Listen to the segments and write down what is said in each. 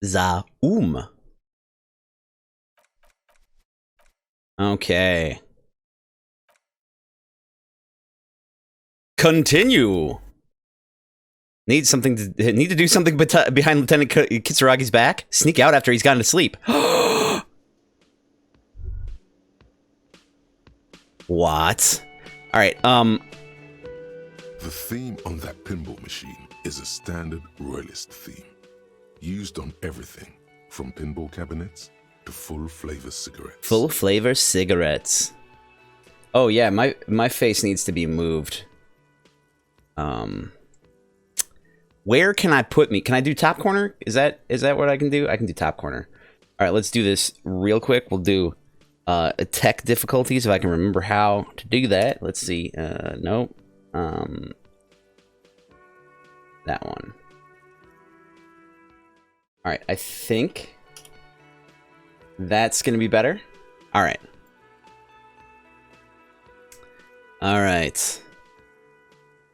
Zaum. Okay. Continue. Need to do something behind Lieutenant Kitsuragi's back. Sneak out after he's gotten to sleep. What? All right. The theme on that pinball machine is a standard royalist theme, used on everything from pinball cabinets to full flavor cigarettes. Full flavor cigarettes. Oh yeah, my face needs to be moved. Where can I put me? Can I do top corner? Is that what I can do? I can do top corner. All right, let's do this real quick. We'll do tech difficulties if I can remember how to do that. Let's see. Nope. That one. All right, I think that's gonna be better. All right. All right.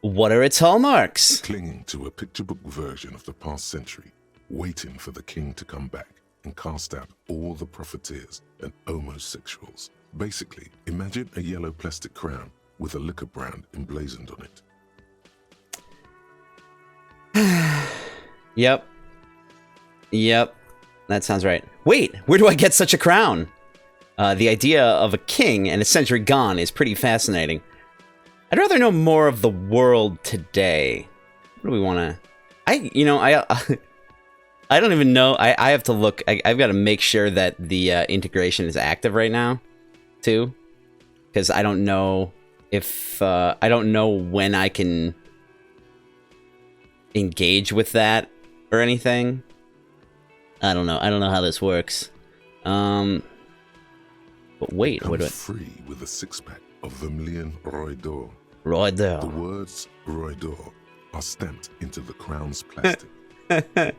What are its hallmarks? Clinging to a picture book version of the past century, waiting for the king to come back and cast out all the profiteers and homosexuals. Basically, imagine a yellow plastic crown with a liquor brand emblazoned on it. Yep. Yep. That sounds right. Wait, where do I get such a crown? The idea of a king and a century gone is pretty fascinating. I'd rather know more of the world today. What do we want to... I don't even know. I have to look. I've got to make sure that the integration is active right now, too. Because I don't know if... I don't know when I can engage with that or anything. I don't know. I don't know how this works. But wait, what do I... free with a six-pack of Vermilion Roy d'Or. Roy d'Or. The words Roy d'Or are stamped into the crown's plastic. The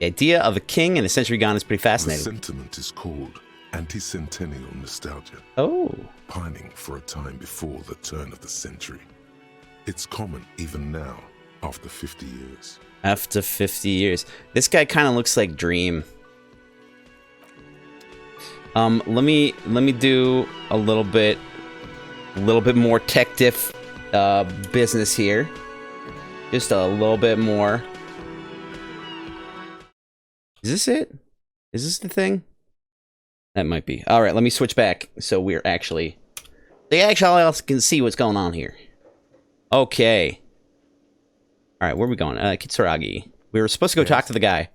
idea of a king and a century gone is pretty fascinating. The sentiment is called anti-centennial nostalgia. Oh. Pining for a time before the turn of the century. It's common even now, after 50 years. After 50 years. This guy kind of looks like Dream. Let me do a little bit more tech diff business here. Just a little bit more. Is this it? Is this the thing? That might be. All right, let me switch back so we're actually... They actually else can see what's going on here. Okay. All right, where are we going? Kitsuragi. We were supposed to go talk to the guy.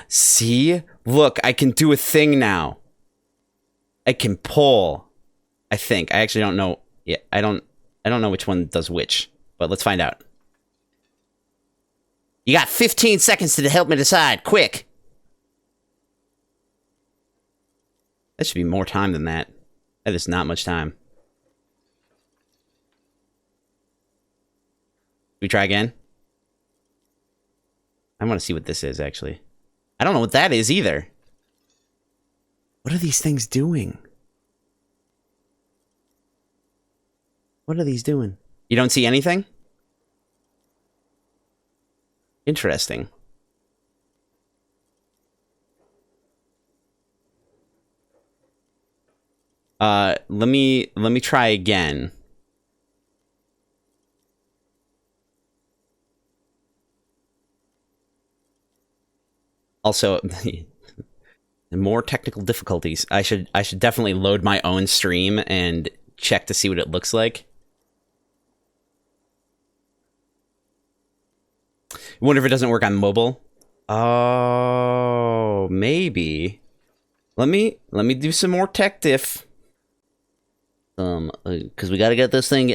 See? Look, I can do a thing now. I can pull. I think. I actually don't know. Yeah, I don't know which one does which, but let's find out. You got 15 seconds to help me decide. Quick. That should be more time than that. That is not much time. We try again? I want to see what this is, actually. I don't know what that is, either. What are these things doing? What are these doing? You don't see anything? Interesting. Let me try again. Also, more technical difficulties. I should definitely load my own stream and check to see what it looks like. Wonder if it doesn't work on mobile. Oh, maybe. Let me do some more tech diff. Because we gotta get this thing.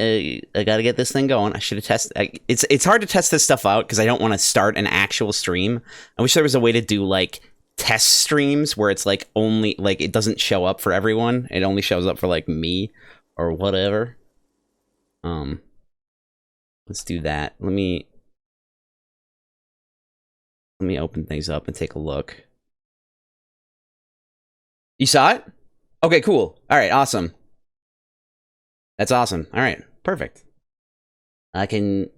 I gotta get this thing going. I should have tested. It's hard to test this stuff out because I don't want to start an actual stream. I wish there was a way to do like test streams where it's like only like it doesn't show up for everyone. It only shows up for like me or whatever. Let's do that. Let me open things up and take a look. You saw it? Okay, cool. All right, awesome. That's awesome. All right, perfect. I can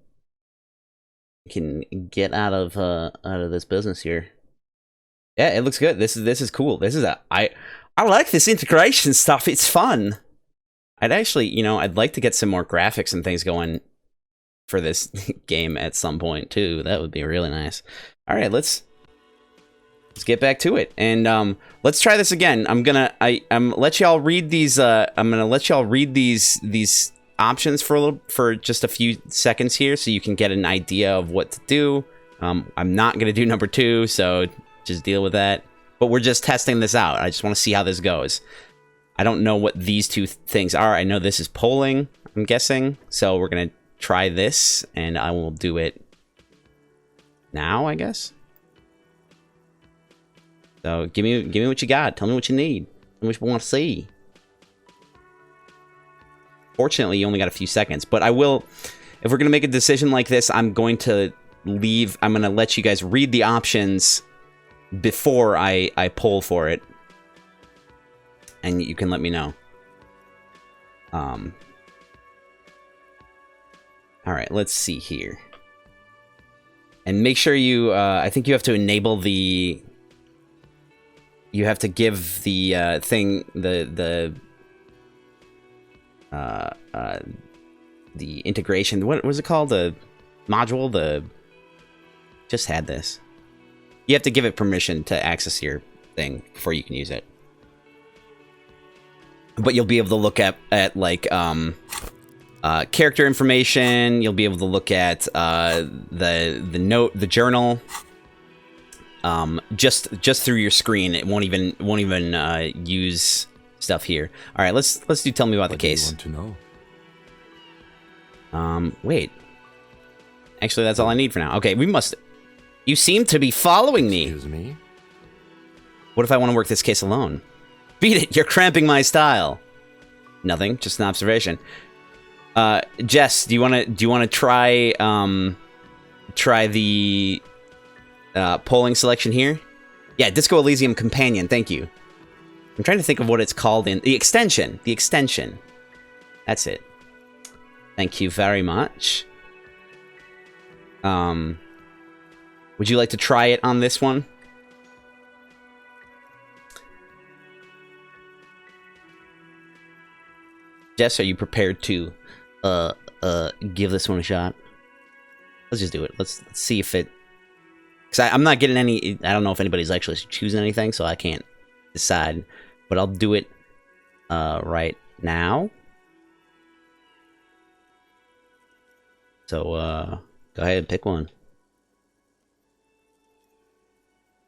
can get out of this business here. Yeah, it looks good. This is cool. I like this integration stuff. It's fun. I'd actually, you know, I'd like to get some more graphics and things going for this game at some point too. That would be really nice. All right, let's get back to it, and let's try this again. I'm gonna let y'all read these. I'm gonna let y'all read these options for just a few seconds here, so you can get an idea of what to do. I'm not gonna do number 2, so just deal with that. But we're just testing this out. I just want to see how this goes. I don't know what these two things are. I know this is polling, I'm guessing. So we're gonna try this, and I will do it now, I guess. So give me what you got. Tell me what you need. Tell me what you want to see. Fortunately, you only got a few seconds, but I will. If we're gonna make a decision like this, I'm going to leave. I'm gonna let you guys read the options before I poll for it, and you can let me know. All right, let's see here, and make sure you. I think you have to enable the. You have to give the thing the integration. What was it called? The module. Just had this. You have to give it permission to access your thing before you can use it. But you'll be able to look at like character information. You'll be able to look at the journal. Just through your screen. It won't even use stuff here. All right, let's do. Tell me about the case. What do you want to know? Wait. Actually, that's all I need for now. Okay, we must. You seem to be following me. Excuse me? What if I want to work this case alone? Beat it! You're cramping my style. Nothing. Just an observation. Jess, do you want to try the polling selection here? Yeah, Disco Elysium Companion. Thank you. I'm trying to think of what it's called in the extension. The extension. That's it. Thank you very much. Would you like to try it on this one? Jess, are you prepared to give this one a shot? Let's just do it. Let's see if it. Because I'm not getting any. I don't know if anybody's actually choosing anything, so I can't decide. But I'll do it right now. So go ahead and pick one.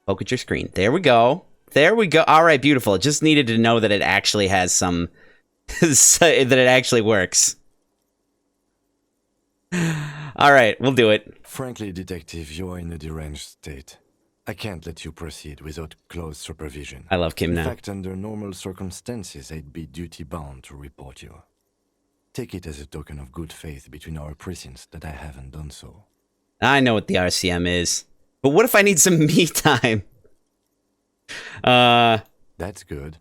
Poke at your screen. There we go. There we go. All right, beautiful. Just needed to know that it actually has some. That it actually works. All right, we'll do it. Frankly, Detective, you are in a deranged state. I can't let you proceed without close supervision. I love Kim now. In fact, under normal circumstances, I'd be duty-bound to report you. Take it as a token of good faith between our precincts that I haven't done so. I know what the RCM is. But what if I need some me time? That's good.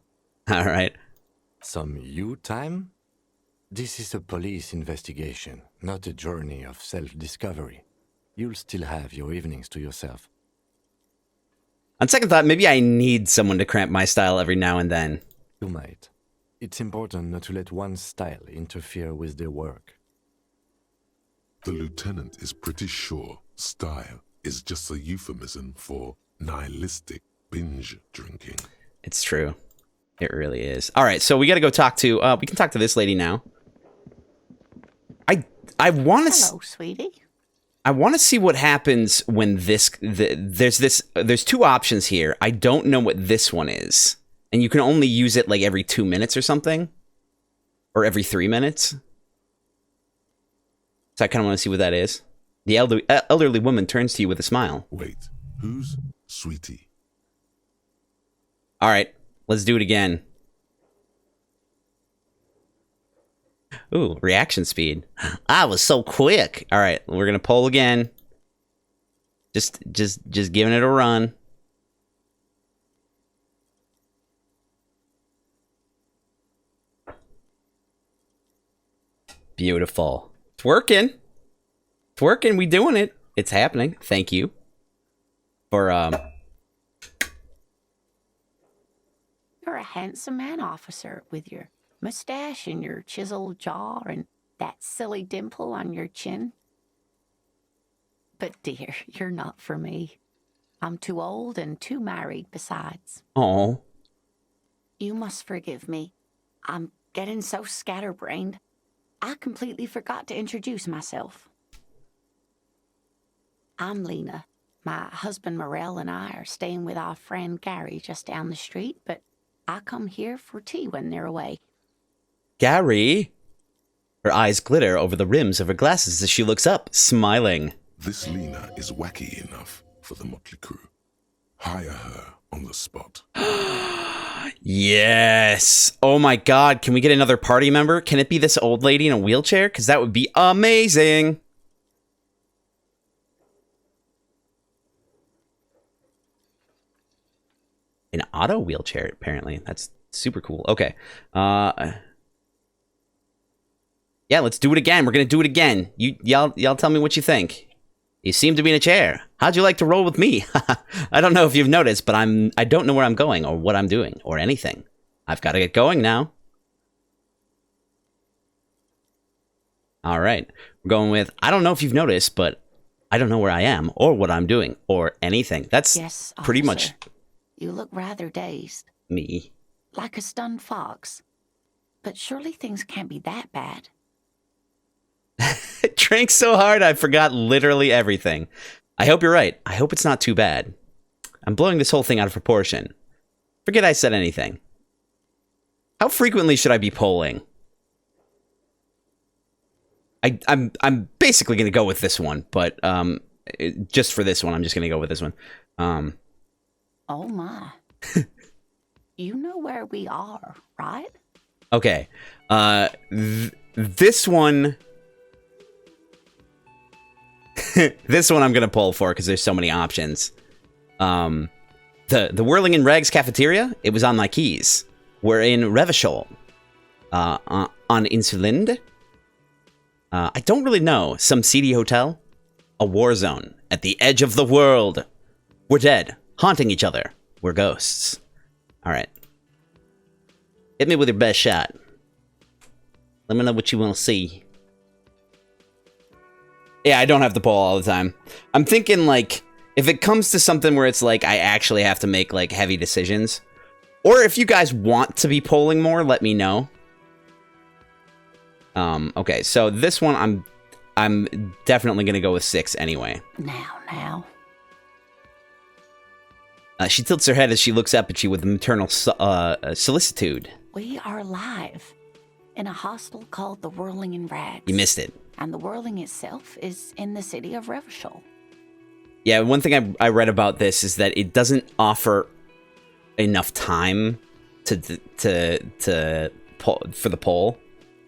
All right. Some you time? This is a police investigation, not a journey of self-discovery. You'll still have your evenings to yourself. On second thought, maybe I need someone to cramp my style every now and then. You might. It's important not to let one's style interfere with their work. The lieutenant is pretty sure style is just a euphemism for nihilistic binge drinking. It's true. It really is. All right, so we got to go talk to. We can talk to this lady now. I want to. Hello, sweetie. I want to see what happens when there's two options here. I don't know what this one is, and you can only use it like every 2 minutes or something, or every 3 minutes. So I kind of want to see what that is. The elderly woman turns to you with a smile. Wait, who's Sweetie? All right, let's do it again. Ooh, reaction speed. I was so quick. All right, we're gonna poll again. Just giving it a run. Beautiful. It's working. It's working. We doing it. it's happening. Thank you for You're a handsome man, officer, with your mustache and your chiseled jaw and that silly dimple on your chin. But dear, you're not for me. I'm too old and too married besides. Oh. You must forgive me. I'm getting so scatterbrained. I completely forgot to introduce myself. I'm Lena. My husband Morel and I are staying with our friend Gary just down the street, but I come here for tea when they're away. Gary? Her eyes glitter over the rims of her glasses as she looks up, smiling. This Lena is wacky enough for the motley crew. Hire her on the spot. Yes. Oh my god, can we get another party member? Can it be this old lady in a wheelchair? Because that would be amazing. An auto wheelchair, apparently. That's super cool. Okay. Yeah, let's do it again. We're gonna do it again. Y'all tell me what you think. You seem to be in a chair. How'd you like to roll with me? I don't know if you've noticed, but I don't know where I'm going or what I'm doing or anything. I've got to get going now. All right. We're going with, I don't know if you've noticed, but I don't know where I am or what I'm doing or anything. That's Yes, pretty officer. much You look rather dazed, me. like a stunned fox. But surely things can't be that bad. I drank so hard I forgot literally everything. I hope you're right. I hope it's not too bad. I'm blowing this whole thing out of proportion. Forget I said anything. How frequently should I be polling? I'm basically going to go with this one, but just for this one, I'm just going to go with this one. Oh my. You know where we are, right? Okay. This one... this one I'm going to pull for because there's so many options. The Whirling in Rags cafeteria, it was on my keys. We're in Revachol. On Insulinde. I don't really know. Some seedy hotel. A war zone. At the edge of the world. We're dead. Haunting each other. We're ghosts. Alright. Hit me with your best shot. Let me know what you want to see. Yeah, I don't have to poll all the time. I'm thinking, like, if it comes to something where it's like I actually have to make, like, heavy decisions. Or if you guys want to be polling more, let me know. Okay, so this one I'm definitely gonna go with 6 anyway. Now. She tilts her head as she looks up at you with maternal solicitude. We are live in a hostel called the Whirling in Rags. You missed it. And the Whirling itself is in the city of Revachol. Yeah, one thing I read about this is that it doesn't offer enough time to poll, for the poll,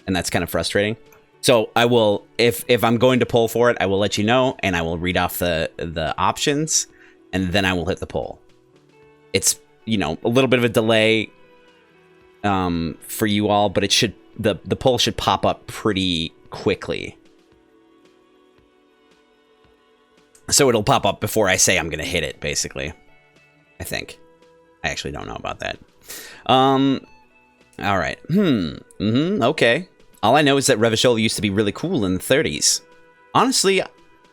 and that's kind of frustrating. So I will, if I'm going to poll for it, I will let you know, and I will read off the options, and then I will hit the poll. It's, you know, a little bit of a delay for you all, but it should the poll should pop up pretty quickly. So it'll pop up before I say I'm going to hit it, basically. I think. I actually don't know about that. Alright. Okay. All I know is that Revachol used to be really cool in the 30s. Honestly,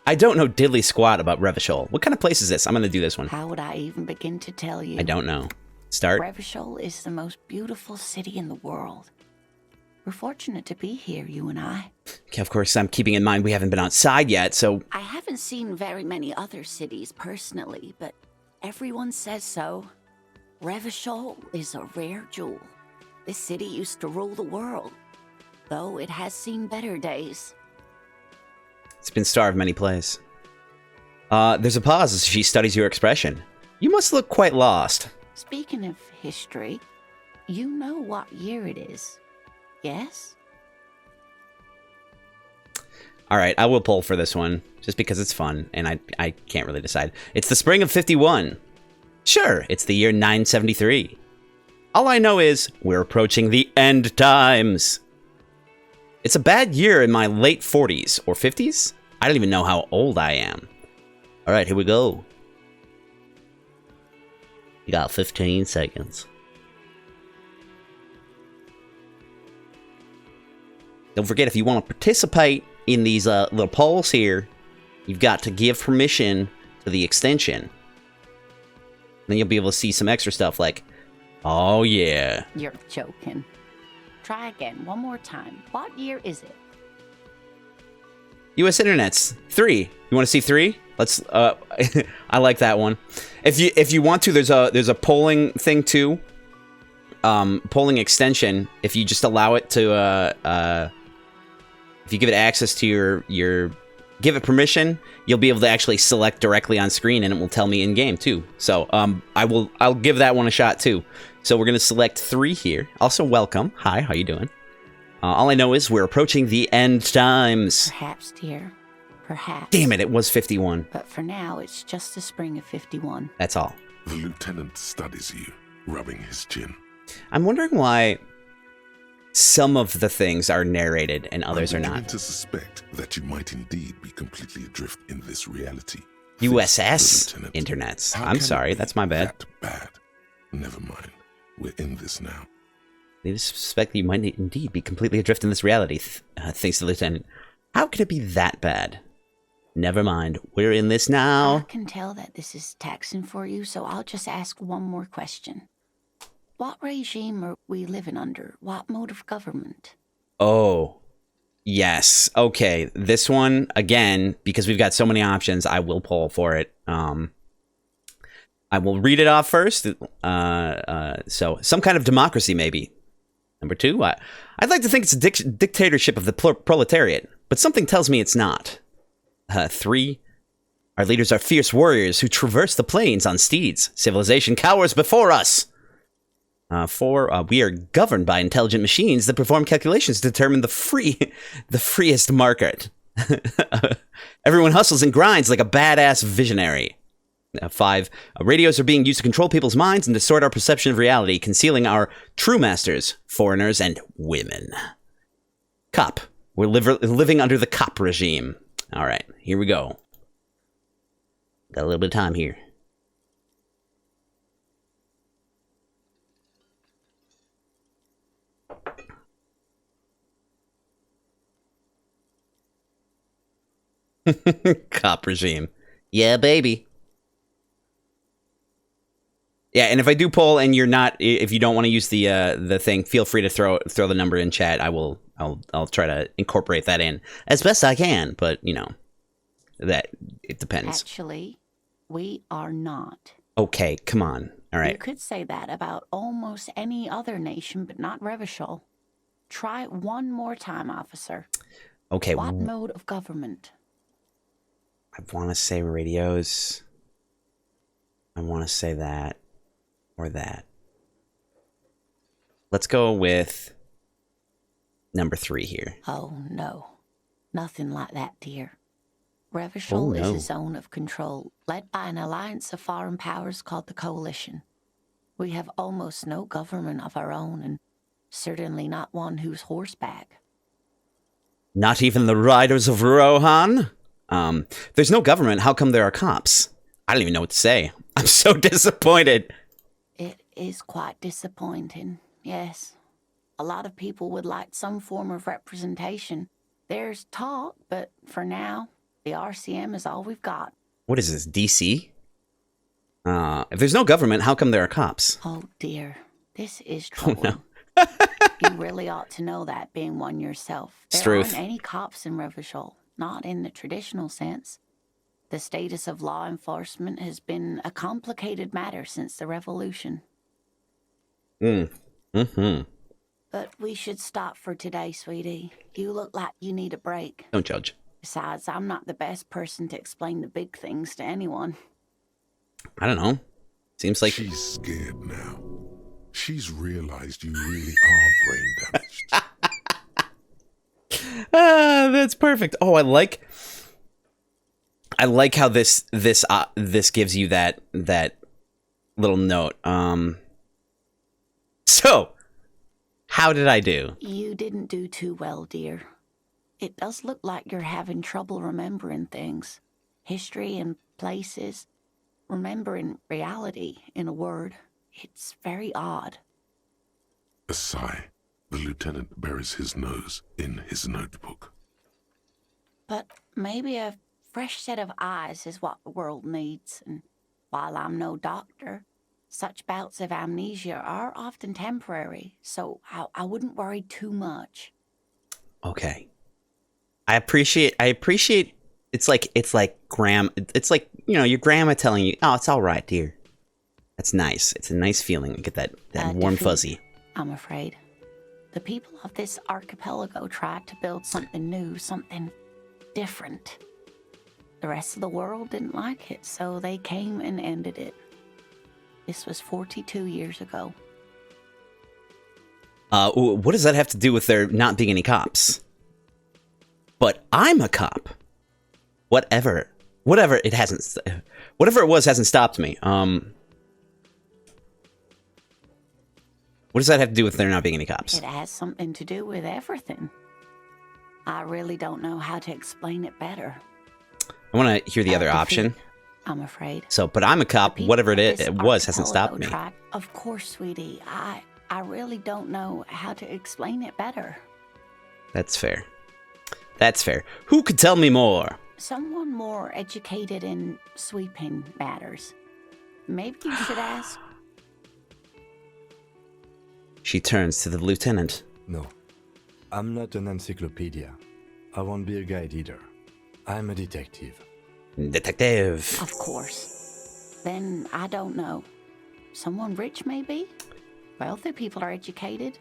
I don't know diddly squat about Revachol. What kind of place is this? I'm going to do this one. How would I even begin to tell you? I don't know. Start. Revachol is the most beautiful city in the world. We're fortunate to be here, you and I. Okay, of course, I'm keeping in mind we haven't been outside yet, so... I haven't seen very many other cities personally, but everyone says so. Revachol is a rare jewel. This city used to rule the world, though it has seen better days. It's been starved many places. There's a pause as she studies your expression. You must look quite lost. Speaking of history, you know what year it is, yes? Alright, I will pull for this one, just because it's fun, and I can't really decide. It's the spring of 51. Sure, it's the year 973. All I know is, we're approaching the end times. It's a bad year in my late 40s, or 50s? I don't even know how old I am. All right, here we go. You got 15 seconds. Don't forget, if you want to participate in these little polls here, you've got to give permission to the extension. Then you'll be able to see some extra stuff like, oh yeah. You're joking. Try again, one more time. What year is it? U.S. Internet's 3. You want to see 3? Let's. I like that one. If you want to, there's a polling thing too. Polling extension. If you just allow it to, if you give it access to your give it permission, you'll be able to actually select directly on screen, and it will tell me in game too. So I'll give that one a shot too. So we're gonna select 3 here. Also, welcome. Hi, how you doing? All I know is we're approaching the end times. Perhaps, dear. Perhaps. Damn it, it was 51. But for now, it's just the spring of 51. That's all. The lieutenant studies you, rubbing his chin. I'm wondering why some of the things are narrated and others are I'm not. beginning to suspect that you might indeed be completely adrift in this reality. USS Lieutenant. Internets. How I'm can it sorry, be that's my bad. that bad? Never mind. We're in this now. They suspect that you might indeed be completely adrift in this reality, thanks to the Lieutenant. How could it be that bad? Never mind, we're in this I now. can tell that this is taxing for you, so I'll just ask one more question. What regime are we living under? What mode of government? Oh, yes. Okay, this one, again, because we've got so many options, I will poll for it. I will read it off first. So, some kind of democracy, maybe. Number 2, I'd like to think it's a dictatorship of the proletariat, but something tells me it's not. 3, our leaders are fierce warriors who traverse the plains on steeds. Civilization cowers before us. 4, we are governed by intelligent machines that perform calculations to determine the freest market. Everyone hustles and grinds like a badass visionary. 5, radios are being used to control people's minds and distort our perception of reality, concealing our true masters, foreigners, and women. Cop. We're living under the cop regime. All right, here we go. Got a little bit of time here. Cop regime. Yeah, baby. Yeah, and if I do poll and you're not, if you don't want to use the thing, feel free to throw the number in chat. I'll try to incorporate that in as best I can, but you know, that it depends. Actually, we are not. Okay, come on. All right. You could say that about almost any other nation, but not Revachol. Try it one more time, officer. Okay. What mode of government? I want to say radios. I want to say that or that. Let's go with number 3 here. Oh, no. Nothing like that, dear. Revachol is a zone of control, led by an alliance of foreign powers called the Coalition. We have almost no government of our own, and certainly not one who's horseback. Not even the Riders of Rohan? There's no government. How come there are cops? I don't even know what to say. I'm so disappointed. It is quite disappointing, yes. A lot of people would like some form of representation. There's talk, but for now, the RCM is all we've got. What is this, DC? If there's no government, how come there are cops? Oh, dear. This is trouble. Oh, no. You really ought to know that, being one yourself. There Struth. aren't any cops in Revachol, not in the traditional sense. The status of law enforcement has been a complicated matter since the revolution. Mm-hmm. But we should stop for today, sweetie. You look like you need a break. Don't judge. Besides, I'm not the best person to explain the big things to anyone. I don't know. Seems like... She's scared now. She's realized you really are brain damaged. That's perfect. Oh, I like how this gives you that little note. So, how did I do? You didn't do too well, dear. It does look like you're having trouble remembering things. History and places, remembering reality, in a word. It's very odd. A sigh. The lieutenant buries his nose in his notebook. But maybe a fresh set of eyes is what the world needs, and while I'm no doctor, such bouts of amnesia are often temporary, so I wouldn't worry too much. Okay. I appreciate it's like your grandma telling you, "Oh, it's all right, dear." That's nice. It's a nice feeling. You get that warm Defeat, fuzzy. I'm afraid. The people of this archipelago tried to build something new, something different. The rest of the world didn't like it, so they came and ended it. This was 42 years ago. What does that have to do with there not being any cops? But I'm a cop. Whatever it hasn't. Whatever it was hasn't stopped me. What does that have to do with there not being any cops? It has something to do with everything. I really don't know how to explain it better. I want to hear the other Defeat, option. I'm afraid. So, but I'm a cop. Whatever it was hasn't stopped me. Of course, sweetie. I really don't know how to explain it better. That's fair. That's fair. Who could tell me more? Someone more educated in sweeping matters. Maybe you should ask. She turns to the lieutenant. No, I'm not an encyclopedia. I won't be a guide either. I'm a detective. Detective. Of course. Then I don't know. Someone rich, maybe? Wealthy people are educated.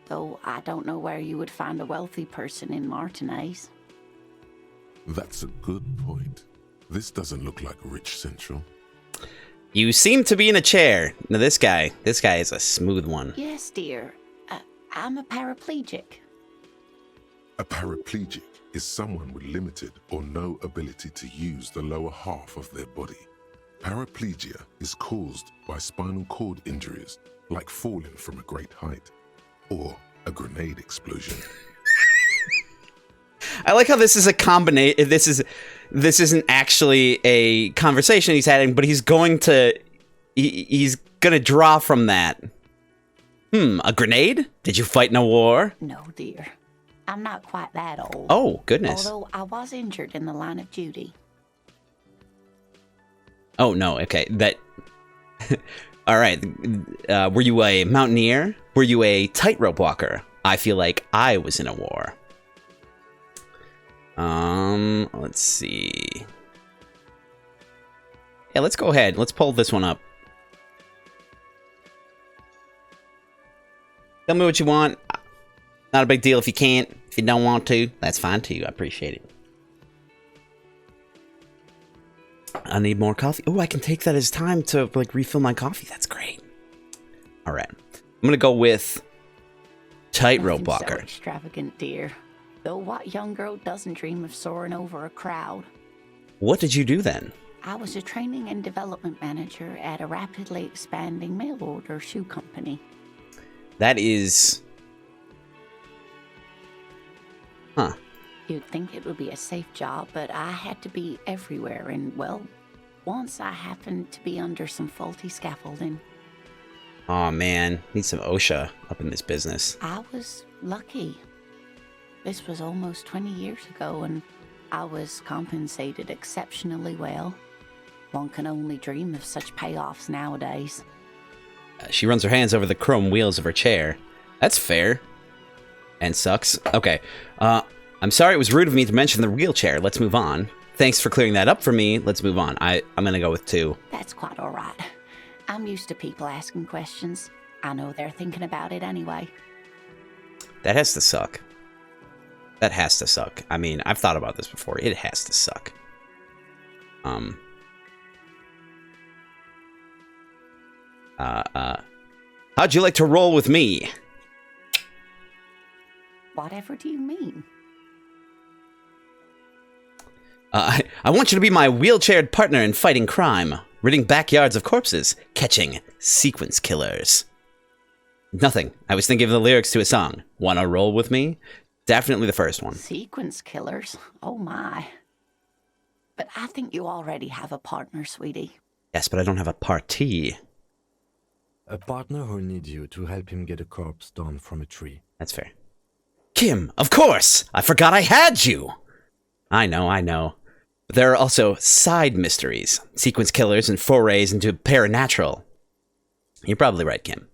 Though I don't know where you would find a wealthy person in Martinez. That's a good point. This doesn't look like Rich Central. You seem to be in a chair. Now this guy is a smooth one. Yes, dear. I'm a paraplegic. A paraplegic is someone with limited or no ability to use the lower half of their body. Paraplegia is caused by spinal cord injuries, like falling from a great height, or a grenade explosion. I like how this is a combination. This isn't actually a conversation he's having, but he's going to draw from that. A grenade? Did you fight in a war? No, dear. I'm not quite that old. Oh, goodness. Although I was injured in the line of duty. Oh, no, okay. That... All right. Were you a mountaineer? Were you a tightrope walker? I feel like I was in a war. Let's see. Yeah, let's go ahead. Let's pull this one up. Tell me what you want. Not a big deal if you can't. If you don't want to, that's fine too. I appreciate it. I need more coffee. Oh, I can take that as time to like refill my coffee. That's great. All right. I'm gonna go with tightrope walker. So extravagant, dear. Though what young girl doesn't dream of soaring over a crowd? What did you do then? I was a training and development manager at a rapidly expanding mail order shoe company. That is... Huh. You'd think it would be a safe job, but I had to be everywhere, and, well, once I happened to be under some faulty scaffolding. Aw, man. Need some OSHA up in this business. I was lucky. This was almost 20 years ago, and I was compensated exceptionally well. One can only dream of such payoffs nowadays. She runs her hands over the chrome wheels of her chair. That's fair. And sucks. Okay. I'm sorry it was rude of me to mention the wheelchair. Let's move on. Thanks for clearing that up for me. Let's move on. I'm gonna go with 2. That's quite all right. I'm used to people asking questions. I know they're thinking about it anyway. That has to suck. That has to suck. I mean, I've thought about this before. It has to suck. How'd you like to roll with me? Whatever do you mean? I want you to be my wheelchaired partner in fighting crime, ridding backyards of corpses, catching sequence killers. Nothing. I was thinking of the lyrics to a song. Wanna roll with me? Definitely the first one. Sequence killers? Oh my. But I think you already have a partner, sweetie. Yes, but I don't have a party. A partner who needs you to help him get a corpse down from a tree. That's fair. Kim, of course! I forgot I had you! I know. But there are also side mysteries. Sequence killers and forays into paranatural. You're probably right, Kim.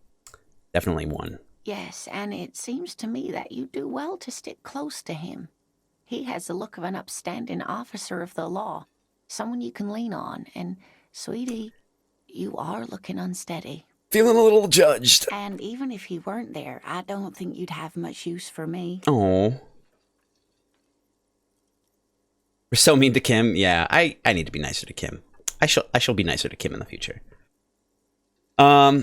Definitely one. Yes, and it seems to me that you do well to stick close to him. He has the look of an upstanding officer of the law, someone you can lean on, and, sweetie, you are looking unsteady. Feeling a little judged. And even if he weren't there, I don't think you'd have much use for me. Oh. We're so mean to Kim. Yeah, I need to be nicer to Kim. I shall be nicer to Kim in the future. Why?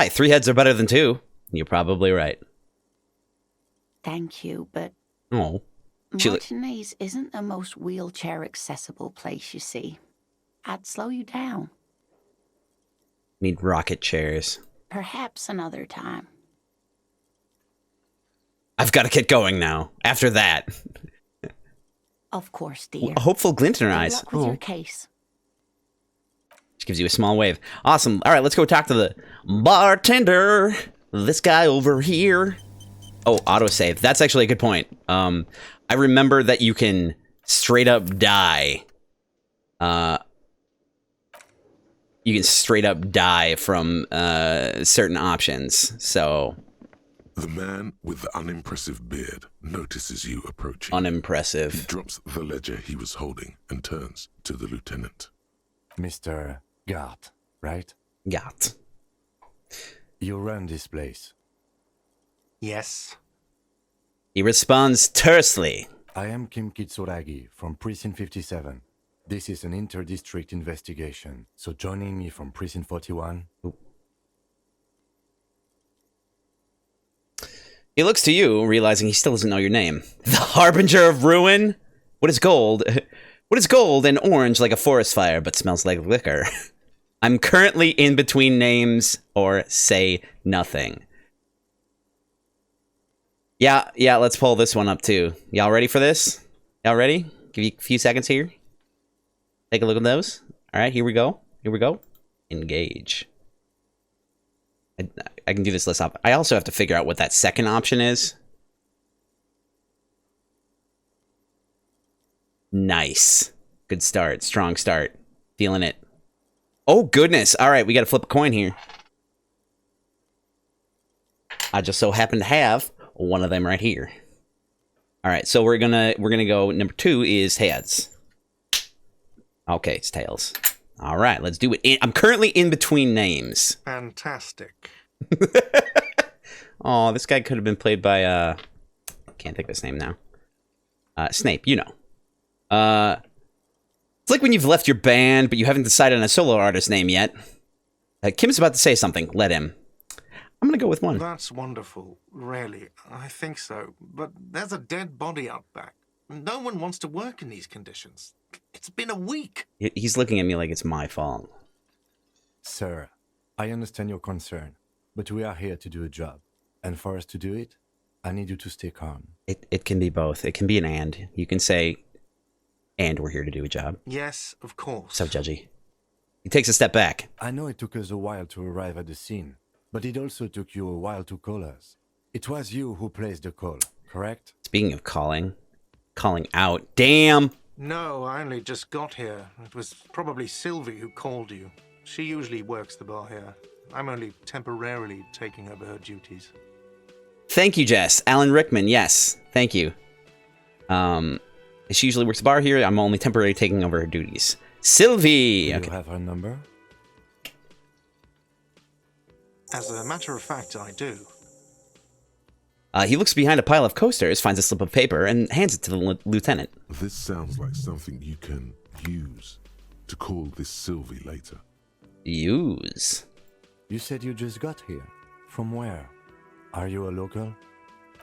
3 heads are better than 2. You're probably right. Thank you, but Oh. Martinez isn't the most wheelchair-accessible place, you see. I'd slow you down. Need rocket chairs. Perhaps another time. I've got to get going now. After that. Of course, dear. A hopeful glint in her Good eyes. luck with your case. She gives you a small wave. Awesome. All right, let's go talk to the bartender. This guy over here. Oh, autosave. That's actually a good point. I remember that you can straight up die. You can straight up die from certain options. So The man with the unimpressive beard notices you approaching. He unimpressive. drops the ledger he was holding and turns to the lieutenant. Mr. Gart, right? Got. You run this place. Yes. He responds tersely. I am Kim Kitsuragi from Precinct 57. This is an inter-district investigation, so joining me from Precinct 41... He looks to you, realizing he still doesn't know your name. The Harbinger of Ruin? What is gold? What is gold and orange like a forest fire, but smells like liquor? I'm currently in between names, or say nothing. Yeah, let's pull this one up too. Y'all ready for this? Y'all ready? Give you a few seconds here. Take a look at those. All right, here we go. Engage. I can do this list off. I also have to figure out what that second option is. Nice. Good start. Strong start. Feeling it. Oh, goodness. All right, we got to flip a coin here. I just so happen to have one of them right here. All right, so we're gonna go. Number 2 is heads. Okay, it's tails. All right, let's do it. I'm currently in between names. Fantastic. Oh, this guy could have been played by can't think of his name now. Snape, you know. It's like when you've left your band, but you haven't decided on a solo artist name yet. Kim's about to say something. Let him. I'm gonna go with 1. That's wonderful. Really, I think so. But there's a dead body out back. No one wants to work in these conditions. It's been a week. He's looking at me like it's my fault. Sir, I understand your concern, but we are here to do a job. And for us to do it, I need you to stay calm. It can be both. It can be an and. You can say, and we're here to do a job. Yes, of course. So judgy. He takes a step back. I know it took us a while to arrive at the scene, but it also took you a while to call us. It was you who placed the call, correct? Speaking of calling out. Damn! No, I only just got here. It was probably Sylvie who called you. She usually works the bar here. I'm only temporarily taking over her duties. Thank you, Jess. Alan Rickman, yes. Thank you. She usually works the bar here. I'm only temporarily taking over her duties. Sylvie! Do you have her number? As a matter of fact, I do. He looks behind a pile of coasters, finds a slip of paper, and hands it to the lieutenant. This sounds like something you can use to call this Sylvie later. Use. You said you just got here. From where? Are you a local?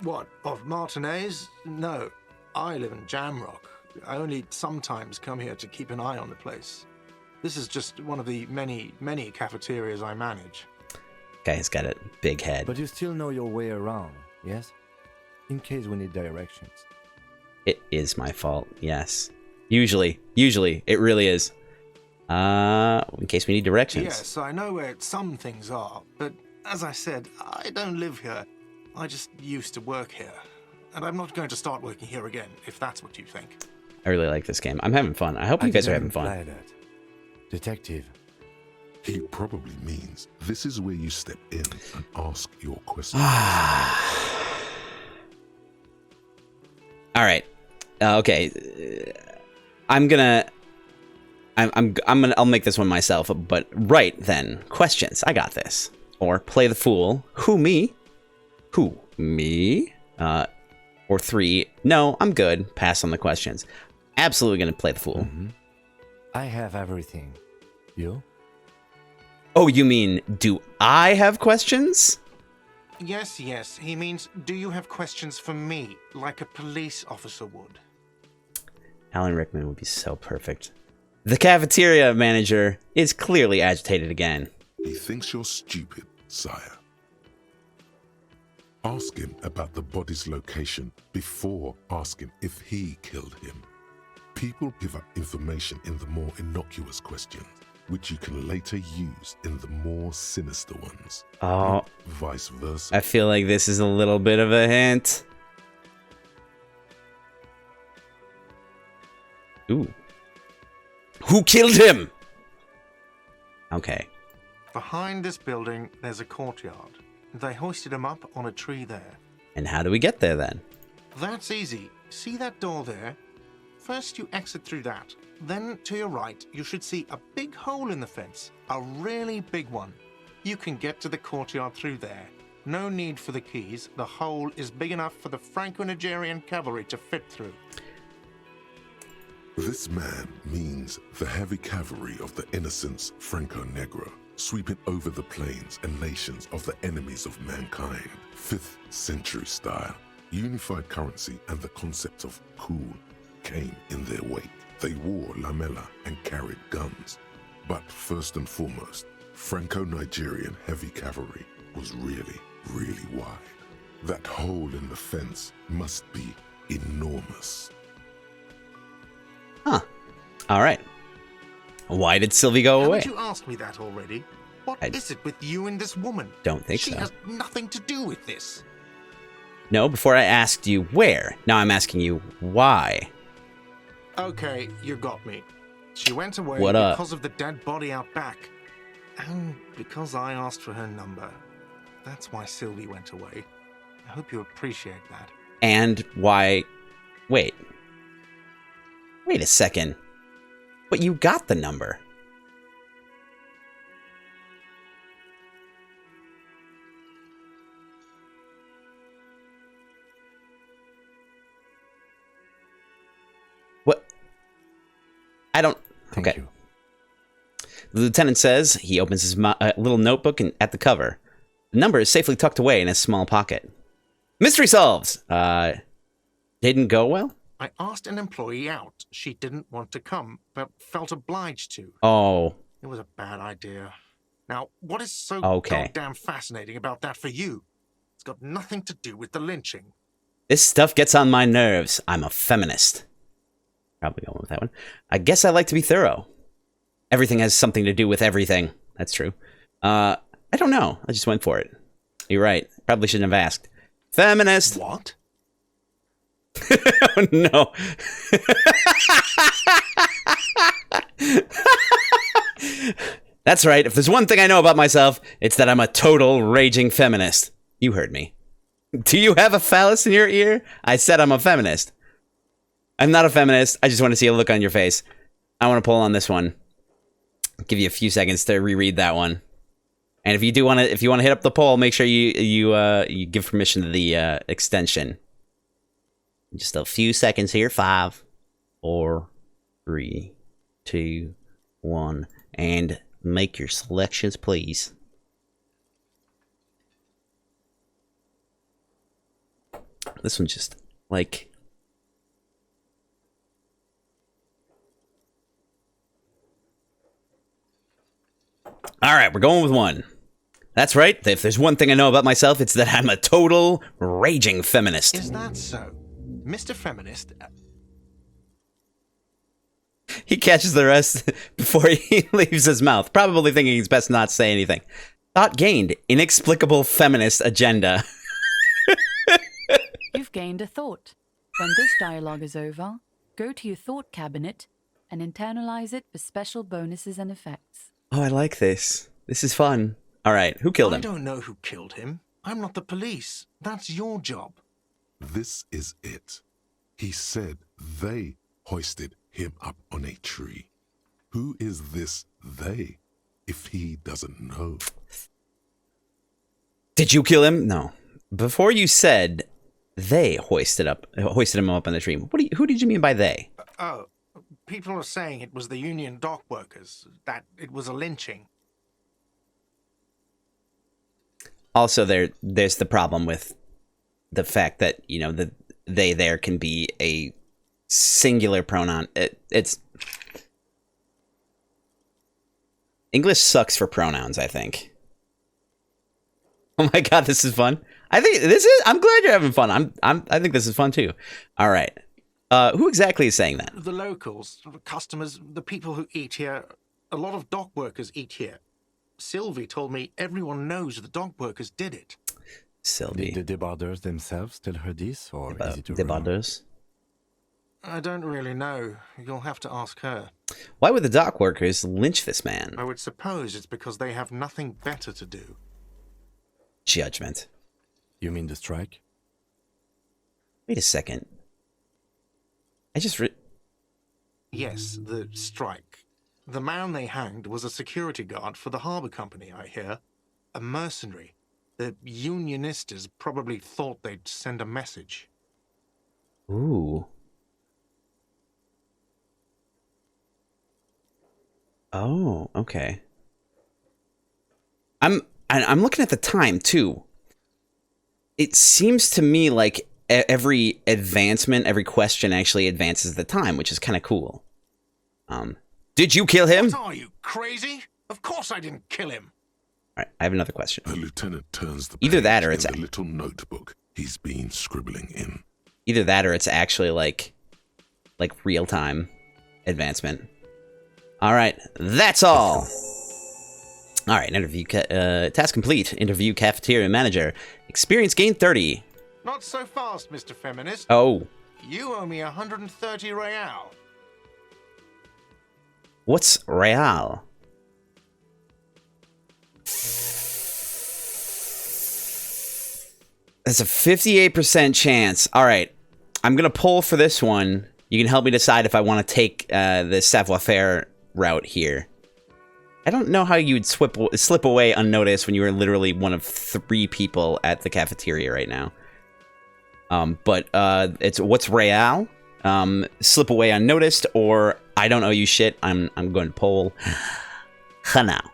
What, of Martinez? No, I live in Jamrock. I only sometimes come here to keep an eye on the place. This is just one of the many, many cafeterias I manage. Guy's got a big head. But you still know your way around, yes? In case we need directions. It is my fault, yes. Usually, it really is. In case we need directions. Yes, I know where some things are, but as I said, I don't live here. I just used to work here. And I'm not going to start working here again, if that's what you think. I really like this game. I'm having fun. I hope you guys are having fun. That. Detective. He probably means this is where you step in and ask your questions. All right. Okay. I'll make this one myself, but right then. Questions. I got this. Or play the fool. Who, me? Who, me? Or 3. No, I'm good. Pass on the questions. Absolutely gonna play the fool. I have everything. You? Oh, you mean, do I have questions? Yes, he means, do you have questions for me, like a police officer would? Alan Rickman would be so perfect. The cafeteria manager is clearly agitated again. He thinks you're stupid, sire. Ask him about the body's location before asking if he killed him. People give up information in the more innocuous questions, which you can later use in the more sinister ones. Oh, and vice versa. I feel like this is a little bit of a hint. Ooh. Who killed him? Okay. Behind this building, there's a courtyard. They hoisted him up on a tree there. And how do we get there then? That's easy. See that door there? First you exit through that. Then to your right, you should see a big hole in the fence. A really big one. You can get to the courtyard through there. No need for the keys. The hole is big enough for the Franco-Nigerian cavalry to fit through. This man means the heavy cavalry of the innocents Franco-Negro, sweeping over the plains and nations of the enemies of mankind. 5th century style. Unified currency and the concept of cool came in their wake. They wore lamella and carried guns. But first and foremost, Franco-Nigerian heavy cavalry was really, really wide. That hole in the fence must be enormous. Huh. All right. Why did Sylvie go away? Haven't you asked me that already? What is it with you and this woman? Don't think she so. She has nothing to do with this. No, before I asked you where. Now I'm asking you why. Okay, you got me. She went away because of the dead body out back. And because I asked for her number. That's why Sylvie went away. I hope you appreciate that. And why... Wait a second. But you got the number. What? I don't... Thank you. The lieutenant says he opens his little notebook and at the cover. The number is safely tucked away in a small pocket. Mystery solved! Didn't go well? I asked an employee out. She didn't want to come, but felt obliged to. Oh. It was a bad idea. Now, what is so goddamn fascinating about that for you? It's got nothing to do with the lynching. This stuff gets on my nerves. I'm a feminist. Probably going with that one. I guess I like to be thorough. Everything has something to do with everything. That's true. I don't know. I just went for it. You're right. Probably shouldn't have asked. Feminist! What? Oh, no. That's right. If there's one thing I know about myself, it's that I'm a total raging feminist. You heard me. Do you have a phallus in your ear? I said I'm a feminist. I'm not a feminist. I just want to see a look on your face. I want to pull on this one. I'll give you a few seconds to reread that one. And if you want to hit up the poll, make sure you give permission to the extension. Just a few seconds here. 5, 4, 3, 2, 1, and make your selections, please. This one's just like... Alright, we're going with 1. That's right. If there's one thing I know about myself, it's that I'm a total raging feminist. Is that so? Mr. Feminist, He catches the rest before he leaves his mouth, probably thinking it's best not to say anything. Thought gained. Inexplicable feminist agenda. You've gained a thought. When this dialogue is over, go to your thought cabinet and internalize it for special bonuses and effects. Oh, I like this. This is fun. All right, who killed I him? don't know who killed him. I'm not the police. That's your job. This is it. He said they hoisted him up on a tree. Who is this they, if he doesn't know? Did you kill him? No. Before you said they hoisted him up on the tree. Who did you mean by they? Oh, people are saying it was the union dock workers, that it was a lynching. Also, there's the problem with the fact that, you know, the they there can be a singular pronoun. It's English sucks for pronouns, I think. Oh my god, this is fun. I'm glad you're having fun. I think this is fun too. All right. Who exactly is saying that? The locals, the customers, the people who eat here, a lot of dock workers eat here. Sylvie told me everyone knows the dock workers did it. Sylvie. Did the debarders themselves tell her this, or is it a rumor? Debarders? I don't really know. You'll have to ask her. Why would the dock workers lynch this man? I would suppose it's because they have nothing better to do. Judgment. You mean the strike? Wait a second. Yes, the strike. The man they hanged was a security guard for the harbour company, I hear. A mercenary. The unionistas probably thought they'd send a message. Ooh. Oh, okay. I'm looking at the time too. It seems to me like every advancement, every question actually advances the time, which is kind of cool. Did you kill him? What are you, crazy? Of course I didn't kill him. All right, I have another question. The lieutenant turns the Either page that or in it's the little notebook he's been scribbling in. Either that or it's actually like real-time advancement. All right, that's all. All right, interview task complete. Interview cafeteria manager. Experience gain 30. Not so fast, Mr. Feminist. Oh, You owe me 130 real. what's real? That's a 58% chance. All right, I'm gonna pull for this one. You can help me decide if I want to take the savoir-faire route here. I don't know how you would slip away unnoticed when you were literally one of 3 people at the cafeteria right now. But it's what's real? Slip away unnoticed, or I don't owe you shit. I'm going to poll. Now.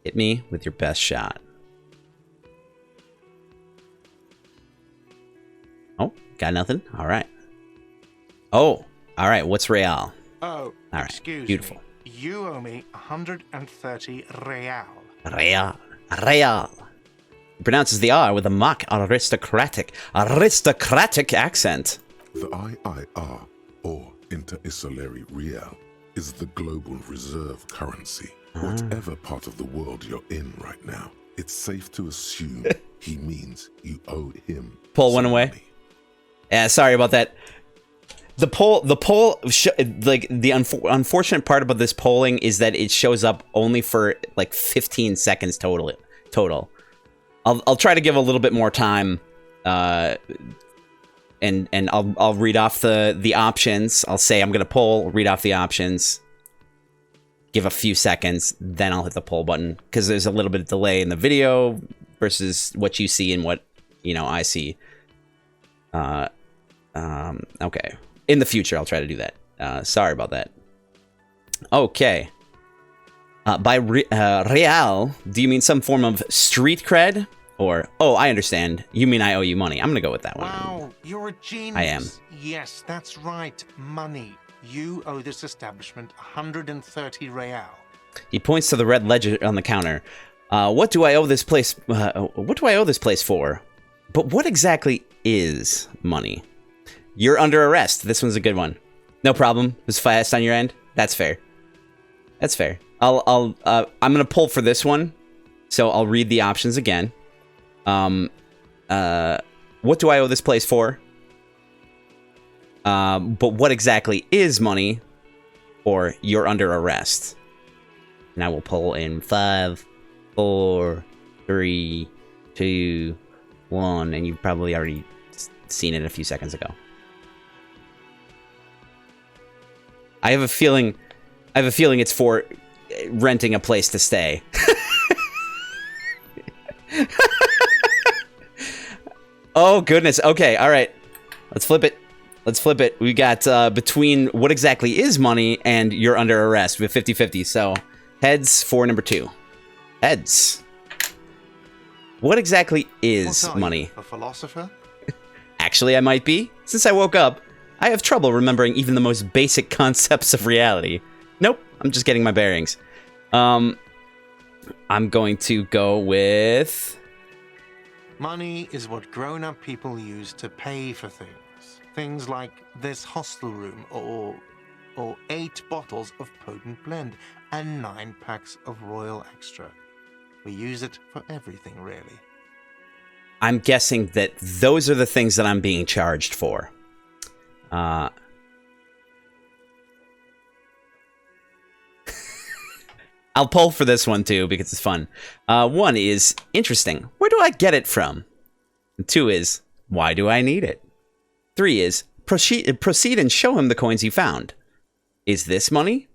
Hit me with your best shot. Oh, got nothing? All right. Oh, all right. What's real? Oh, All right. excuse Beautiful. me. You owe me 130 real. Real. Real. He pronounces the R with a mock aristocratic accent. The IIR, or Inter-Isolary Real, is the global reserve currency. Whatever part of the world you're in right now, it's safe to assume he means you owe him. Poll went some away. money. Yeah, sorry about that. The poll, like the unfortunate part about this polling is that it shows up only for like 15 seconds total. I'll try to give a little bit more time, and I'll read off the options. I'll say I'm gonna poll, read off the options, give a few seconds, then I'll hit the poll button because there's a little bit of delay in the video versus what you see and what I see. Okay. In the future, I'll try to do that. Sorry about that. Okay. By real, do you mean some form of street cred? Or, oh, I understand. You mean I owe you money. I'm going to go with that one. Wow, you're a genius. I am. Yes, that's right. Money. You owe this establishment 130 real. He points to the red ledger on the counter. What do I owe this place? What do I owe this place for? But what exactly is money? You're under arrest. This one's a good one. No problem. It was fast on your end. That's fair. That's fair. I'm gonna pull for this one, so I'll read the options again. What do I owe this place for? But what exactly is money? Or you're under arrest. Now we'll pull in 5, 4, 3, 2, 1, and you've probably already seen it a few seconds ago. I have a feeling it's for renting a place to stay. Oh goodness. Okay, all right. Let's flip it. Let's flip it. We got between what exactly is money and you're under arrest. We have 50-50. So heads for number 2. Heads. What exactly is money? A philosopher? Actually, I might be. Since I woke up, I have trouble remembering even the most basic concepts of reality. Nope, I'm just getting my bearings. I'm going to go with... Money is what grown-up people use to pay for things. Things like this hostel room, or 8 bottles of potent blend, and 9 packs of Royal Extra. We use it for everything, really. I'm guessing that those are the things that I'm being charged for. I'll pull for this one too because it's fun. 1 is interesting. Where do I get it from? And 2 is why do I need it? 3 is proceed and show him the coins you found. Is this money?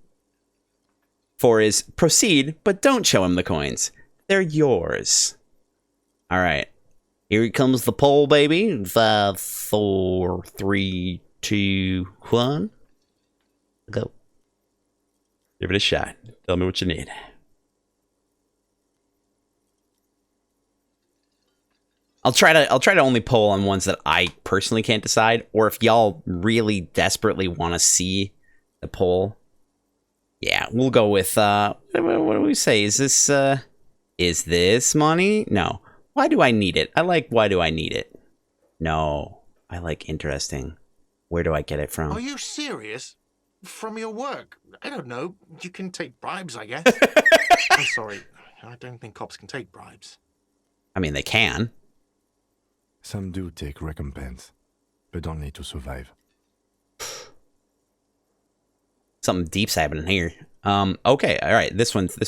4 is proceed but don't show him the coins. They're yours. All right. Here comes the poll, baby. 5, 4, 3, 2, 1. Go. Give it a shot. Tell me what you need. I'll try to only poll on ones that I personally can't decide, or if y'all really desperately want to see the poll. Yeah, we'll go with what do we say? Is this money? No. Why do I need it? I like why do I need it? No. I like interesting. Where do I get it from? Are you serious? From your work? I don't know. You can take bribes, I guess. I'm sorry. I don't think cops can take bribes. I mean, they can. Some do take recompense, but only to survive. Something deep's happening here. Okay, all right. This one's.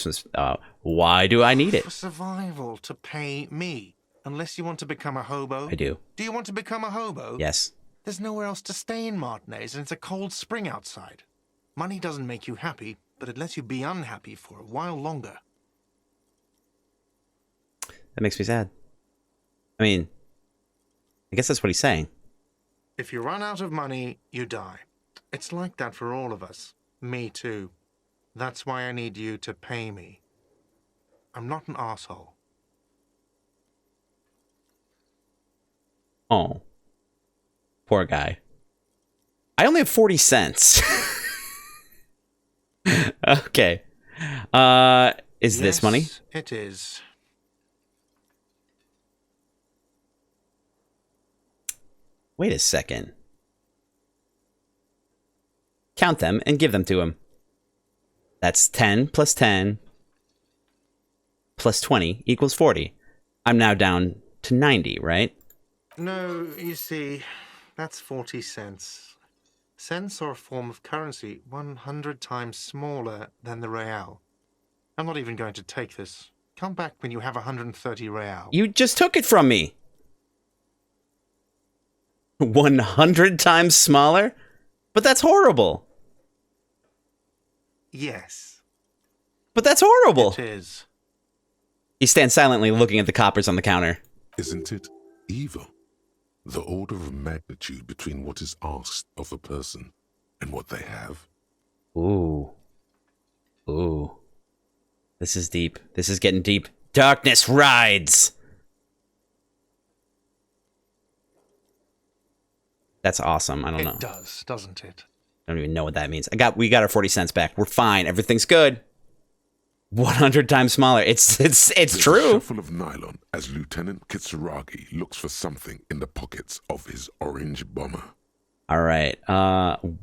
Why do I need it? For survival, to pay me. Unless you want to become a hobo. I do. Do you want to become a hobo? Yes. There's nowhere else to stay in Martinez, and it's a cold spring outside. Money doesn't make you happy, but it lets you be unhappy for a while longer. That makes me sad. I mean, I guess that's what he's saying. If you run out of money, you die. It's like that for all of us. Me too. That's why I need you to pay me. I'm not an asshole. Oh. Poor guy. I only have 40 cents. Okay. Is this money? Yes, it is. Wait a second. Count them and give them to him. That's 10 plus 10 plus 20 equals 40. I'm now down to 90, right? No, you see, that's 40 cents. Cents are a form of currency 100 times smaller than the real. I'm not even going to take this. Come back when you have 130 real. You just took it from me. 100 times smaller? But that's horrible. Yes. But that's horrible. It is. He stands silently looking at the coppers on the counter. Isn't it evil? The order of magnitude between what is asked of a person and what they have. Ooh. Ooh. This is deep. This is getting deep. Darkness rides! That's awesome. I don't know. It does, doesn't it? I don't even know what that means. We got our 40 cents back. We're fine. Everything's good. 100 times smaller. It's There's a true. shuffle of nylon as Lieutenant Kitsuragi looks for something in the pockets of his orange bomber. All right.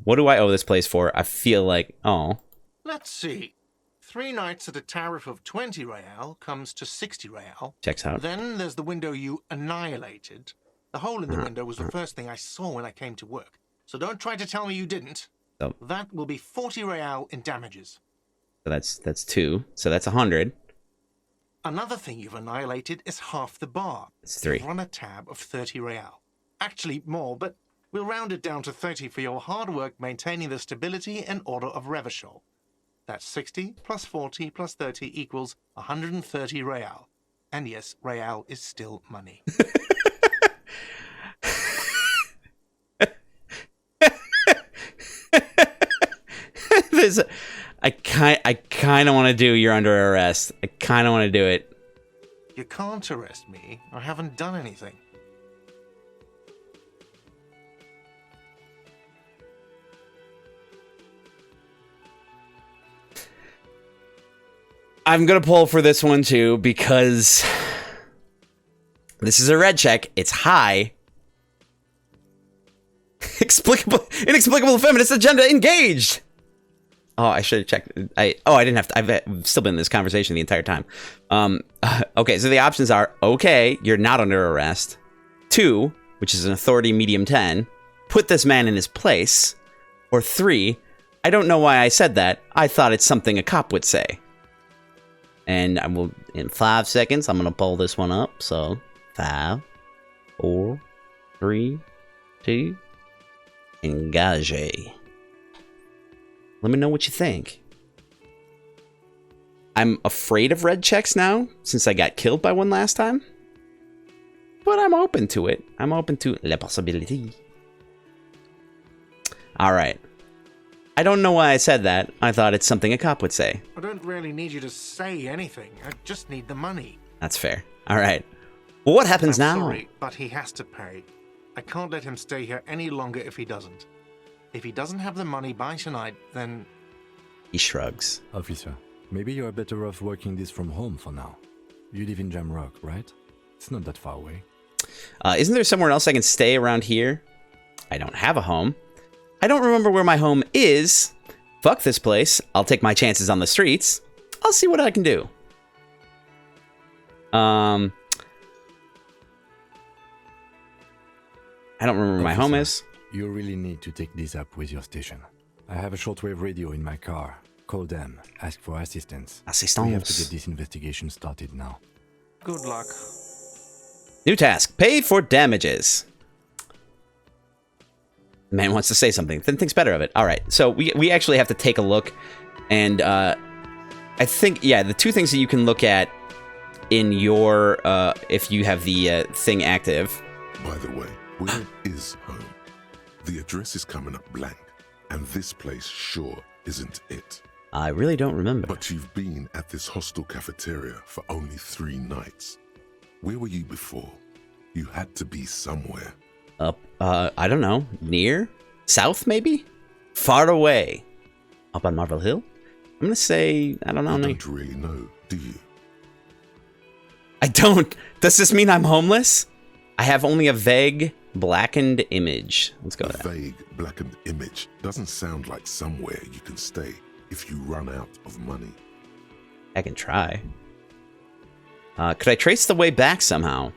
What do I owe this place for? I feel like, oh, Let's see. 3 nights at a tariff of 20 real comes to 60 real. checks out. Then there's the window you annihilated. The hole in the window was the first thing I saw when I came to work. So don't try to tell me you didn't. So, That will be 40 real in damages. so that's 2. So that's 100. Another thing you've annihilated is half the bar. It's 3. You've run a tab of 30 real. Actually more, but we'll round it down to 30 for your hard work maintaining the stability and order of Revachol. That's 60 plus 40 plus 30 equals 130 real. And yes, real is still money. I kind of want to do you're under arrest. I kind of want to do it. You can't arrest me. I haven't done anything. I'm going to pull for this one too because this is a red check. It's high. Inexplicable feminist agenda engaged. Oh, I should have checked. I didn't have to. I've still been in this conversation the entire time. Okay, so the options are, okay, you're not under arrest. 2, which is an authority medium 10, put this man in his place. Or 3, I don't know why I said that. I thought it's something a cop would say. And I will, in 5 seconds, I'm going to pull this one up. So, 5, 4, 3, 2, engage. Let me know what you think. I'm afraid of red checks now, since I got killed by one last time. But I'm open to it. I'm open to la possibility. Alright. I don't know why I said that. I thought it's something a cop would say. I don't really need you to say anything. I just need the money. That's fair. Alright. Well, what happens I'm now? sorry, but he has to pay. I can't let him stay here any longer if he doesn't. If he doesn't have the money by tonight, then... He shrugs. Officer, maybe you are better off working this from home for now. You live in Jamrock, right? It's not that far away. Isn't there somewhere else I can stay around here? I don't have a home. I don't remember where my home is. Fuck this place. I'll take my chances on the streets. I'll see what I can do. I don't remember where my home is. You really need to take this up with your station. I have a shortwave radio in my car. Call them. Ask for assistance. We have to Assistance. get this investigation started now. Good luck. New task. Pay for damages. Man wants to say something. Then thinks better of it. All right. So we actually have to take a look. And I think, yeah, the 2 things that you can look at in your, if you have the thing active. By the way, where is home? The address is coming up blank, and this place sure isn't it. I really don't remember. But you've been at this hostel cafeteria for only 3 nights. Where were you before? You had to be somewhere. Up, I don't know. Near? South, maybe? Far away. Up on Marble Hill? I'm gonna say, I don't know. You don't really know, do you? I don't. Does this mean I'm homeless? I have only a vague, blackened image. Let's go A with that. vague, blackened image doesn't sound like somewhere you can stay if you run out of money. I can try. Could I trace the way back somehow?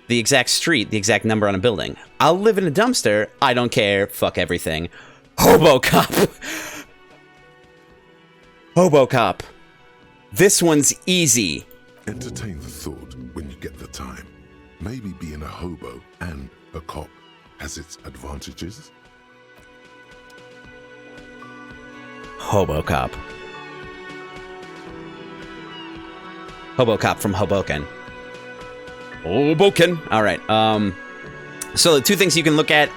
The exact street, the exact number on a building. I'll live in a dumpster. I don't care. Fuck everything. Hobo cop. Hobo cop. This one's easy. Entertain the thought when you get the time. Maybe being a hobo and a cop has its advantages. Hobo cop. Hobo cop from Hoboken. Hoboken. All right. So the 2 things you can look at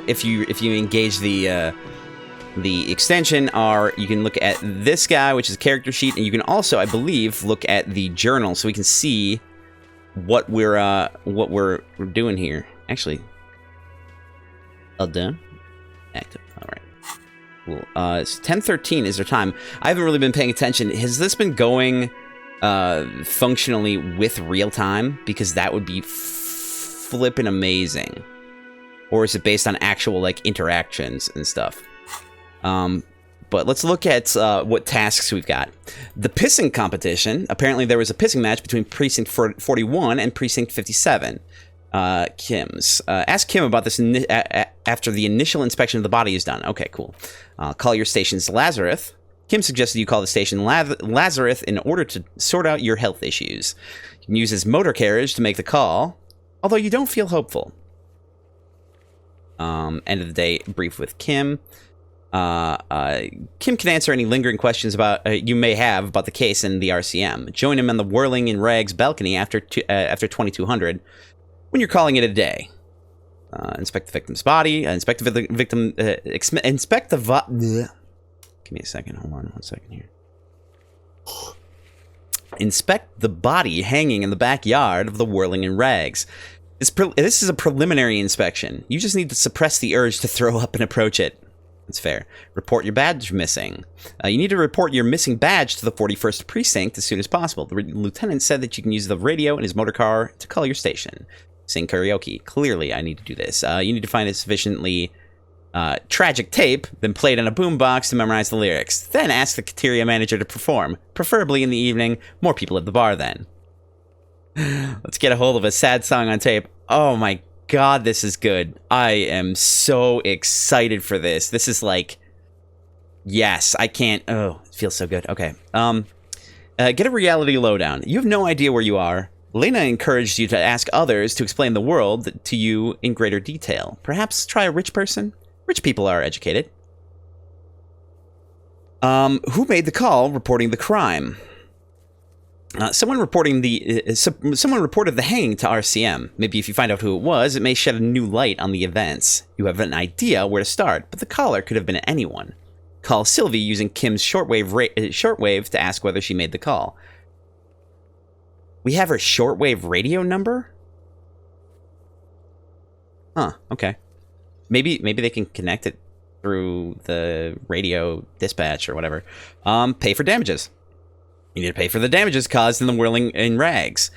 if you engage the extension are you can look at this guy, which is a character sheet, and you can also, I believe, look at the journal so we can see what we're doing here. Actually, all done. Active. All right. Cool. It's 10:13 is their time. I haven't really been paying attention. Has this been going functionally with real time? Because that would be flippin' amazing. Or is it based on actual, like, interactions and stuff? But let's look at what tasks we've got. The pissing competition. Apparently there was a pissing match between Precinct 41 and Precinct 57. Kim's. Ask Kim about this after the initial inspection of the body is done. Okay, cool. Call your station's Lazarus. Kim suggested you call the station Lazarus in order to sort out your health issues. You can use his motor carriage to make the call, although you don't feel hopeful. End of the day, brief with Kim. Kim can answer any lingering questions about you may have about the case and the RCM. Join him on the Whirling in Rags balcony after 2200 when you're calling it a day. Inspect the victim's body. Inspect the victim. Inspect the. Give me a second. Hold on 1 second here. Inspect the body hanging in the backyard of the Whirling in Rags. This is a preliminary inspection. You just need to suppress the urge to throw up and approach it. That's fair. Report your badge missing. You need to report your missing badge to the 41st Precinct as soon as possible. The lieutenant said that you can use the radio in his motor car to call your station. Sing karaoke. Clearly, I need to do this. You need to find a sufficiently tragic tape, then play it on a boombox to memorize the lyrics. Then ask the cafeteria manager to perform, preferably in the evening. More people at the bar then. Let's get a hold of a sad song on tape. Oh my god, this is good. I am so excited for this. This is like... Yes, I can't... Oh, it feels so good. Okay. Get a reality lowdown. You have no idea where you are. Lena encouraged you to ask others to explain the world to you in greater detail. Perhaps try a rich person? Rich people are educated. Who made the call reporting the crime? Someone reported the hanging to RCM. Maybe if you find out who it was, it may shed a new light on the events. You have an idea where to start, but the caller could have been anyone. Call Sylvie using Kim's shortwave to ask whether she made the call. We have her shortwave radio number? Huh, okay. Maybe they can connect it through the radio dispatch or whatever. Pay for damages. You need to pay for the damages caused in the Whirling in Rags.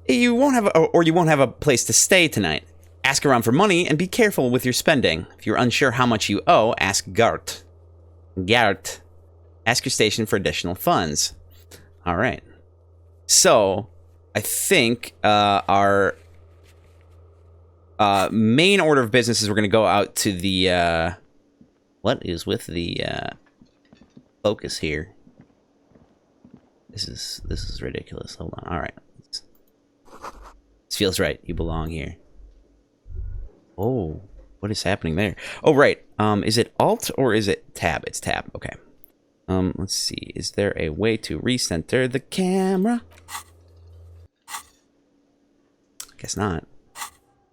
You won't have a place to stay tonight. Ask around for money and be careful with your spending. If you're unsure how much you owe, ask Gart. Ask your station for additional funds. All right. So, I think our main order of business is we're going to go out to the... what is with the focus here? This is ridiculous. Hold on. All right. This feels right. You belong here. Oh, what is happening there? Oh, right. Is it Alt or is it Tab? It's Tab. Okay. Let's see. Is there a way to recenter the camera? Guess not.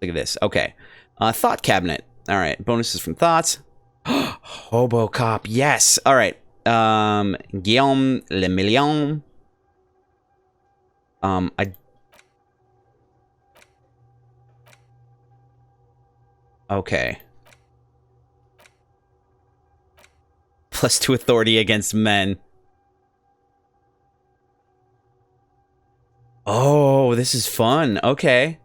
Look at this. Okay. Thought cabinet. All right. Bonuses from thoughts. Hobo cop. Yes. All right. Guillaume Le Million. Okay. +2 authority against men. Oh, this is fun. Okay.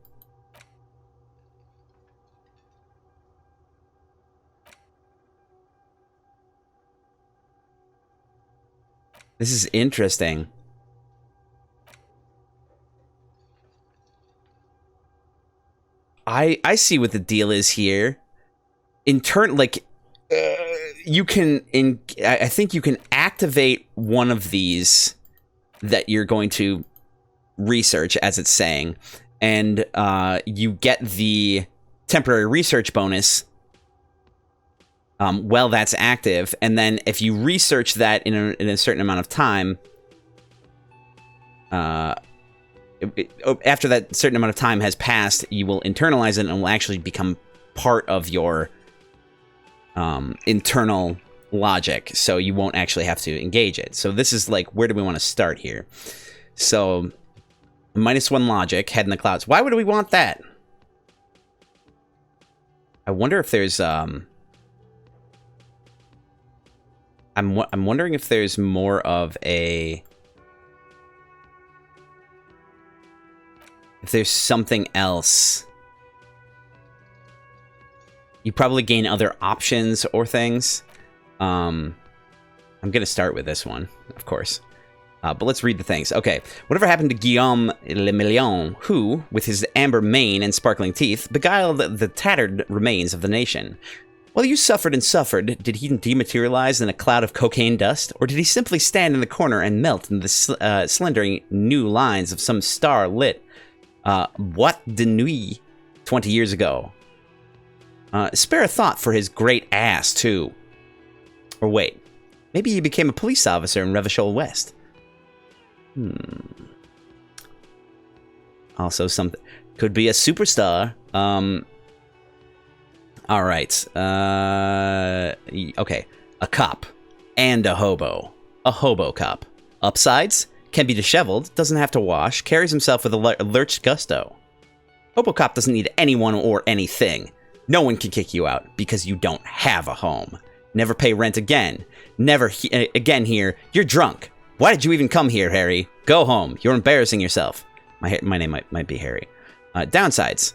This is interesting. I see what the deal is here. In turn, like, you can... I think you can activate one of these that you're going to research, as it's saying, and you get the temporary research bonus while that's active, and then if you research that in a certain amount of time, after that certain amount of time has passed, you will internalize it and it will actually become part of your internal logic, so you won't actually have to engage it. So this is like, where do we want to start here? So, -1 logic, head in the clouds. Why would we want that? I wonder if there's, I'm wondering if there's more of a... If there's something else. You probably gain other options or things. I'm going to start with this one, of course. But let's read the things. Okay. Whatever happened to Guillaume Le Million, who, with his amber mane and sparkling teeth, beguiled the tattered remains of the nation? While you suffered and suffered, did he dematerialize in a cloud of cocaine dust? Or did he simply stand in the corner and melt into the slender new lines of some star-lit Boîte de Nuit 20 years ago? Spare a thought for his great ass, too. Or wait, maybe he became a police officer in Revachol West. Also something... Could be a superstar. Alright. Okay. A cop. And a hobo. A hobo cop. Upsides? Can be disheveled, doesn't have to wash, carries himself with a lurched gusto. Hobo cop doesn't need anyone or anything. No one can kick you out, because you don't have a home. Never pay rent again. Never again here. You're drunk. Why did you even come here, Harry? Go home. You're embarrassing yourself. My name might be Harry. Downsides.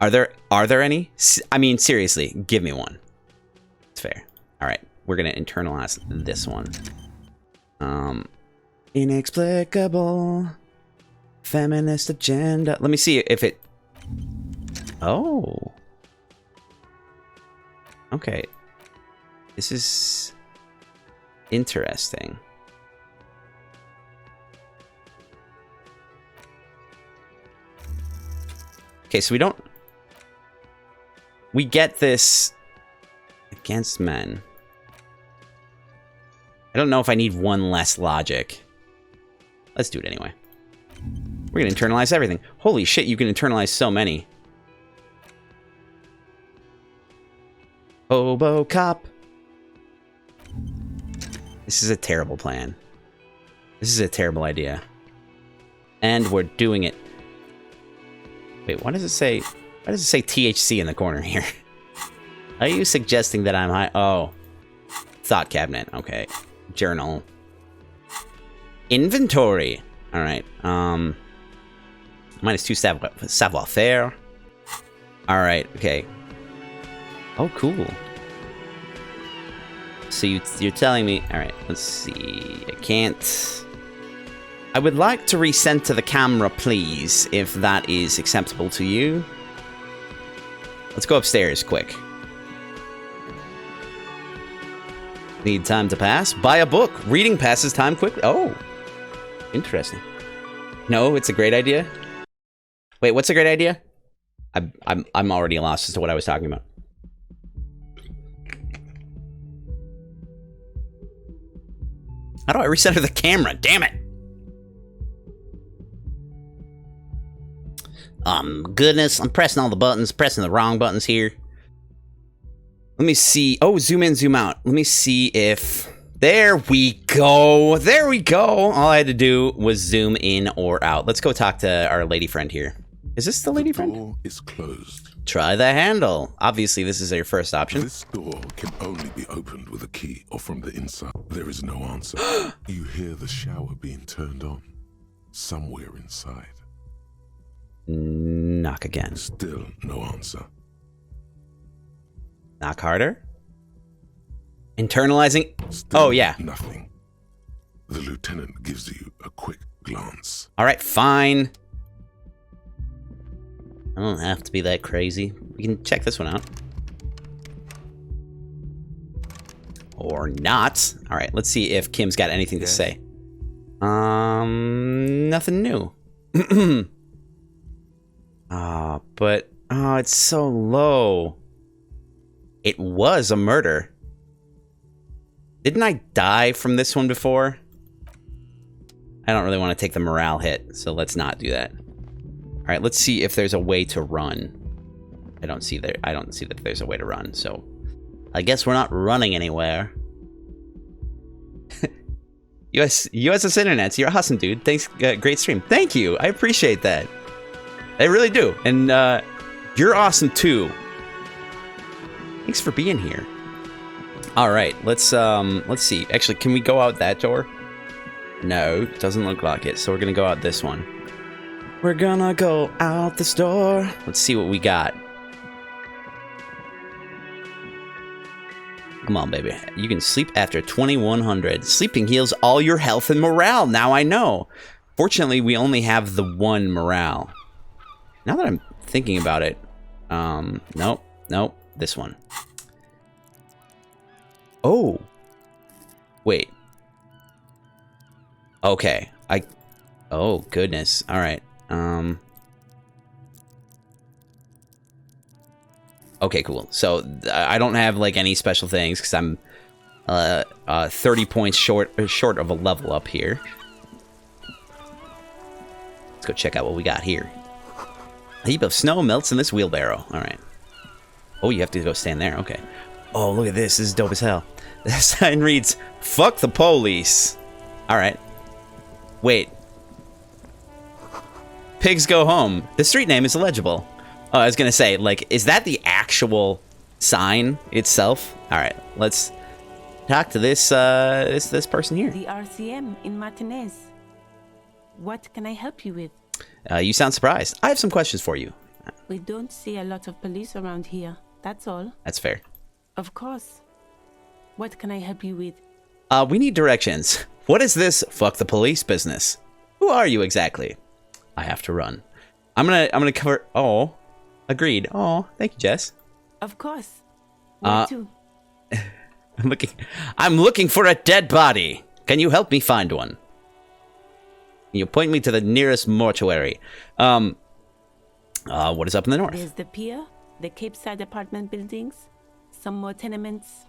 Are there any? I mean, seriously, give me one. It's fair. All right, we're gonna internalize this one. Inexplicable feminist agenda. Let me see if it... Oh. Okay. This is interesting. Okay, so we get this against men. I don't know if I need one less logic. Let's do it anyway. We're gonna internalize everything. Holy shit, you can internalize so many. Hobo cop. This is a terrible plan. This is a terrible idea. And we're doing it. Wait, why does it say THC in the corner here? Are you suggesting that I'm high? Oh. Thought cabinet. Okay. Journal. Inventory. Alright. -2 savoir-faire. Alright, okay. Oh, cool. So you're telling me... Alright, let's see. I can't... I would like to resend to the camera, please, if that is acceptable to you. Let's go upstairs, quick. Need time to pass? Buy a book. Reading passes time quickly. Oh. Interesting. No, it's a great idea? Wait, what's a great idea? I'm already lost as to what I was talking about. How do I recenter the camera? Damn it! Goodness, I'm pressing all the buttons, pressing the wrong buttons here. Let me see. Oh, zoom in, zoom out. Let me see if... There we go. There we go. All I had to do was zoom in or out. Let's go talk to our lady friend here. Is this the lady friend? The door is closed. Try the handle. Obviously, this is your first option. This door can only be opened with a key or from the inside. There is no answer. You hear the shower being turned on. Somewhere inside. Knock again. Still no answer. Knock harder. Internalizing. Still oh, yeah. Nothing. The lieutenant gives you a quick glance. All right, fine. I don't have to be that crazy. We can check this one out. Or not. All right, let's see if Kim's got anything to say. Nothing new. But it's so low. It was a murder. Didn't I die from this one before? I don't really want to take the morale hit, so let's not do that. All right, let's see if there's a way to run. I don't see that there's a way to run, so I guess we're not running anywhere. USS Internets, you're awesome, dude. Thanks, great stream. Thank you, I appreciate that. I really do, and you're awesome too. Thanks for being here. All right, let's see. Actually, can we go out that door? No, doesn't look like it. So we're gonna go out this one. We're gonna go out this door. Let's see what we got. Come on, baby. You can sleep after 2100. Sleeping heals all your health and morale. Now I know. Fortunately, we only have the one morale. Now that I'm thinking about it, nope, this one. Oh, wait. Okay, oh goodness. All right. Okay, cool. So I don't have like any special things because I'm 30 points short of a level up here. Let's go check out what we got here. A heap of snow melts in this wheelbarrow. All right. Oh, you have to go stand there. Okay. Oh, look at this. This is dope as hell. The sign reads, "Fuck the police." All right. Wait. Pigs go home. The street name is illegible. Oh, I was gonna say, like, is that the actual sign itself? All right, let's talk to this this person here. The RCM in Martinez. What can I help you with? You sound surprised. I have some questions for you. We don't see a lot of police around here. That's all. That's fair. Of course. What can I help you with? We need directions. What is this fuck the police business? Who are you exactly? I have to run. I'm gonna cover. Oh, agreed. Oh, thank you, Jess. Of course. Where to? I'm looking for a dead body. Can you help me find one? You point me to the nearest mortuary. What is up in the north? There's the pier, the Cape Side apartment buildings, some more tenements.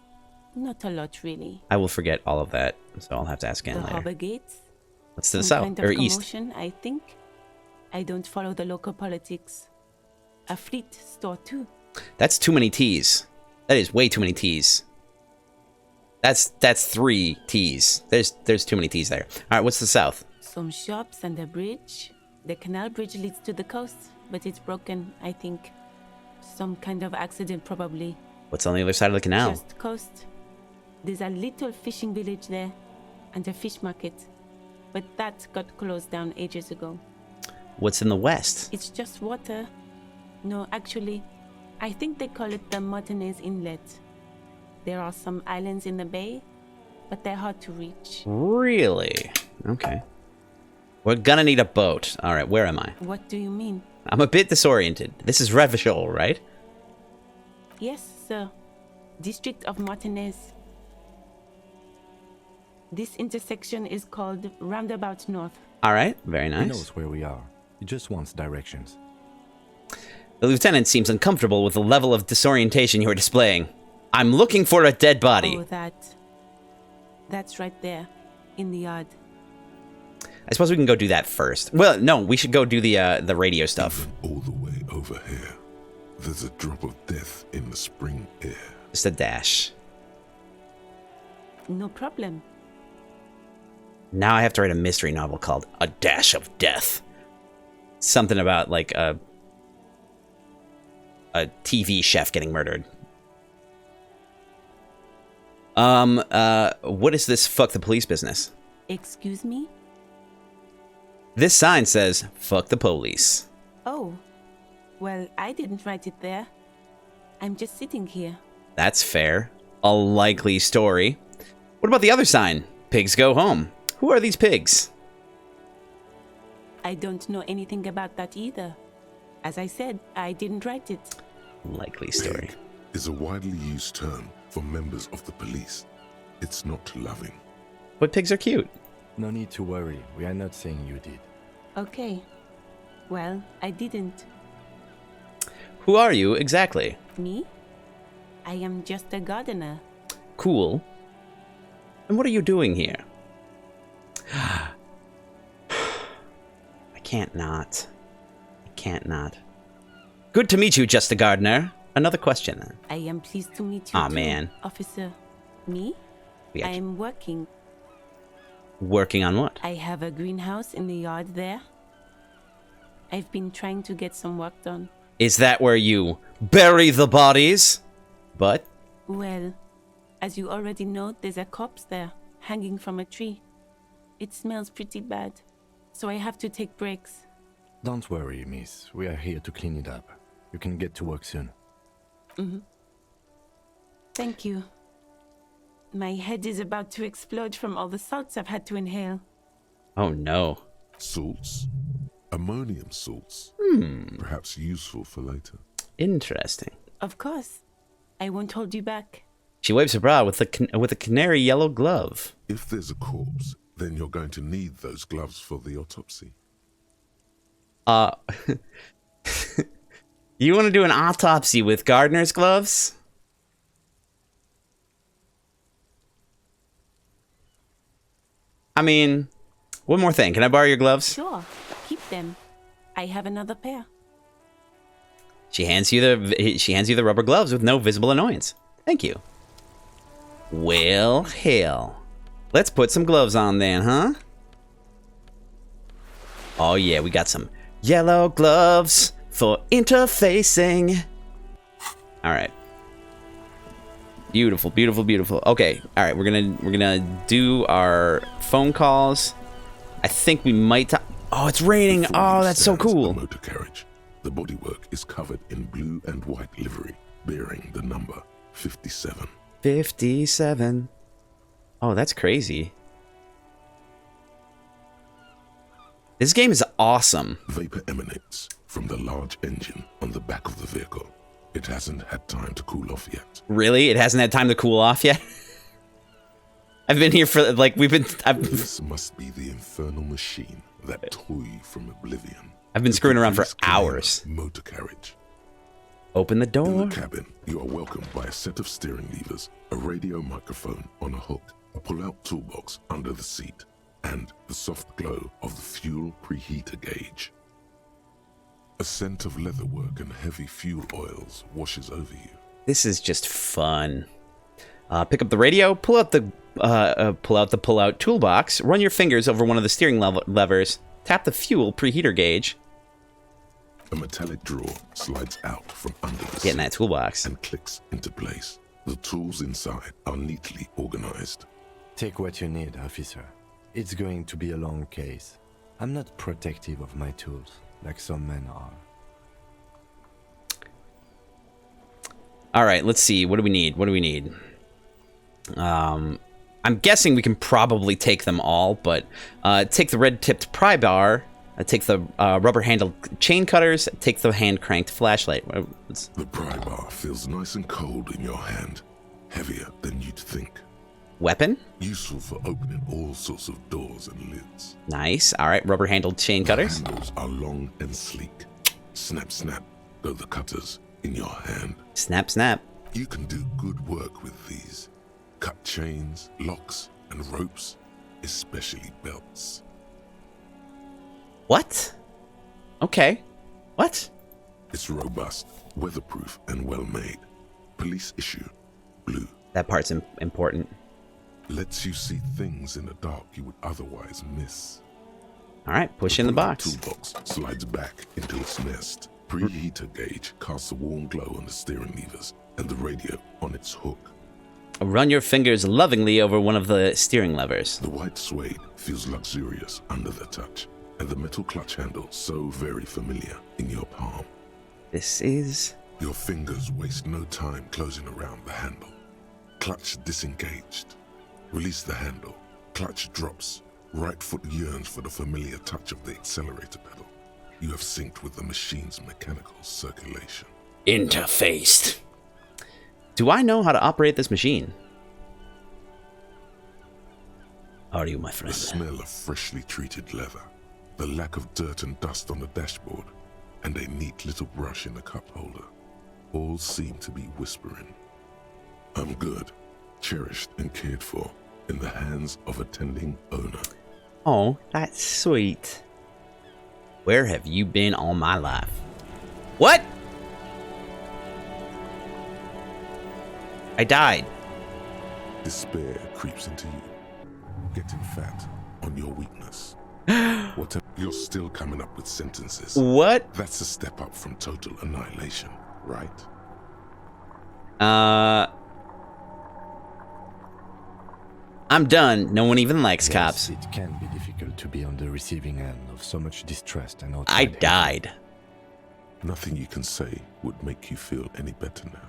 Not a lot, really. I will forget all of that, so I'll have to ask again The later. harbor gates. What's to the Some south kind of or east? commotion, I think. I don't follow the local politics. A fleet store too. That's too many T's. That is way too many T's. That's 3 T's. There's too many T's there. All right, what's the south? Some shops and a bridge. The canal bridge leads to the coast, but it's broken, I think. Some kind of accident, probably. What's on the other side of the canal? Just coast. There's a little fishing village there, and a fish market. But that got closed down ages ago. What's in the west? It's just water. No, actually, I think they call it the Martinez Inlet. There are some islands in the bay, but they're hard to reach. Really? Okay. We're gonna need a boat. All right, where am I? What do you mean? I'm a bit disoriented. This is Revachol, right? Yes, sir. District of Martinez. This intersection is called Roundabout North. All right, very He nice. knows where we are. He just wants directions. The lieutenant seems uncomfortable with the level of disorientation you're displaying. I'm looking for a dead body. Oh, that's right there, in the yard. I suppose we can go do that first. Well, no, we should go do the radio stuff. Even all the way over here, there's a drop of death in the spring air. Just a dash. No problem. Now I have to write a mystery novel called A Dash of Death. Something about, like, a TV chef getting murdered. What is this fuck the police business? Excuse me? This sign says, fuck the police. Oh, well, I didn't write it there. I'm just sitting here. That's fair. A likely story. What about the other sign? Pigs go home. Who are these pigs? I don't know anything about that either. As I said, I didn't write it. Likely story. Pig is a widely used term for members of the police. It's not loving. But pigs are cute. No need to worry. We are not saying you did. Okay. Well, I didn't. Who are you exactly? Me? I am just a gardener. Cool. And what are you doing here? I can't not. I can't not. Good to meet you, Just a Gardener. Another question then. I am pleased to meet you Aw, too, man. officer. Me? We got I you. am working. Working on what? I have a greenhouse in the yard there. I've been trying to get some work done. Is that where you bury the bodies? But Well, As you already know, there's a corpse there, hanging from a tree. It smells pretty bad, so I have to take breaks. Don't worry, miss. We are here to clean it up. You can get to work soon. Thank you. My head is about to explode from all the salts I've had to inhale. Oh no. Salts? Ammonium salts. Perhaps useful for later. Interesting. Of course. I won't hold you back. She wipes her brow with a canary yellow glove. If there's a corpse, then you're going to need those gloves for the autopsy. You want to do an autopsy with gardener's gloves? I mean, one more thing. Can I borrow your gloves? Sure, keep them. I have another pair. She hands you the rubber gloves with no visible annoyance. Thank you. Well, hell. Let's put some gloves on then, huh? Oh yeah, we got some yellow gloves for interfacing. All right. Beautiful, beautiful, beautiful. Okay, all right. We're gonna do our phone calls. I think we might. Oh, it's raining. Before Oh, you that's so stands cool. a motor carriage. The bodywork is covered in blue and white livery, bearing the number 57. 57. Oh, that's crazy. This game is awesome. Vapor emanates from the large engine on the back of the vehicle. It hasn't had time to cool off yet. Really? It hasn't had time to cool off yet? I've been here for, like, This must be the infernal machine, that toy from oblivion. I've been screwing around for Police Commander hours. Motor carriage. Open the In door. the cabin, you are welcomed by a set of steering levers, a radio microphone on a hook, a pull-out toolbox under the seat, and the soft glow of the fuel preheater gauge. A scent of leatherwork and heavy fuel oils washes over you. This is just fun. Pick up the radio, pull out the pull-out toolbox, run your fingers over one of the steering levers, tap the fuel preheater gauge. A metallic drawer slides out from under the Get in that seat toolbox. and clicks into place. The tools inside are neatly organized. Take what you need, officer. It's going to be a long case. I'm not protective of my tools, like some men are. All right, let's see. What do we need? What do we need? I'm guessing we can probably take them all, but take the red-tipped pry bar, take the rubber-handled chain cutters, take the hand-cranked flashlight. The pry bar feels nice and cold in your hand, heavier than you'd think. Weapon? Useful for opening all sorts of doors and lids. Nice. All right, rubber-handled chain cutters. The handles are long and sleek. Snap, snap, go the cutters in your hand. Snap, snap. You can do good work with these. Cut chains, locks, and ropes, especially belts. What? Okay. What? It's robust, weatherproof, and well-made. Police issue, blue. That part's important. Lets you see things in the dark you would otherwise miss. All right, push in the pull-out box. Toolbox slides back into its nest. Preheater gauge casts a warm glow on the steering levers and the radio on its hook. Run your fingers lovingly over one of the steering levers. The white suede feels luxurious under the touch, and the metal clutch handle so very familiar in your palm. This is... Your fingers waste no time closing around the handle. Clutch disengaged. Release the handle. Clutch drops. Right foot yearns for the familiar touch of the accelerator pedal. You have synced with the machine's mechanical circulation. Interfaced. Do I know how to operate this machine? How are you, my friend? The smell of freshly treated leather, the lack of dirt and dust on the dashboard, and a neat little brush in the cup holder, all seem to be whispering. I'm good, cherished and cared for, in the hands of a tending owner. Oh, that's sweet. Where have you been all my life? What? I died. Despair creeps into you, getting fat on your weakness. You're still coming up with sentences. What? That's a step up from total annihilation, right? I'm done. No one even likes Yes, cops. it can be difficult to be on the receiving end of so much distrust and outside I hatred. died. Nothing you can say would make you feel any better now.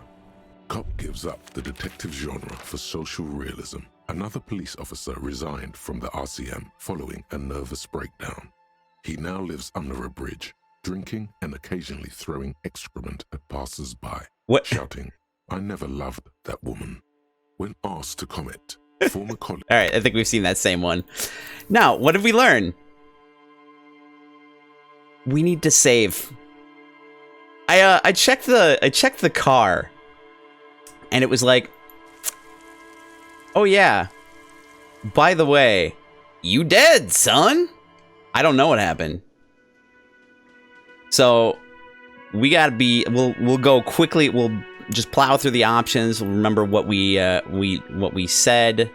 Cop gives up the detective genre for social realism. Another police officer resigned from the RCM following a nervous breakdown. He now lives under a bridge, drinking and occasionally throwing excrement at passers-by, What? shouting, "I never loved that woman." When asked to comment, former colleague... All right, I think we've seen that same one. Now, what did we learn? We need to save. I checked the car, and it was like, oh yeah, by the way, you dead, son. I don't know what happened. So we gotta be. We'll go quickly. We'll just plow through the options. We'll remember what we said.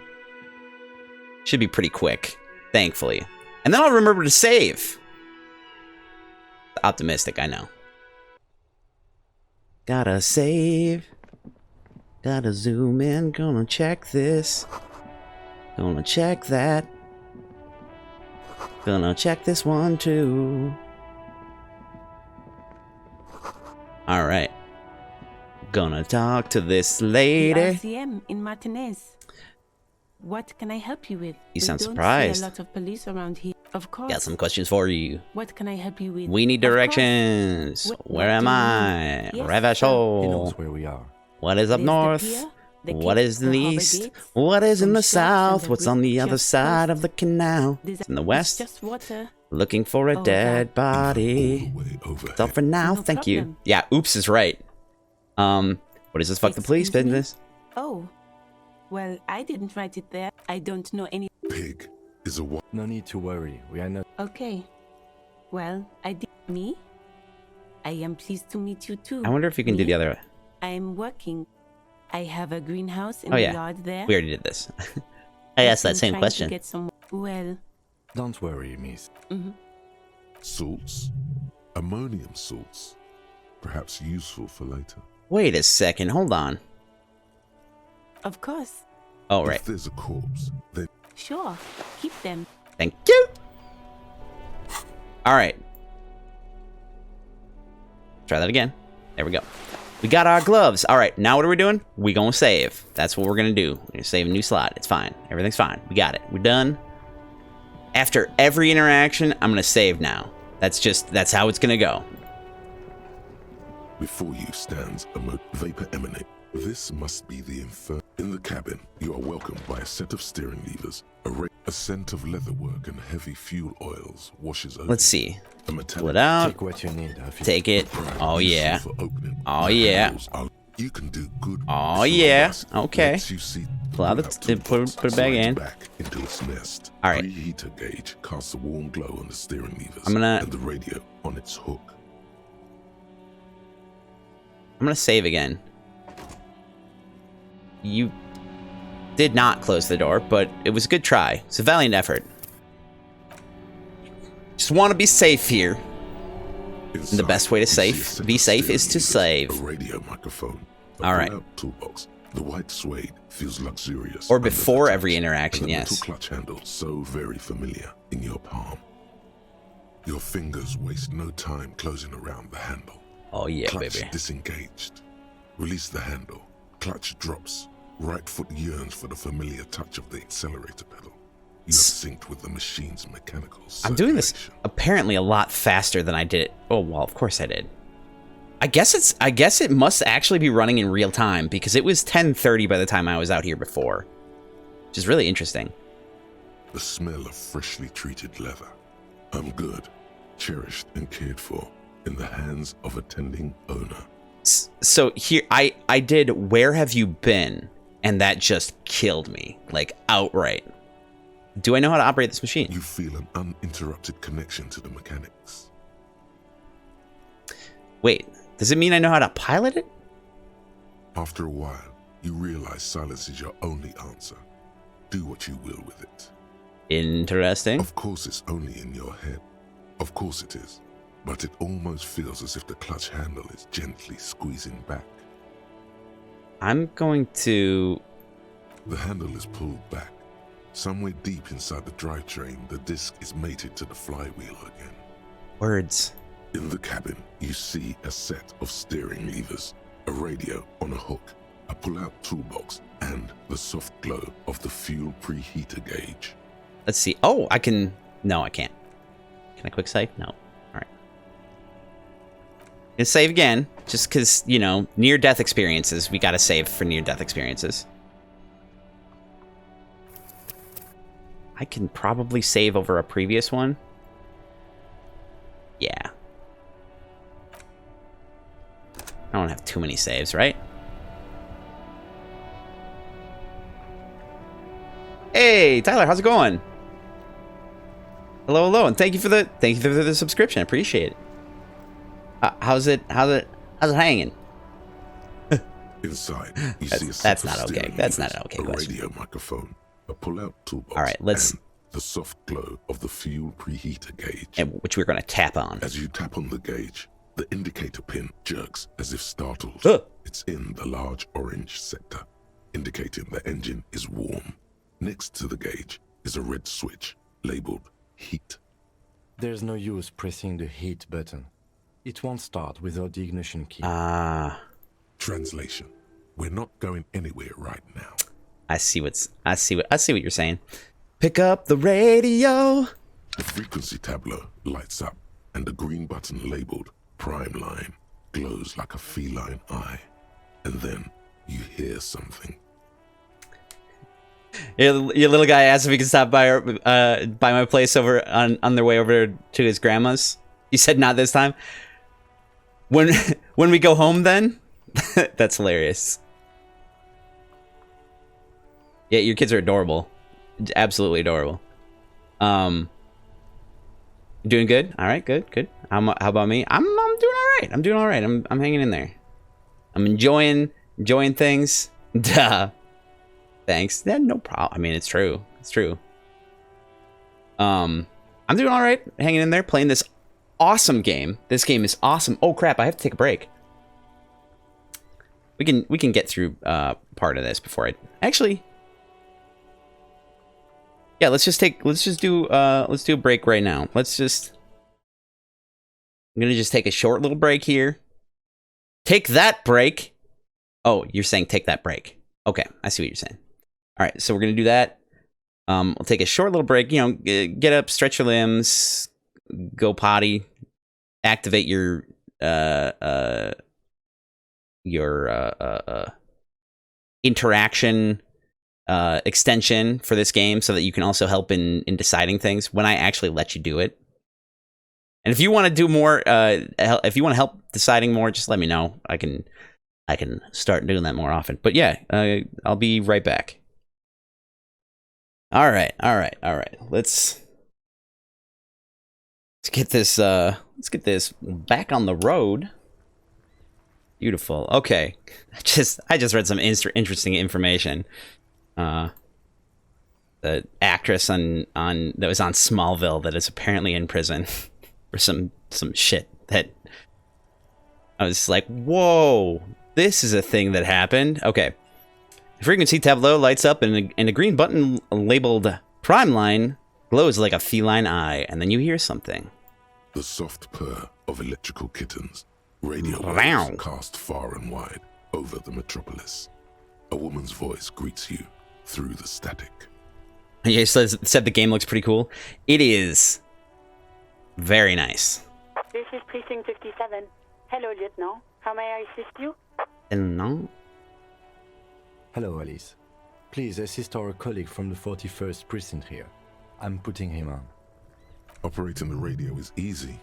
Should be pretty quick, thankfully. And then I'll remember to save. Optimistic, I know. Gotta save. Gotta zoom in. Gonna check this. Gonna check that. Gonna check this one too. Alright. Gonna talk to this The lady. RCM in Martinez. What can I help you with? You sound we don't surprised. see a lot of police around here. Of course. Got some questions for you. What can I help you with? We need Of course. directions. Where am do you I? need? Yes, He knows Revachol. where we are. What is up There's the north? pier, the What gate, is in the the harbour east? gates, What is in some the shops and south? the What's on the bridge other just side close. of the canal? There's In the it's west? just water. Looking for a Oh, dead God. body. all the way overhead. That's all for now. No Thank you. problem. Yeah, oops is right. What is this fuck the police Excuse me? business? Oh. Well, I didn't write it there. I don't know any. Pig is a white... No need to worry. We are not. Okay. Well, I did me. I am pleased to meet you too. I wonder if you can do Me? the other way. I am working. I have a greenhouse in Oh, the yeah. yard there. We already did this. I asked that I'm same trying to question. get some. Well, Don't worry, miss. salts. Ammonium salts. Perhaps useful for later. Wait a second. Hold on. of course. Oh, right. If there's a corpse, then Sure. Keep them. Thank you. All right. Try that again. There we go. We got our gloves. All right. Now what are we doing? We gonna save. That's what we're gonna do. We're gonna save a new slot. It's fine. Everything's fine. We got it. We're done. After every interaction, I'm gonna save now. That's how it's gonna go. before you stands a vapor emanate. This must be the inferno. In the cabin, you are welcomed by a set of steering levers. A scent of leatherwork and heavy fuel oils washes over. Let's see. A Pull metallic it out. Take what you need. Take it. prime Oh useful yeah. for opening. Oh, The yeah. handles are- You can do good. Oh, if your yeah. glass Okay. lets you see Pull out the out put it back slides in. back into its nest. All right. Preheater gauge casts a warm glow on the steering levers. I'm gonna- and the radio on its hook. I'm gonna save again. You did not close the door, but it was a good try. It's a valiant effort. Just want to be safe here. Inside, the best way to you see a safe- set be of safe steering is to levers, save. A radio microphone. A All right. pull-out toolbox. The white suede feels luxurious. Or under the before touch, every interaction, and the yes. metal clutch handle so very familiar in your palm. Your fingers waste no time closing around the handle. Oh yeah, Clutch baby. disengaged. Release the handle. Clutch drops. Right foot yearns for the familiar touch of the accelerator pedal. You have synced with the machine's mechanical I'm doing this circulation. apparently a lot faster than I did it. Oh well, of course I did. I guess it must actually be running in real time because it was 10:30 by the time I was out here before, which is really interesting. The smell of freshly treated leather. I'm good, cherished and cared for in the hands of a tending owner. So here I did where have you been, and that just killed me, like outright. Do I know how to operate this machine? You feel an uninterrupted connection to the mechanics. Wait, does it mean I know how to pilot it? After a while, you realize silence is your only answer. Do what you will with it. Interesting. Of course it's only in your head. Of course it is. But it almost feels as if the clutch handle is gently squeezing back. I'm going to... The handle is pulled back. Somewhere deep inside the drivetrain, the disc is mated to the flywheel again. Words. In the cabin, you see a set of steering levers, a radio on a hook, a pull-out toolbox, and the soft glow of the fuel preheater gauge. Let's see. Oh, I can... No, I can't. Can I quick save? No. All right. Gonna save again, just because, you know, near-death experiences. We gotta save for near-death experiences. I can probably save over a previous one. Yeah. I don't have too many saves, right? Hey, Tyler, how's it going? Hello, hello, and thank you for the subscription. I appreciate it. How's it hanging? Inside, you see a set That's of not okay. steering That's levers, not an okay a question. radio microphone, a pull-out toolbox, All right, let's- and the soft glow of the fuel preheater gauge. Which we're gonna tap on. As you tap on the gauge, the indicator pin jerks as if startled. Ugh. It's in the large orange sector, indicating the engine is warm. Next to the gauge is a red switch labeled heat. There's no use pressing the heat button. It won't start without the ignition key. Translation: we're not going anywhere right now. I see what you're saying. Pick up the radio. The frequency tableau lights up, and the green button labeled Prime Line glows like a feline eye. And then you hear something. Your little guy asked if he could stop by my place over on their way over to his grandma's. He said not this time. When we go home, then. That's hilarious. Yeah, your kids are adorable, absolutely adorable. Doing good. All right, good. How about me? I'm doing all right. I'm doing all right. I'm hanging in there. I'm enjoying things. Duh. Thanks. Yeah, no problem. I mean, it's true. It's true. I'm doing all right. Hanging in there, playing this awesome game. This game is awesome. Oh crap! I have to take a break. We can get through part of this before I actually. Yeah, let's do a break right now. I'm gonna just take a short little break here. Take that break. Oh, you're saying take that break. Okay, I see what you're saying. All right, so we're gonna do that. We'll take a short little break. You know, get up, stretch your limbs, go potty, activate your interaction extension for this game, so that you can also help in deciding things when I actually let you do it. And if you want to do more, if you want to help deciding more, just let me know. I can start doing that more often. But yeah, I'll be right back. All right. Let's get this back on the road. Beautiful. Okay, I just read some interesting information. The actress on that was on Smallville that is apparently in prison for some shit that I was like, whoa, this is a thing that happened. Okay. The frequency tableau lights up and a green button labeled Prime Line glows like a feline eye, and then you hear something. The soft purr of electrical kittens, radio Wow. waves cast far and wide over the metropolis. A woman's voice greets you through the static. Yeah, said the game looks pretty cool. It is very nice. This is Precinct 57. Hello, Lieutenant. How may I assist you? No. Hello, Alice. Please assist our colleague from the 41st precinct here. I'm putting him on. Operating the radio is easy.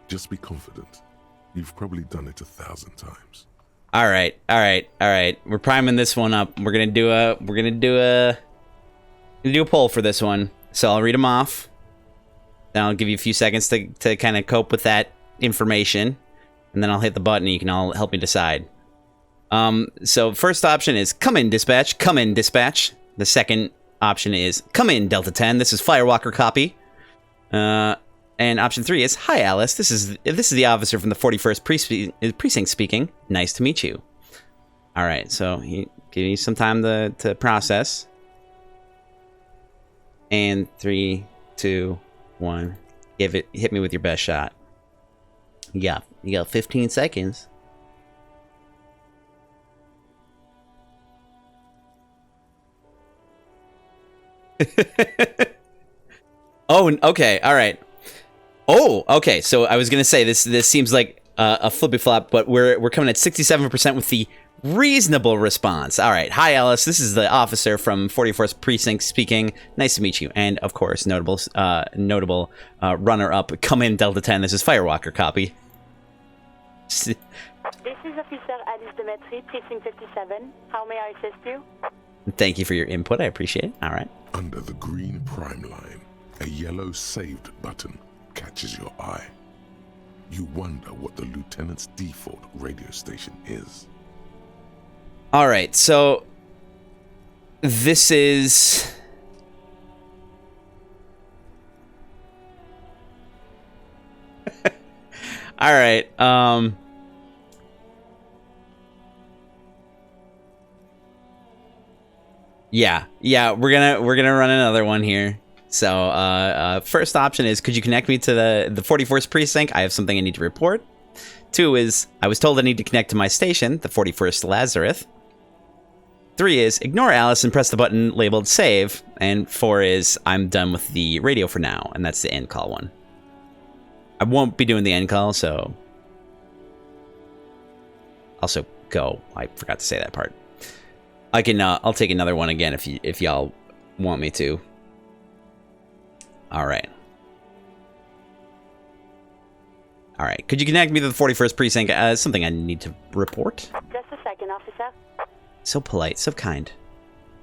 Just be confident. You've probably done it 1,000 times. All right. We're priming this one up. We're gonna do a poll for this one. So I'll read them off. Then I'll give you a few seconds to kind of cope with that information, and then I'll hit the button and you can all help me decide. So first option is come in dispatch. The second option is come in Delta 10. This is Firewalker copy. And option 3 is hi Alice. This is the officer from the 41st precinct speaking. Nice to meet you. All right, so give me some time to process. And 3, 2, 1. Hit me with your best shot. You got 15 seconds. Oh, okay. All right. Oh, okay. So I was gonna say this seems like a flippy flop, but we're coming at 67% with the reasonable response. All right. Hi, Alice. This is the officer from 44th Precinct speaking. Nice to meet you. And of course, notable runner-up. Come in, Delta 10. This is Firewalker. Copy. This is Officer Alice Demetri, Precinct 57. How may I assist you? Thank you for your input. I appreciate it. All right. Under the green prime line, a yellow saved button catches your eye. You wonder what the lieutenant's default radio station is. All right, so this is all right. Yeah, we're gonna run another one here. So, first option is, could you connect me to the 44th Precinct? I have something I need to report. 2 is, I was told I need to connect to my station, the 41st Lazarus. 3 is, ignore Alice and press the button labeled save. And 4 is, I'm done with the radio for now, and that's the end call one. I won't be doing the end call, so also go. I forgot to say that part. I can I'll take another one again if y'all want me to. All right. All right. Could you connect me to the 41st Precinct? Something I need to report. Just a second, officer. So polite, so kind.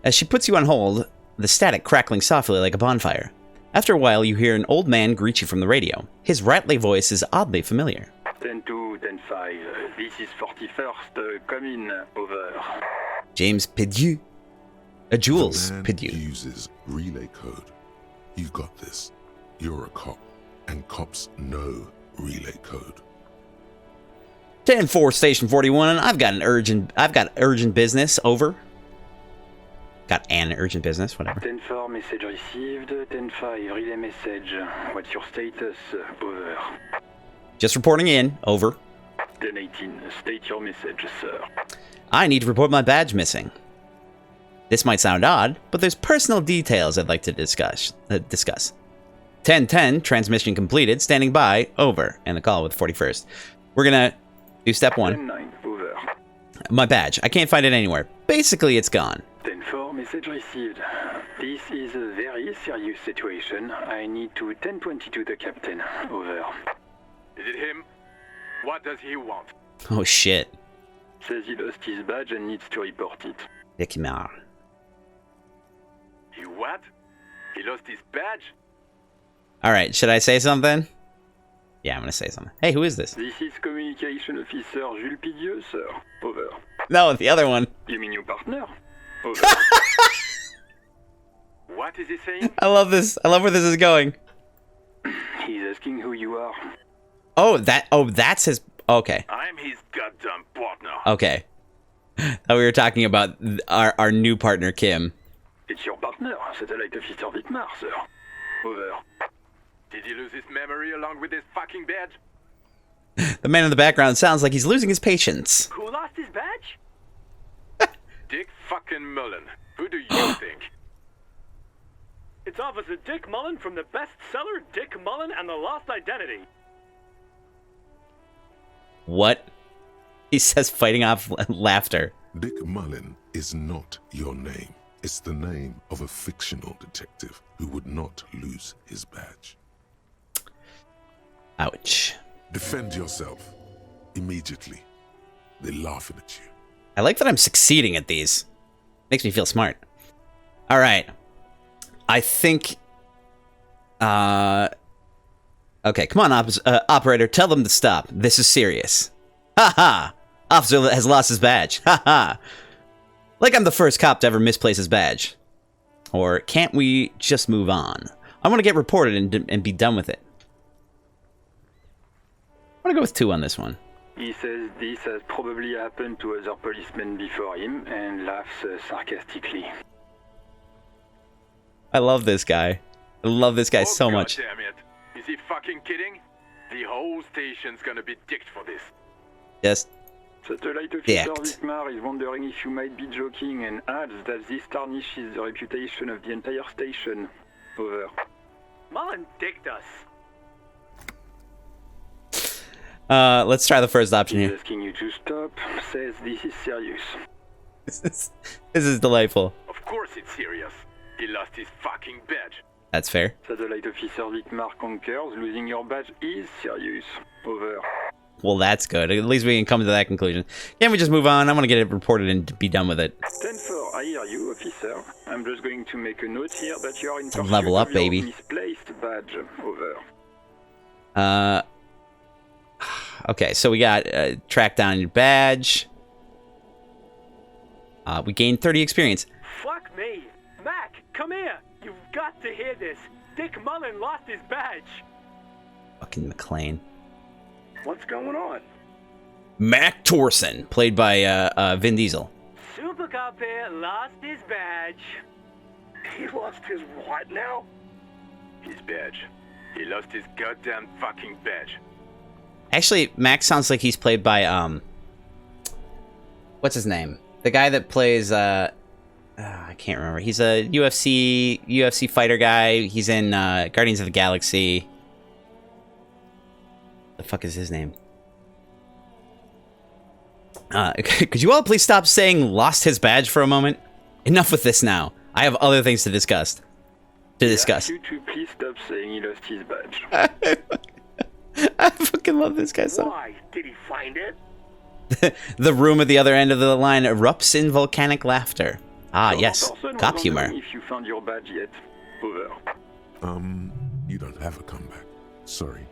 As she puts you on hold, the static crackling softly like a bonfire. After a while, you hear an old man greet you from the radio. His rattly voice is oddly familiar. 10-2, 10-5. This is 41st. Come in. Over. James Pidieu. Jules The man Pidieu. uses relay code. You got this. You're a cop, and cops know relay code. 10-4, Station 41. I've got urgent business. Over. Got an urgent business. Whatever. 10-4, message received. 10-5, relay message. What's your status? Over. Just reporting in. Over. 10-18, state your message, sir. I need to report my badge missing. This might sound odd, but there's personal details I'd like to discuss. 10-10, transmission completed, standing by, over, and the call with 41st. We're gonna do step 1. 10-9, over. My badge. I can't find it anywhere. Basically, it's gone. 10-4, message received. This is a very serious situation. I need to 10-22 the captain. Over. Is it him? What does he want? Oh shit. Says he lost his badge and needs to report it. Ekimar. He what? He lost his badge? Alright, should I say something? Yeah, I'm gonna say something. Hey, who is this? This is Communication Officer Jules Pidieu, sir. Over. No, the other one. You mean your partner? Over. What is he saying? I love this. I love where this is going. He's asking who you are. Oh, that's his... Okay. I'm his goddamn partner. Okay. Thought we were talking about our new partner, Kim. It's your partner, Satellite Officer Dietmar, sir. Over. Did he lose his memory along with his fucking badge? The man in the background sounds like he's losing his patience. Who lost his badge? Dick fucking Mullen. Who do you think? It's Officer Dick Mullen from the bestseller Dick Mullen and the Lost Identity. What? He says, fighting off laughter. Dick Mullen is not your name. It's the name of a fictional detective who would not lose his badge. Ouch. Defend yourself. Immediately. They're laughing at you. I like that I'm succeeding at these. Makes me feel smart. All right. I think... Okay, come on, operator. Tell them to stop. This is serious. Ha ha! Officer has lost his badge. Ha ha! Like I'm the first cop to ever misplace his badge. Or can't we just move on? I want to get reported and be done with it. I'm going to go with 2 on this one. He says this has probably happened to other policemen before him and laughs sarcastically. I love this guy. I love this guy so much. Damn it. Is he fucking kidding? The whole station's gonna be dicked for this. Just Satellite officer dicked. Wittmar is wondering if you might be joking and adds that this tarnishes the reputation of the entire station. Over. Mullen dicked us. Let's try the first option He's here. asking you to stop, says this is serious. This is delightful. Of course it's serious. He lost his fucking badge. That's fair. Satellite officer Wittmar concurs, losing your badge is serious. Over. Well, that's good. At least we can come to that conclusion. Can't we just move on? I want to get it reported and be done with it. 10-4, I hear you, officer. I'm just going to make a note here that you are in pursuit level up, of your baby. misplaced badge. Over. Okay, so we got track down your badge. We gained 30 experience. Fuck me. Mac, come here. You've got to hear this. Dick Mullen lost his badge. Fucking McLean. What's going on? Mac Torson, played by Vin Diesel. Super Cop here lost his badge. He lost his what now? His badge. He lost his goddamn fucking badge. Actually, Mac sounds like he's played by what's his name? The guy that plays I can't remember. He's a UFC fighter guy. He's in Guardians of the Galaxy. The fuck is his name? Could you all please stop saying lost his badge for a moment? Enough with this now. I have other things to discuss. Ask you to please stop saying he lost his badge. I fucking love this guy so much. Why? Did he find it? The room at the other end of the line erupts in volcanic laughter. Ah, yes. Person was Cop humor. wondering if you found your badge yet. Over. You don't have a comeback. Sorry.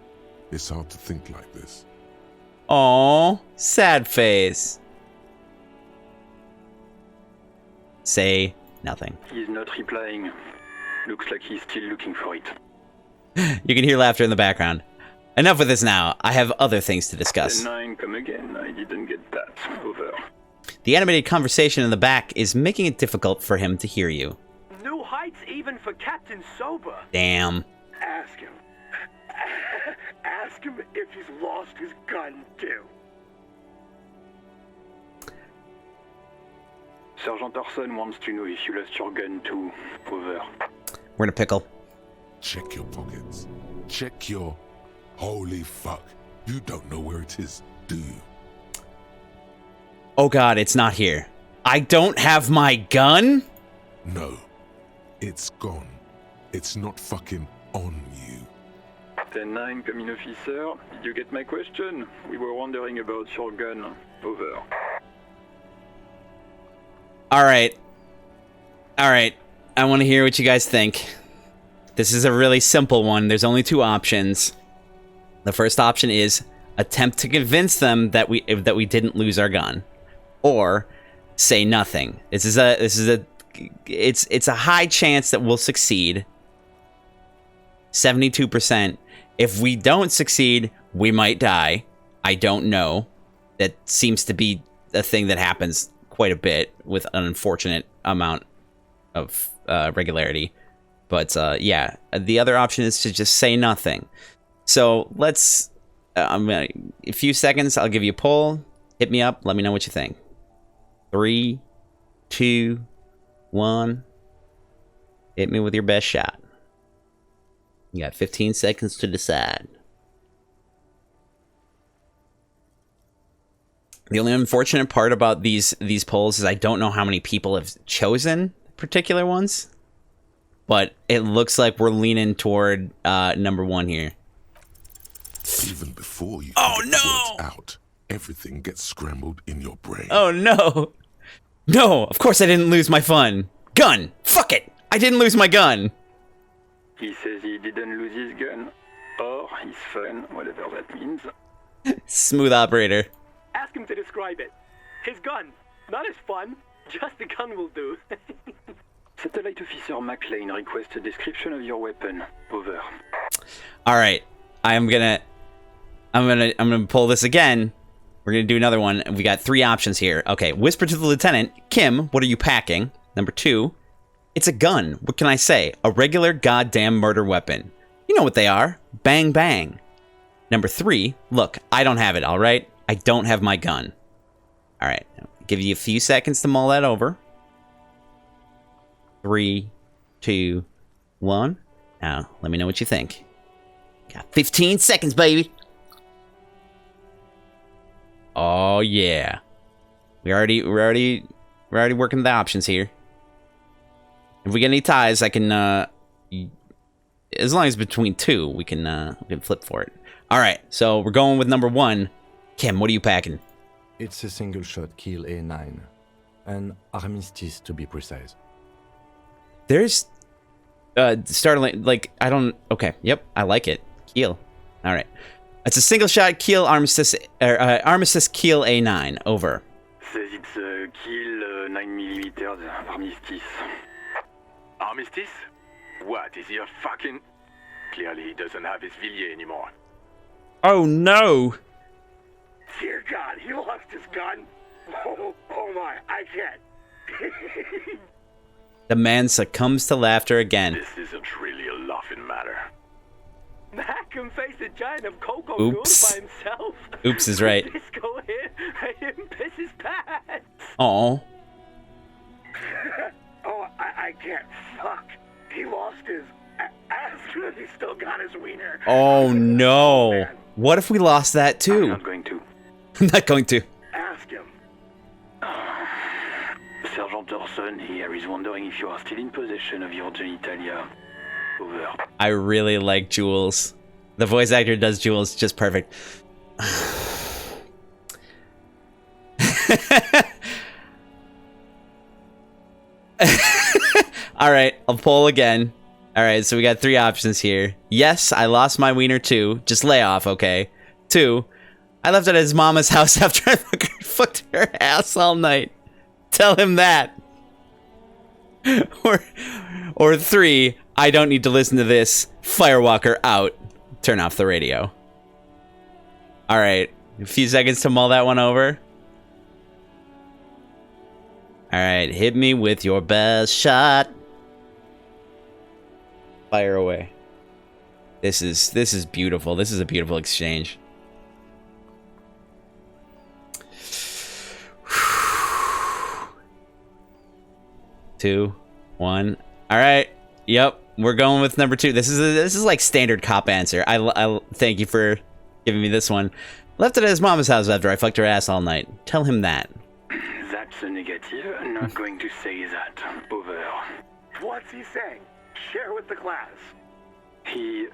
It's hard to think like this. Aww, sad face. Say nothing. He's not replying. Looks like he's still looking for it. You can hear laughter in the background. Enough with this now. I have other things to discuss. 9, come again. I didn't get that. Over. The animated conversation in the back is making it difficult for him to hear you. New heights even for Captain Sober. Damn. Ask him. Ask him if he's lost his gun, too. Sergeant Orson wants to know if you lost your gun too. Over. We're in a pickle. Check your pockets. Check your... Holy fuck. You don't know where it is, do you? Oh god, it's not here. I don't have my gun? No. It's gone. It's not fucking on you. 10-9, come in, officer. Did you get my question? We were wondering about your gun. Over. Alright. Alright. I want to hear what you guys think. This is a really simple one. There's only two options. The first option is attempt to convince them that we didn't lose our gun, or say nothing. It's a high chance that we'll succeed. 72%. If we don't succeed, we might die. I don't know. That seems to be a thing that happens quite a bit with an unfortunate amount of regularity. But yeah, the other option is to just say nothing. So let's, a few seconds, I'll give you a poll. Hit me up, let me know what you think. 3, 2, 1. Hit me with your best shot. You got 15 seconds to decide. The only unfortunate part about these polls is I don't know how many people have chosen particular ones. But it looks like we're leaning toward number 1 here. Even before you oh get no! the words out, everything gets scrambled in your brain. Oh no! No, of course I didn't lose my gun. Fuck it! I didn't lose my gun. He says he didn't lose his gun. Or his fun, whatever that means. Smooth operator. Ask him to describe it. His gun. Not his fun. Just the gun will do. Satellite Officer McLean requests a description of your weapon. Over. Alright. I'm gonna pull this again. We're gonna do another one. We got 3 options here. Okay, whisper to the lieutenant, Kim, what are you packing? Number 2, It's a gun. What can I say? A regular goddamn murder weapon. You know what they are. Bang, bang. Number 3, look, I don't have it, all right? I don't have my gun. All right, I'll give you a few seconds to mull that over. 3, 2, 1. Now, let me know what you think. Got 15 seconds, baby. Oh yeah, we're already working the options here. If we get any ties, I can as long as it's between 2, we can flip for it. All right, so we're going with number 1. Kim, what are you packing? It's a single shot kill A9, an armistice to be precise. There's startling, like, I don't. Okay, yep, I like it. Kill. All right. It's a single shot kill armistice kill A9. Over. Says it's a kill 9mm armistice. Armistice? What, is he a fucking... Clearly he doesn't have his Villiers anymore. Oh no! Dear God, he lost his gun? Oh my, I can't. The man succumbs to laughter again. This isn't really a laughing matter. Mac can face a giant of cocoa Oops. by himself. Oops is right. Disco hit made him piss his pants. Oh. Oh, I can't. Fuck. He lost his ass, but he still got his wiener. Oh no! What if we lost that too? I'm not going to. I'm not going to. Ask him. Sergeant Orson here is wondering if you are still in possession of your genitalia. Over. I really like Jules. The voice actor does Jules just perfect. All right, I'll poll again. All right, so we got 3 options here. Yes, I lost my wiener too. Just lay off, okay? 2, I left it at his mama's house after I fucked her ass all night. Tell him that. Or 3, I don't need to listen to this. Firewalker out. Turn off the radio. All right, a few seconds to mull that one over. All right, hit me with your best shot. Fire away. This is beautiful. This is a beautiful exchange. Two, 1. All right. Yep, we're going with number 2. This is like standard cop answer. I thank you for giving me this one. Left it at his mama's house after I fucked her ass all night. Tell him that. That's a negative. I'm not going to say that. Over. What's he saying? Share with the class. He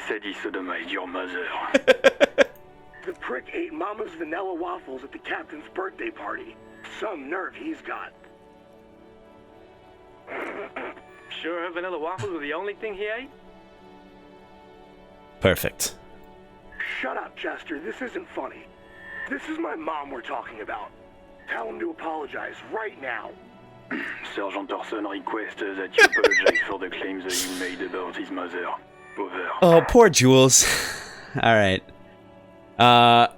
said he sodomized your mother. The prick ate Mama's vanilla waffles at the captain's birthday party. Some nerve he's got. Sure, her vanilla waffles were the only thing he ate? Perfect. Shut up, Chester. This isn't funny. This is my mom we're talking about. Tell him to apologize right now. Sergeant Orson requests that you apologize for the claims that you made about his mother. Over. Oh, poor Jules. All right. I'll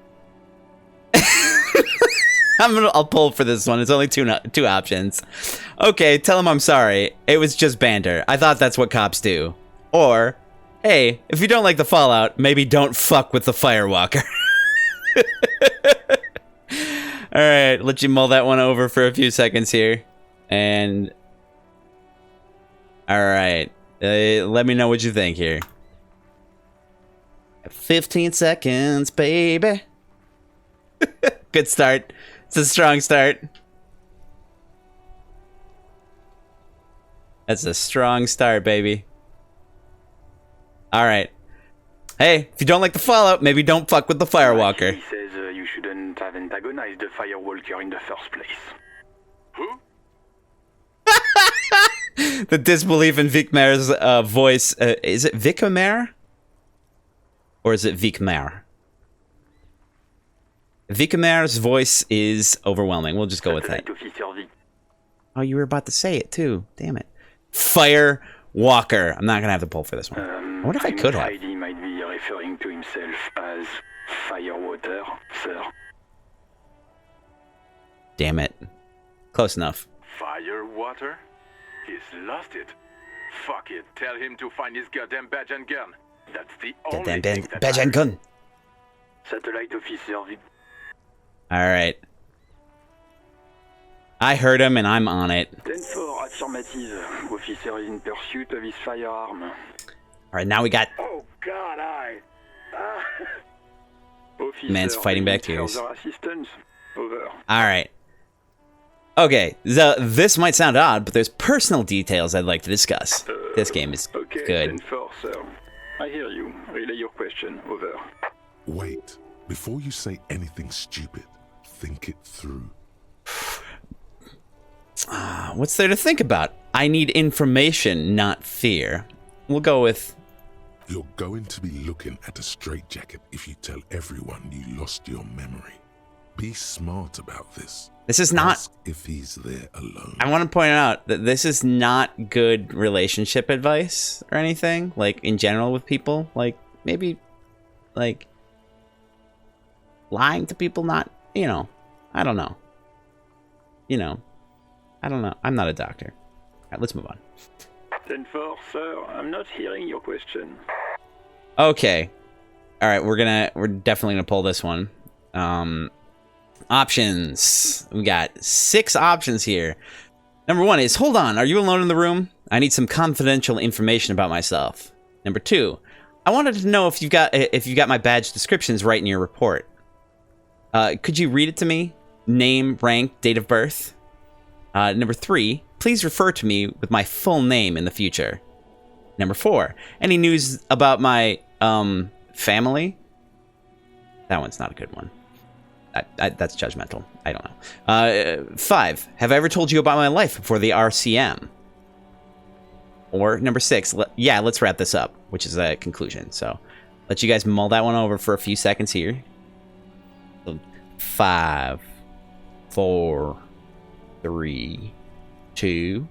pull for this one. It's only two options. Okay, tell him I'm sorry. It was just banter. I thought that's what cops do. Or, hey, if you don't like the fallout, maybe don't fuck with the firewalker. All right, let you mull that one over for a few seconds here. And all right, let me know what you think here. 15 seconds, baby. Good start. It's a strong start. That's a strong start, baby. All right. Hey, if you don't like the fallout, maybe don't fuck with the firewalker. He says you shouldn't have antagonized the firewalker in the first place. Who? The disbelief in Vicmar's voice. Is it Vicmar? Or is it Vicmar? Vicmar's voice is overwhelming. We'll just go with that. Oh, you were about to say it too. Damn it. Firewalker. I'm not going to have to pull for this one. I wonder if I could have. He might be referring to himself as Firewater, sir. Damn it. Close enough. Firewater? He's lost it. Fuck it. Tell him to find his goddamn badge and gun. That's the only Goddamn thing that badge and gun. Satellite officer. All right. I heard him and I'm on it. 10-4, affirmative. Officer is in pursuit of his firearm. All right, now we got Oh, God, Officer, man's fighting need bacterias. further assistance. Over. All right. Okay, so this might sound odd, but there's personal details I'd like to discuss. This game is Okay, good. 10-4, sir. I hear you. Relay your question. Over. Wait. Before you say anything stupid, think it through. What's there to think about? I need information, not fear. We'll go with... You're going to be looking at a straitjacket if you tell everyone you lost your memory. Be smart about this. This is not... Ask if he's there alone. I want to point out that this is not good relationship advice or anything. Like, in general with people. Like, maybe... Like... Lying to people, not... You know. I don't know. You know. I don't know. I'm not a doctor. All right, let's move on. 10-4, sir. I'm not hearing your question. Okay. All right, we're definitely gonna pull this one. Options. We got 6 options here. Number 1 is, hold on, are you alone in the room? I need some confidential information about myself. Number 2, I wanted to know if you got my badge descriptions right in your report. Could you read it to me? Name, rank, date of birth. Number 3, please refer to me with my full name in the future. Number 4, any news about my family? That one's not a good one. That's judgmental. I don't know. 5, have I ever told you about my life before the RCM? Or number 6, let's wrap this up, which is a conclusion. So let you guys mull that one over for a few seconds here. 5, 4, 3, 2,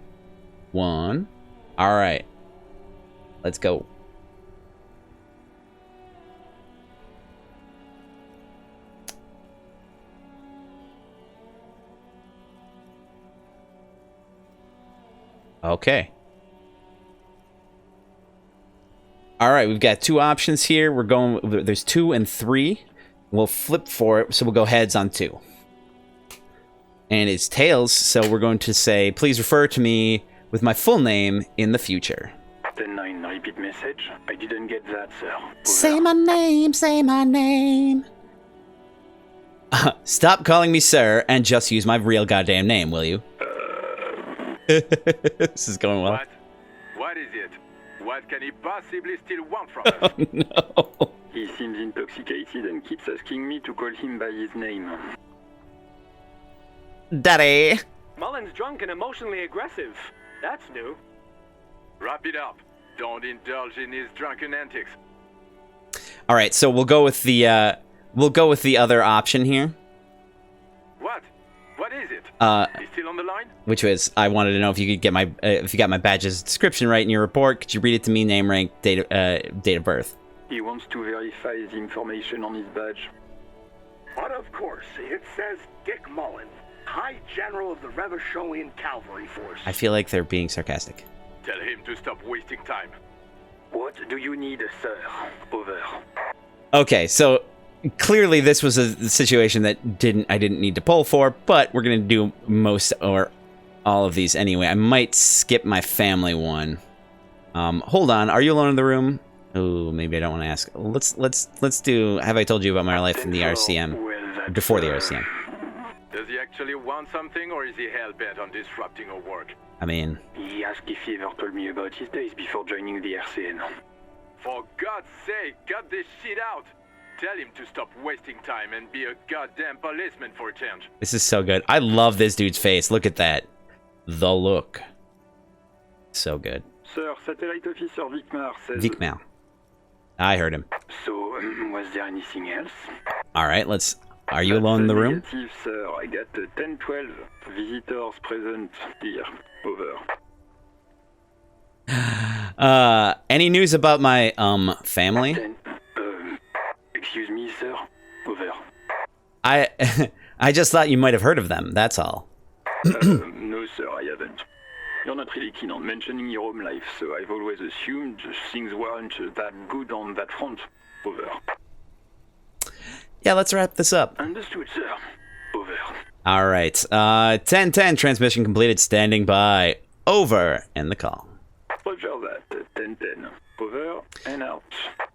1. All right. Let's go. Okay. All right, we've got 2 options here. We're going, there's 2 and 3. We'll flip for it, so we'll go heads on 2. And it's tails, so we're going to say, please refer to me with my full name in the future. 10-9, repeat message. I didn't get that, sir. Over. Say my name, say my name. Stop calling me sir and just use my real goddamn name, will you? This is going well. What? What is it? What can he possibly still want from us? Oh, no. He seems intoxicated and keeps asking me to call him by his name. Daddy. Mullen's drunk and emotionally aggressive. That's new. Wrap it up. Don't indulge in his drunken antics. All right, so we'll go with the other option here. What? What is it? He's still on the line? Which was, I wanted to know if you could get my if you got my badge's description right in your report. Could you read it to me? Name, rank, date of birth. He wants to verify the information on his badge. But of course, it says Dick Mullen, High General of the Revacholian Cavalry Force. I feel like they're being sarcastic. Tell him to stop wasting time. What do you need, sir? Over. Okay, so clearly this was a situation that I didn't need to pull for, but we're gonna do most or all of these anyway. I might skip my family one. Hold on, are you alone in the room? Oh, maybe I don't want to ask. Let's do. Have I told you about my life in the RCM? Before the RCM. Does he actually want something, or is he hell-bent on disrupting our work? I mean, He asked if he ever told me about his days before joining the RCN. For God's sake, cut this shit out! Tell him to stop wasting time and be a goddamn policeman for a change. this is so good. I love this dude's face. Look at that. The look. So good. Sir, Satellite Officer Vicmar says... Vicmar. I heard him. So, was there anything else? All right, let's... Are you alone in the room? Negative, sir. I got 10-12 visitors present here. Over. Any news about my, family? Excuse me, sir. Over. I just thought you might have heard of them, that's all. No, sir, I haven't. You're not really keen on mentioning your home life, so I've always assumed things weren't that good on that front. Over. Yeah, let's wrap this up. Understood, sir. Over. All right. 10-10, transmission completed, standing by. Over, end the call. Roger that. 10-10. Over and out.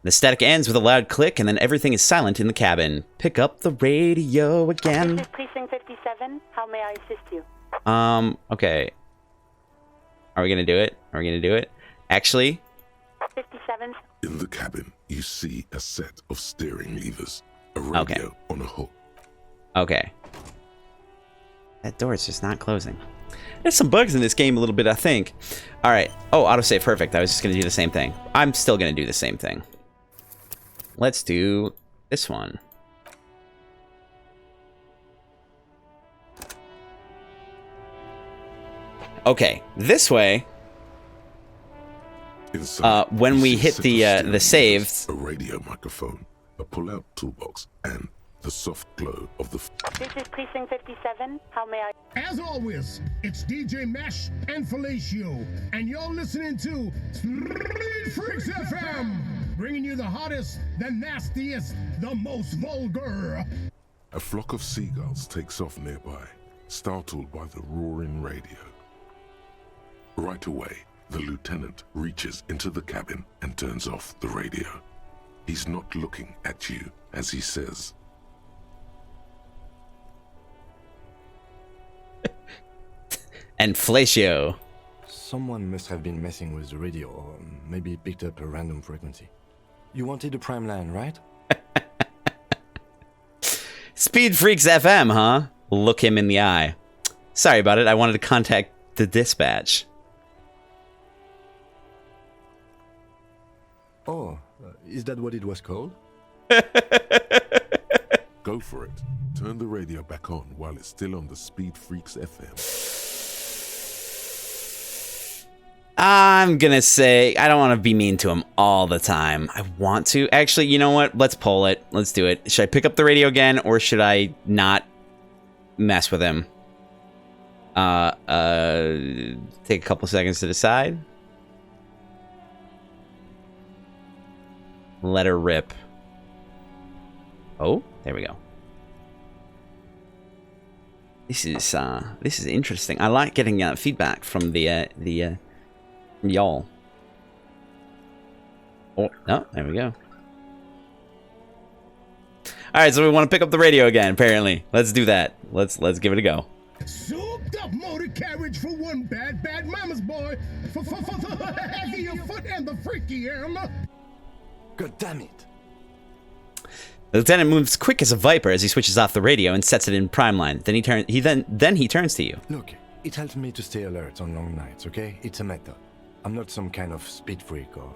The static ends with a loud click, and then everything is silent in the cabin. Pick up the radio again. This is Precinct 57. How may I assist you? Okay. Are we gonna do it? Are we gonna do it? Actually... 57. In the cabin, you see a set of steering levers, a radio on a hook. Okay. That door is just not closing. There's some bugs in this game a little bit, I think. Alright. Oh, autosave. Perfect. I was just gonna do the same thing. I'm still gonna do the same thing. Let's do this one. Okay, this way. Inside, when we hit the save, a radio microphone, a pull-out toolbox, and the soft glow of the. This is Precinct 57. How may I? As always, it's DJ Mesh and Fellatio, and you're listening to Street Freaks FM, bringing you the hottest, the nastiest, the most vulgar. A flock of seagulls takes off nearby, startled by the roaring radio. Right away, the lieutenant reaches into the cabin and turns off the radio. He's not looking at you as he says, and Fellatio. Someone must have been messing with the radio, or maybe picked up a random frequency. You wanted a prime line, right? Speed Freaks FM, huh? Look him in the eye. Sorry about it. I wanted to contact the dispatch. Oh, is that what it was called? Go for it. Turn the radio back on while it's still on the Speed Freaks FM. I'm gonna say, I don't want to be mean to him all the time. I want to. Actually, you know what? Let's poll it. Let's do it. Should I pick up the radio again, or should I not mess with him? Take a couple seconds to decide. Let her rip. Oh, there we go. This is interesting. I like getting feedback from the y'all. Oh, no, there we go. All right, so we want to pick up the radio again. Apparently, let's do that. Let's give it a go. Souped up motor carriage for one bad mama's boy. For the heavier foot and the freaky armor. God damn it. The lieutenant moves quick as a viper as he switches off the radio and sets it in prime line. Then he turns to you. Look, it helps me to stay alert on long nights, okay? It's a method. I'm not some kind of speed freak or...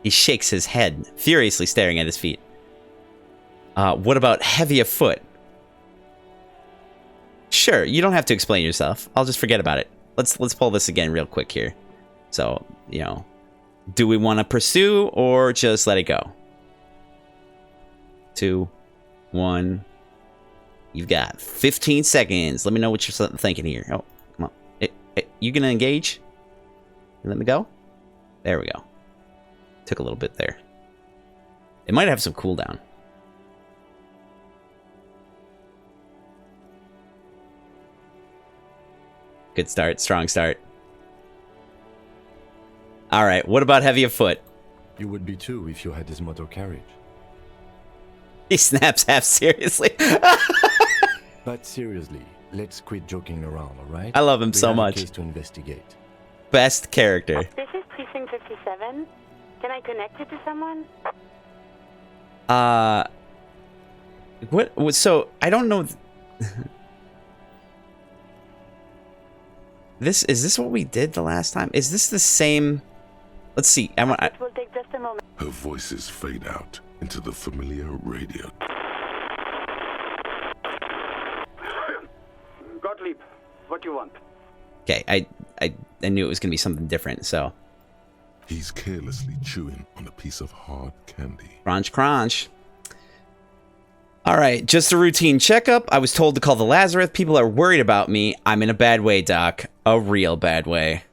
He shakes his head, furiously staring at his feet. What about heavy of foot? Sure, you don't have to explain yourself. I'll just forget about it. Let's pull this again real quick here. So, you know, do we want to pursue or just let it go? 2, 1. You've got 15 seconds. Let me know what you're thinking here. Oh, come on. You gonna engage? Let me go? There we go. Took a little bit there. It might have some cooldown. Good start. Strong start. Alright, what about heavy of foot? You would be too if you had this motor carriage. He snaps half seriously. But seriously, let's quit joking around, alright? I love him we so have much. A case to investigate. Best character. This is Precinct 57. Can I connect you to someone? What? So, I don't know. Is this what we did the last time? Is this the same? Let's see. It will take just a moment. Her voices fade out into the familiar radio. Gottlieb, what do you want? Okay, I knew it was gonna be something different. So he's carelessly chewing on a piece of hard candy. Crunch, crunch. All right, just a routine checkup. I was told to call the Lazarus. People are worried about me. I'm in a bad way, Doc. A real bad way.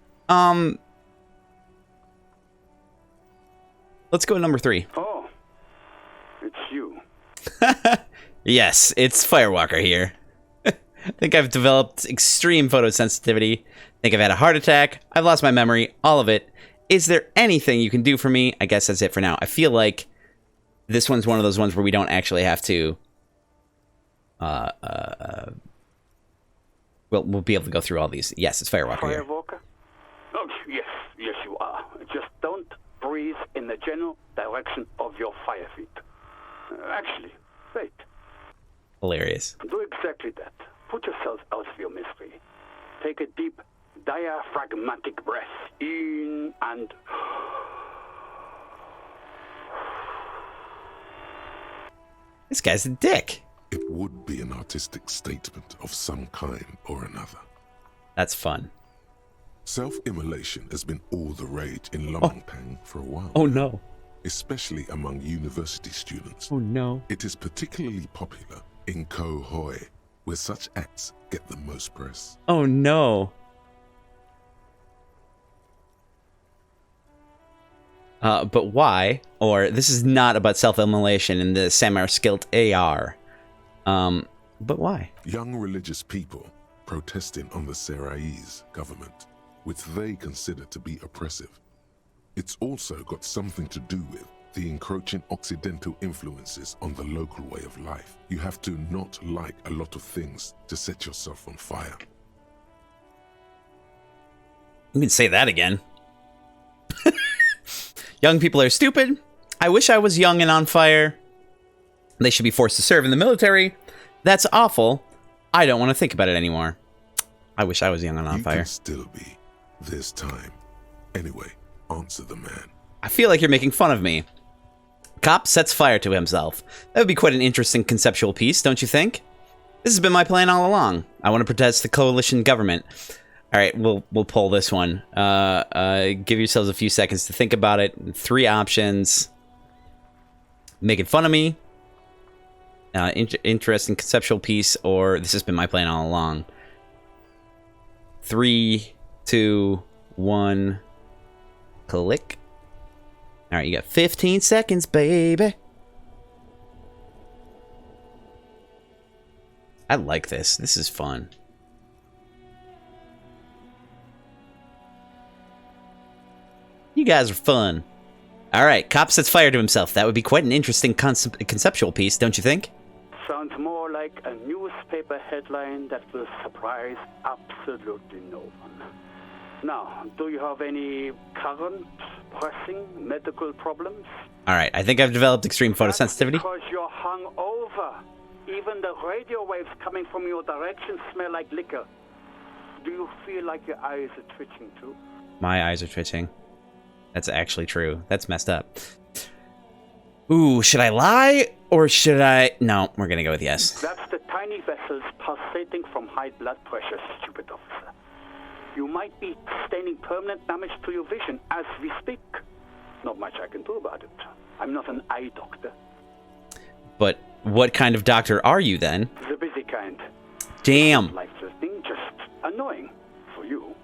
Let's go to number 3. Oh, it's you. Yes, it's Firewalker here. I think I've developed extreme photosensitivity. I think I've had a heart attack. I've lost my memory. All of it. Is there anything you can do for me? I guess that's it for now. I feel like this one's one of those ones where we don't actually have to... We'll be able to go through all these. Yes, it's Firewalker here. Firewalker? Oh, yes, you are. Just don't breathe in the general direction of your fire feet. Actually, wait. Hilarious. Do exactly that. Put yourself out of your misery. Take a deep, diaphragmatic breath in and... This guy's a dick. It would be an artistic statement of some kind or another. That's fun. Self-immolation has been all the rage in Lomangpang for a while. Oh now, no. especially among university students. Oh no. It is particularly popular in Koh Hoi, where such acts get the most press. Oh no. But why? Or this is not about self-immolation in the Samar Skilt AR. But why? Young religious people protesting on the Seraise government, which they consider to be oppressive. It's also got something to do with the encroaching Occidental influences on the local way of life. You have to not like a lot of things to set yourself on fire. You can say that again. Young people are stupid. I wish I was young and on fire. They should be forced to serve in the military. That's awful. I don't want to think about it anymore. I wish I was young and on fire. You can still be. This time. Anyway, answer the man. I feel like you're making fun of me. Cop sets fire to himself. That would be quite an interesting conceptual piece, don't you think? This has been my plan all along. I want to protest the coalition government. All right, we'll pull this one. Give yourselves a few seconds to think about it. 3 options. Making fun of me. Interesting conceptual piece, or this has been my plan all along. 3, 2, 1. Click. All right, you got 15 seconds, baby. I like this. This is fun. You guys are fun. All right, cop sets fire to himself. That would be quite an interesting conceptual piece, don't you think? Sounds more like a newspaper headline that will surprise absolutely no one. Now, do you have any current, pressing medical problems? All right, I think I've developed extreme photosensitivity. Because you're hungover. Even the radio waves coming from your direction smell like liquor. Do you feel like your eyes are twitching too? My eyes are twitching. That's actually true. That's messed up. Ooh, should I lie or should I... No, we're gonna go with yes. That's the tiny vessels pulsating from high blood pressure, stupid officer. You might be sustaining permanent damage to your vision as we speak. Not much I can do about it. I'm not an eye doctor. But what kind of doctor are you then? The busy kind. Damn. Life-threatening, just annoying for you.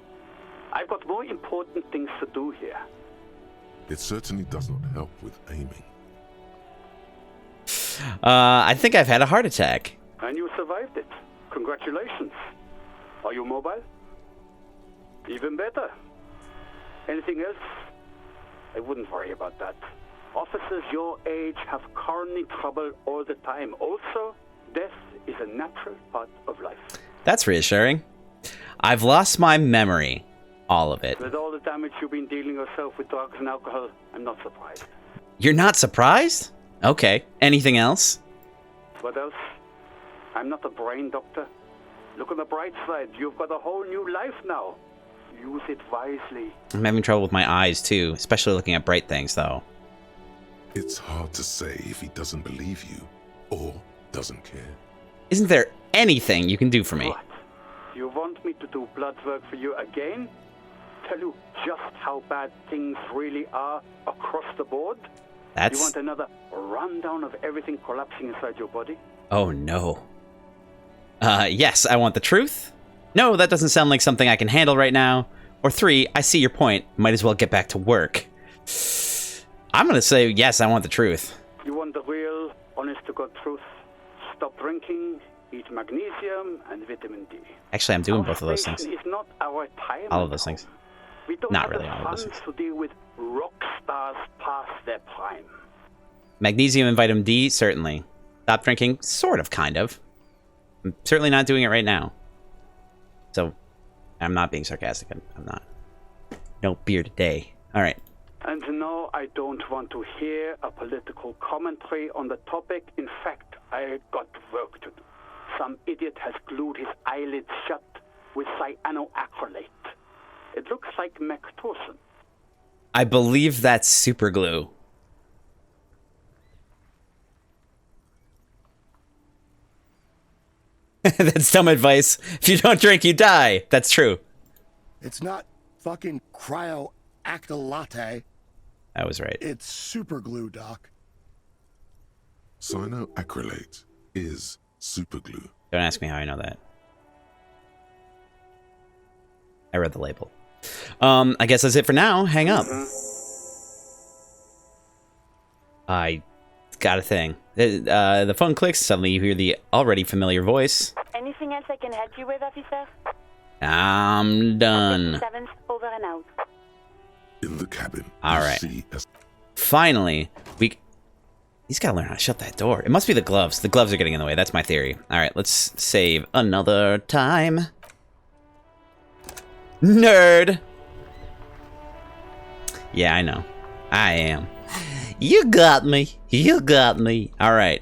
I've got more important things to do here. It certainly does not help with aiming. I think I've had a heart attack. And you survived it. Congratulations. Are you mobile? Even better. Anything else? I wouldn't worry about that. Officers your age have coronary trouble all the time. Also, death is a natural part of life. That's reassuring. I've lost my memory. All of it. With all the damage you've been dealing yourself with drugs and alcohol, I'm not surprised. You're not surprised? Okay. Anything else? What else? I'm not a brain doctor. Look on the bright side. You've got a whole new life now. Use it wisely. I'm having trouble with my eyes, too. Especially looking at bright things, though. It's hard to say if he doesn't believe you or doesn't care. Isn't there anything you can do for me? What? You want me to do blood work for you again? Tell you just how bad things really are across the board? That's... You want another rundown of everything collapsing inside your body? Oh, no. Yes, I want the truth. No, that doesn't sound like something I can handle right now. Or 3, I see your point. Might as well get back to work. I'm gonna say yes, I want the truth. You want the real, honest-to-God truth? Stop drinking, eat magnesium, and vitamin D. Actually, I'm doing both of those things. Is not our time. All of those things. We don't Not have really the all of those funds things. to deal with rock stars past their prime. Magnesium and vitamin D, certainly. Stop drinking, sort of, kind of. I'm certainly not doing it right now. So, I'm not being sarcastic. I'm not. No beer today. All right. And no, I don't want to hear a political commentary on the topic. In fact, I got work to do. Some idiot has glued his eyelids shut with cyanoacrylate. It looks like Mactorson. I believe that's super glue. That's dumb advice. If you don't drink, you die. That's true. It's not fucking cryo-actylate. I was right. It's super glue, Doc. Cyanoacrylate is superglue. Don't ask me how I know that. I read the label. I guess that's it for now. Hang up. I got a thing. The phone clicks. Suddenly you hear the already familiar voice. Anything else I can help you with, officer? I'm done. 7th, over and out. In the cabin. All right. Finally, he's got to learn how to shut that door. It must be the gloves. The gloves are getting in the way. That's my theory. All right, let's save another time. Nerd. Yeah, I know. I am. You got me. You got me. All right.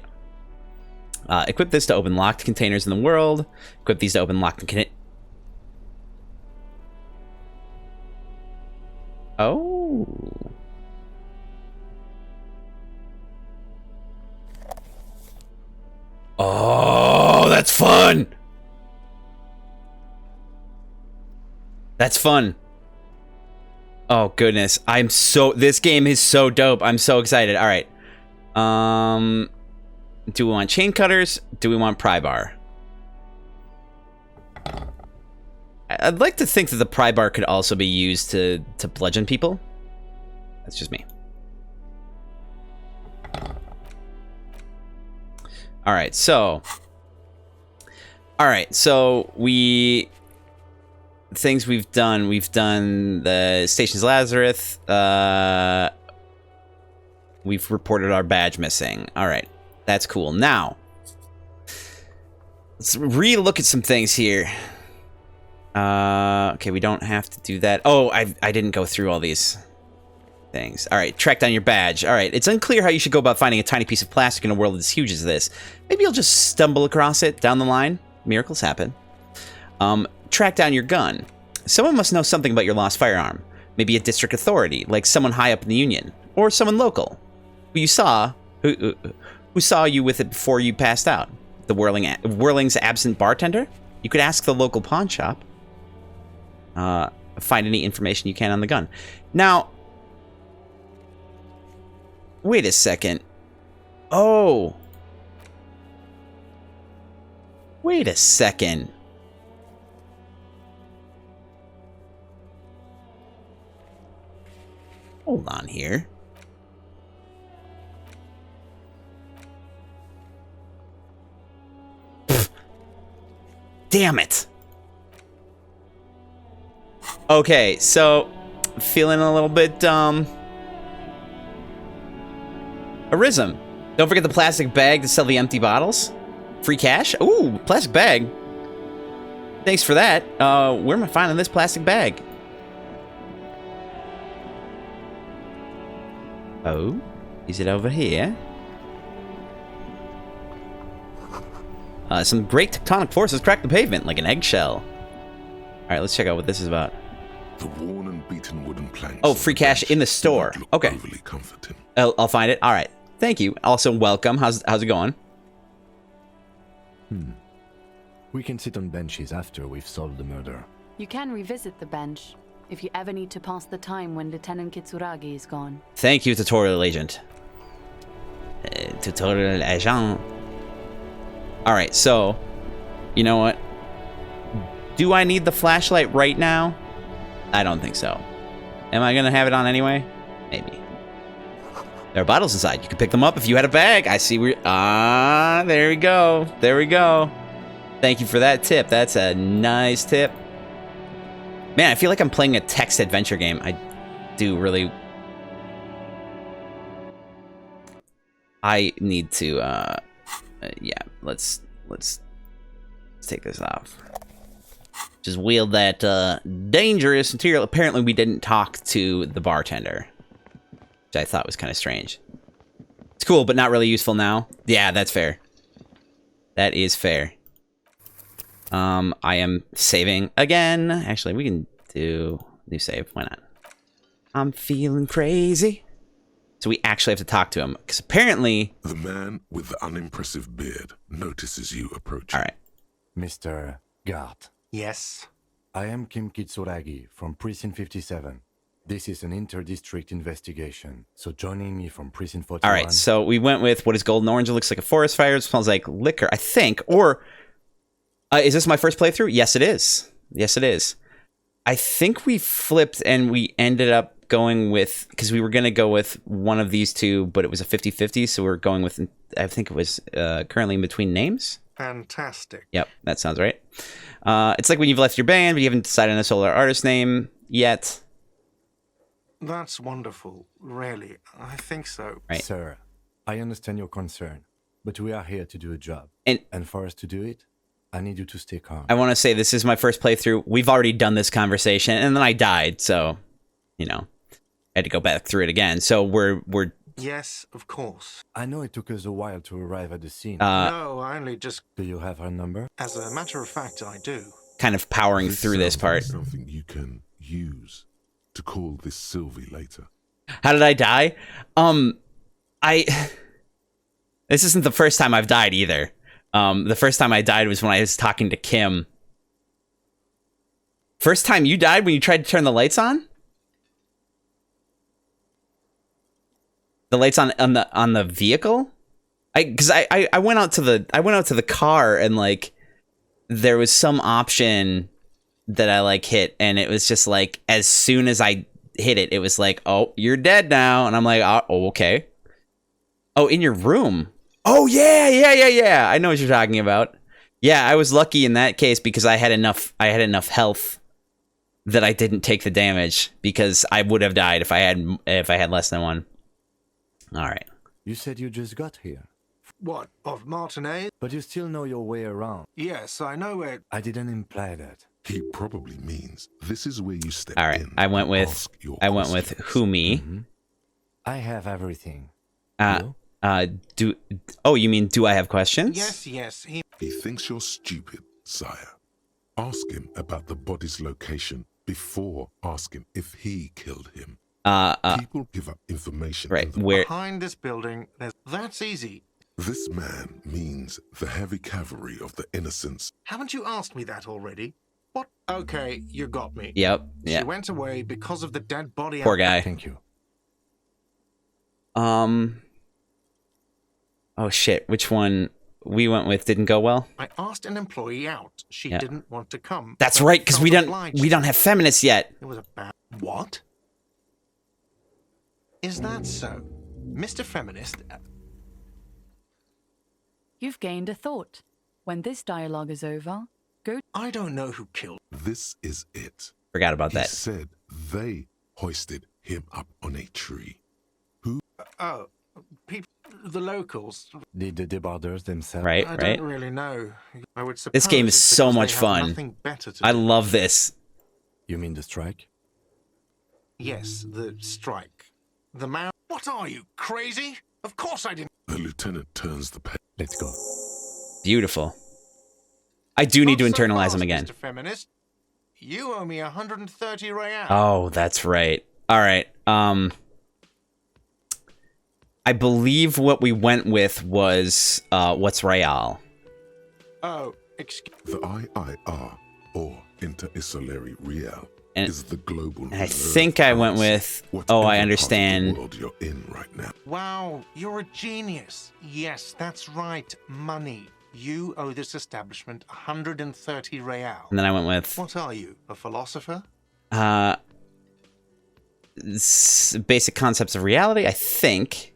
Equip this to open locked containers in the world. Equip these to open locked containers. Oh. Oh, that's fun. That's fun. Oh, goodness. This game is so dope. I'm so excited. All right. Do we want chain cutters? Do we want pry bar? I'd like to think that the pry bar could also be used to bludgeon people. That's just me. All right, so things we've done the Stations Lazarus. We've reported our badge missing. All right, that's cool. Now, let's re-look at some things here. Okay, we don't have to do that. Oh, I didn't go through all these things. All right, track down your badge. All right, it's unclear how you should go about finding a tiny piece of plastic in a world as huge as this. Maybe you'll just stumble across it down the line. Miracles happen. Track down your gun. Someone must know something about your lost firearm. Maybe a district authority, like someone high up in the Union, or someone local who saw you with it before you passed out. The Whirling's absent bartender. You could ask the local pawn shop. Find any information you can on the gun. Now, wait a second. Oh. Wait a second. Hold on here. Pfft. Damn it. Okay, so feeling a little bit Arism. Don't forget the plastic bag to sell the empty bottles. Free cash? Ooh, plastic bag. Thanks for that. Where am I finding this plastic bag? Oh, is it over here? Some great tectonic forces cracked the pavement like an eggshell. All right, let's check out what this is about. The worn and beaten wooden planks. Oh, free cash in the store. Okay. Overly comforting. I'll find it. All right. Thank you. Also, welcome. How's it going? We can sit on benches after we've solved the murder. You can revisit the bench if you ever need to pass the time when Lieutenant Kitsuragi is gone. Thank you, tutorial agent. Tutorial agent. All right, so you know what? Do I need the flashlight right now? I don't think so. Am I gonna have it on anyway? Maybe. There are bottles inside. You can pick them up if you had a bag. I see where... Ah, there we go. There we go. Thank you for that tip. That's a nice tip. Man, I feel like I'm playing a text adventure game. I do really... I need to, yeah, let's take this off. Just wield that, dangerous material. Apparently we didn't talk to the bartender, which I thought was kind of strange. It's cool, but not really useful now. Yeah, that's fair. That is fair. I am saving again. Actually, we can do new save. Why not? I'm feeling crazy. So we actually have to talk to him, because apparently... The man with the unimpressive beard notices you approaching. All right. Mr. Gart. Yes? I am Kim Kitsuragi from Precinct 57. This is an inter-district investigation, so joining me from Precinct 41... All right, so we went with what is golden orange. It looks like a forest fire. It smells like liquor, I think. Or, is this my first playthrough? Yes, it is. Yes, it is. I think we flipped and we ended up going with, because we were going to go with one of these two, but it was a 50-50, so we're going with, I think it was currently in between names. Fantastic. Yep, that sounds right. It's like when you've left your band, but you haven't decided on a solo artist name yet. That's wonderful, really. I think so. Right. Sir, I understand your concern, but we are here to do a job. And for us to do it, I need you to stay calm. I want to say this is my first playthrough. We've already done this conversation, and then I died, so, you know. Had to go back through it again, so we're Yes, of course. I know it took us a while to arrive at the scene. No, I only just... Do you have her number? As a matter of fact, I do. kind of powering through this part. Something you can use to call this Sylvie later. How did I die? This isn't the first time I've died either. The first time I died was when I was talking to Kim. First time you died when you tried to turn the lights on? The lights on the vehicle? Because I went out to the car and like there was some option that I like hit, and it was just like as soon as I hit it, it was like, oh, you're dead now, and I'm like, oh, okay. Oh, in your room. Oh yeah. I know what you're talking about. Yeah, I was lucky in that case because I had enough health that I didn't take the damage, because I would have died if I had less than one. All right. You said you just got here. What, of Martinez? But you still know your way around. Yes, I know where... I didn't imply that. He probably means this is where you step in. All right, I went with Humi. Mm-hmm. I have everything. You mean do I have questions? Yes. He thinks you're stupid, sire. Ask him about the body's location before asking if he killed him. People give up information. Right, where? Behind this building, that's easy. This man means the heavy cavalry of the innocents. Haven't you asked me that already? What? Okay, you got me. Yep. Yeah. She went away because of the dead body. Poor guy. Thank you. Oh shit, which one we went with didn't go well? I asked an employee out. She didn't want to come. That's right, because we don't have feminists yet. It was a bad... What? Is that so? Mr. Feminist... You've gained a thought. When this dialogue is over, go... I don't know who killed... This is it. Forgot about that. He said they hoisted him up on a tree. Who? People... The locals. The debarders themselves. Right. I don't really know. I would suppose this game is so much fun. Nothing better to I do. love this. You mean the strike? Yes, the strike. The man... What are you, crazy? Of course I didn't... The lieutenant turns the page. Let's go. Beautiful. I do need to internalize him again. Mr. Feminist. You owe me 130 real. Oh, that's right. All right. I believe what we went with was what's real. Oh, excuse... The IIR, or Inter-Isolary Real, is the global... And I think I went with... Oh, I understand. World you're in right now. Wow, you're a genius. Yes, that's right. Money. You owe this establishment 130 real. And then I went with... What are you, a philosopher? Basic concepts of reality, I think.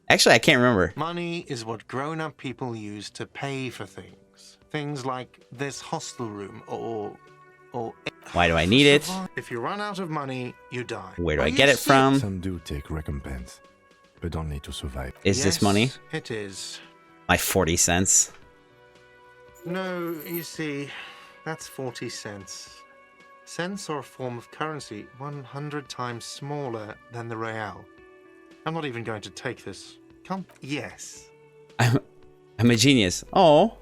Actually, I can't remember. Money is what grown-up people use to pay for things. Things like this hostel room or... Why do I need it? If you run out of money, you die. Where do I get it from? Some do take recompense, but only to survive. Is this money? It is. My 40 cents. No, you see, that's 40 cents. Cents are a form of currency 100 times smaller than the real. I'm not even going to take this. Come, yes. I'm a genius. Oh.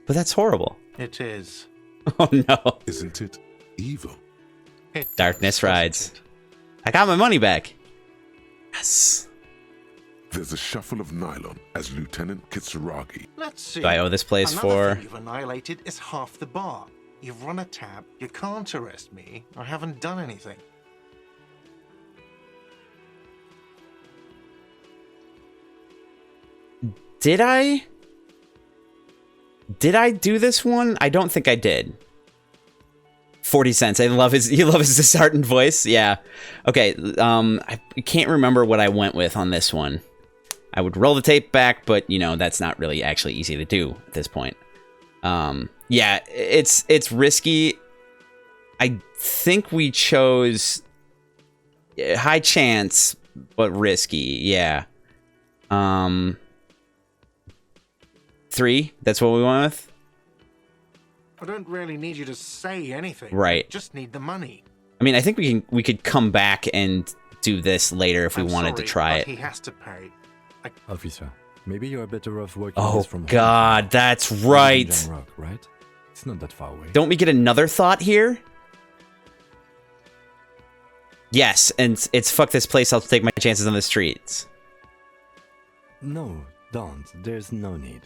But that's horrible. It is. Oh no. Isn't it evil? Darkness rides. I got my money back. Yes. There's a shuffle of nylon as Lieutenant Kitsuragi. Let's see. Do I owe this place Another for... thing you've annihilated is half the bar. You've run a tab. You can't arrest me. I haven't done anything. Did I? Did I do this one? I don't think I did. 40 cents. I love his. You love his disheartened voice. Yeah. Okay. I can't remember what I went with on this one. I would roll the tape back, but you know that's not really actually easy to do at this point. Yeah, it's risky. I think we chose high chance, but risky. Yeah. 3. That's what we went with. I don't really need you to say anything. Right. Just need the money. I mean, I think we could come back and do this later if we wanted to try it. He has to pay. Officer, maybe you are better off working Oh this from God, home. that's right. Jamrock, right? It's not that far away. Don't we get another thought here? Yes, and it's fuck this place. I'll take my chances on the streets. No, don't. There's no need.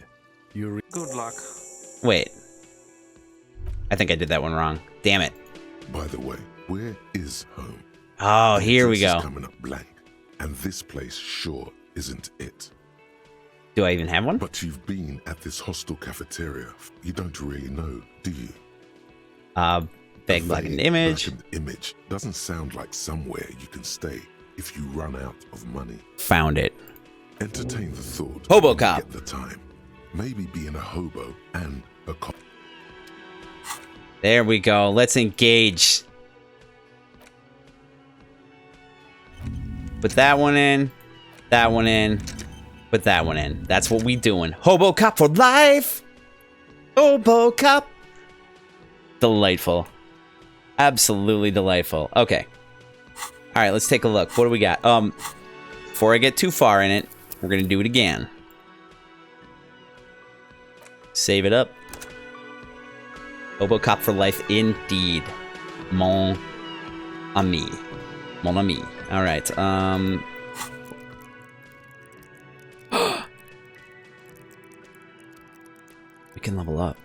Good luck. Wait. I think I did that one wrong. Damn it. By the way, where is home? Oh, here we Entrance go. is coming up blank, and this place sure isn't it. Do I even have one? But you've been at this hostel cafeteria. You don't really know, do you? Vague blackened image. Blackened image doesn't sound like somewhere you can stay if you run out of money. Found it. Entertain the thought. Hobo when you cop. Get the time. Maybe being a hobo and a cop. There we go. Let's engage. Put that one in. That one in. Put that one in. That's what we doing. Hobo cop for life. Hobo cop. Delightful. Absolutely delightful. Okay. All right, let's take a look. What do we got? Before I get too far in it, we're gonna do it again. Save it up. Hobo cop for life, indeed. Mon ami. Mon ami. All right. We can level up.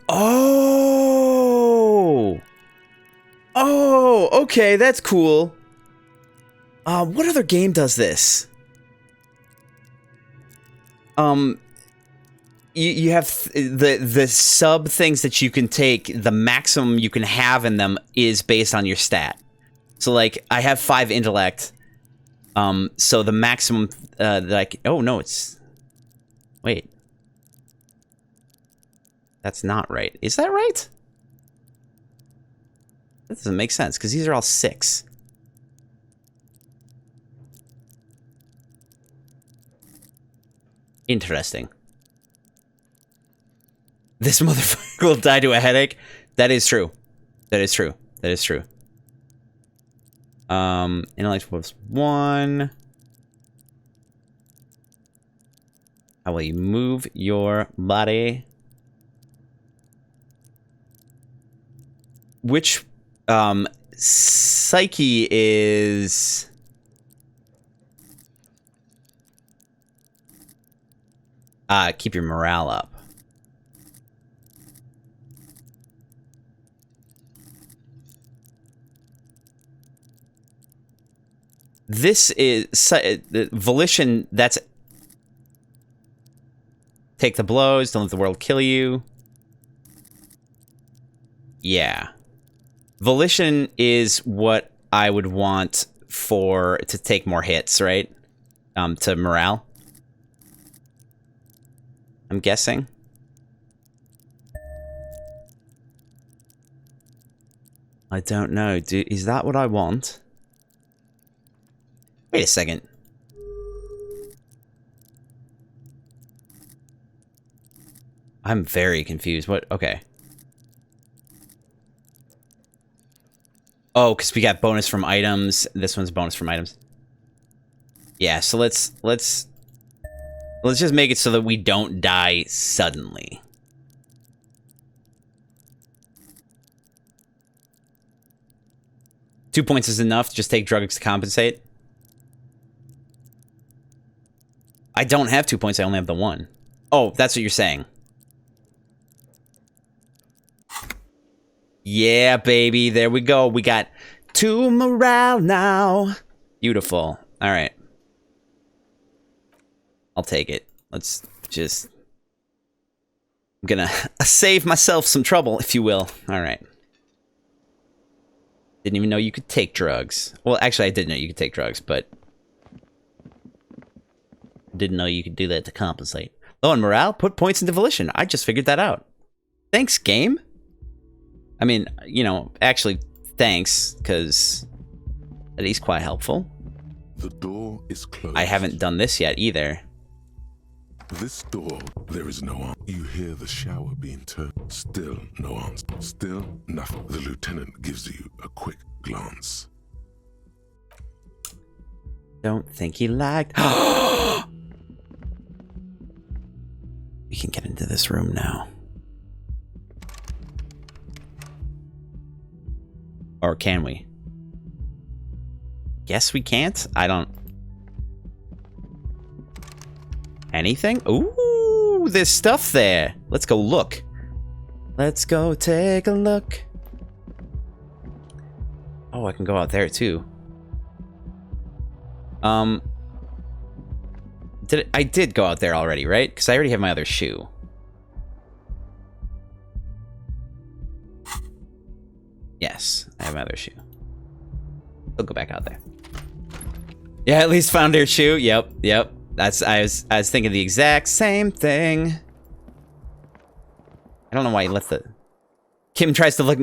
Oh! Oh, okay, that's cool. What other game does this? You have the sub things that you can take. The maximum you can have in them is based on your stat. So, like, I have 5 intellect. So the maximum that I can... Oh, no, it's... Wait. That's not right. Is that right? That doesn't make sense, because these are all 6. Interesting. This motherfucker will die to a headache. That is true. That is true. That is true. Intellect was 1. How will you move your body? Which, psyche is... keep your morale up. This is volition. That's take the blows. Don't let the world kill you. Yeah. Volition is what I would want to take more hits, right? To morale. I'm guessing. I don't know. Is that what I want? Wait a second. I'm very confused. What? Okay. Oh, because we got bonus from items. This one's bonus from items. Yeah, so let's just make it so that we don't die suddenly. Two points is enough. Just take drugs to compensate. I don't have 2 points. I only have the 1. Oh, that's what you're saying. Yeah, baby. There we go. We got 2 morale now. Beautiful. All right. I'll take it. Let's just... I'm gonna save myself some trouble, if you will. All right. Didn't even know you could take drugs. Well, actually, I did know you could take drugs, but... didn't know you could do that to compensate. Low on morale, put points into volition. I just figured that out. Thanks, game. I mean, you know, actually, thanks, because that is quite helpful. The door is closed. I haven't done this yet, either. This door, there is no answer. You hear the shower being turned. Still no answer. Still nothing. The lieutenant gives you a quick glance. Don't think he lagged. We can get into this room now. Or can we? Guess we can't? I don't... Anything? Ooh, there's stuff there. Let's go look. Let's go take a look. Oh, I can go out there too. I did go out there already, right? Because I already have my other shoe. Yes, I have my other shoe. I'll go back out there. Yeah, at least found her shoe. Yep. I was thinking the exact same thing. I don't know why you left the... Kim tries to look...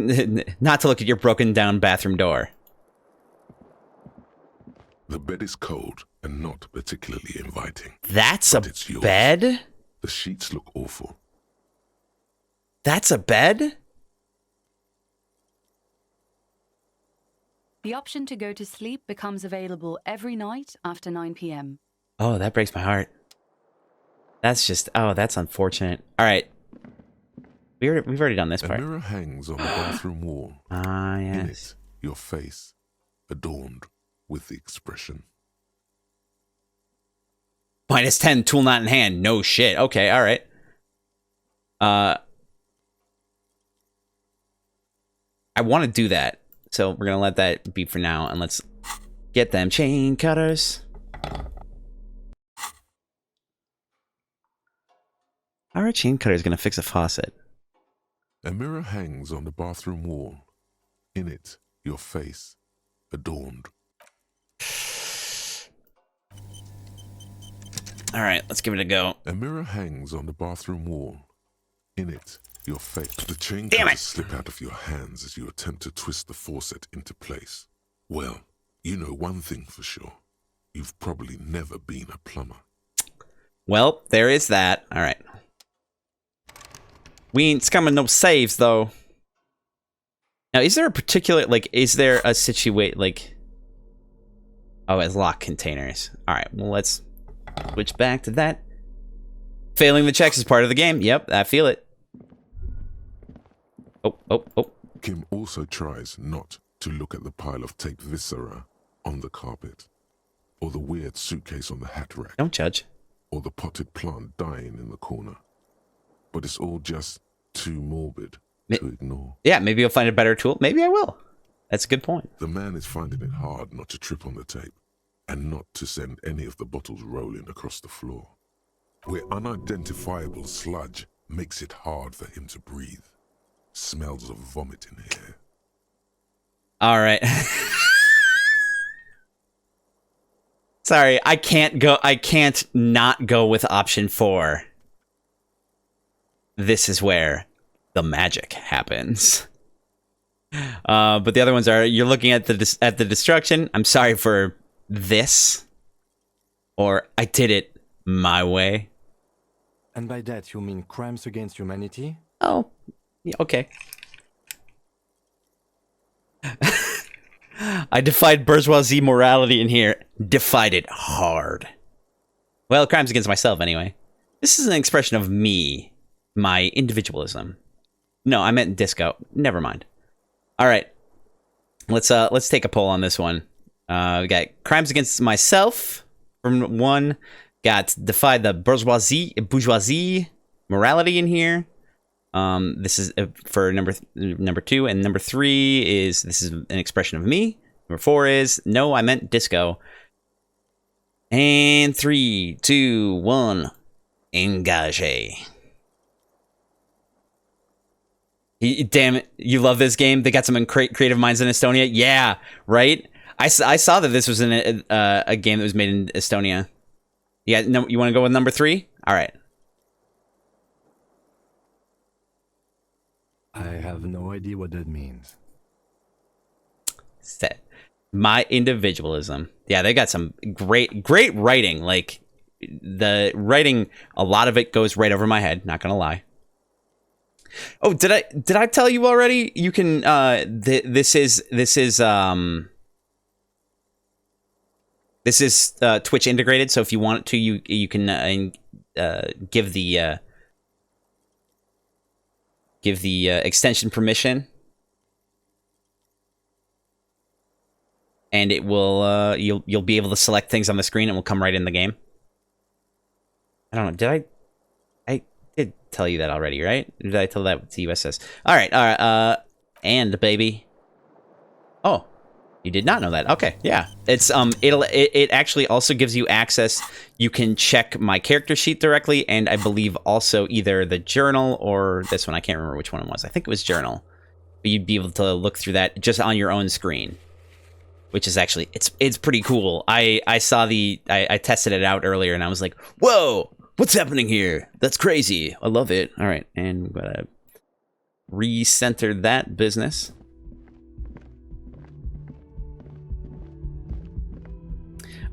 not to look at your broken down bathroom door. The bed is cold and not particularly inviting. That's a bed? The sheets look awful. That's a bed? The option to go to sleep becomes available every night after 9 p.m. Oh, that breaks my heart. That's just... Oh, that's unfortunate. All right. We've already done this part. A mirror hangs on the bathroom wall. Ah, yes. In it, your face, adorned with the expression. -10, tool not in hand. No shit. Okay, all right. I want to do that. So we're going to let that be for now. And let's get them chain cutters. How are chain cutters going to fix a faucet? A mirror hangs on the bathroom wall. In it, your face, adorned. All right, let's give it a go. A mirror hangs on the bathroom wall. In it, your face. The chain Damn cutters it! slip out of your hands as you attempt to twist the faucet into place. Well, you know one thing for sure. You've probably never been a plumber. Well, there is that. All right. We ain't scumming no saves, though. Now, is there a particular, like, is there a situation, like... Oh, it's locked containers. All right, well, let's switch back to that. Failing the checks is part of the game. Yep, I feel it. Oh. Kim also tries not to look at the pile of tape viscera on the carpet, or the weird suitcase on the hat rack. Don't judge. Or the potted plant dying in the corner. But it's all just too morbid to ignore. Yeah, maybe you'll find a better tool. Maybe I will. That's a good point. The man is finding it hard not to trip on the tape. and not to send any of the bottles rolling across the floor, where unidentifiable sludge makes it hard for him to breathe. Smells of vomit in here. All right. Sorry, I can't not go with option 4. This is where the magic happens. But the other ones are, you're looking at the destruction. I'm sorry for this. Or I did it my way. And by that you mean crimes against humanity? Oh, yeah, okay. I defied bourgeoisie morality in here. Defied it hard. Well, crimes against myself anyway. This is an expression of me. My individualism. No, I meant disco. Never mind. All right. Let's take a poll on this one. We got crimes against myself from 1. Got defied the bourgeoisie morality in here. This is for number 2, and number 3 is this is an expression of me. Number 4 is no, I meant disco. And 3, 2, 1, engage. Damn it! You love this game. They got some creative minds in Estonia. Yeah, right. I saw that this was in a game that was made in Estonia. Yeah, no, you want to go with number 3? All right. I have no idea what that means. My individualism. Yeah, they got some great writing. Like the writing, a lot of it goes right over my head. Not gonna lie. Oh, did I tell you already? You can. This is Twitch integrated. So if you want to, you can give the extension permission, and it will you'll be able to select things on the screen and it will come right in the game. I don't know. Did I did tell you that already, right? Did I tell that to USS? All right. And baby. Oh, you did not know that. Okay, yeah. It's it actually also gives you access. You can check my character sheet directly, and I believe also either the journal or this one. I can't remember which one it was. I think it was journal. But you'd be able to look through that just on your own screen, which is actually it's pretty cool. I saw I tested it out earlier, and I was like, whoa, what's happening here? That's crazy. I love it. All right, and I'm gonna recenter that business.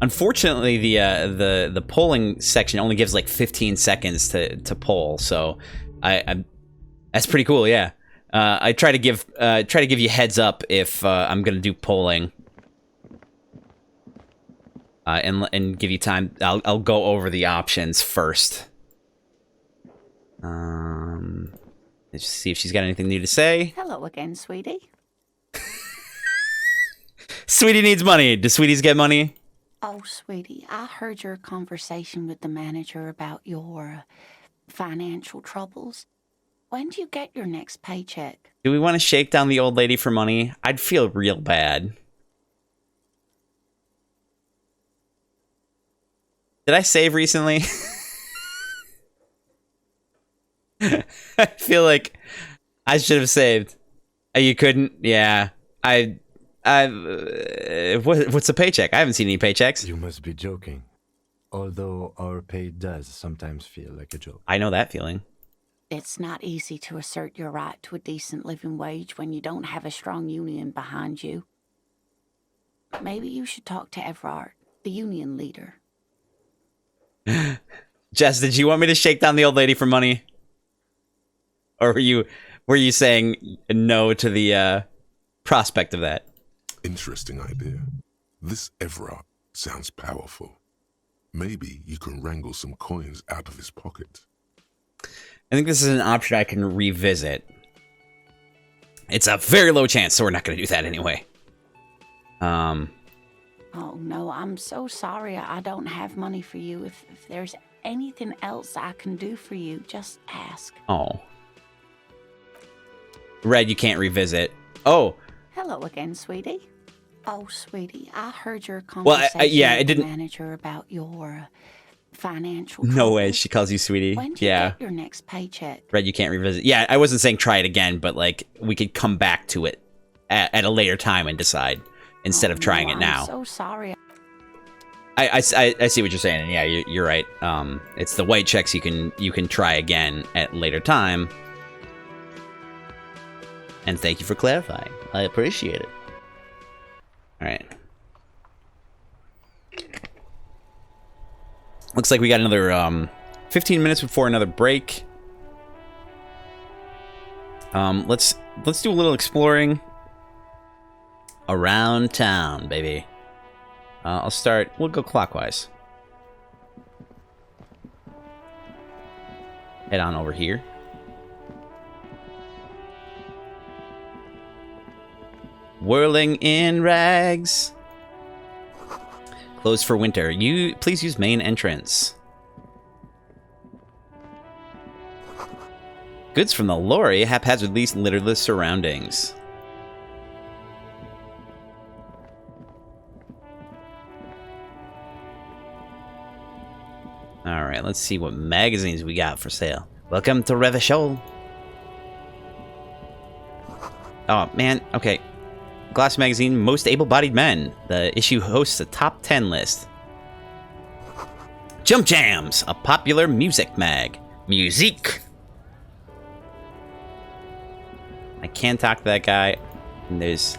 Unfortunately, the polling section only gives like 15 seconds to poll, so that's pretty cool. Yeah, I try to give you heads up if I'm gonna do polling, and give you time. I'll go over the options first. Let's see if she's got anything new to say. Hello again, sweetie. Sweetie needs money. Do sweeties get money? Oh, sweetie, I heard your conversation with the manager about your financial troubles. When do you get your next paycheck? Do we want to shake down the old lady for money? I'd feel real bad. Did I save recently? I feel like I should have saved. You couldn't? Yeah. What's a paycheck? I haven't seen any paychecks. You must be joking. Although our pay does sometimes feel like a joke. I know that feeling. It's not easy to assert your right to a decent living wage when you don't have a strong union behind you. Maybe you should talk to Everard, the union leader. Jess, did you want me to shake down the old lady for money? Or were you saying no to the prospect of that? Interesting idea. This Everard sounds powerful. Maybe you can wrangle some coins out of his pocket. I think this is an option I can revisit. It's a very low chance, so we're not going to do that anyway. Oh, no, I'm so sorry I don't have money for you. If there's anything else I can do for you, just ask. Oh. Red, you can't revisit. Oh. Hello again, sweetie. Oh, sweetie, I heard your Well, conversation yeah, it with the didn't- manager about your financial No way, troubles. she calls you sweetie. When do you Yeah. get your next paycheck? Right, you can't revisit. Yeah, I wasn't saying try it again, but like we could come back to it at a later time and decide instead of trying it now. I'm so sorry. I see what you're saying, and yeah, you're right. It's the white checks you can try again at a later time. And thank you for clarifying. I appreciate it. All right. Looks like we got another 15 minutes before another break. Let's do a little exploring around town, baby. I'll start. We'll go clockwise. Head on over here. Whirling in rags. Closed for winter. Please use main entrance. Goods from the lorry haphazardly litter the surroundings. Alright, let's see what magazines we got for sale. Welcome to Revachol. Oh, man. Okay. Glass magazine, Most Able-Bodied Men. The issue hosts a top 10 list. Jump Jams, a popular music mag. Musique. I can't talk to that guy. And there's...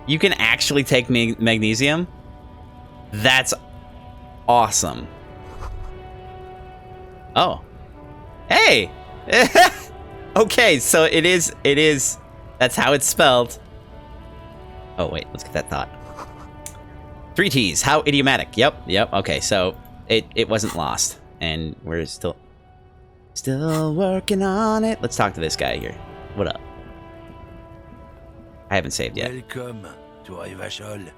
You can actually take magnesium? That's awesome. Oh. Hey! Okay, so it is, that's how it's spelled. Oh, wait, let's get that thought. 3 T's, how idiomatic. Yep, okay, so it wasn't lost. And we're still working on it. Let's talk to this guy here. What up? I haven't saved yet. Welcome to Revachol.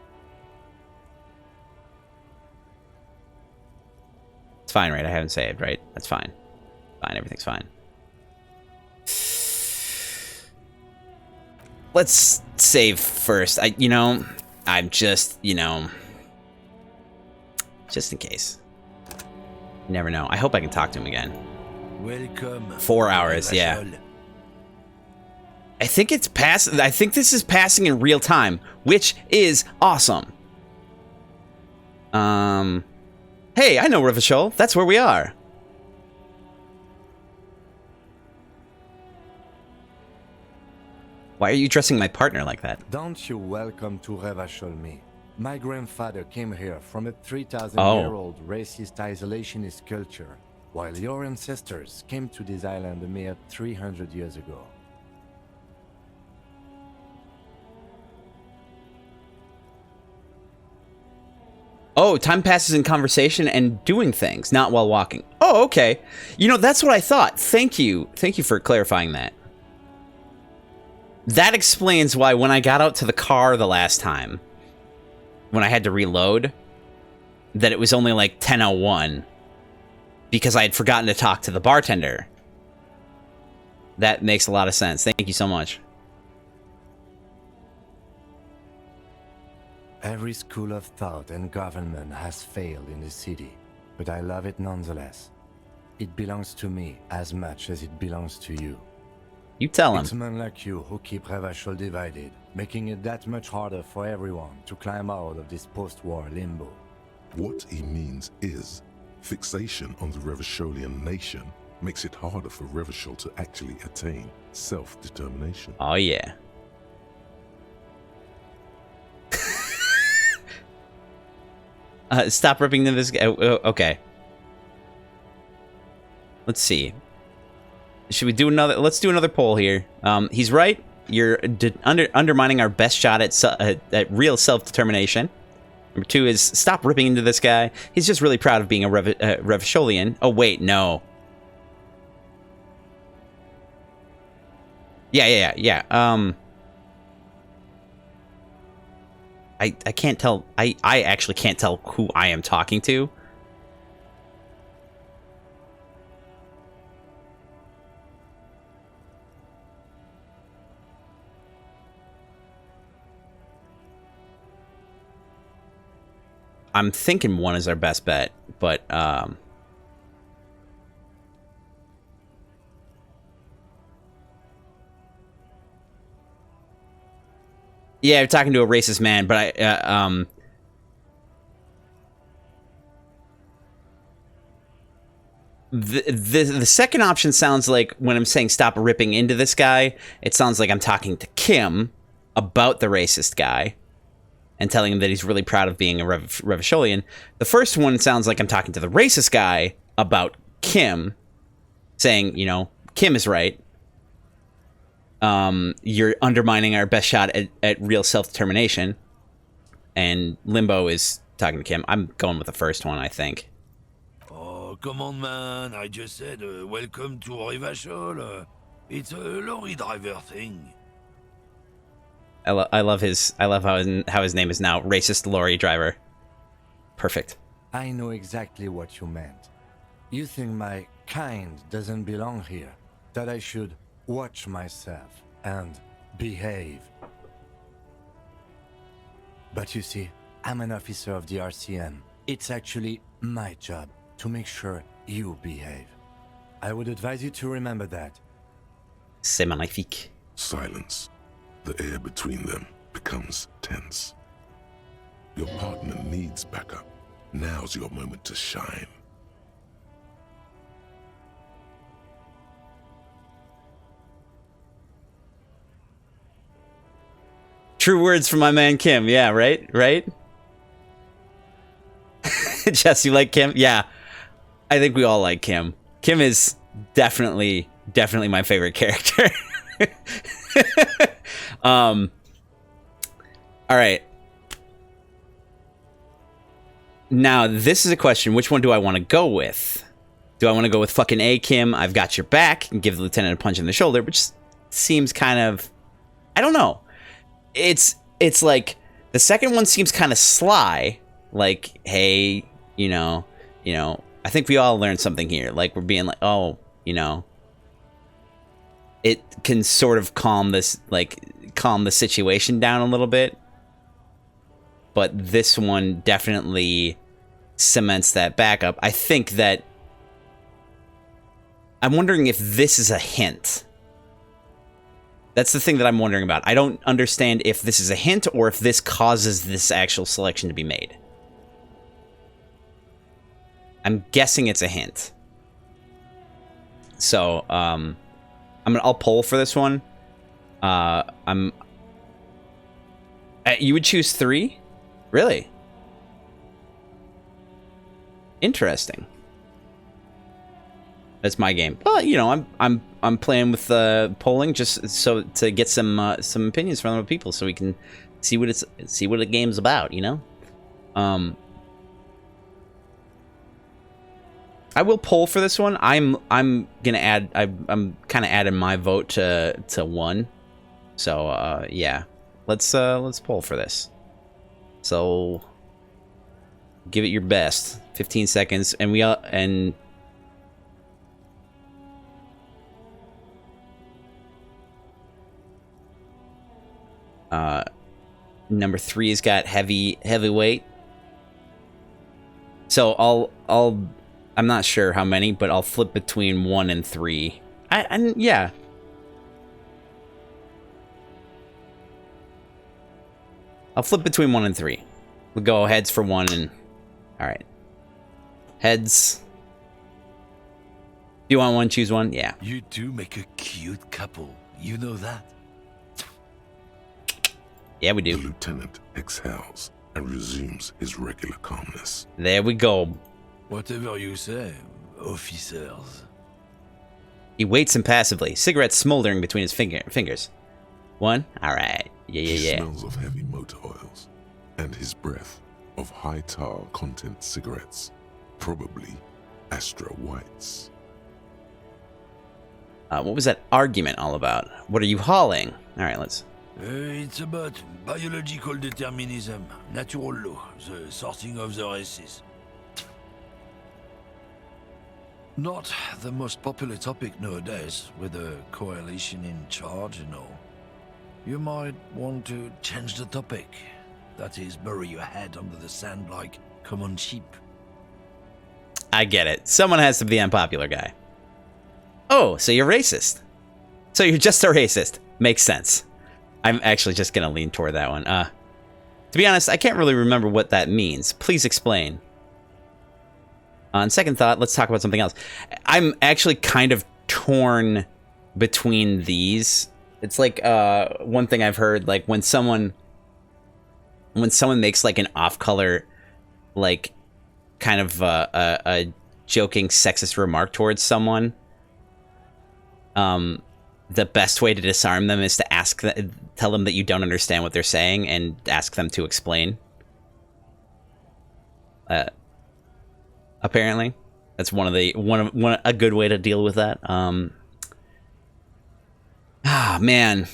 It's fine, right? I haven't saved, right? That's fine. Fine, everything's fine. Let's save first. I'm just, just in case. You never know. I hope I can talk to him again. Welcome. 4 hours, yeah. I think it's I think this is passing in real time, which is awesome. Hey, I know Revachol. That's where we are. Why are you dressing my partner like that? Don't you welcome to Revachol me. My grandfather came here from a 3,000-year-old racist isolationist culture, while your ancestors came to this island a mere 300 years ago. Oh, time passes in conversation and doing things, not while walking. Oh, okay. That's what I thought. Thank you. Thank you for clarifying that. That explains why when I got out to the car the last time, when I had to reload, that it was only like 10:01 because I had forgotten to talk to the bartender. That makes a lot of sense. Thank you so much. Every school of thought and government has failed in the city, but I love it nonetheless. It belongs to me as much as it belongs to you. You tell him. It's men like you who keep Revachol divided, making it that much harder for everyone to climb out of this post-war limbo. What he means is, fixation on the Revacholian nation makes it harder for Revachol to actually attain self-determination. Oh, yeah. Stop ripping into this guy. Okay. Let's see. Should we do another? Let's do another poll here. He's right. You're undermining our best shot at real self-determination. Number 2 is stop ripping into this guy. He's just really proud of being a Revacholian. Oh, wait, no. Yeah. I can't tell. I actually can't tell who I am talking to. I'm thinking 1 is our best bet, but yeah, I'm talking to a racist man, but the second option sounds like, when I'm saying stop ripping into this guy, it sounds like I'm talking to Kim about the racist guy and telling him that he's really proud of being a Revacholian. The first one sounds like I'm talking to the racist guy about Kim, saying, you know, Kim is right. You're undermining our best shot at real self-determination. And Limbo is talking to Kim. I'm going with the first one, I think. Oh, come on, man. I just said, welcome to Revachol. It's a lorry driver thing. I love how his name is now racist lorry driver. Perfect. I know exactly what you meant. You think my kind doesn't belong here, that I should watch myself and behave. But you see, I'm an officer of the RCM. It's actually my job to make sure you behave. I would advise you to remember that. C'est magnifique. Silence. The air between them becomes tense. Your partner needs backup. Now's your moment to shine. True words from my man Kim. Yeah, right? Jess, you like Kim? Yeah. I think we all like Kim. Kim is definitely my favorite character. All right. Now, this is a question. Which one do I want to go with? Do I want to go with fucking A, Kim, I've got your back, and give the lieutenant a punch in the shoulder, which seems kind of... I don't know. It's like, the second one seems kind of sly. Like, hey, you know, I think we all learned something here. Like, we're being like, oh, you know... It can sort of calm the situation down a little bit. But this one definitely cements that backup. I think that... I'm wondering if this is a hint. That's the thing that I'm wondering about. I don't understand if this is a hint or if this causes this actual selection to be made. I'm guessing it's a hint. So, I'll poll for this one. You would choose 3? Really? Interesting. That's my game. But you know, I'm playing with polling just so to get some opinions from other people, so we can see what the game's about. You know. I will poll for this one. I'm gonna add. I'm kind of adding my vote to 1. So yeah, let's poll for this. So give it your best. 15 seconds, and number 3 has got heavyweight. So I'm not sure how many, but I'll flip between 1 and 3. Yeah. I'll flip between 1 and 3. We'll go heads for 1 and... Alright. Heads. Do you want 1, choose 1? Yeah. You two make a cute couple. You know that? Yeah, we do. The lieutenant exhales and resumes his regular calmness. There we go. Whatever you say, officers. He waits impassively, cigarette smoldering between his fingers. 1? Alright. Yeah. He smells of heavy motor oils, and his breath of high tar content cigarettes, probably Astra Whites. What was that argument all about? What are you hauling? Alright, let's... It's about biological determinism, natural law, the sorting of the races. Not the most popular topic nowadays, with a coalition in charge and all. You might want to change the topic. That is, bury your head under the sand like come on cheap. I get it. Someone has to be the unpopular guy. Oh, so you're racist. So you're just a racist. Makes sense. I'm actually just going to lean toward that one. To be honest, I can't really remember what that means. Please explain. On second thought, let's talk about something else. I'm actually kind of torn between these. It's like one thing I've heard, like when someone makes like an off-color, like kind of a joking sexist remark towards someone, the best way to disarm them is to tell them that you don't understand what they're saying and ask them to explain. Apparently, that's a good way to deal with that. Man,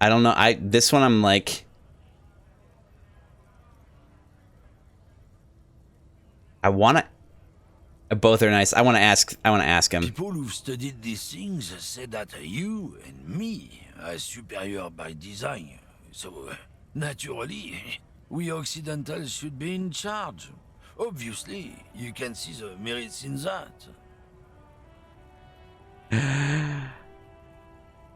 I don't know. This one I'm like, I want to. Both are nice. I want to ask him. People who've studied these things say that you and me are superior by design. So, naturally, we Occidentals should be in charge. Obviously, you can see the merits in that.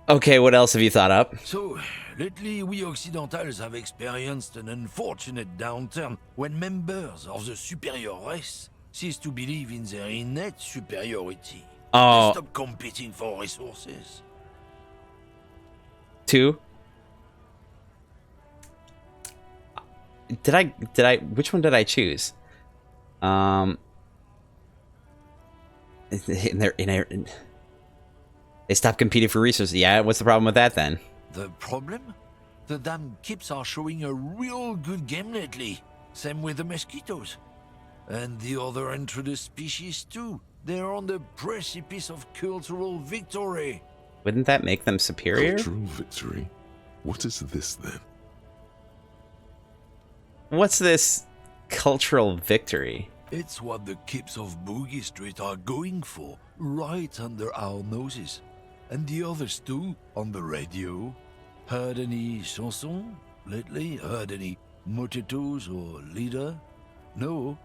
Okay, what else have you thought up? So, lately we Occidentals have experienced an unfortunate downturn when members of the superior race cease to believe in their innate superiority. Oh. They stop competing for resources. 2. Did I which one did I choose? They stop competing for resources. Yeah, what's the problem with that then? The problem? The damn kips are showing a real good game lately. Same with the mosquitoes. And the other introduced species too. They're on the precipice of cultural victory. Wouldn't that make them superior? Cultural victory? What is this then? What's this cultural victory? It's what the kips of Boogie Street are going for, right under our noses. And the others too, on the radio. Heard any chansons lately? Heard any mojitos or leader? No.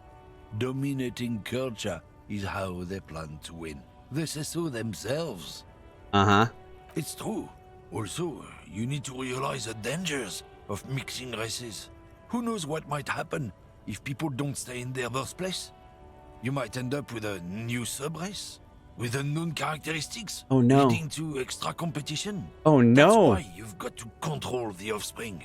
Dominating culture is how they plan to win. They say so themselves. Uh-huh. It's true. Also, you need to realize the dangers of mixing races. Who knows what might happen if people don't stay in their birthplace? You might end up with a new sub-race, with unknown characteristics, oh, no. leading to extra competition. Oh no! That's why you've got to control the offspring.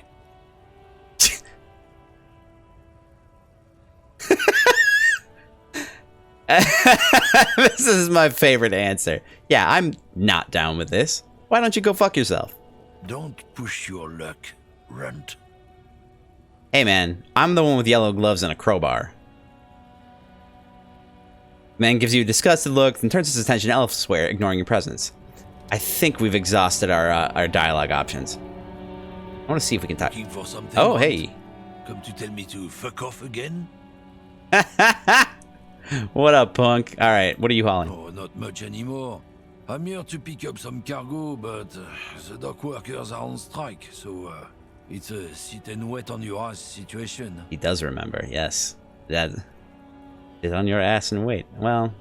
This is my favorite answer. Yeah, I'm not down with this. Why don't you go fuck yourself? Don't push your luck, runt. Hey man, I'm the one with yellow gloves and a crowbar. Man gives you a disgusted look and turns his attention elsewhere, ignoring your presence. I think we've exhausted our dialogue options. I want to see if we can talk. For something, oh, runt? hey. Come to tell me to fuck off again? What up, punk? All right, what are you hauling? Oh, not much anymore. I'm here to pick up some cargo, but the dock workers are on strike, so it's a sit and wait on your ass situation. He does remember, yes. That is on your ass and wait. Well,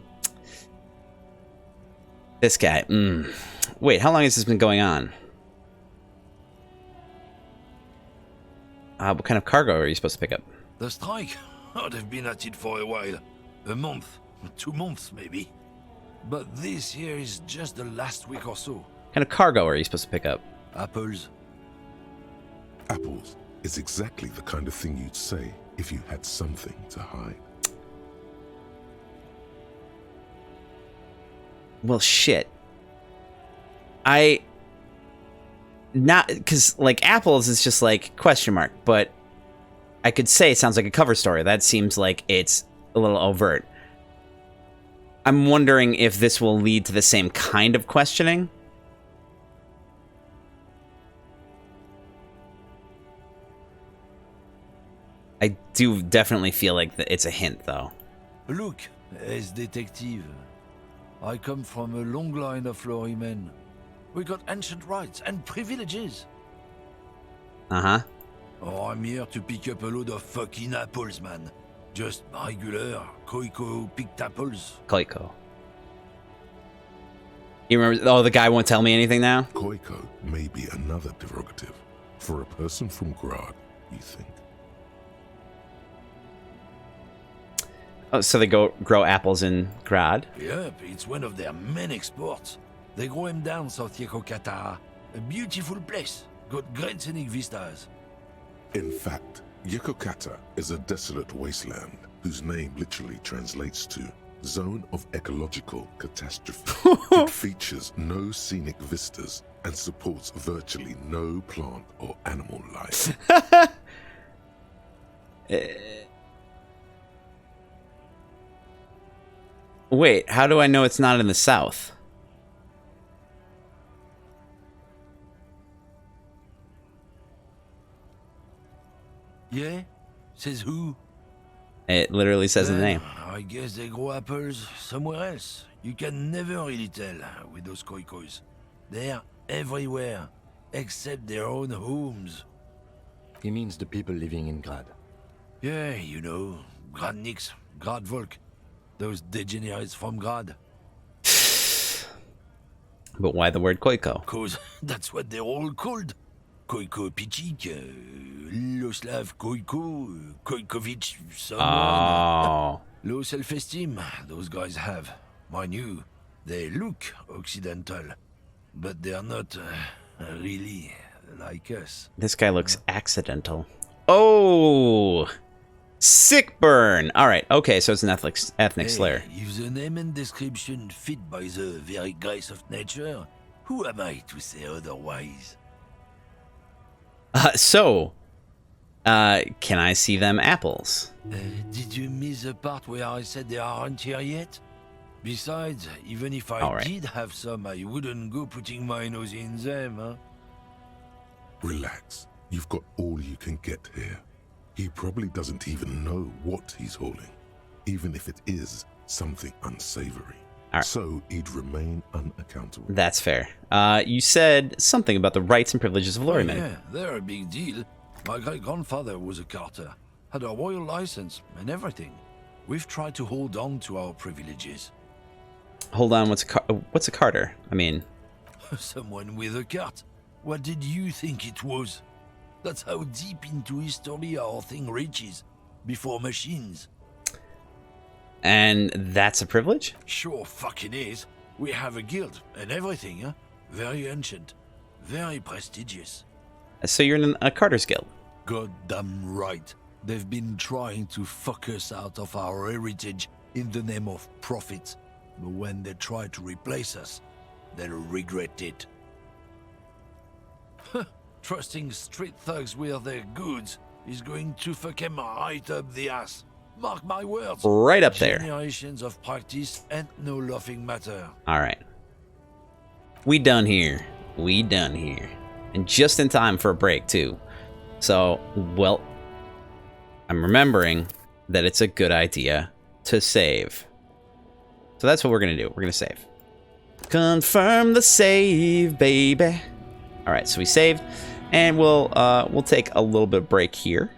this guy. Wait, how long has this been going on? What kind of cargo are you supposed to pick up? The strike? Oh, they've been at it for a while. A month, 2 months maybe. But this here is just the last week or so. What kind of cargo are you supposed to pick up? Apples. Apples is exactly the kind of thing you'd say if you had something to hide. Well, shit. Not, because, like, apples is just, like, question mark, but I could say it sounds like a cover story. That seems like it's a little overt. I'm wondering if this will lead to the same kind of questioning. I do definitely feel like it's a hint, though. Look, as detective, I come from a long line of lawmen. We got ancient rights and privileges. Uh-huh. Oh, I'm here to pick up a load of fucking apples, man. Just regular Koiko picked apples. Koiko. You remember? Oh, the guy won't tell me anything now? Koiko may be another derogative. For a person from Grad, you think? Oh, so they grow apples in Grad? Yep, it's one of their main exports. They grow them down South Yekokata. A beautiful place. Got great scenic vistas. In fact, Yekokata is a desolate wasteland whose name literally translates to Zone of Ecological Catastrophe. It features no scenic vistas and supports virtually no plant or animal life. Wait, how do I know it's not in the south? Yeah? Says who? It literally says in the name. I guess they grow apples somewhere else. You can never really tell with those koikos. They're everywhere, except their own homes. He means the people living in Grad. Yeah, you know, Gradniks, Gradvolk. Those degenerates from Grad. But why the word Koiko? Cause that's what they're all called. Koiko Pichik, Loslav Koiko, Koikovich, someone. Oh. Low self-esteem, those guys have. Mind you, they look Occidental, but they're not really like us. This guy looks accidental. Oh! Sick burn! Alright, okay, so it's an ethnic slur. If the name and description fit by the very grace of nature, who am I to say otherwise? Can I see them apples? Did you miss the part where I said they aren't here yet? Besides, even if I did have some, I wouldn't go putting my nose in them, huh? Relax. You've got all you can get here. He probably doesn't even know what he's hauling, even if it is something unsavory. So he'd remain unaccountable. That's fair. You said something about the rights and privileges of lorrymen. Yeah, they're a big deal. My great-grandfather was a carter, had a royal license and everything. We've tried to hold on to our privileges. Hold on, what's a carter? I mean... Someone with a cart. What did you think it was? That's how deep into history our thing reaches. Before machines. And that's a privilege? Sure fucking is. We have a guild and everything, huh? Very ancient. Very prestigious. So you're in a carter's guild? Goddamn right. They've been trying to fuck us out of our heritage in the name of profit. But when they try to replace us, they'll regret it. Trusting street thugs with their goods is going to fuck them right up the ass. Mark my words. Right up there. Generations of practice and no laughing matter. Alright. We done here. We done here. And just in time for a break, too. So, well, I'm remembering that it's a good idea to save. So that's what we're going to do. We're going to save. Confirm the save, baby. Alright, so we saved. And we'll take a little bit of break here.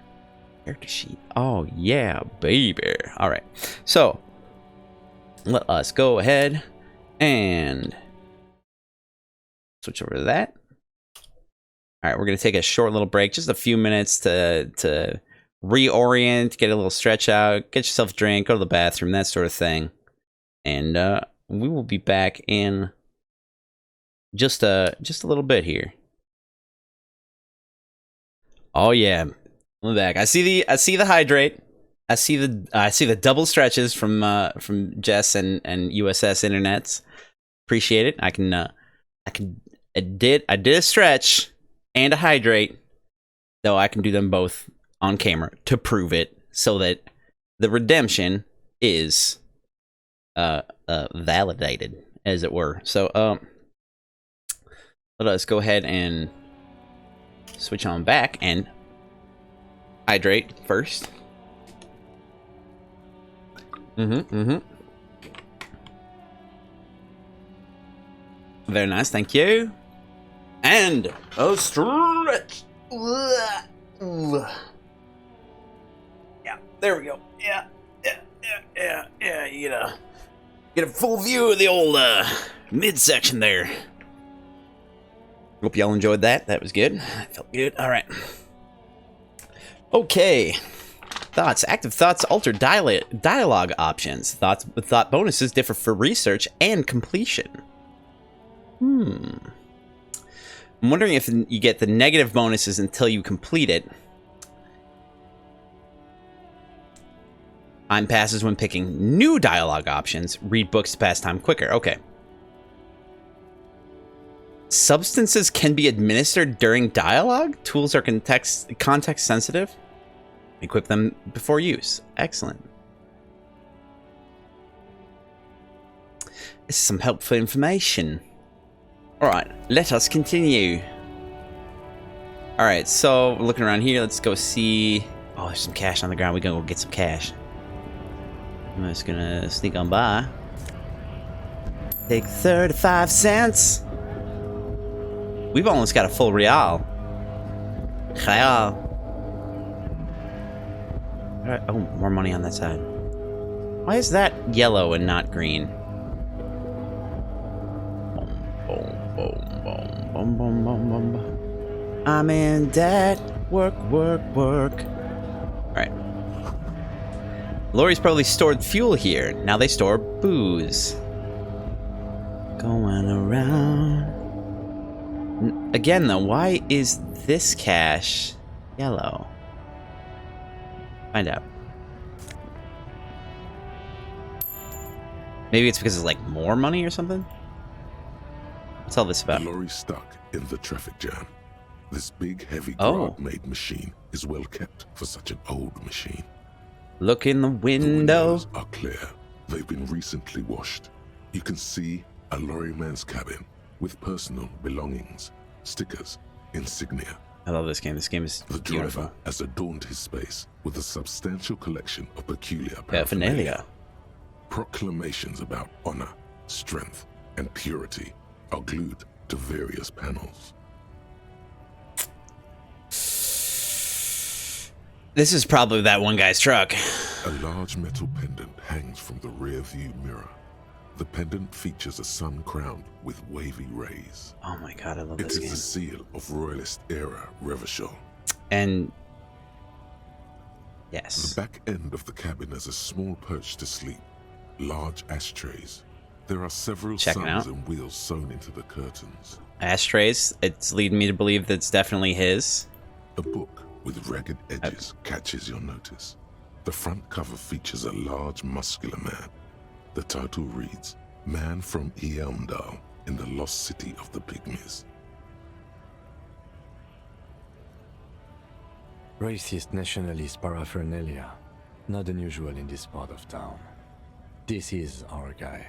Character sheet. Oh, yeah, baby. Alright, so let us go ahead and switch over to that. Alright, we're going to take a short little break. Just a few minutes to reorient, get a little stretch out, get yourself a drink, go to the bathroom, that sort of thing. And we will be back in just a little bit here. Oh yeah, I'm back. I see the hydrate. I see the double stretches from Jess and USS Internets. Appreciate it. I did a stretch and a hydrate, though I can do them both on camera to prove it, so that the redemption is validated, as it were. So let us go ahead and switch on back and hydrate first. Very nice, thank you. And a stretch. Ooh. Yeah, there we go. Yeah. You get a full view of the old midsection there. Hope y'all enjoyed that. That was good. Felt good. All right. Okay. Thoughts. Active thoughts alter dialogue options. Thought bonuses differ for research and completion. I'm wondering if you get the negative bonuses until you complete it. Time passes when picking new dialogue options. Read books to pass time quicker. Okay. Substances can be administered during dialogue. Tools are context sensitive. Equip them before use. Excellent. This is some helpful information. Alright, let us continue. Alright, so looking around here, let's go see... Oh, there's some cash on the ground. We're gonna go get some cash. I'm just gonna sneak on by. Take 35 cents. We've almost got a full real. Real. Alright, oh, more money on that side. Why is that yellow and not green? Boom, boom, boom, boom. I'm in debt. Work, work, work. Alright. Lorries probably stored fuel here. Now they store booze. Going around. Again, though, why is this cash yellow? Find out. Maybe it's because it's like more money or something? What's all this about? The lorry stuck in the traffic jam. This big, heavy, grog-made machine is well kept for such an old machine. Look in the window. The windows are clear. They've been recently washed. You can see a lorryman's cabin with personal belongings, stickers, insignia. I love this game. This game is the beautiful. driver has adorned his space with a substantial collection of peculiar paraphernalia. Proclamations about honor, strength, and purity are glued to various panels. This is probably that one guy's truck. A large metal pendant hangs from the rear view mirror. The pendant features a sun crowned with wavy rays. Oh my god, I love this game. It is the seal of Royalist era Revachol. And yes. The back end of the cabin has a small perch to sleep, large ashtrays. There are several suns and wheels sewn into the curtains. Ashtrays. It's leading me to believe that's definitely his. A book with ragged edges catches your notice. The front cover features a large, muscular man. The title reads, Man from Eamdal in the Lost City of the Pygmies. Racist nationalist paraphernalia. Not unusual in this part of town. This is our guy.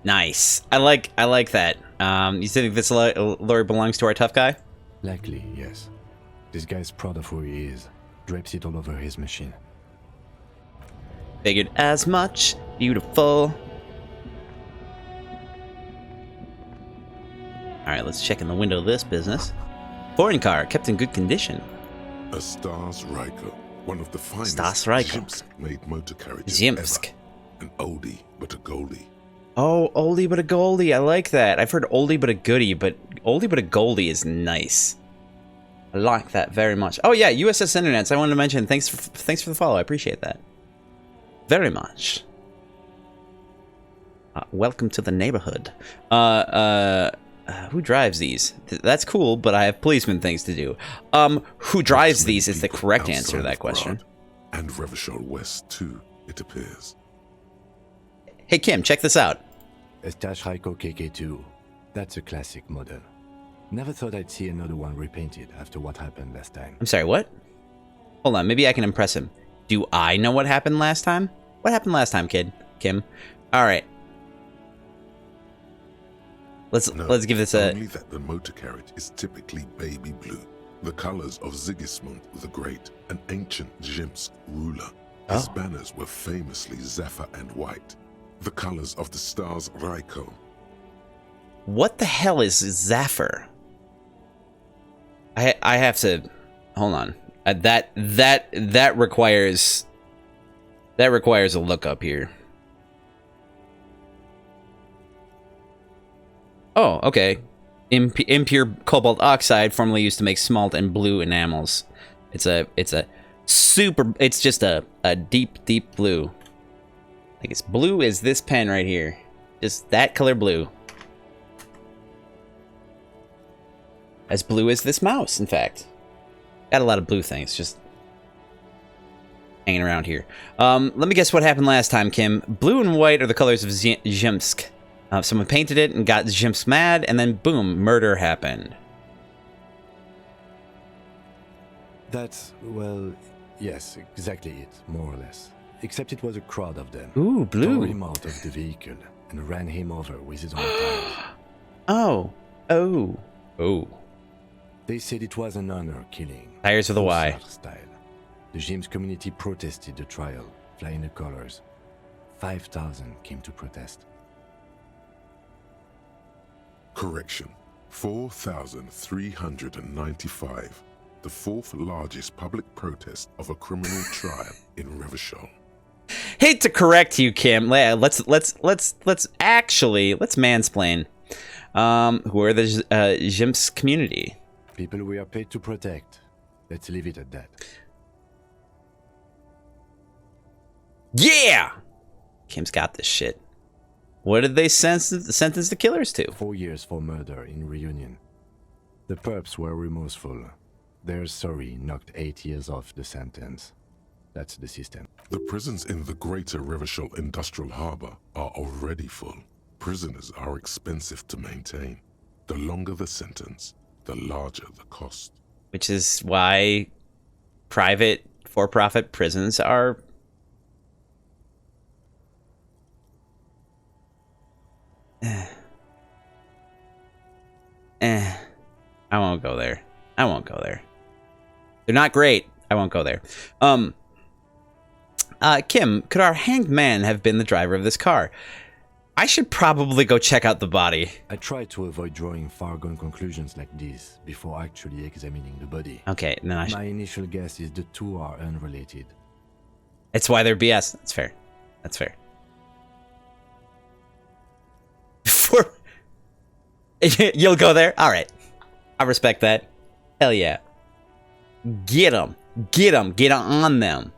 Nice. I like that. You think this lorry belongs to our tough guy? Likely, yes. This guy's proud of who he is. Drapes it all over his machine. Figured as much. Beautiful. Alright, let's check in the window of this business. Foreign car, kept in good condition. A Stars Ryko, one of the finest Zimsk-made motor carriages Zimsk. ever. An oldie but a goldie. Oh, oldie but a goldie. I like that. I've heard oldie but a goodie, but oldie but a goldie is nice. I like that very much. Oh yeah, USS Internets. I wanted to mention thanks for the follow. I appreciate that very much. Welcome to the neighborhood. Who drives these? That's cool, but I have policeman things to do. Who drives these is the correct answer to that question. And Revachol West too, it appears. Hey Kim, check this out. Estash Ryko KK2. That's a classic model. Never thought I'd see another one repainted after what happened last time. I'm sorry, what? Hold on, maybe I can impress him. Do I know what happened last time? What happened last time, kid? Kim? Alright. Let's give this a... Only that the motor carriage is typically baby blue. The colors of Sigismund the Great, an ancient Zimsk ruler. His banners were famously zephyr and white. The colors of the Stars Ryko. What the hell is Zephyr? I have to hold on. That requires a lookup here. Oh, okay. Impure cobalt oxide, formerly used to make smalt and blue enamels. It's just a deep blue. Like it's blue as this pen right here. Just that color blue. As blue as this mouse, in fact. Got a lot of blue things just hanging around here. Let me guess what happened last time, Kim. Blue and white are the colors of Zhimsk. Someone painted it and got Zhimsk mad, and then boom, murder happened. That's, well, yes, exactly it, more or less. Except it was a crowd of them. Ooh, blue. Tore him out of the vehicle and ran him over with his own tires. Oh. They said it was an honor killing. Tires with a Y. Style. The James community protested the trial, flying the colors. 5,000 came to protest. Correction. 4,395. The fourth largest public protest of a criminal trial in Revachol. Hate to correct you, Kim. Let's mansplain. Who are the Zhimsk community? People we are paid to protect. Let's leave it at that. Yeah! Kim's got this shit. What did they sentence the killers to? 4 years for murder in Reunion. The perps were remorseful. Their sorry knocked 8 years off the sentence. That's the system. The prisons in the greater Revachol industrial harbor are already full. Prisoners are expensive to maintain. The longer the sentence, the larger the cost. Which is why private, for-profit prisons are... I won't go there. They're not great. I won't go there. Kim, could our hanged man have been the driver of this car? I should probably go check out the body. I try to avoid drawing far-gone conclusions like this before actually examining the body. Okay, then my initial guess is the two are unrelated. It's why they're BS. That's fair. Before you'll go there? All right. I respect that. Hell yeah. Get them. Get on them.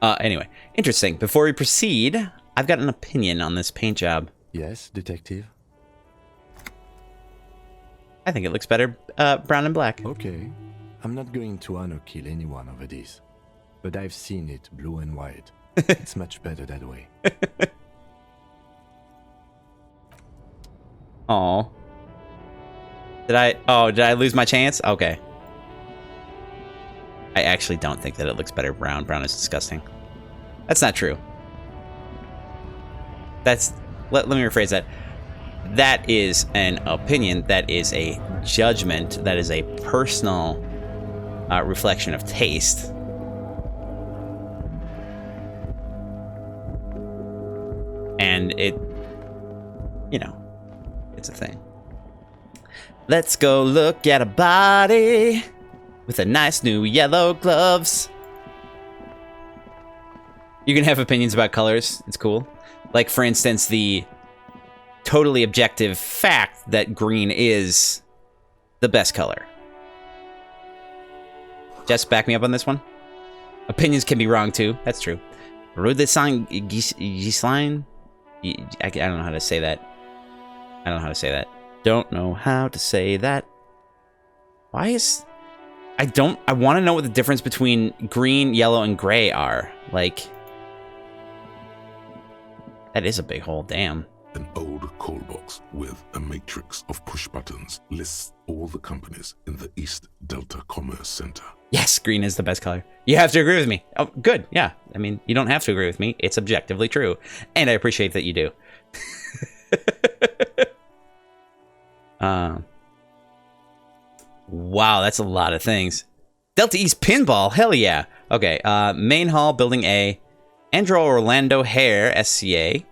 Anyway, interesting. Before we proceed, I've got an opinion on this paint job. Yes, detective? I think it looks better brown and black. Okay. I'm not going to honor kill anyone over this. But I've seen it blue and white. It's much better that way. Aw. Did I lose my chance? Okay. I actually don't think that it looks better brown. Brown is disgusting. That's not true. Let me rephrase that. That is an opinion. That is a judgment. That is a personal reflection of taste. And it, it's a thing. Let's go look at a body with a nice new yellow gloves. You can have opinions about colors. It's cool. Like, for instance, the totally objective fact that green is the best color. Jess, back me up on this one. Opinions can be wrong, too. That's true. Rudesang Gisline? I don't know how to say that. Don't know how to say that. Why is... I want to know what the difference between green, yellow, and gray are. Like... That is a big hole, damn. An old call box with a matrix of push buttons lists all the companies in the East Delta Commerce Center. Yes, green is the best color. You have to agree with me. Oh, good, yeah. I mean, you don't have to agree with me. It's objectively true. And I appreciate that you do. Wow, that's a lot of things. Delta East Pinball, hell yeah. Okay, Main Hall, Building A. Andro Orlando Hair, SCA.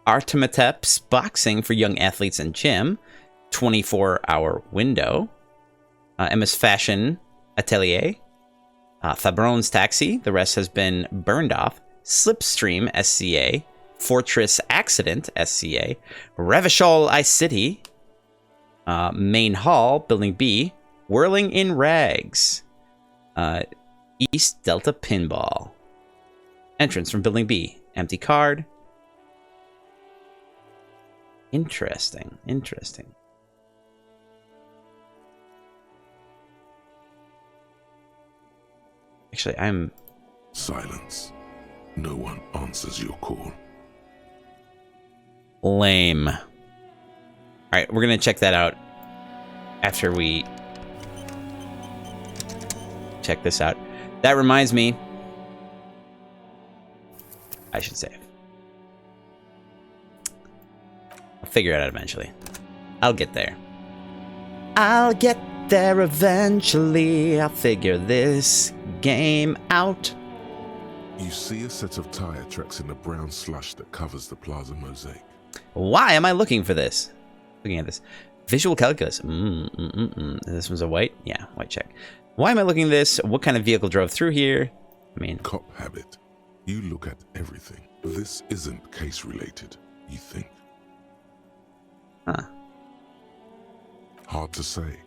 Artemetep's Boxing for young athletes and gym. 24-hour window. Emma's Fashion Atelier. Fabron's Taxi. The rest has been burned off. Slipstream SCA. Fortress Accident SCA. Revachol iCity. Main Hall, Building B. Whirling in Rags. East Delta Pinball. Entrance from Building B. Empty card. Interesting. Interesting. Actually, I'm... Silence. No one answers your call. Lame. Alright, we're gonna check that out after we check this out. That reminds me, I should save. I'll figure it out eventually. I'll get there. I'll get there eventually. I'll figure this game out. You see a set of tire tracks in the brown slush that covers the plaza mosaic. Why am I looking for this? Looking at this. Visual calculus. This was a white? Yeah, white check. Why am I looking at this? What kind of vehicle drove through here? I mean... Cop habit. You look at everything. This isn't case related, you think. Huh. Hard to say.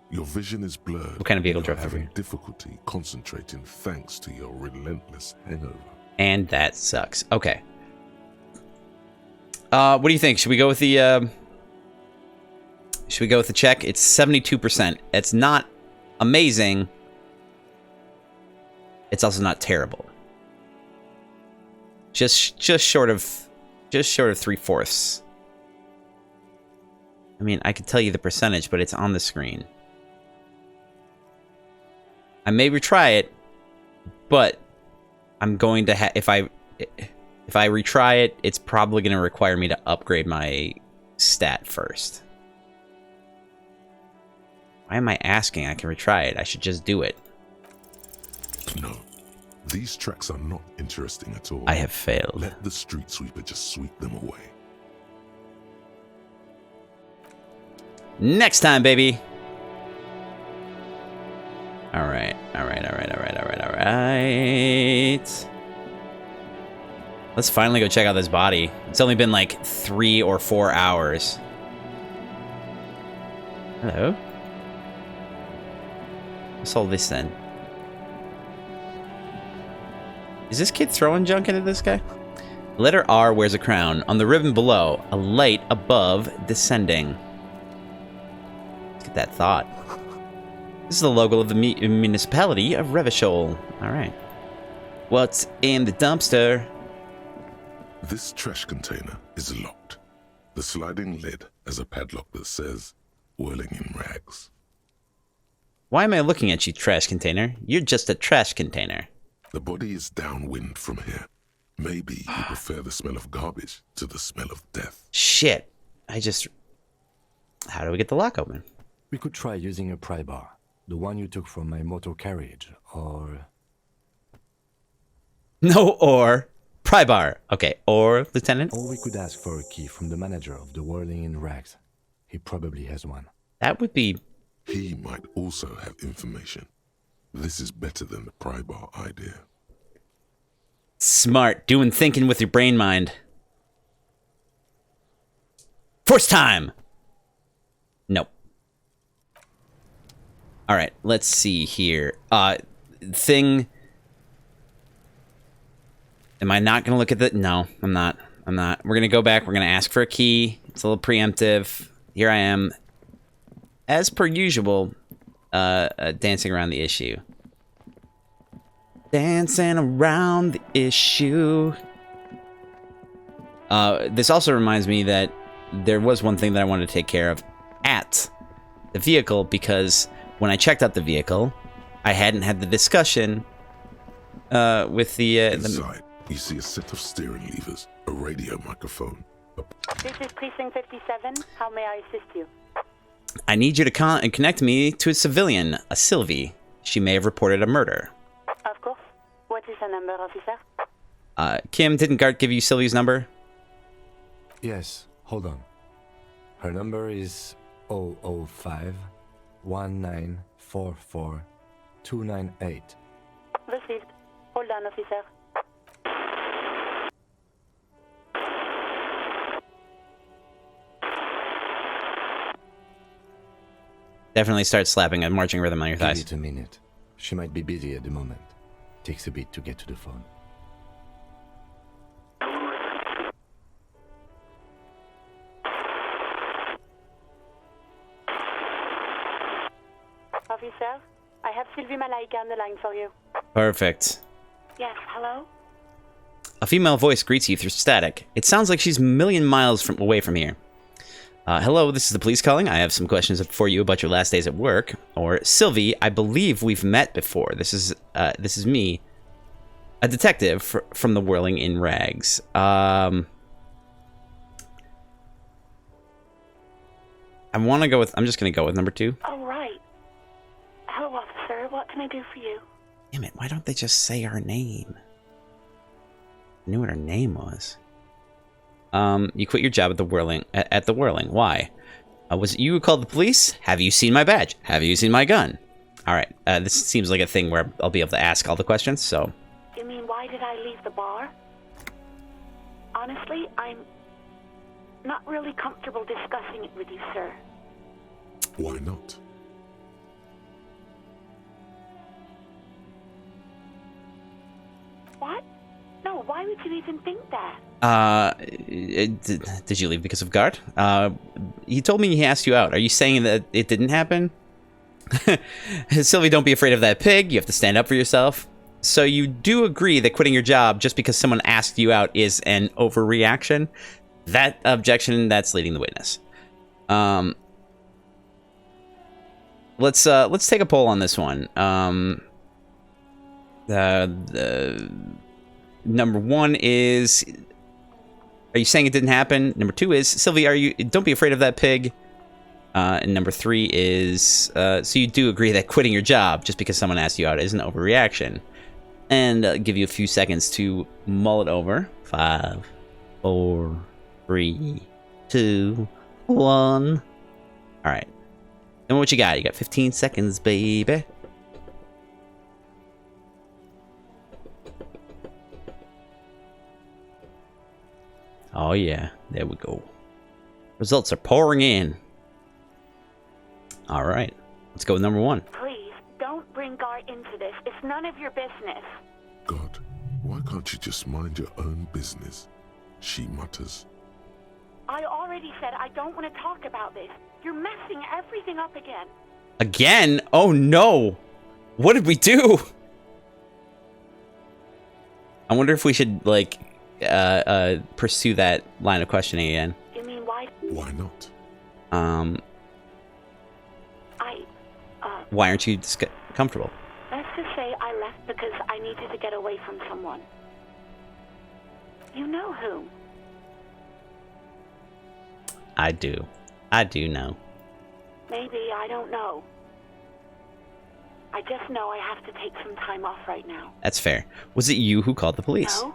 Your vision is blurred. What kind of vehicle drove through having here? Difficulty concentrating thanks to your relentless hangover. And that sucks. Okay. What do you think? Should we go with the check? It's 72%. It's not amazing. It's also not terrible. Just short of 3/4. I mean, I could tell you the percentage, but it's on the screen. I may retry it, but I'm going to if I retry it, it's probably going to require me to upgrade my stat first. Why am I asking? I can retry it. I should just do it. No. These tracks are not interesting at all. I have failed. Let the street sweeper just sweep them away. Next time, baby. All right. Let's finally go check out this body. It's only been like 3 or 4 hours. Hello. What's all this then? Is this kid throwing junk into this guy? Letter R wears a crown. On the ribbon below, a light above descending. Let's get that thought. This is the logo of the municipality of Revachol. All right. What's in the dumpster? This trash container is locked. The sliding lid has a padlock that says, whirling in rags. Why am I looking at you, trash container? You're just a trash container. The body is downwind from here. Maybe you prefer the smell of garbage to the smell of death. Shit. How do we get the lock open? We could try using a pry bar. The one you took from my motor carriage, or... No, or. Pry bar. Okay, or, Lieutenant? Or we could ask for a key from the manager of the Whirling in Rags. He probably has one. That would be... He might also have information. This is better than the pry bar idea. Smart. Doing thinking with your brain mind. First time! Nope. Alright, let's see here. Thing... Am I not going to look at the... No, I'm not. We're going to go back. We're going to ask for a key. It's a little preemptive. Here I am. As per usual, dancing around the issue. Dancing around the issue. This also reminds me that there was one thing that I wanted to take care of at the vehicle, because when I checked out the vehicle, I hadn't had the discussion with the... Inside, you see a set of steering levers, a radio microphone. This is Precinct 57. How may I assist you? I need you to connect me to a civilian, a Sylvie. She may have reported a murder. Of course. What is her number, officer? Kim, didn't Gart give you Sylvie's number? Yes, hold on. Her number is 005 1944 298. Received. Hold on, officer. Definitely start slapping a marching rhythm on your thighs. Give it a minute. She might be busy at the moment. Takes a bit to get to the phone. Officer, I have Sylvie Malaika on the line for you. Perfect. Yes, hello? A female voice greets you through static. It sounds like she's a million miles away from here. Hello, this is the police calling. I have some questions for you about your last days at work. Or, Sylvie, I believe we've met before. This is me, a detective from the Whirling in Rags. I want to go with. I'm just going to go with number 2. Oh, right. Hello, officer. What can I do for you? Damn it! Why don't they just say our name? I knew what her name was. You quit your job at the Whirling. At the Whirling. Why? Was it you who called the police? Have you seen my badge? Have you seen my gun? All right. This seems like a thing where I'll be able to ask all the questions. So. You mean why did I leave the bar? Honestly, I'm not really comfortable discussing it with you, sir. Why not? What? No, why would you even think that? Did you leave because of guard? He told me he asked you out. Are you saying that it didn't happen? Sylvie, don't be afraid of that pig. You have to stand up for yourself. So you do agree that quitting your job just because someone asked you out is an overreaction? That objection, that's leading the witness. Let's take a poll on this one. Number 1 is, are you saying it didn't happen? Number 2 is, Sylvie, don't be afraid of that pig. And number 3 is, so you do agree that quitting your job just because someone asked you out is an overreaction. And I'll give you a few seconds to mull it over. 5, 4, 3, 2, 1. All right. And what you got? You got 15 seconds, baby. Oh yeah, there we go. Results are pouring in. All right, let's go with number 1. Please, don't bring Gar into this. It's none of your business. God, why can't you just mind your own business? She mutters. I already said I don't want to talk about this. You're messing everything up again. Again? Oh no! What did we do? I wonder if we should, like, pursue that line of questioning again. You mean why? Why not? Why aren't you comfortable? Let's just say I left because I needed to get away from someone. You know who? I do. I do know. Maybe, I don't know. I just know I have to take some time off right now. That's fair. Was it you who called the police? No,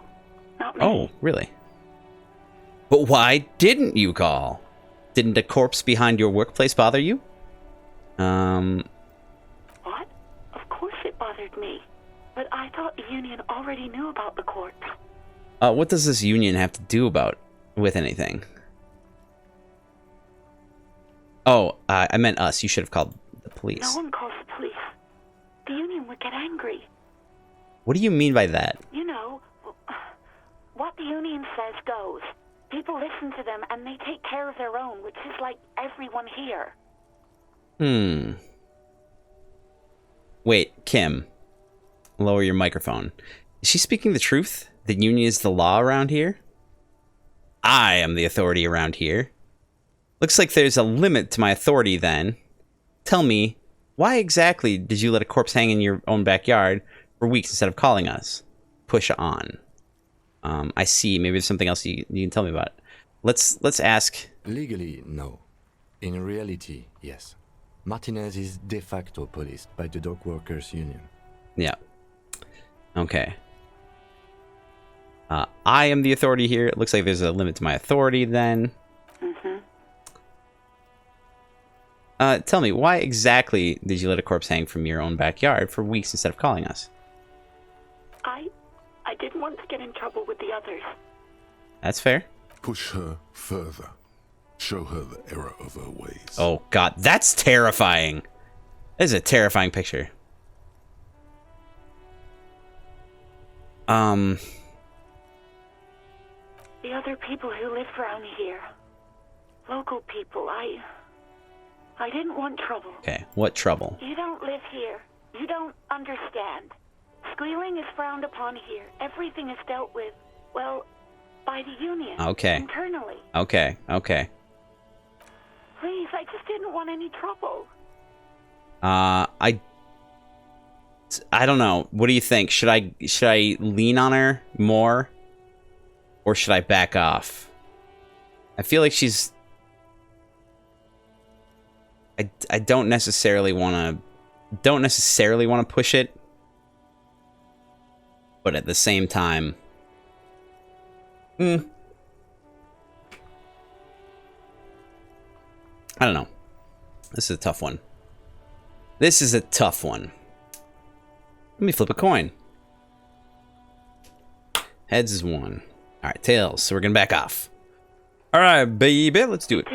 not me. Oh, really? But why didn't you call? Didn't a corpse behind your workplace bother you? What? Of course it bothered me. But I thought the union already knew about the corpse. What does this union have to do with anything? Oh, I meant us. You should have called the police. No one calls the police. The union would get angry. What do you mean by that? You know, what the union says goes. People listen to them and they take care of their own, which is like everyone here. Wait, Kim. Lower your microphone. Is she speaking the truth? The union is the law around here? I am the authority around here. Looks like there's a limit to my authority then. Tell me, why exactly did you let a corpse hang in your own backyard for weeks instead of calling us? Push on. I see. Maybe there's something else you can tell me about. Let's ask. Legally, no. In reality, yes. Martinez is de facto policed by the dock workers union. Yeah. Okay. I am the authority here. It looks like there's a limit to my authority then. Tell me, why exactly did you let a corpse hang from your own backyard for weeks instead of calling us? I didn't want to get in trouble with the others. That's fair. Push her further. Show her the error of her ways. Oh, God. That's terrifying. That is a terrifying picture. The other people who live around here. Local people. I didn't want trouble. Okay, what trouble? You don't live here. You don't understand. Squealing is frowned upon here. Everything is dealt with, well, by the union. Okay. Internally. Okay. Please, I just didn't want any trouble. I don't know. What do you think? Should I lean on her more, or should I back off? I feel like she's. I don't necessarily want to push it, but at the same time, I don't know. This is a tough one. Let me flip a coin. Heads is 1. All right, tails. So we're gonna back off. All right, baby, let's do it.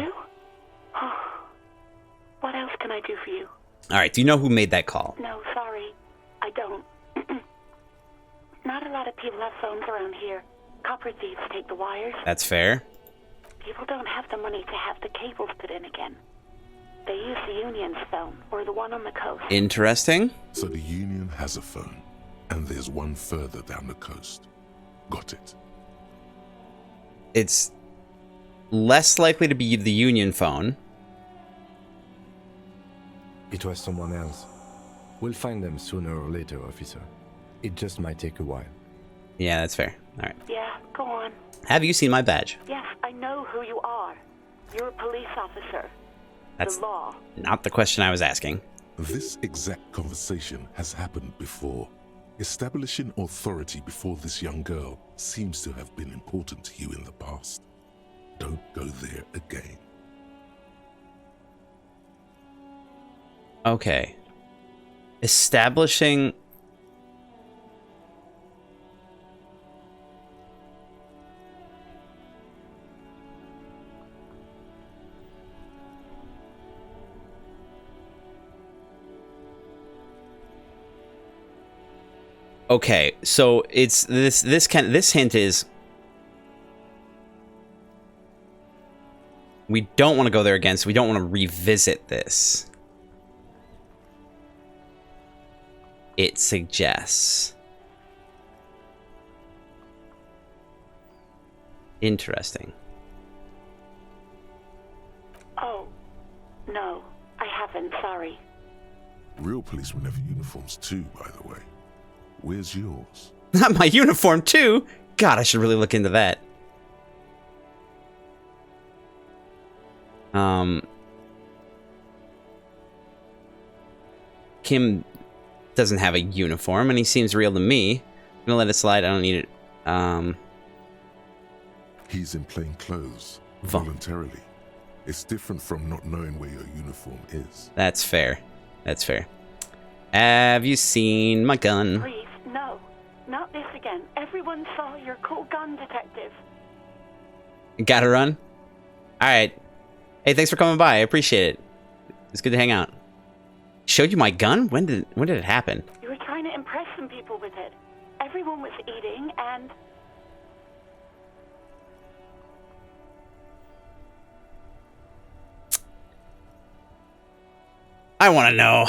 What else can I do for you? All right. Do you know who made that call? No, sorry. I don't. Not a lot of people have phones around here. Copper thieves take the wires. That's fair. People don't have the money to have the cables put in again. They use the Union's phone, or the one on the coast. Interesting. So the Union has a phone, and there's one further down the coast. Got it. It's less likely to be the Union phone. It was someone else. We'll find them sooner or later, officer. It just might take a while. Yeah, that's fair. All right. Yeah, go on. Have you seen my badge? Yes, I know who you are. You're a police officer. That's the law. Not the question I was asking. This exact conversation has happened before. Establishing authority before this young girl seems to have been important to you in the past. Don't go there again. Okay. Establishing... Okay, so it's this hint is we don't want to go there again, so we don't want to revisit this. It suggests. Interesting. Oh, no, I haven't, sorry. Real policemen have uniforms too, by the way. Where's yours? Not my uniform too? God, I should really look into that. Kim doesn't have a uniform, and he seems real to me. I'm gonna let it slide. I don't need it. He's in plain clothes, voluntarily. It's different from not knowing where your uniform is. That's fair. That's fair. Have you seen my gun? Please, no. Not this again. Everyone saw your cool gun, detective. Gotta run? Alright. Hey, thanks for coming by. I appreciate it. It's good to hang out. Showed you my gun? When did it happen? You were trying to impress some people with it. Everyone was eating, and... I want to know.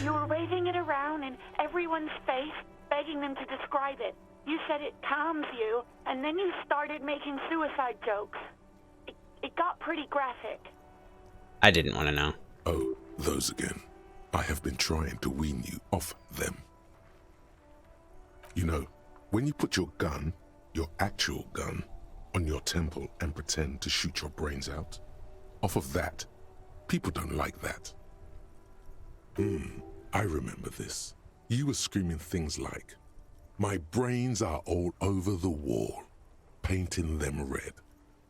You were waving it around in everyone's face, begging them to describe it. You said it calms you, and then you started making suicide jokes. It got pretty graphic. I didn't want to know. Oh, those again. I have been trying to wean you off them. You know, when you put your gun, your actual gun, on your temple and pretend to shoot your brains out, off of that, people don't like that. I remember this. You were screaming things like, "My brains are all over the wall, painting them red.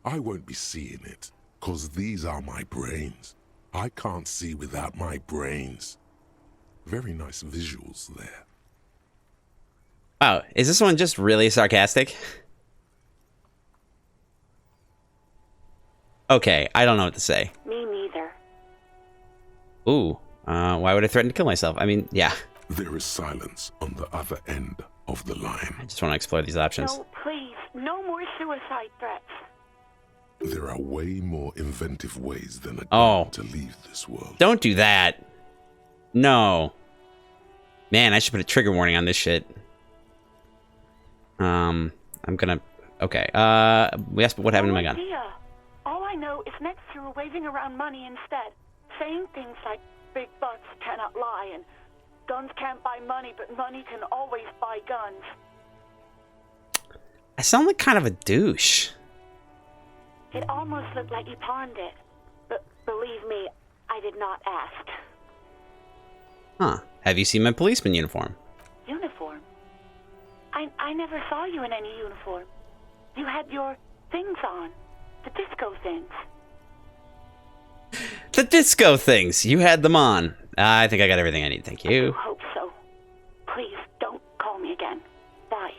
I won't be seeing it, 'cause these are my brains. I can't see without my brains. Very nice visuals there. Oh, is this one just really sarcastic? Okay, I don't know what to say. Me neither. Ooh, why would I threaten to kill myself? I mean, yeah. There is silence on the other end of the line. I just want to explore these options. No, please, no more suicide threats. There are way more inventive ways than a gun to leave this world. Don't do that. No. Man, I should put a trigger warning on this shit. I'm gonna... Okay, we asked what happened to my gun. All I know is next you were waving around money instead, saying things like big bucks cannot lie and guns can't buy money, but money can always buy guns. I sound like kind of a douche. It almost looked like you pawned it, but believe me, I did not ask. Huh. Have you seen my policeman uniform? Uniform? I never saw you in any uniform. You had your things on. The disco things. The disco things! You had them on. I think I got everything I need, thank you. I hope so. Please, don't call me again. Bye.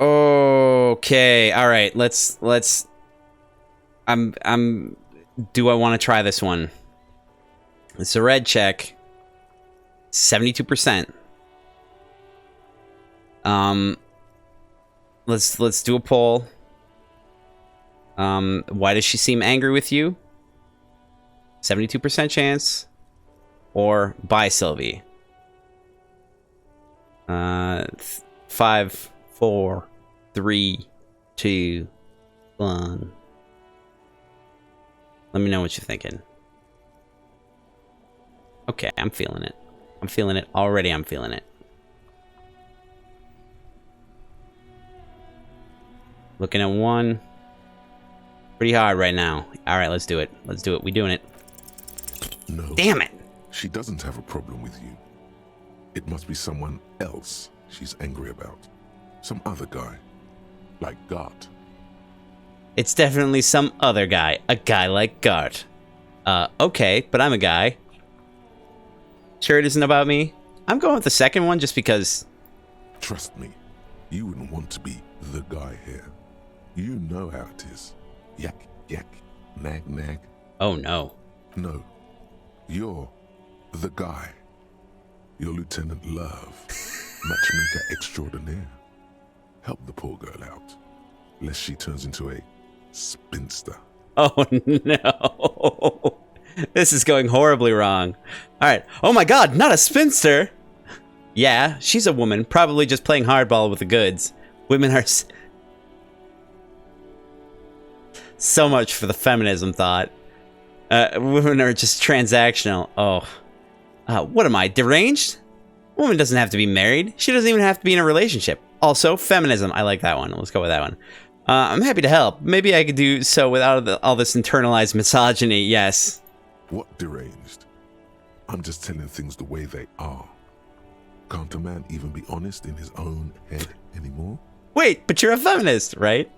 Okay, alright, let's... Do I want to try this one? It's a red check. 72%. Let's do a poll. Why does she seem angry with you? 72% chance. Or bye, Sylvie. 5, 4, 3, 2, 1. Let me know what you're thinking. Okay, I'm feeling it. I'm feeling it. Already I'm feeling it. Looking at one. Pretty hard right now. Alright, let's do it. Let's do it. We doing it. No. Damn it! She doesn't have a problem with you. It must be someone else she's angry about. Some other guy. Like Gart. It's definitely some other guy. A guy like Gart. Okay, but I'm a guy. Sure it isn't about me? I'm going with the second one just because... Trust me, you wouldn't want to be the guy here. You know how it is. Yak, yak, nag, nag. Oh, no. No. You're the guy. You're Lieutenant Love. Matchmaker extraordinaire. Help the poor girl out, lest she turns into a spinster. Oh, no. This is going horribly wrong. Alright. Oh my god, not a spinster! Yeah, she's a woman, probably just playing hardball with the goods. Women are... So much for the feminism thought. Women are just transactional. Oh. What am I, deranged? A woman doesn't have to be married. She doesn't even have to be in a relationship. Also, feminism. I like that one. Let's go with that one. I'm happy to help. Maybe I could do so without all this internalized misogyny. Yes. What deranged? I'm just telling things the way they are. Can't a man even be honest in his own head anymore? Wait, but you're a feminist, right?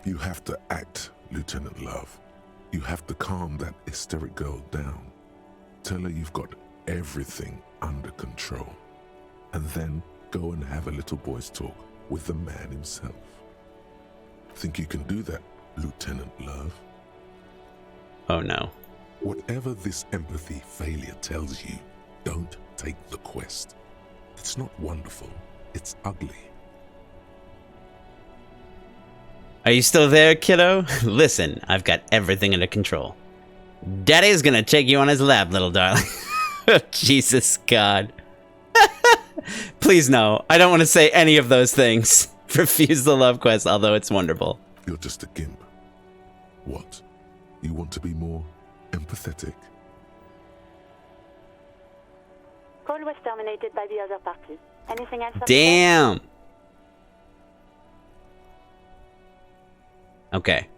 You have to act, Lieutenant Love. You have to calm that hysteric girl down. Tell her you've got everything under control. And then go and have a little boy's talk with the man himself. Think you can do that, Lieutenant Love? Oh no. Whatever this empathy failure tells you, don't take the quest. It's not wonderful, it's ugly. Are you still there, kiddo? Listen, I've got everything under control. Daddy's gonna take you on his lap, little darling. Jesus God. Please no, I don't want to say any of those things. Refuse the love quest, although it's wonderful. You're just a gimp. What? You want to be more empathetic? Call was terminated by the other party. Anything else? Damn. Okay.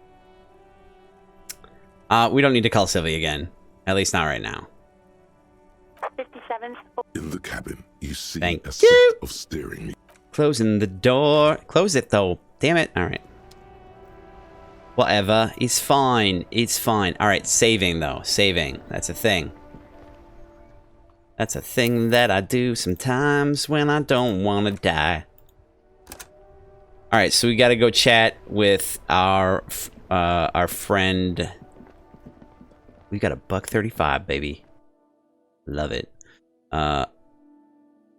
We don't need to call Sylvie again. At least not right now. 57. In the cabin, you see Thank a set of steering. Closing the door. Close it though. Damn it. All right. Whatever. It's fine. It's fine. Alright, saving, though. Saving. That's a thing. That's a thing that I do sometimes when I don't want to die. Alright, so we gotta go chat with our friend. We got a $1.35, baby. Love it.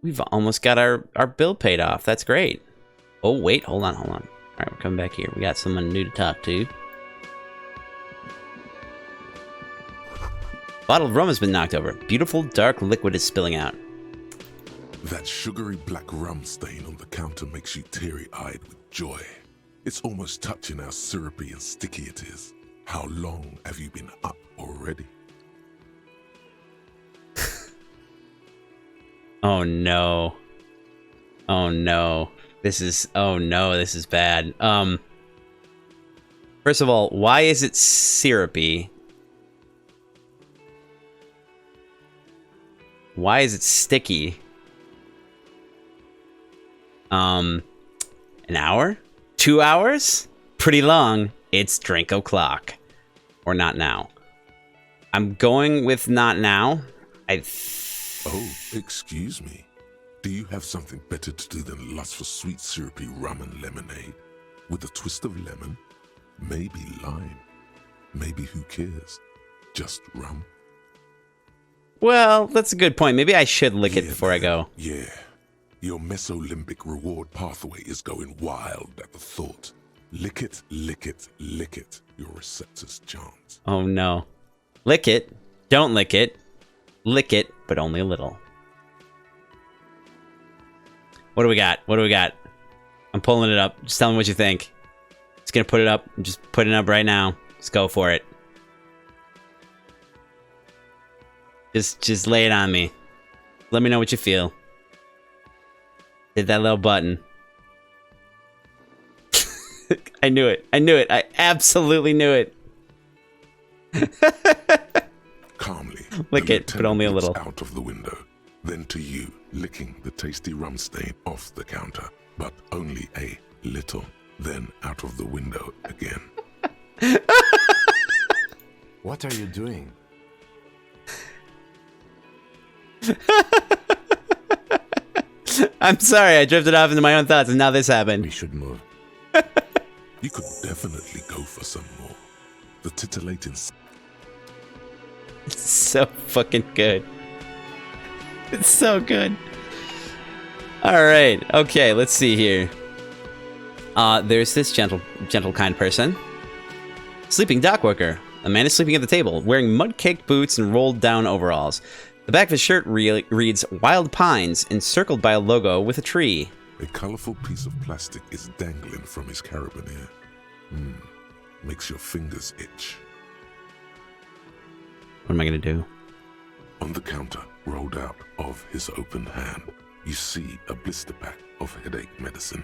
We've almost got our bill paid off. That's great. Oh, wait. Hold on. Alright, we're coming back here. We got someone new to talk to. Bottle of rum has been knocked over. Beautiful dark liquid is spilling out. That sugary black rum stain on the counter makes you teary-eyed with joy. It's almost touching how syrupy and sticky it is. How long have you been up already? Oh no. Oh no. This is bad. First of all, why is it syrupy? Why is it sticky? An hour? 2 hours? Pretty long. It's drink o'clock. Or not now. I'm going with not now. Oh, excuse me. Do you have something better to do than lust for sweet syrupy rum and lemonade? With a twist of lemon? Maybe lime? Maybe who cares? Just rum? Well, that's a good point. Maybe I should lick it before I go. Yeah. Your mesolimbic reward pathway is going wild at the thought. Lick it, lick it, lick it. Your receptors chant. Oh no. Lick it. Don't lick it. Lick it, but only a little. What do we got? What do we got? I'm pulling it up. Just tell me what you think. Just gonna put it up. I'm just putting it up right now. Just go for it. Just lay it on me. Let me know what you feel. Hit that little button. I knew it. I knew it. I absolutely knew it. Calmly. Lick it, but only a little. Out of the window. Then to you, licking the tasty rum stain off the counter. But only a little. Then out of the window again. What are you doing? I'm sorry, I drifted off into my own thoughts and now this happened. We should move. You could definitely go for some more. The titillating... It's so fucking good. It's so good. Alright, okay, let's see here. There's this gentle kind person. Sleeping dock worker. A man is sleeping at the table, wearing mud-caked boots and rolled-down overalls. The back of his shirt reads Wild Pines, encircled by a logo with a tree. A colorful piece of plastic is dangling from his carabiner. Makes your fingers itch. What am I gonna do? On the counter, rolled out of his open hand, you see a blister pack of headache medicine.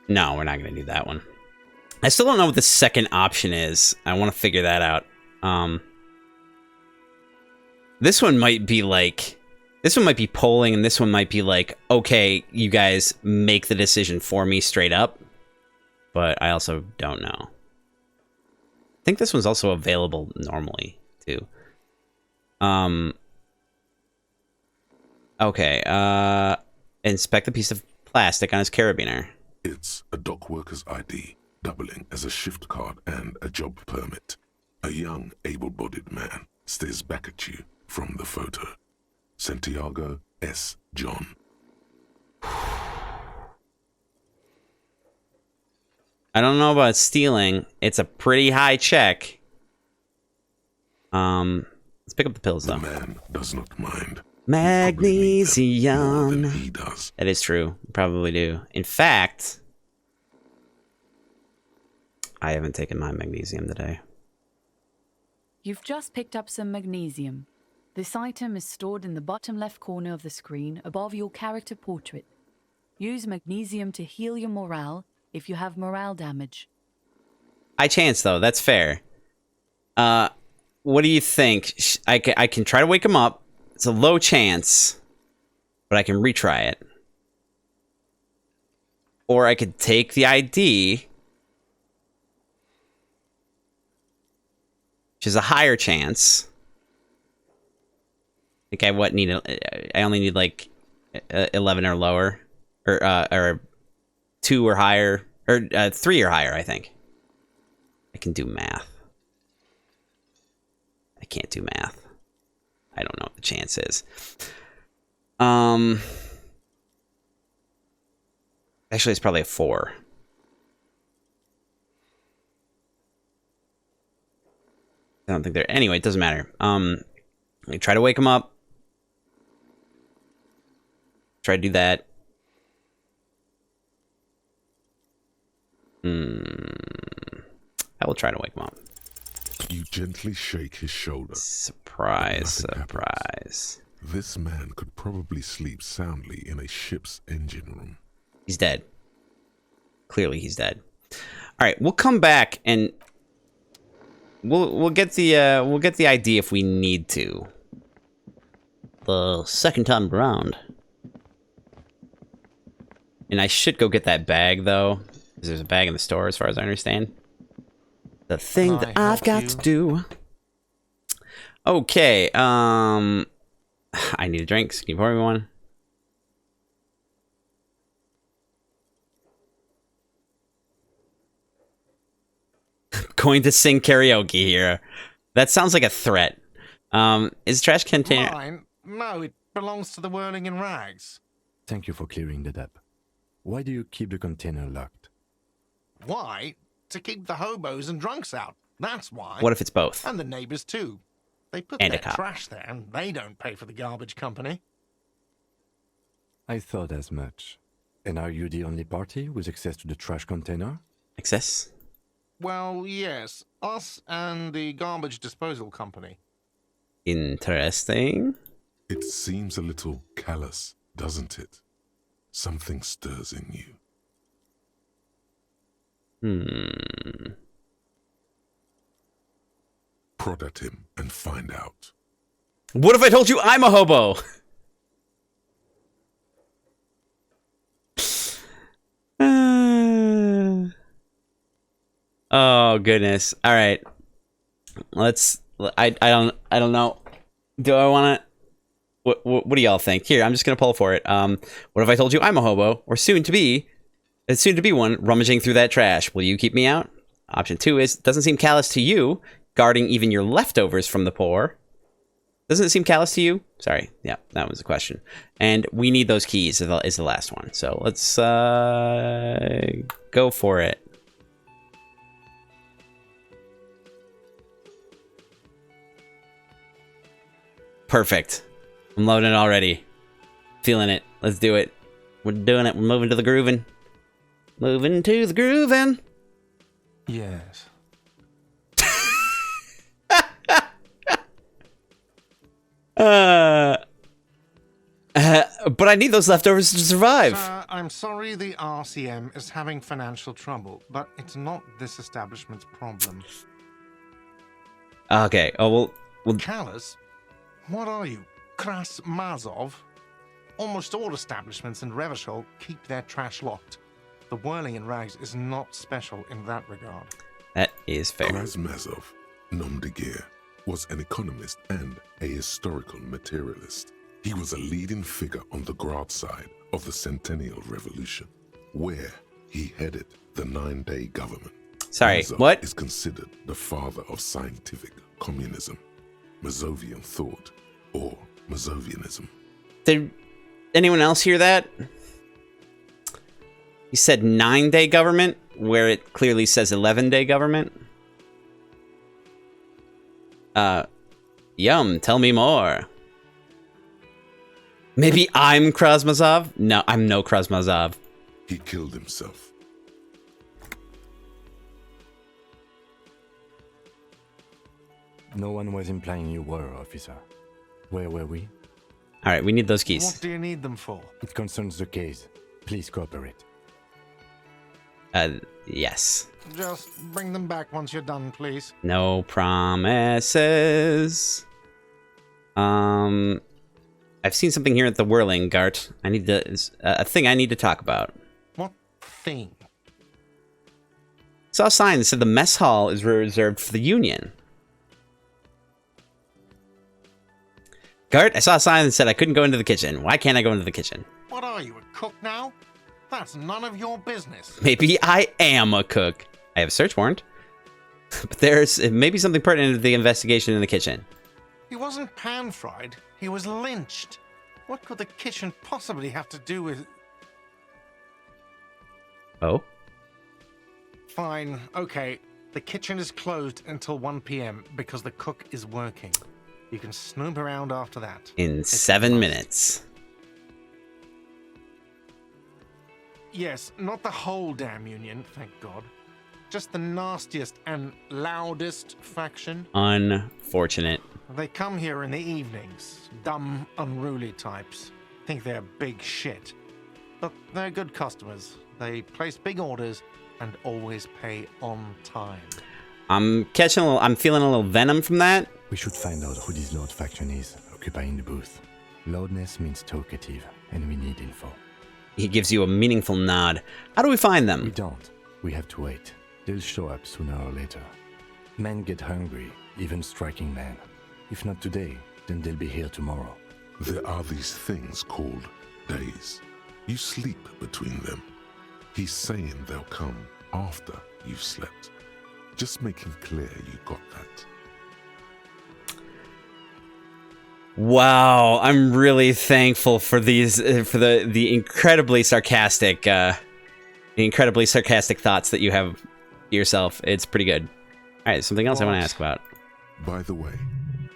No, we're not going to do that one. I still don't know what the second option is. I want to figure that out. This one might be like... This one might be polling, and this one might be like, okay, you guys make the decision for me straight up. But I also don't know. I think this one's also available normally, too. Okay, inspect the piece of plastic on his carabiner. It's a dock worker's ID, doubling as a shift card and a job permit. A young, able-bodied man stares back at you from the photo. Santiago S. John. I don't know about stealing. It's a pretty high check. Let's pick up the pills, though. The man does not mind. Magnesium. He does. That is true. Probably do. In fact, I haven't taken my magnesium today. You've just picked up some magnesium. This item is stored in the bottom left corner of the screen above your character portrait. Use magnesium to heal your morale if you have morale damage. I chance, though. That's fair. What do you think? I can try to wake him up. It's a low chance, but I can retry it. Or I could take the ID, which is a higher chance. I think I only need like 11 or lower, or 2 or higher, or 3 or higher. I think I can do math. I can't do math. I don't know what the chance is. Actually, it's probably a 4. I don't think there. Anyway, it doesn't matter. I try to wake him up. Try to do that. I will try to wake him up. You gently shake his shoulder. Surprise, surprise. This man could probably sleep soundly in a ship's engine room. He's dead. Clearly, he's dead. All right, we'll come back and we'll get the ID if we need to. The second time around. And I should go get that bag though, because there's a bag in the store, as far as I understand. The thing that I've got to do. Okay, I need a drink. Can you pour me one? Going to sing karaoke here. That sounds like a threat. Is trash container... Mine? No, it belongs to the Whirling in Rags. Thank you for clearing that up. Why do you keep the container locked? Why? To keep the hobos and drunks out. That's why. What if it's both? And the neighbors too. They put And their a cop. trash there, and they don't pay for the garbage company. I thought as much. And are you the only party with access to the trash container? Access? Well, yes. Us and the garbage disposal company. Interesting. It seems a little callous, doesn't it? Something stirs in you. Prod at him and find out. What if I told you I'm a hobo? Oh goodness. All right. Let's. I don't know. Do I want to? What do y'all think? Here, I'm just gonna pull for it. What if I told you I'm a hobo, or soon to be one, rummaging through that trash? Will you keep me out? Option 2 is doesn't seem callous to you, guarding even your leftovers from the poor. Doesn't it seem callous to you? Sorry. Yeah, that was the question. And we need those keys is the last one. So let's go for it. Perfect. I'm loading it already. Feeling it. Let's do it. We're doing it. We're moving to the grooving. Moving to the grooving. Yes. But I need those leftovers to survive. Sir, I'm sorry the RCM is having financial trouble, but it's not this establishment's problem. Okay. Oh, well... Callous? What are you, Kras Mazov? Almost all establishments in Revachol keep their trash locked. The Whirling in Rags is not special in that regard. That is fair. Razmazov, nom de guerre, was an economist and a historical materialist. He was a leading figure on the Grad side of the Centennial Revolution, where he headed the 9-day government. Sorry, Mazov what? is considered the father of scientific communism, Mazovian thought, or Mazovianism. Did anyone else hear that? He said 9-day government, where it clearly says 11-day government. Yum, tell me more. Maybe I'm Krasmazov? No, I'm no Krasmazov. He killed himself. No one was implying you were, officer. Where were we? All right, we need those keys. What do you need them for? It concerns the case. Please cooperate. Yes. Just bring them back once you're done, please. No promises. I've seen something here at the Whirling, Gart. I need to... a thing I need to talk about. What thing? Saw a sign that said the mess hall is reserved for the Union. Gart, I saw a sign that said I couldn't go into the kitchen. Why can't I go into the kitchen? What are you, a cook now? That's none of your business. Maybe I am a cook. I have a search warrant. But there's maybe something pertinent to the investigation in the kitchen. He wasn't pan-fried. He was lynched. What could the kitchen possibly have to do with... Oh? Fine, okay. The kitchen is closed until 1 p.m. because the cook is working. You can snoop around after that. In 7 minutes. Yes, not the whole damn Union, thank God. Just the nastiest and loudest faction. Unfortunate. They come here in the evenings. Dumb, unruly types. Think they're big shit. But they're good customers. They place big orders and always pay on time. I'm feeling a little venom from that. We should find out who this Lord faction is, occupying the booth. Loudness means talkative, and we need info. He gives you a meaningful nod. How do we find them? We don't. We have to wait. They'll show up sooner or later. Men get hungry, even striking men. If not today, then they'll be here tomorrow. There are these things called days. You sleep between them. He's saying they'll come after you've slept. Just make him clear you got that. Wow, I'm really thankful for these, for the incredibly sarcastic thoughts that you have yourself. It's pretty good. All right, something else I want to ask about. By the way,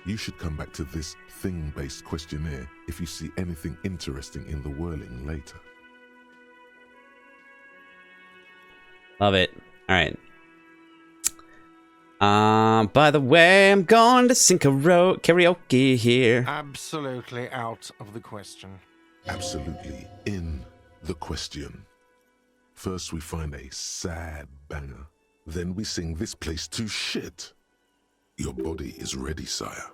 you should come back to this thing-based questionnaire if you see anything interesting in the Whirling later. Love it. All right. By the way, I'm going to sing karaoke here. Absolutely out of the question. Absolutely in the question. First we find a sad banger. Then we sing this place to shit. Your body is ready, sire.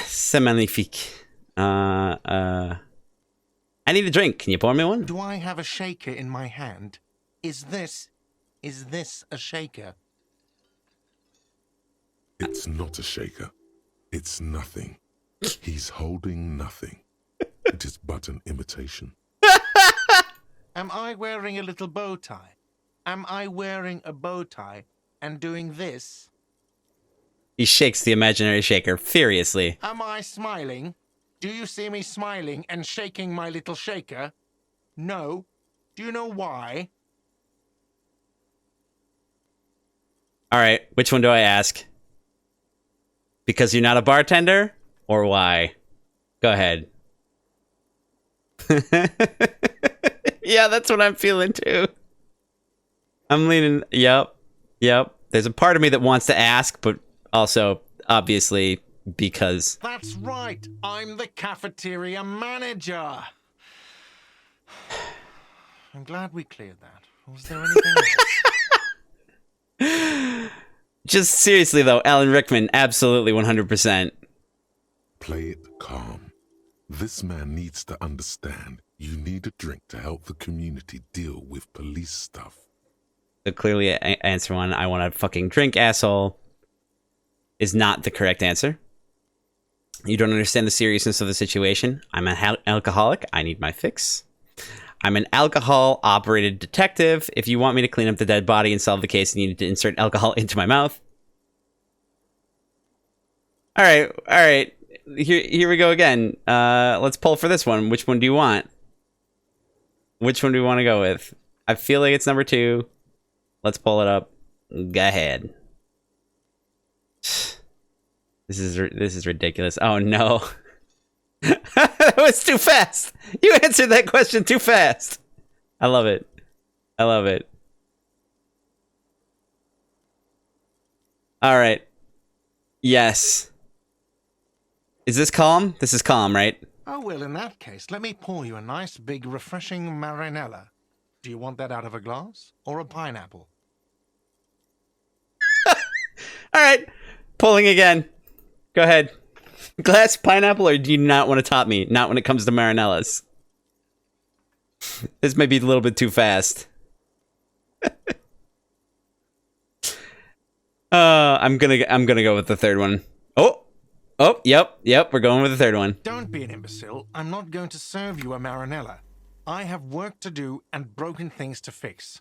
C'est magnifique. I need a drink. Can you pour me one? Do I have a shaker in my hand? Is this a shaker? It's not a shaker. It's nothing. He's holding nothing. It is but an imitation. Am I wearing a little bow tie? Am I wearing a bow tie and doing this? He shakes the imaginary shaker furiously. Am I smiling? Do you see me smiling and shaking my little shaker? No. Do you know why? All right, which one do I ask? Because you're not a bartender? Or why? Go ahead. Yeah, that's what I'm feeling too. I'm leaning, yep. There's a part of me that wants to ask, but also, obviously, because... That's right, I'm the cafeteria manager. I'm glad we cleared that. Was there anything else? Just seriously though, Alan Rickman, absolutely 100%. Play it calm. This man needs to understand you need a drink to help the community deal with police stuff. So clearly answer one, I want a fucking drink, asshole, is not the correct answer. You don't understand the seriousness of the situation. I'm an alcoholic. I need my fix. I'm an alcohol-operated detective. If you want me to clean up the dead body and solve the case, you need to insert alcohol into my mouth. All right. Here we go again. Let's pull for this one. Which one do you want? Which one do we want to go with? I feel like it's number 2. Let's pull it up. Go ahead. This is ridiculous. Oh no. That was too fast. You answered that question too fast. I love it. All right. Yes. Is this calm? This is calm, right? Oh, well, in that case, let me pour you a nice, big, refreshing marinella. Do you want that out of a glass or a pineapple? All right, pulling again. Go ahead. Glass, pineapple, or do you not want to top me? Not when it comes to marinellas. This may be a little bit too fast. I'm gonna go with the third one. Oh, yep, we're going with the third one. Don't be an imbecile. I'm not going to serve you a marinella. I have work to do and broken things to fix.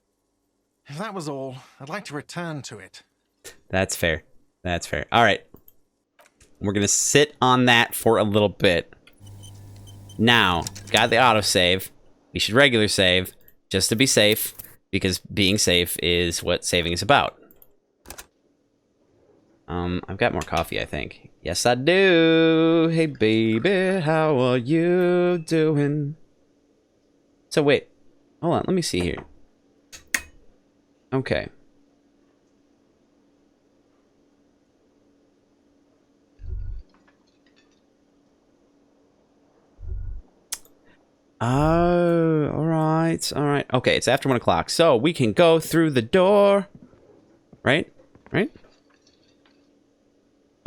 If that was all, I'd like to return to it. That's fair. That's fair. All right. We're going to sit on that for a little bit. Now, got the autosave. We should regular save just to be safe, because being safe is what saving is about. I've got more coffee, I think. Yes, I do. Hey, baby, how are you doing? So, wait. Hold on, let me see here. Okay. Oh, alright. Okay, it's after 1 o'clock, so we can go through the door. Right?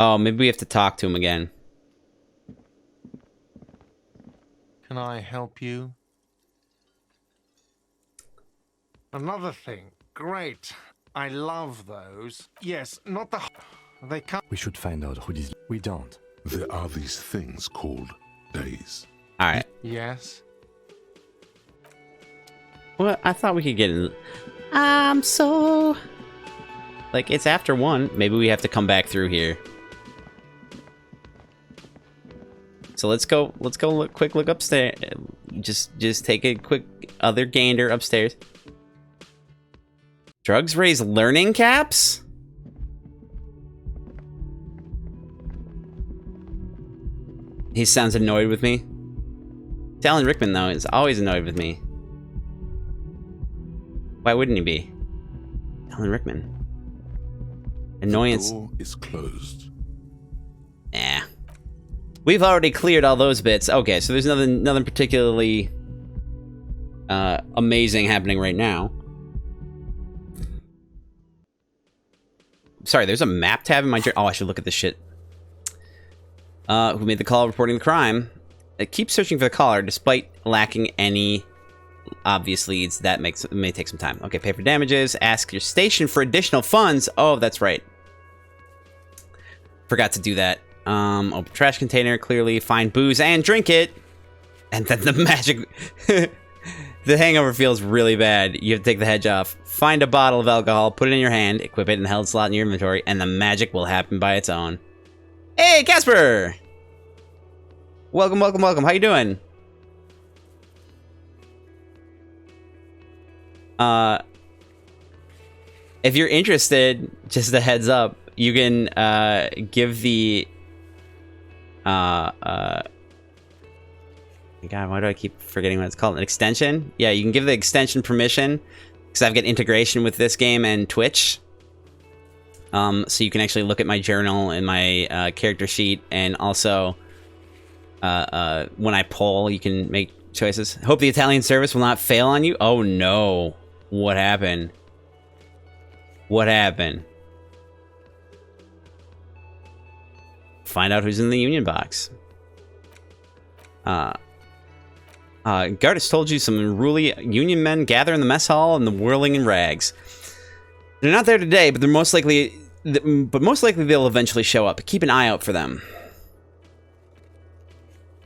Oh, maybe we have to talk to him again. Can I help you? Another thing. Great. I love those. Yes, not the... They can't... We should find out who this... We don't. There are these things called days. Alright. Yes? Well, I thought we could get in... so... Like, it's after 1. Maybe we have to come back through here. So let's go quick look upstairs. Just take a quick other gander upstairs. Drugs raise learning caps? He sounds annoyed with me. Alan Rickman, though, is always annoyed with me. Why wouldn't he be? Alan Rickman. Annoyance. The door is closed. Nah. We've already cleared all those bits. Okay, so there's nothing particularly amazing happening right now. Sorry, there's a map tab in my journal. Oh, I should look at this shit. Who made the call reporting the crime? Keep searching for the caller despite lacking any obvious leads. That may take some time. Okay, pay for damages. Ask your station for additional funds. Oh, that's right. Forgot to do that. Open trash container, clearly. Find booze and drink it. And then the magic... The hangover feels really bad. You have to take the hedge off. Find a bottle of alcohol, put it in your hand, equip it in the held slot in your inventory, and the magic will happen by its own. Hey, Casper! Welcome. How you doing? If you're interested, just a heads up, you can give the God, why do I keep forgetting what it's called? An extension? Yeah, you can give the extension permission, because I've got integration with this game and Twitch. So you can actually look at my journal and my character sheet, and also when I poll, you can make choices. Hope the Italian service will not fail on you. Oh no. What happened? What happened? Find out who's in the union box. Gardas told you some unruly union men gather in the mess hall and the whirling in rags. They're not there today, but most likely they'll eventually show up. Keep an eye out for them.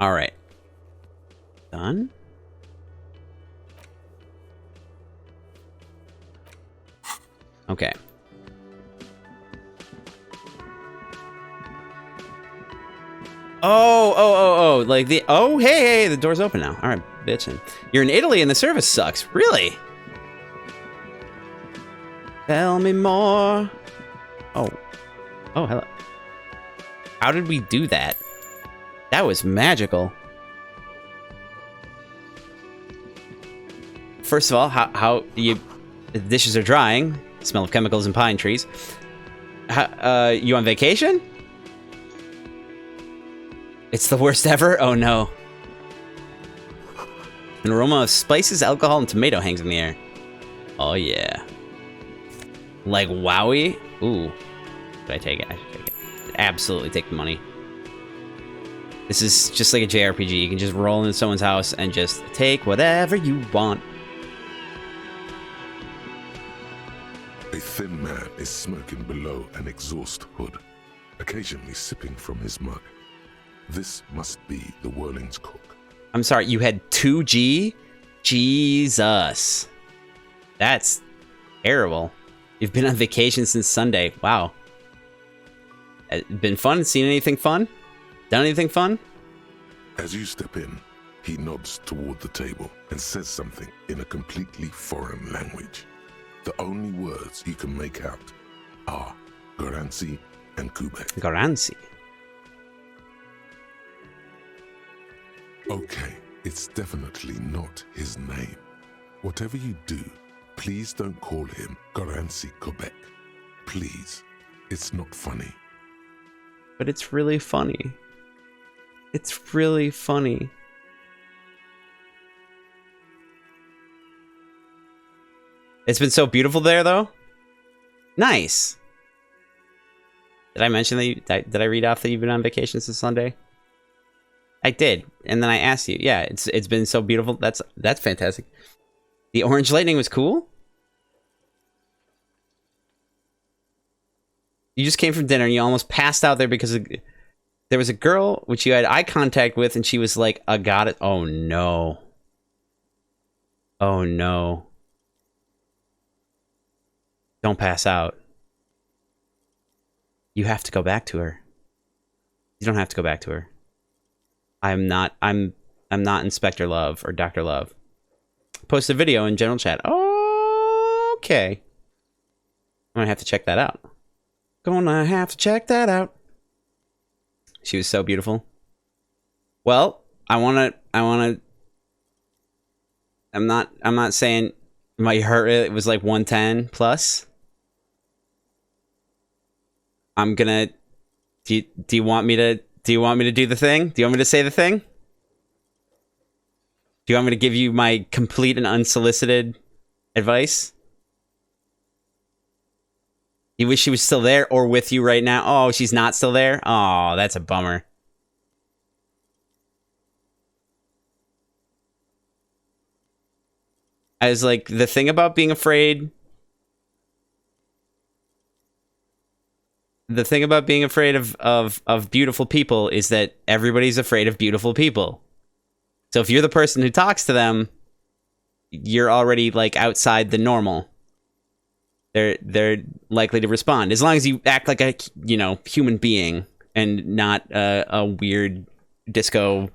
All right. Done. Okay. Oh, like the... Oh, hey, the door's open now. All right, bitchin'. You're in Italy and the service sucks. Really? Tell me more. Oh, hello. How did we do that? That was magical. First of all, how the dishes are drying. Smell of chemicals and pine trees. You on vacation? It's the worst ever? Oh no. An aroma of spices, alcohol, and tomato hangs in the air. Oh, yeah. Like wowie? Ooh. Should I take it? I should take it. Absolutely take the money. This is just like a JRPG. You can just roll into someone's house and just take whatever you want. A thin man is smoking below an exhaust hood, occasionally sipping from his mug. This must be the Whirling's cook. I'm sorry, you had 2G? Jesus. That's terrible. You've been on vacation since Sunday. Wow. Been fun? Seen anything fun? Done anything fun? As you step in, he nods toward the table and says something in a completely foreign language. The only words he can make out are Garansi and Kubek. Garansi. Okay, it's definitely not his name. Whatever you do, please don't call him Garansi Kubek. Please. It's not funny. But it's really funny. It's really funny. It's been so beautiful there, though. Nice. Did I mention that did I read off that you've been on vacation since Sunday? I did, and then I asked you. Yeah, it's been so beautiful. That's fantastic. The orange lightning was cool. You just came from dinner and you almost passed out there because there was a girl which you had eye contact with, and she was like, "I got it." Oh no. Oh no. Don't pass out. You have to go back to her. You don't have to go back to her. I'm not Inspector Love or Dr. Love. Post a video in general chat. Okay. I'm gonna have to check that out. Gonna have to check that out. She was so beautiful. Well, I'm not saying my heart rate was like 110 plus. I'm gonna. Do you want me to do the thing? Do you want me to say the thing? Do you want me to give you my complete and unsolicited advice? You wish she was still there or with you right now? Oh, she's not still there? Oh, that's a bummer. I was like, the thing about being afraid... The thing about being afraid of beautiful people is that everybody's afraid of beautiful people. So if you're the person who talks to them, you're already like outside the normal. They're likely to respond as long as you act like a human being and not a weird disco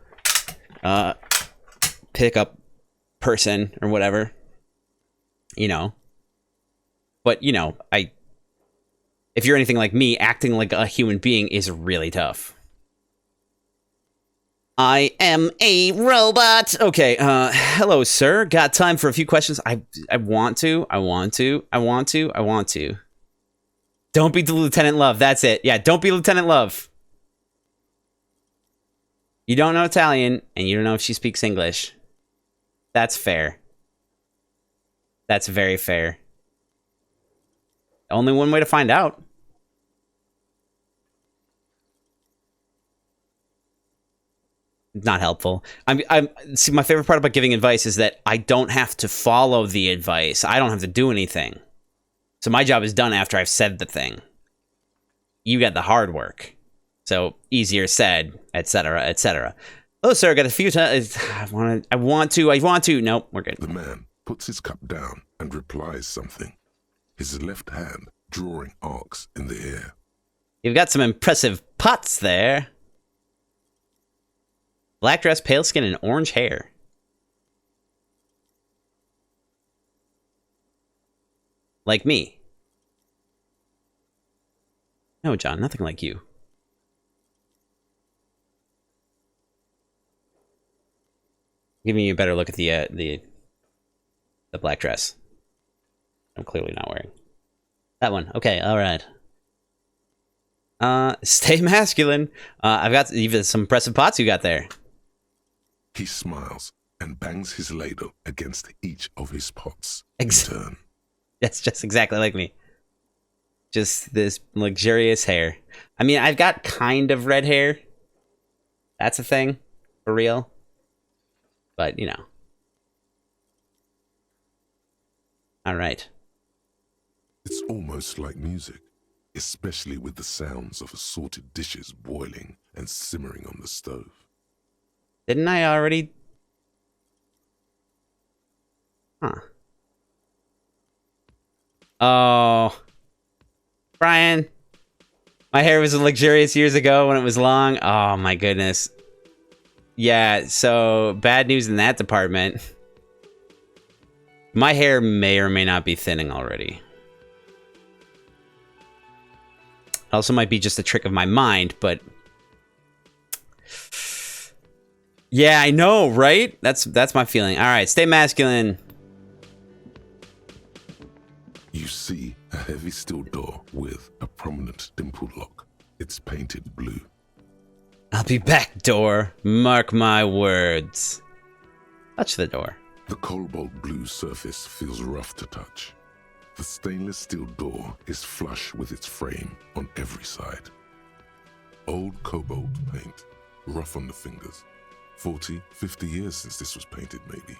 pickup person or whatever. But if you're anything like me, acting like a human being is really tough. I am a robot. Okay, hello, sir. Got time for a few questions? I want to. Don't be the Lieutenant Love. That's it. Yeah, don't be Lieutenant Love. You don't know Italian, and you don't know if she speaks English. That's fair. That's very fair. Only one way to find out. Not helpful. See, my favorite part about giving advice is that I don't have to follow the advice. I don't have to do anything. So my job is done after I've said the thing. You got the hard work. So easier said, etc., etc. Oh, sir, I got a few times. I want to. Nope, we're good. The man puts his cup down and replies something. His left hand drawing arcs in the air. You've got some impressive pots there. Black dress, pale skin, and orange hair. Like me. No, John, nothing like you. Giving you a better look at the black dress. I'm clearly not wearing. That one. Okay, alright. Stay masculine. I've got even some impressive pots you got there. He smiles and bangs his ladle against each of his pots. Turn. That's just exactly like me. Just this luxurious hair. I mean, I've got kind of red hair. That's a thing. For real. But, you know. Alright. It's almost like music, especially with the sounds of assorted dishes boiling and simmering on the stove. Didn't I already? Huh. Oh. Brian. My hair was luxurious years ago when it was long. Oh my goodness. Yeah, so bad news in that department. My hair may or may not be thinning already. It also might be just a trick of my mind, but... Yeah, I know, right? That's my feeling. Alright, stay masculine. You see a heavy steel door with a prominent dimple lock. It's painted blue. I'll be back, door. Mark my words. Touch the door. The cobalt blue surface feels rough to touch. The stainless steel door is flush with its frame on every side. Old cobalt paint, rough on the fingers. 40, 50 years since this was painted, maybe.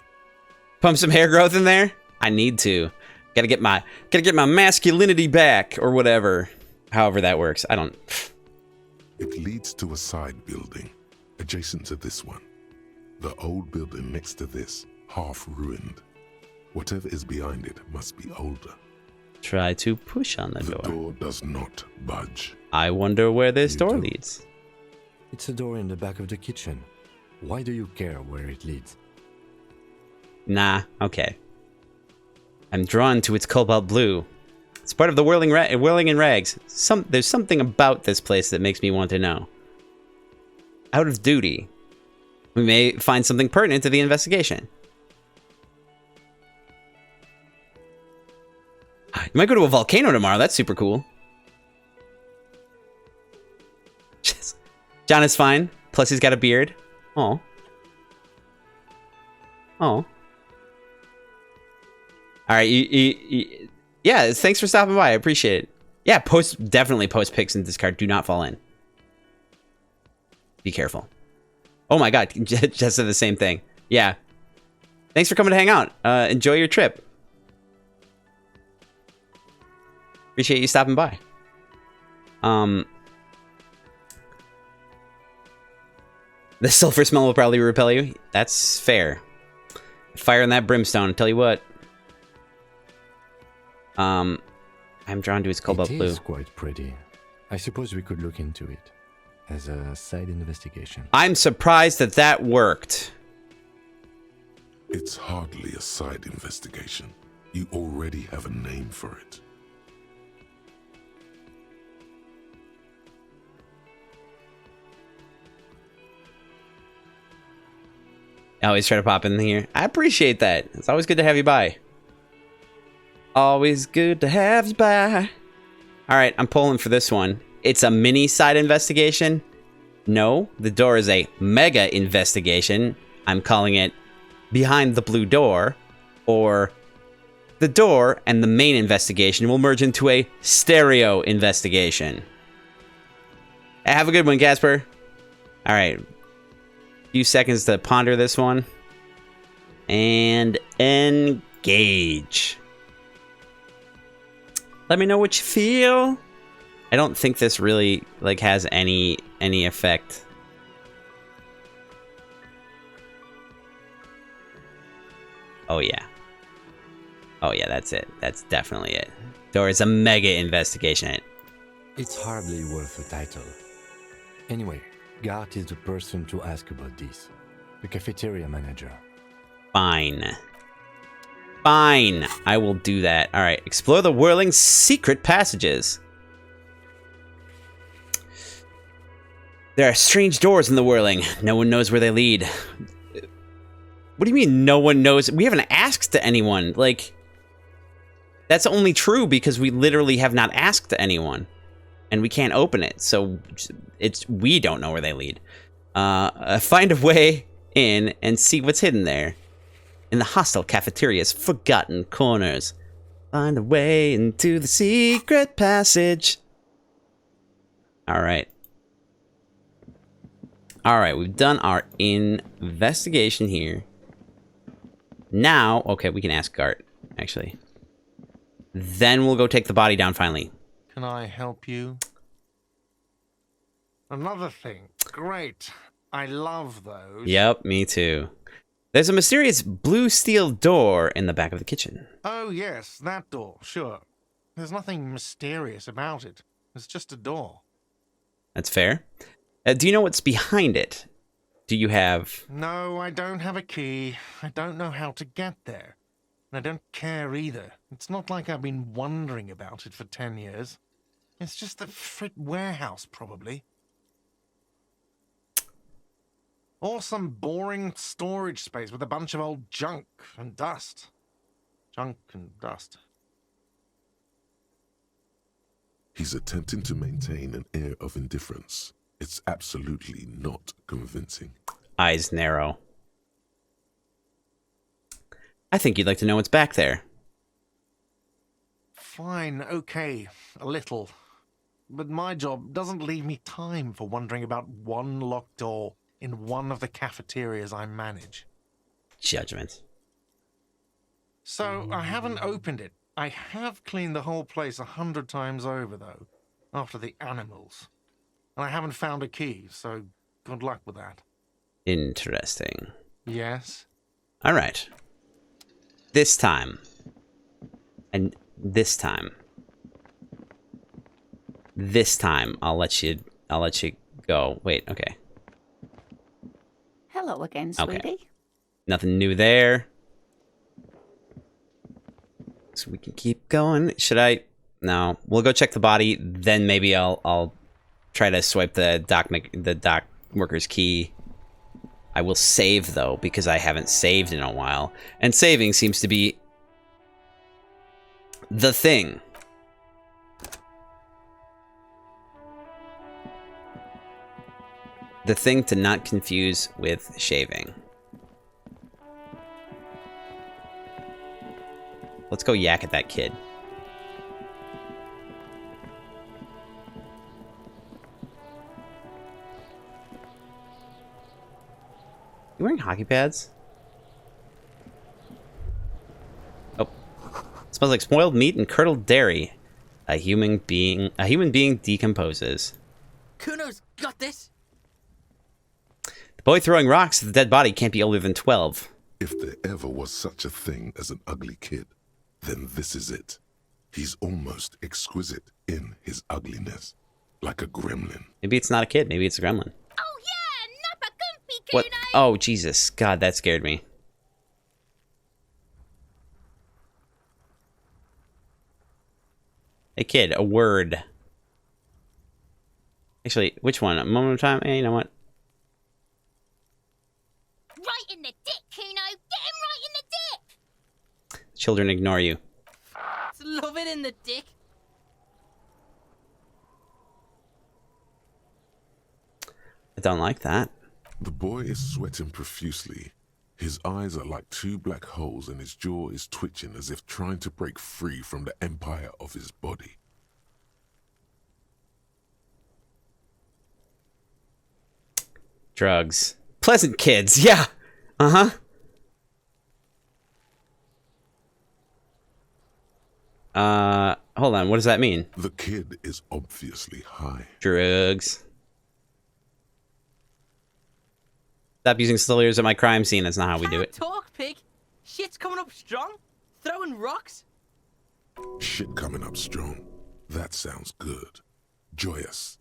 Pump some hair growth in there? I need to. Gotta get my masculinity back, or whatever. However that works. I don't... It leads to a side building, adjacent to this one. The old building next to this, half ruined. Whatever is behind it must be older. Try to push on the door. The door does not budge. I wonder where this door leads. It's a door in the back of the kitchen. Why do you care where it leads? Nah, okay. I'm drawn to its cobalt blue. It's part of the whirling in rags. There's something about this place that makes me want to know. Out of duty, we may find something pertinent to the investigation. You might go to a volcano tomorrow. That's super cool. John is fine. Plus, he's got a beard. Oh. Oh. All right. Yeah. Thanks for stopping by. I appreciate it. Yeah. Definitely post pics and discard. Do not fall in. Be careful. Oh my God. Just said the same thing. Yeah. Thanks for coming to hang out. Enjoy your trip. Appreciate you stopping by. The sulfur smell will probably repel you. That's fair. Fire in that brimstone. Tell you what. I'm drawn to its cobalt blue. It is quite pretty. I suppose we could look into it as a side investigation. I'm surprised that worked. It's hardly a side investigation. You already have a name for it. I always try to pop in here. I appreciate that. It's always good to have you by. Always good to have you by. Alright, I'm pulling for this one. It's a mini side investigation. No, the door is a mega investigation. I'm calling it Behind the Blue Door. Or the door and the main investigation will merge into a stereo investigation. Have a good one, Casper. Alright. Few seconds to ponder this one. And engage. Let me know what you feel. I don't think this really has any effect. Oh yeah. Oh yeah, that's it. That's definitely it. Door is a mega investigation. It's hardly worth a title. Anyway, Gart is the person to ask about this. The cafeteria manager. Fine. Fine. I will do that. Alright, explore the whirling secret passages. There are strange doors in the whirling. No one knows where they lead. What do you mean no one knows? We haven't asked to anyone. That's only true because we literally have not asked to anyone. And we can't open it, so we don't know where they lead. Find a way in and see what's hidden there. In the hostile cafeteria's forgotten corners. Find a way into the secret passage. Alright. Alright, we've done our investigation here. Now, okay, we can ask Gart, actually. Then we'll go take the body down finally. Can I help you? Another thing. Great. I love those. Yep, me too. There's a mysterious blue steel door in the back of the kitchen. Oh, yes, that door, sure. There's nothing mysterious about it. It's just a door. That's fair. Do you know what's behind it? Do you have... No, I don't have a key. I don't know how to get there. And I don't care either. It's not like I've been wondering about it for 10 years. It's just the frit warehouse, probably. Or some boring storage space with a bunch of old junk and dust. Junk and dust. He's attempting to maintain an air of indifference. It's absolutely not convincing. Eyes narrow. I think you'd like to know what's back there. Fine, okay, a little. But my job doesn't leave me time for wondering about one locked door in one of the cafeterias I manage. Judgment. So, I haven't opened it. I have cleaned the whole place 100 times over, though, after the animals. And I haven't found a key, so good luck with that. Interesting. Yes? Alright. This time. And this time. This time, I'll let you go. Wait, okay. Hello again, sweetie. Okay. Nothing new there. So we can keep going. Should I? No. We'll go check the body. Then maybe I'll try to swipe the dock worker's key. I will save though because I haven't saved in a while, and saving seems to be the thing. The thing to not confuse with shaving. Let's go yak at that kid. You wearing hockey pads? Oh. Smells like spoiled meat and curdled dairy. A human being decomposes. Kuno's got this. The boy throwing rocks at the dead body can't be older than 12. If there ever was such a thing as an ugly kid, then this is it. He's almost exquisite in his ugliness, like a gremlin. Maybe it's not a kid, maybe it's a gremlin. Oh yeah, Nappa Gumpy What? Oh, Jesus. God, that scared me. Hey, kid, a word. Actually, which one? A moment of time? Hey, you know what? Right in the dick, Kuno! Get him right in the dick! Children ignore you. Love it in the dick. I don't like that. The boy is sweating profusely. His eyes are like two black holes and his jaw is twitching as if trying to break free from the empire of his body. Drugs. Pleasant kids, yeah! Uh-huh. Hold on, what does that mean? The kid is obviously high. Drugs. Stop using slurs at my crime scene, that's not how we do it. Talk, pig. Shit's coming up strong. Throwing rocks. Shit coming up strong. That sounds good. Joyous.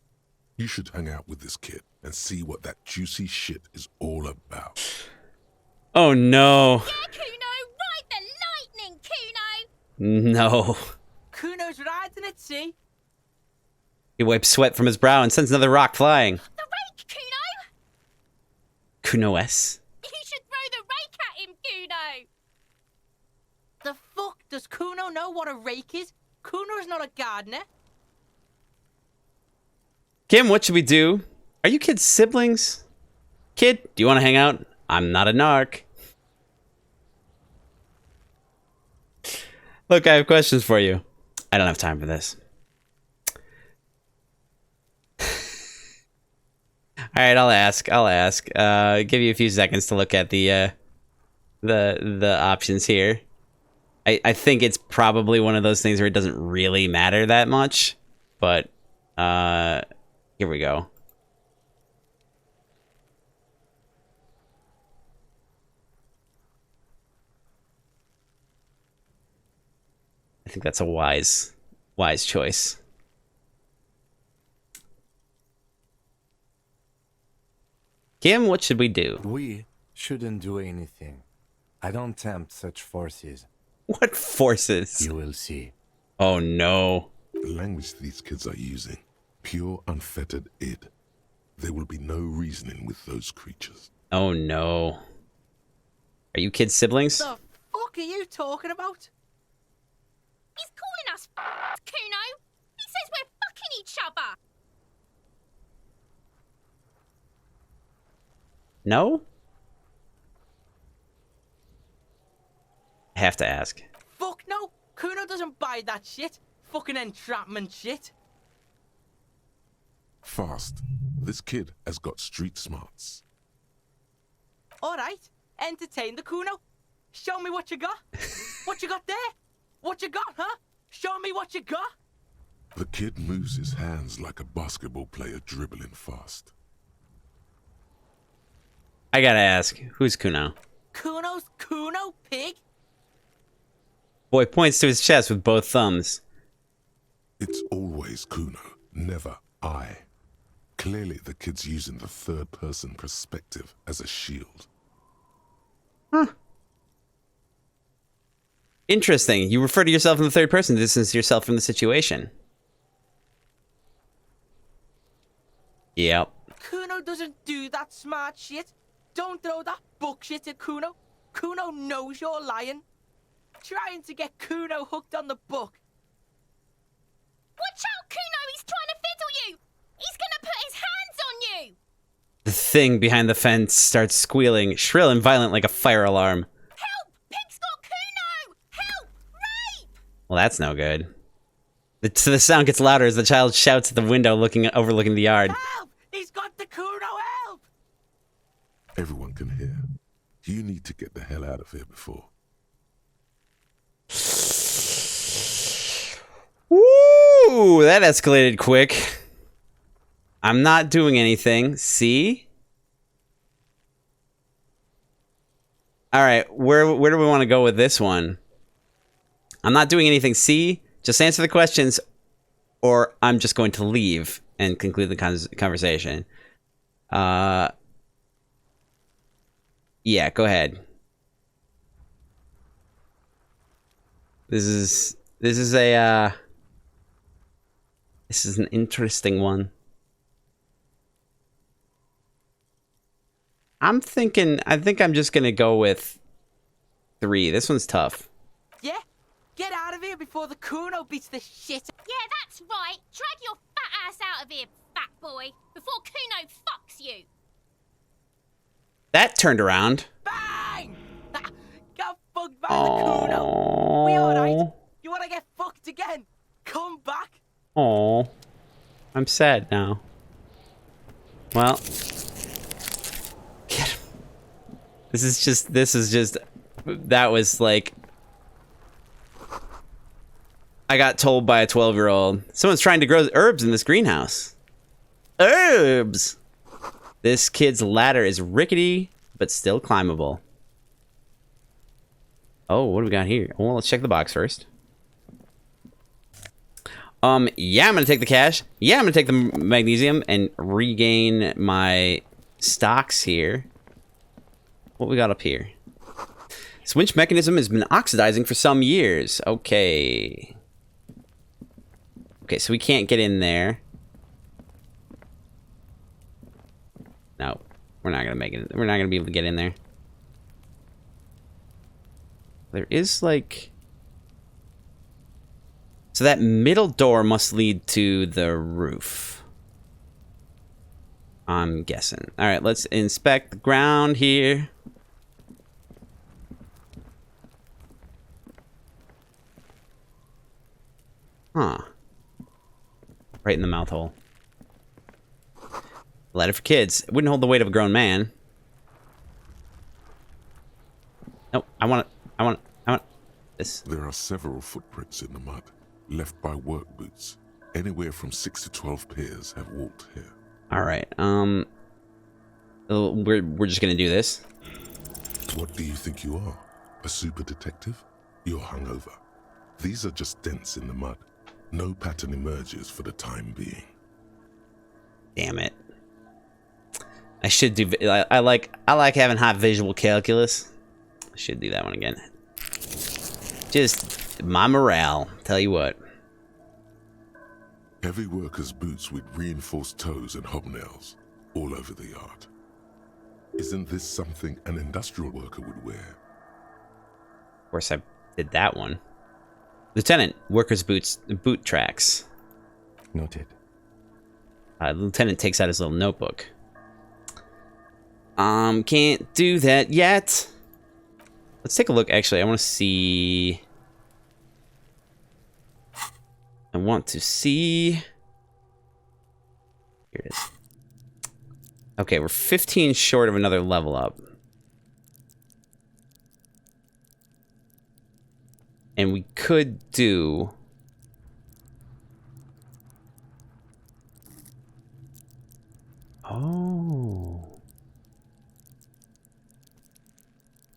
You should hang out with this kid and see what that juicy shit is all about. Oh no. Yeah, Kuno, ride the lightning, Kuno! No. Kuno's riding it, see? He wipes sweat from his brow and sends another rock flying. The rake, Kuno! Kuno-S. You should throw the rake at him, Kuno! The fuck? Does Kuno know what a rake is? Kuno's not a gardener. Kim, what should we do? Are you kids siblings? Kid, do you want to hang out? I'm not a narc. Look, I have questions for you. I don't have time for this. All right, I'll ask. Give you a few seconds to look at the options here. I think it's probably one of those things where it doesn't really matter that much, but here we go. I think that's a wise choice. Kim, what should we do? We shouldn't do anything. I don't tempt such forces. What forces? You will see. Oh no. The language these kids are using, pure unfettered id. There will be no reasoning with those creatures. Oh no. Are you kids' siblings? The fuck are you talking about? He's calling us Kuno. He says we're fucking each other. No? I have to ask. Fuck no. Kuno doesn't buy that shit. Fucking entrapment shit. Fast. This kid has got street smarts. Alright. Entertain the Kuno. Show me what you got. What you got there? What you got, huh? Show me what you got. The kid moves his hands like a basketball player dribbling fast. I gotta ask, who's Kuno? Kuno's Kuno, pig? Boy points to his chest with both thumbs. It's always Kuno, never I. Clearly the kid's using the third-person perspective as a shield. Huh. Interesting. You refer to yourself in the third person to distance yourself from the situation. Yep. Kuno doesn't do that smart shit. Don't throw that bullshit at Kuno. Kuno knows you're lying. Trying to get Kuno hooked on the book. Watch out, Kuno! He's trying to fiddle you! He's gonna put his hands on you! The thing behind the fence starts squealing, shrill and violent like a fire alarm. Help! Pig's got Kuno! Help! Rape! Well, that's no good. The sound gets louder as the child shouts at the window overlooking the yard. Help! He's got the Kuno, help! Everyone can hear. You need to get the hell out of here before. Woo! That escalated quick. I'm not doing anything. See? Alright, where do we want to go with this one? I'm not doing anything. See? Just answer the questions, or I'm just going to leave and conclude the conversation. Yeah, go ahead. This is an interesting one. I think I'm just gonna go with 3. This one's tough. Yeah? Get out of here before the Kuno beats the shit. Yeah, that's right. Drag your fat ass out of here, fat boy, before Kuno fucks you. That turned around. Bang! Got fucked by the Kuno. We alright? You wanna get fucked again? Come back. Oh, I'm sad now. Well, this is just. That was like. I got told by a 12-year-old. Someone's trying to grow herbs in this greenhouse. Herbs! This kid's ladder is rickety, but still climbable. Oh, what do we got here? Well, let's check the box first. Yeah, I'm gonna take the cash. Yeah, I'm gonna take the magnesium and regain my stocks here. What we got up here? This winch mechanism has been oxidizing for some years. Okay. Okay, so we can't get in there. No, we're not gonna make it. We're not gonna be able to get in there. There is like... So that middle door must lead to the roof. I'm guessing. Alright, let's inspect the ground here. Huh. Right in the mouth hole. Ladder for kids. It wouldn't hold the weight of a grown man. Nope, I want this. There are several footprints in the mud, left by work boots. Anywhere from 6 to 12 pairs have walked here. Alright, we're just gonna do this. What do you think you are? A super detective? You're hungover. These are just dents in the mud. No pattern emerges for the time being. Damn it. I should do... I like having high visual calculus. I should do that one again. Just my morale, tell you what. Heavy workers' boots with reinforced toes and hobnails all over the yard. Isn't this something an industrial worker would wear? Of course, I did that one. Lieutenant, workers' boot tracks. Noted. The lieutenant takes out his little notebook. Can't do that yet. Let's take a look. Actually, I want to see... Here it is. Okay, we're 15 short of another level up. And we could do...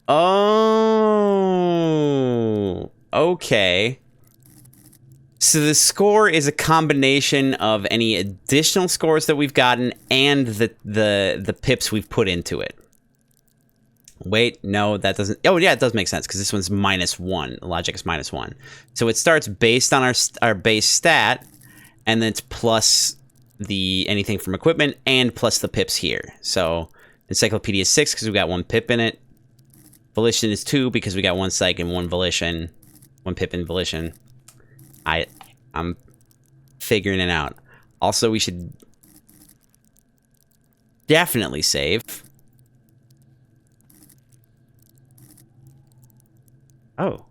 Oh, okay. So the score is a combination of any additional scores that we've gotten and the pips we've put into it. Wait, no, that doesn't... Oh, yeah, it does make sense, because this one's -1. Logic is -1. So it starts based on our base stat, and then it's plus the anything from equipment, and plus the pips here. So Encyclopedia is 6, because we got 1 pip in it. Volition is 2, because we got 1 psych and 1 volition. 1 pip in volition. I'm figuring it out. Also, we should definitely save. Oh.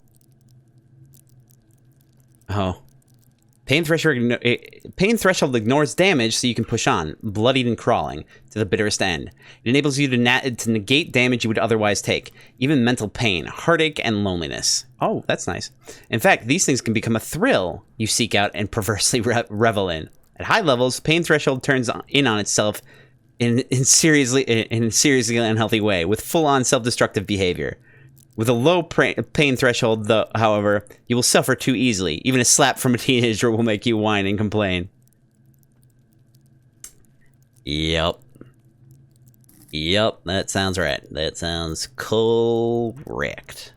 Pain threshold ignores damage so you can push on, bloodied and crawling, to the bitterest end. It enables you to negate damage you would otherwise take, even mental pain, heartache, and loneliness. Oh, that's nice. In fact, these things can become a thrill you seek out and perversely revel in. At high levels, pain threshold turns in on itself in seriously unhealthy way, with full-on self-destructive behavior. With a low pain threshold, though, however, you will suffer too easily. Even a slap from a teenager will make you whine and complain. Yep. Yep, that sounds right. That sounds correct.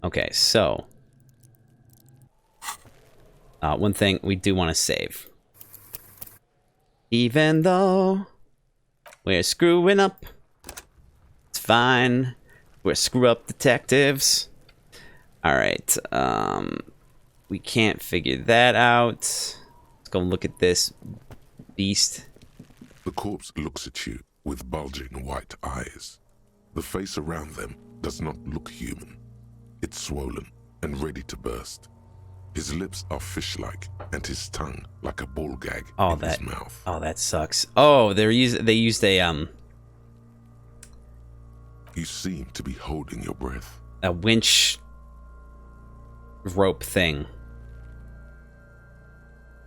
Okay, so... one thing we do want to save. Even though... we're screwing up. It's fine. We're screw-up detectives. Alright, we can't figure that out. Let's go look at this beast. The corpse looks at you with bulging white eyes. The face around them does not look human. It's swollen and ready to burst. His lips are fish-like, and his tongue like a ball gag in his mouth. Oh, that sucks. Oh, they used a You seem to be holding your breath. A winch rope thing,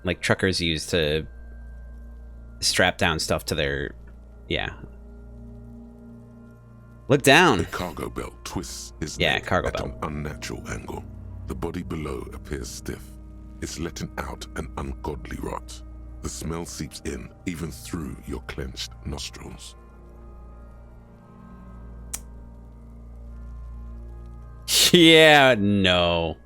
like truckers use to strap down stuff to their... Yeah. Look down. A cargo belt twists his neck at an unnatural angle. The body below appears stiff. It's letting out an ungodly rot. The smell seeps in, even through your clenched nostrils. Yeah, no.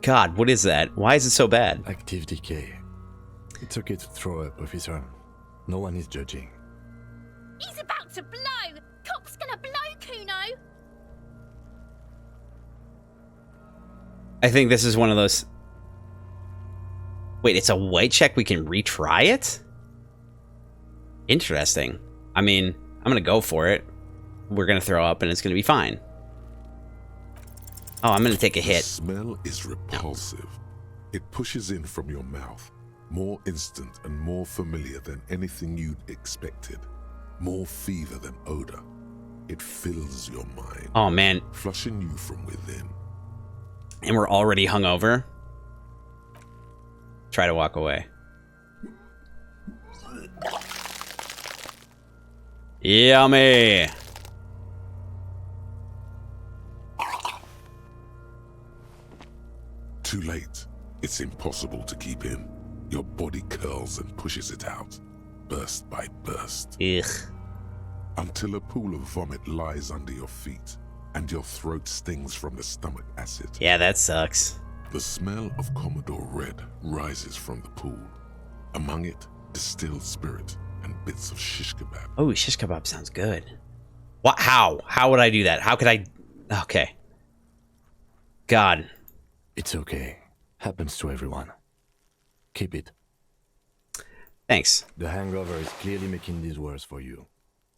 God, what is that? Why is it so bad? Active decay. It's okay to throw up, officer. No one is judging. He's about to blow! Cop's gonna blow, Kuno! I think this is one of those... Wait, it's a white check? We can retry it? Interesting. I mean, I'm gonna go for it. We're gonna throw up and it's gonna be fine. Oh, I'm gonna take a hit. The smell is repulsive. It pushes in from your mouth, more instant and more familiar than anything you'd expected. More fever than odor. It fills your mind. Oh, man. Flushing you from within. And we're already hungover. Try to walk away. Yummy. Too late. It's impossible to keep in. Your body curls and pushes it out, burst by burst. Ugh. Until a pool of vomit lies under your feet, and your throat stings from the stomach acid. Yeah, that sucks. The smell of Commodore Red rises from the pool. Among it, distilled spirit and bits of shish kebab. Oh, shish kebab sounds good. What? How? How would I do that? How could I? Okay. God. It's okay. Happens to everyone. Keep it. Thanks. The hangover is clearly making this worse for you.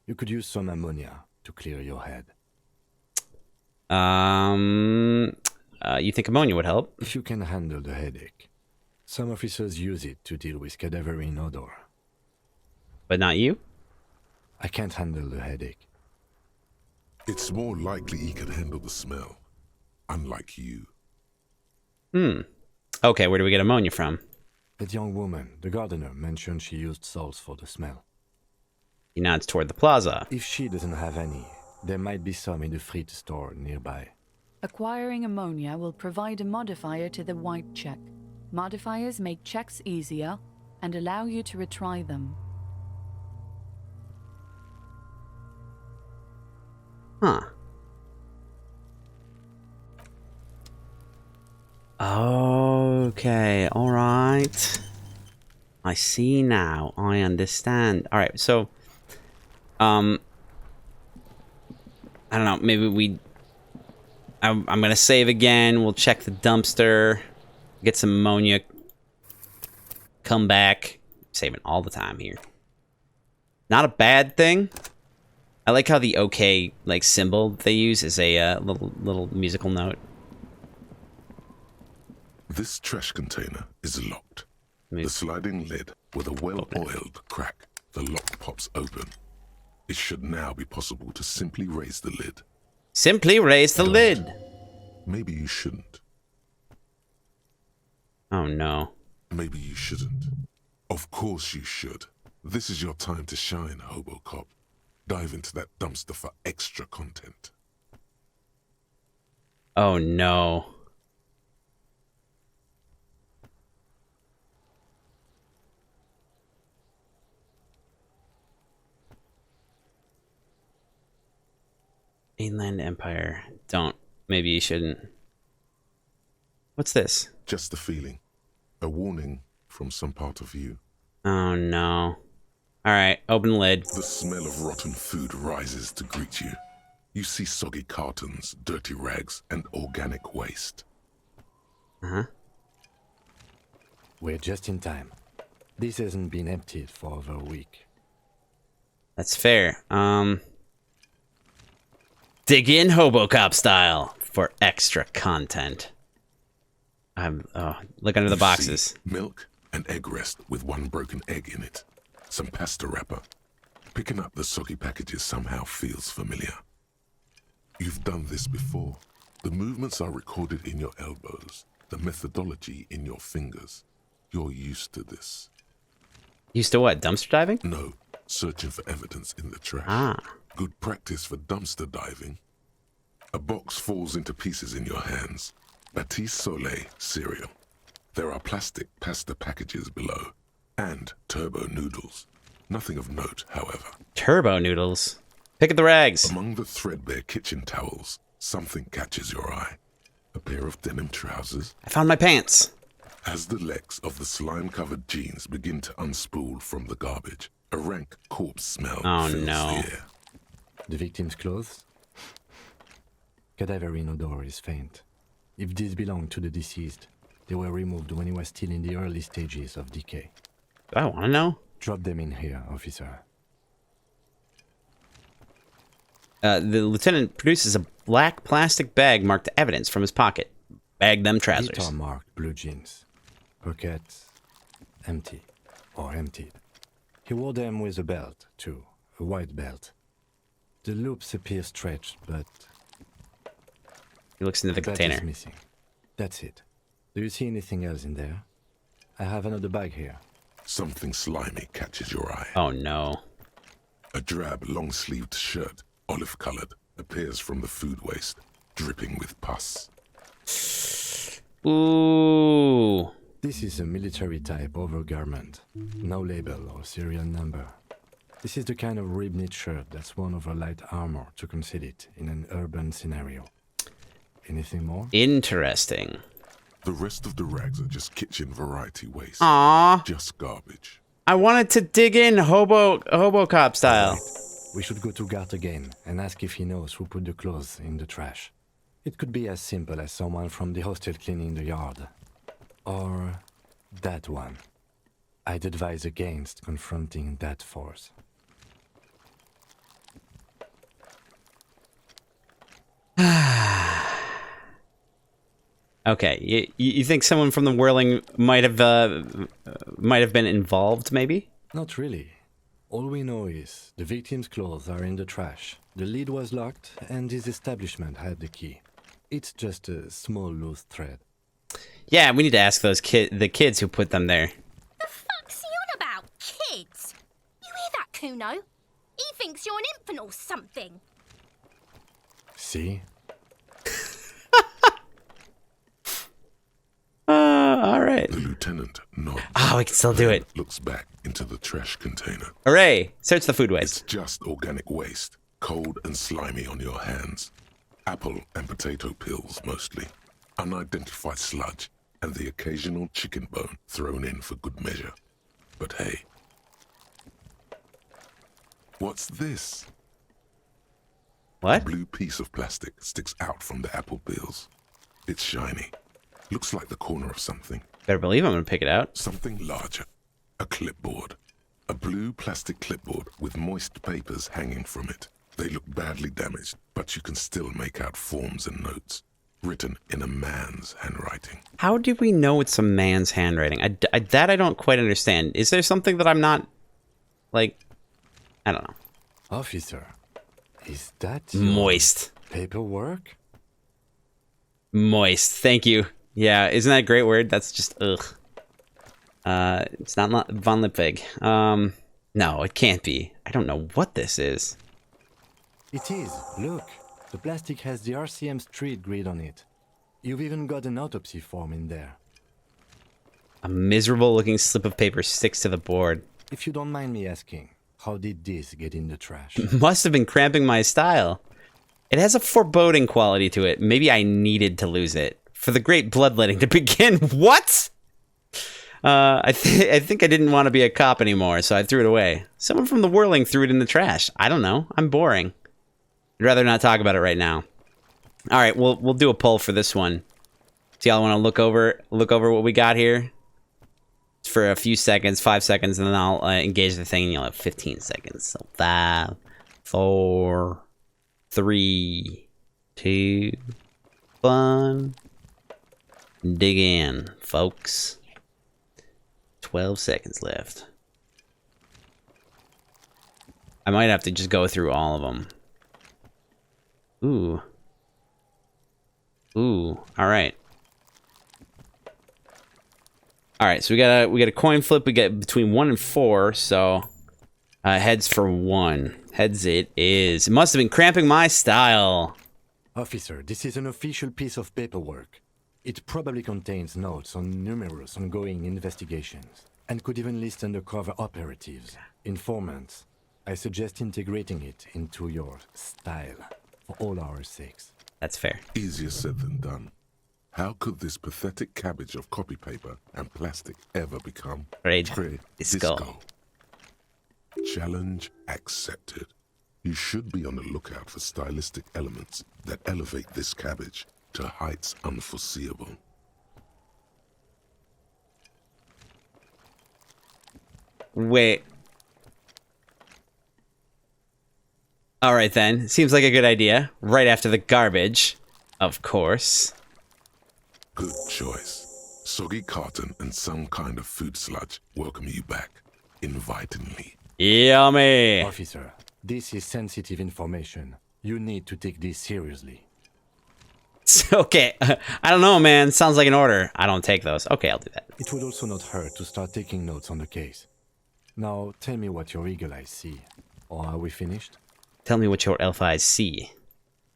You could use some ammonia to clear your head. You think ammonia would help? If you can handle the headache. Some officers use it to deal with cadaverine odor. But not you? I can't handle the headache. It's more likely he can handle the smell. Unlike you. Okay, where do we get ammonia from? That young woman, the gardener, mentioned she used salts for the smell. He nods toward the plaza. If she doesn't have any, there might be some in the fleet store nearby. Acquiring ammonia will provide a modifier to the white check. Modifiers make checks easier and allow you to retry them. Huh. Okay, alright. I see now. I understand. Alright, so... I don't know, maybe we... I'm gonna save again. We'll check the dumpster. Get some ammonia. Come back. Saving all the time here. Not a bad thing. I like how the OK, like, symbol they use is a little musical note. This trash container is locked. The sliding lid with a well-oiled crack. The lock pops open. It should now be possible to simply raise the lid. Simply raise the lid. Maybe you shouldn't. Oh no. Maybe you shouldn't. Of course you should. This is your time to shine, Hobo Cop. Dive into that dumpster for extra content. Oh no. Mainland Empire. Don't. Maybe you shouldn't. What's this? Just a feeling. A warning from some part of you. Oh no. Alright, open the lid. The smell of rotten food rises to greet you. You see soggy cartons, dirty rags, and organic waste. Uh-huh. We're just in time. This hasn't been emptied for over a week. That's fair. Dig in Hobocop style for extra content. Look under the boxes. Milk and egg rest with one broken egg in it. Some pasta wrapper. Picking up the soggy packages somehow feels familiar. You've done this before. The movements are recorded in your elbows. The methodology in your fingers. You're used to this. Used to what? Dumpster diving? No. Searching for evidence in the trash. Ah. Good practice for dumpster diving. A box falls into pieces in your hands. Batiste Soleil cereal. There are plastic pasta packages below. And turbo noodles. Nothing of note, however. Turbo noodles? Pick at the rags. Among the threadbare kitchen towels, something catches your eye. A pair of denim trousers. I found my pants. As the legs of the slime-covered jeans begin to unspool from the garbage, a rank corpse smell fills the air. The victim's clothes? Cadaverine odor is faint. If these belong to the deceased, they were removed when he was still in the early stages of decay. I want to know. Drop them in here, officer. The lieutenant produces a black plastic bag marked evidence from his pocket. Bag them trousers. These are marked blue jeans. Pockets empty or emptied. He wore them with a belt, too. A white belt. The loops appear stretched, but... He looks into the container. Is missing. That's it. Do you see anything else in there? I have another bag here. Something slimy catches your eye. Oh, no. A drab, long-sleeved shirt, olive-colored, appears from the food waste, dripping with pus. Ooh. This is a military-type overgarment. No label or serial number. This is the kind of rib-knit shirt that's worn over light armor to conceal it in an urban scenario. Anything more? Interesting. The rest of the rags are just kitchen variety waste. Aww. Just garbage. I wanted to dig in hobo cop style. Right. We should go to Gart again and ask if he knows who put the clothes in the trash. It could be as simple as someone from the hostel cleaning the yard. Or that one. I'd advise against confronting that force. Okay, you think someone from the whirling might have been involved, maybe? Not really. All we know is the victim's clothes are in the trash. The lid was locked, and his establishment had the key. It's just a small loose thread. Yeah, we need to ask those the kids who put them there. The fuck's he on about? Kids? You hear that, Kuno? He thinks you're an infant or something. See? All right. The lieutenant nods. Oh, we can still do it. Looks back into the trash container. Hooray! Search the food waste. It's just organic waste, cold and slimy on your hands. Apple and potato peels, mostly. Unidentified sludge, and the occasional chicken bone thrown in for good measure. But hey. What's this? What? A blue piece of plastic sticks out from the apple peels. It's shiny. Looks like the corner of something. Better believe I'm gonna pick it out. Something larger. A clipboard. A blue plastic clipboard with moist papers hanging from it. They look badly damaged, but you can still make out forms and notes. Written in a man's handwriting. How do we know it's a man's handwriting? That I don't quite understand. Is there something that I'm not... like... I don't know. Officer, is that moist paperwork? Moist. Thank you. Yeah, isn't that a great word? That's just ugh. It's not Von Lipwig. No, it can't be. I don't know what this is. It is. Look, the plastic has the RCM street grid on it. You've even got an autopsy form in there. A miserable-looking slip of paper sticks to the board. If you don't mind me asking, how did this get in the trash? Must have been cramping my style. It has a foreboding quality to it. Maybe I needed to lose it. For the great bloodletting to begin. What? I think I didn't want to be a cop anymore, so I threw it away. Someone from the whirling threw it in the trash. I don't know. I'm boring. I'd rather not talk about it right now. All right, we'll do a poll for this one. So y'all want to look over what we got here for a few seconds, 5 seconds, and then I'll engage the thing, and you'll have 15 seconds. So 5, 4, 3, 2, 1. Dig in, folks. 12 seconds left. I might have to just go through all of them. Ooh. Ooh. All right. All right. So we got a coin flip. We get between 1 and 4. So heads for 1. Heads it is. It must have been cramping my style. Officer, this is an official piece of paperwork. It probably contains notes on numerous ongoing investigations, and could even list undercover operatives, informants. I suggest integrating it into your style, for all our sakes. That's fair. Easier said than done. How could this pathetic cabbage of copy paper and plastic ever become disco? Challenge accepted. You should be on the lookout for stylistic elements that elevate this cabbage to heights unforeseeable. Wait. All right, then. Seems like a good idea. Right after the garbage, of course. Good choice. Soggy carton and some kind of food sludge welcome you back, invitingly. Yummy! Officer, this is sensitive information. You need to take this seriously. Okay, I don't know, man. Sounds like an order. I don't take those. Okay, I'll do that. It would also not hurt to start taking notes on the case. Now, tell me what your eagle eyes see. Or are we finished? Tell me what your elf eyes see.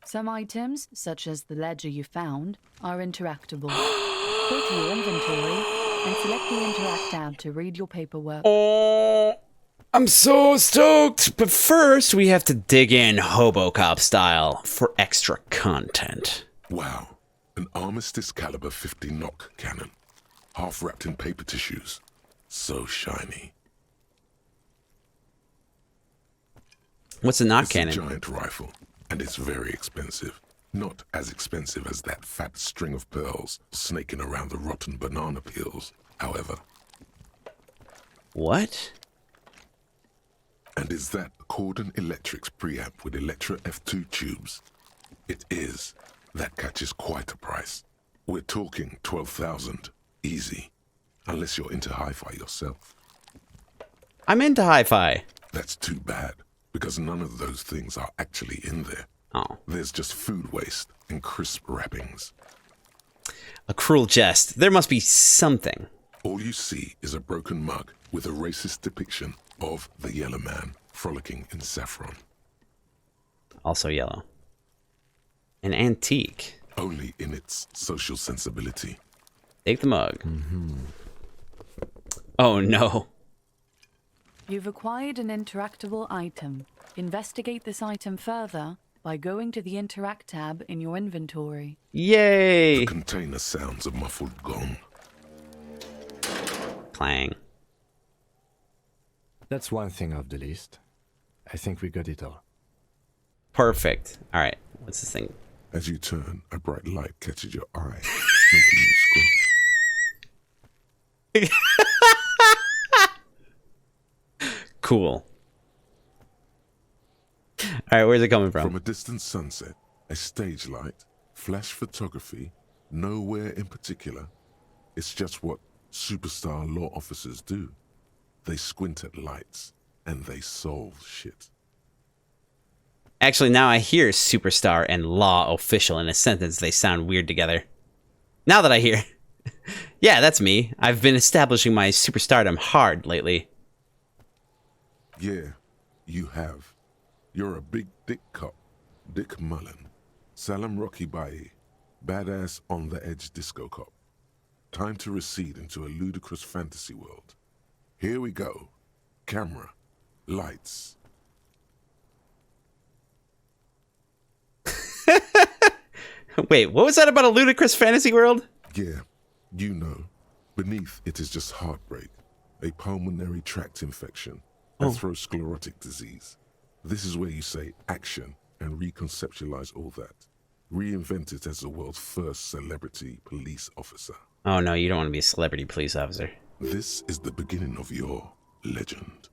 Some items, such as the ledger you found, are interactable. Go to your inventory and select the Interact tab to read your paperwork. Oh, I'm so stoked! But first, we have to dig in Hobocop style for extra content. Wow, an Armistice caliber 50 knock cannon, half wrapped in paper tissues. So shiny. What's a knock It's cannon? a giant rifle, and it's very expensive. Not as expensive as that fat string of pearls snaking around the rotten banana peels, however. What? And is that Cordon Electric's preamp with Electra F2 tubes? It is. That catches quite a price. We're talking 12,000, easy. Unless you're into hi-fi yourself. I'm into hi-fi. That's too bad, because none of those things are actually in there. Oh. There's just food waste and crisp wrappings. A cruel jest. There must be something. All you see is a broken mug with a racist depiction of the Yellow Man frolicking in saffron. Also yellow. An antique. Only in its social sensibility. Take the mug. Oh no. You've acquired an interactable item. Investigate this item further by going to the Interact tab in your inventory. Yay! The container sounds a muffled gong. Clang. That's one thing off the list. I think we got it all. Perfect. All right. What's this thing? As you turn, a bright light catches your eye, making you squint. Cool. All right, where's it coming from? From a distant sunset, a stage light, flash photography, nowhere in particular. It's just what superstar law officers do. They squint at lights, and they solve shit. Actually, now I hear superstar and law official in a sentence. They sound weird together. Now that I hear... Yeah, that's me. I've been establishing my superstardom hard lately. Yeah, you have. You're a big dick cop, Dick Mullen. Salam Rocky Bayi, badass on-the-edge disco cop. Time to recede into a ludicrous fantasy world. Here we go. Camera. Lights. Wait, what was that about a ludicrous fantasy world? Yeah, you know. Beneath it is just heartbreak, a pulmonary tract infection, atherosclerotic disease. This is where you say action and reconceptualize all that. Reinvent it as the world's first celebrity police officer. Oh no, you don't want to be a celebrity police officer. This is the beginning of your legend.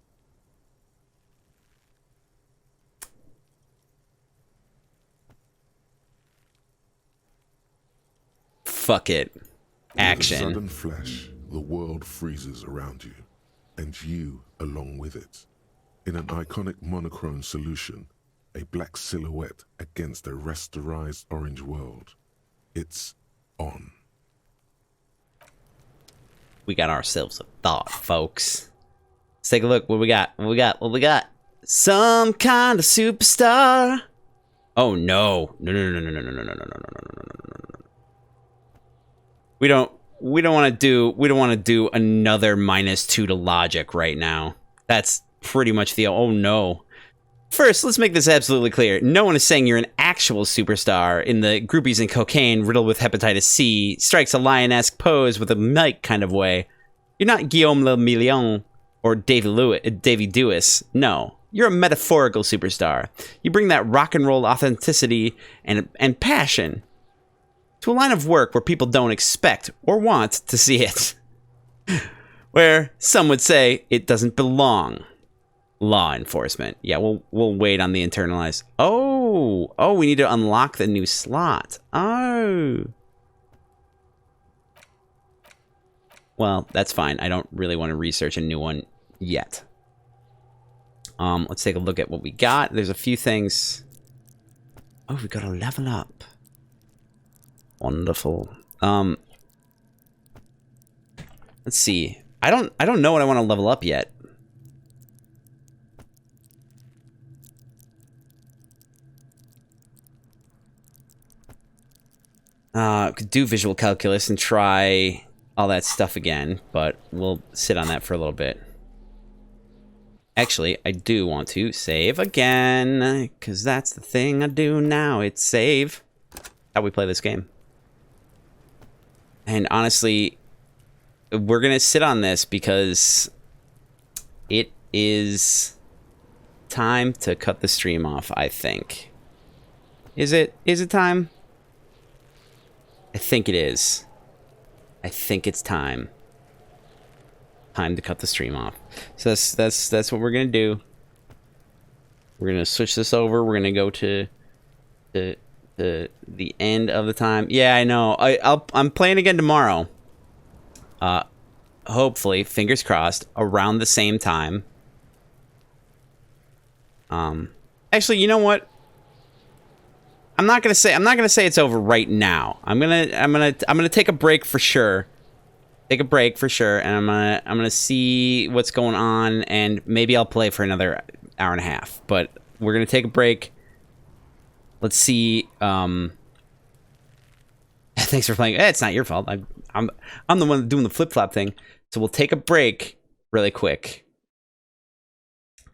Fuck it. Action. With a sudden flash, the world freezes around you, and you along with it. In an iconic monochrome solution, a black silhouette against a rasterized orange world. It's on. We got ourselves a thought, folks. Let's take a look. What we got? What we got? Some kind of superstar. Oh no. No. We don't want to do another -2 to logic right now. That's pretty much the oh no. First, let's make this absolutely clear. No one is saying you're an actual superstar in the groupies and cocaine riddled with hepatitis C, strikes a lion-esque pose with a mic kind of way. You're not Guillaume Le Million or Davy Dewis. No, you're a metaphorical superstar. You bring that rock and roll authenticity and passion to a line of work where people don't expect or want to see it. Where some would say it doesn't belong. Law enforcement. Yeah, we'll wait on the internalized. Oh, we need to unlock the new slot. Oh. Well, that's fine. I don't really want to research a new one yet. Let's take a look at what we got. There's a few things. Oh, we got to level up. Wonderful. Let's see. I don't know what I want to level up yet. Could do visual calculus and try all that stuff again, but we'll sit on that for a little bit. Actually, I do want to save again, because that's the thing I do now. It's save. How we play this game. And honestly, we're going to sit on this because it is time to cut the stream off, I think. Is it time? I think it is. I think it's time. Time to cut the stream off. So that's what we're gonna do. We're gonna switch this over. We're gonna go to the end of the time. Yeah, I know. I'm playing again tomorrow. Hopefully, fingers crossed, around the same time. Actually, you know what? I'm not gonna say it's over right now. I'm gonna take a break for sure. Take a break for sure, and I'm gonna see what's going on, and maybe I'll play for another hour and a half. But we're gonna take a break. Let's see. Thanks for playing. It's not your fault. I'm the one doing the flip flop thing. So we'll take a break really quick,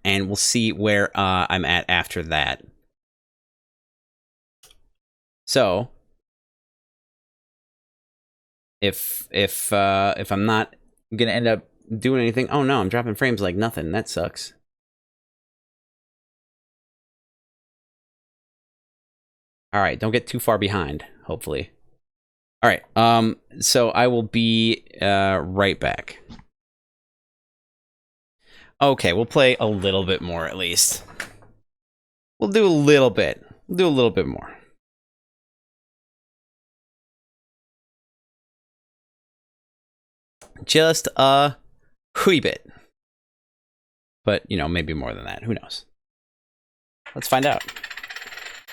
and we'll see where I'm at after that. So, if I'm not gonna end up doing anything, oh no, I'm dropping frames like nothing. That sucks. All right, don't get too far behind. Hopefully. All right. So I will be right back. Okay, we'll play a little bit more at least. We'll do a little bit. We'll do a little bit more. Just a wee bit. But, you know, maybe more than that. Who knows? Let's find out.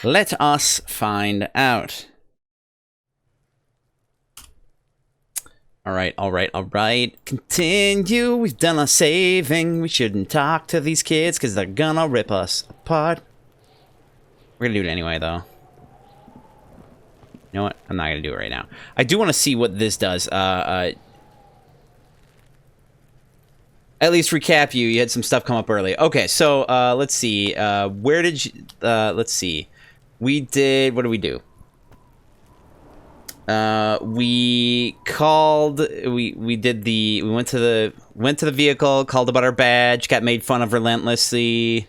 Let us find out. Alright, alright, alright. Continue. We've done our saving. We shouldn't talk to these kids because they're gonna rip us apart. We're gonna do it anyway, though. You know what? I'm not gonna do it right now. I do want to see what this does. At least recap you. You had some stuff come up early. Okay, so let's see. Where did you? Let's see. We did. What did we do? We called. We did the. We went to the vehicle. Called about our badge. Got made fun of relentlessly.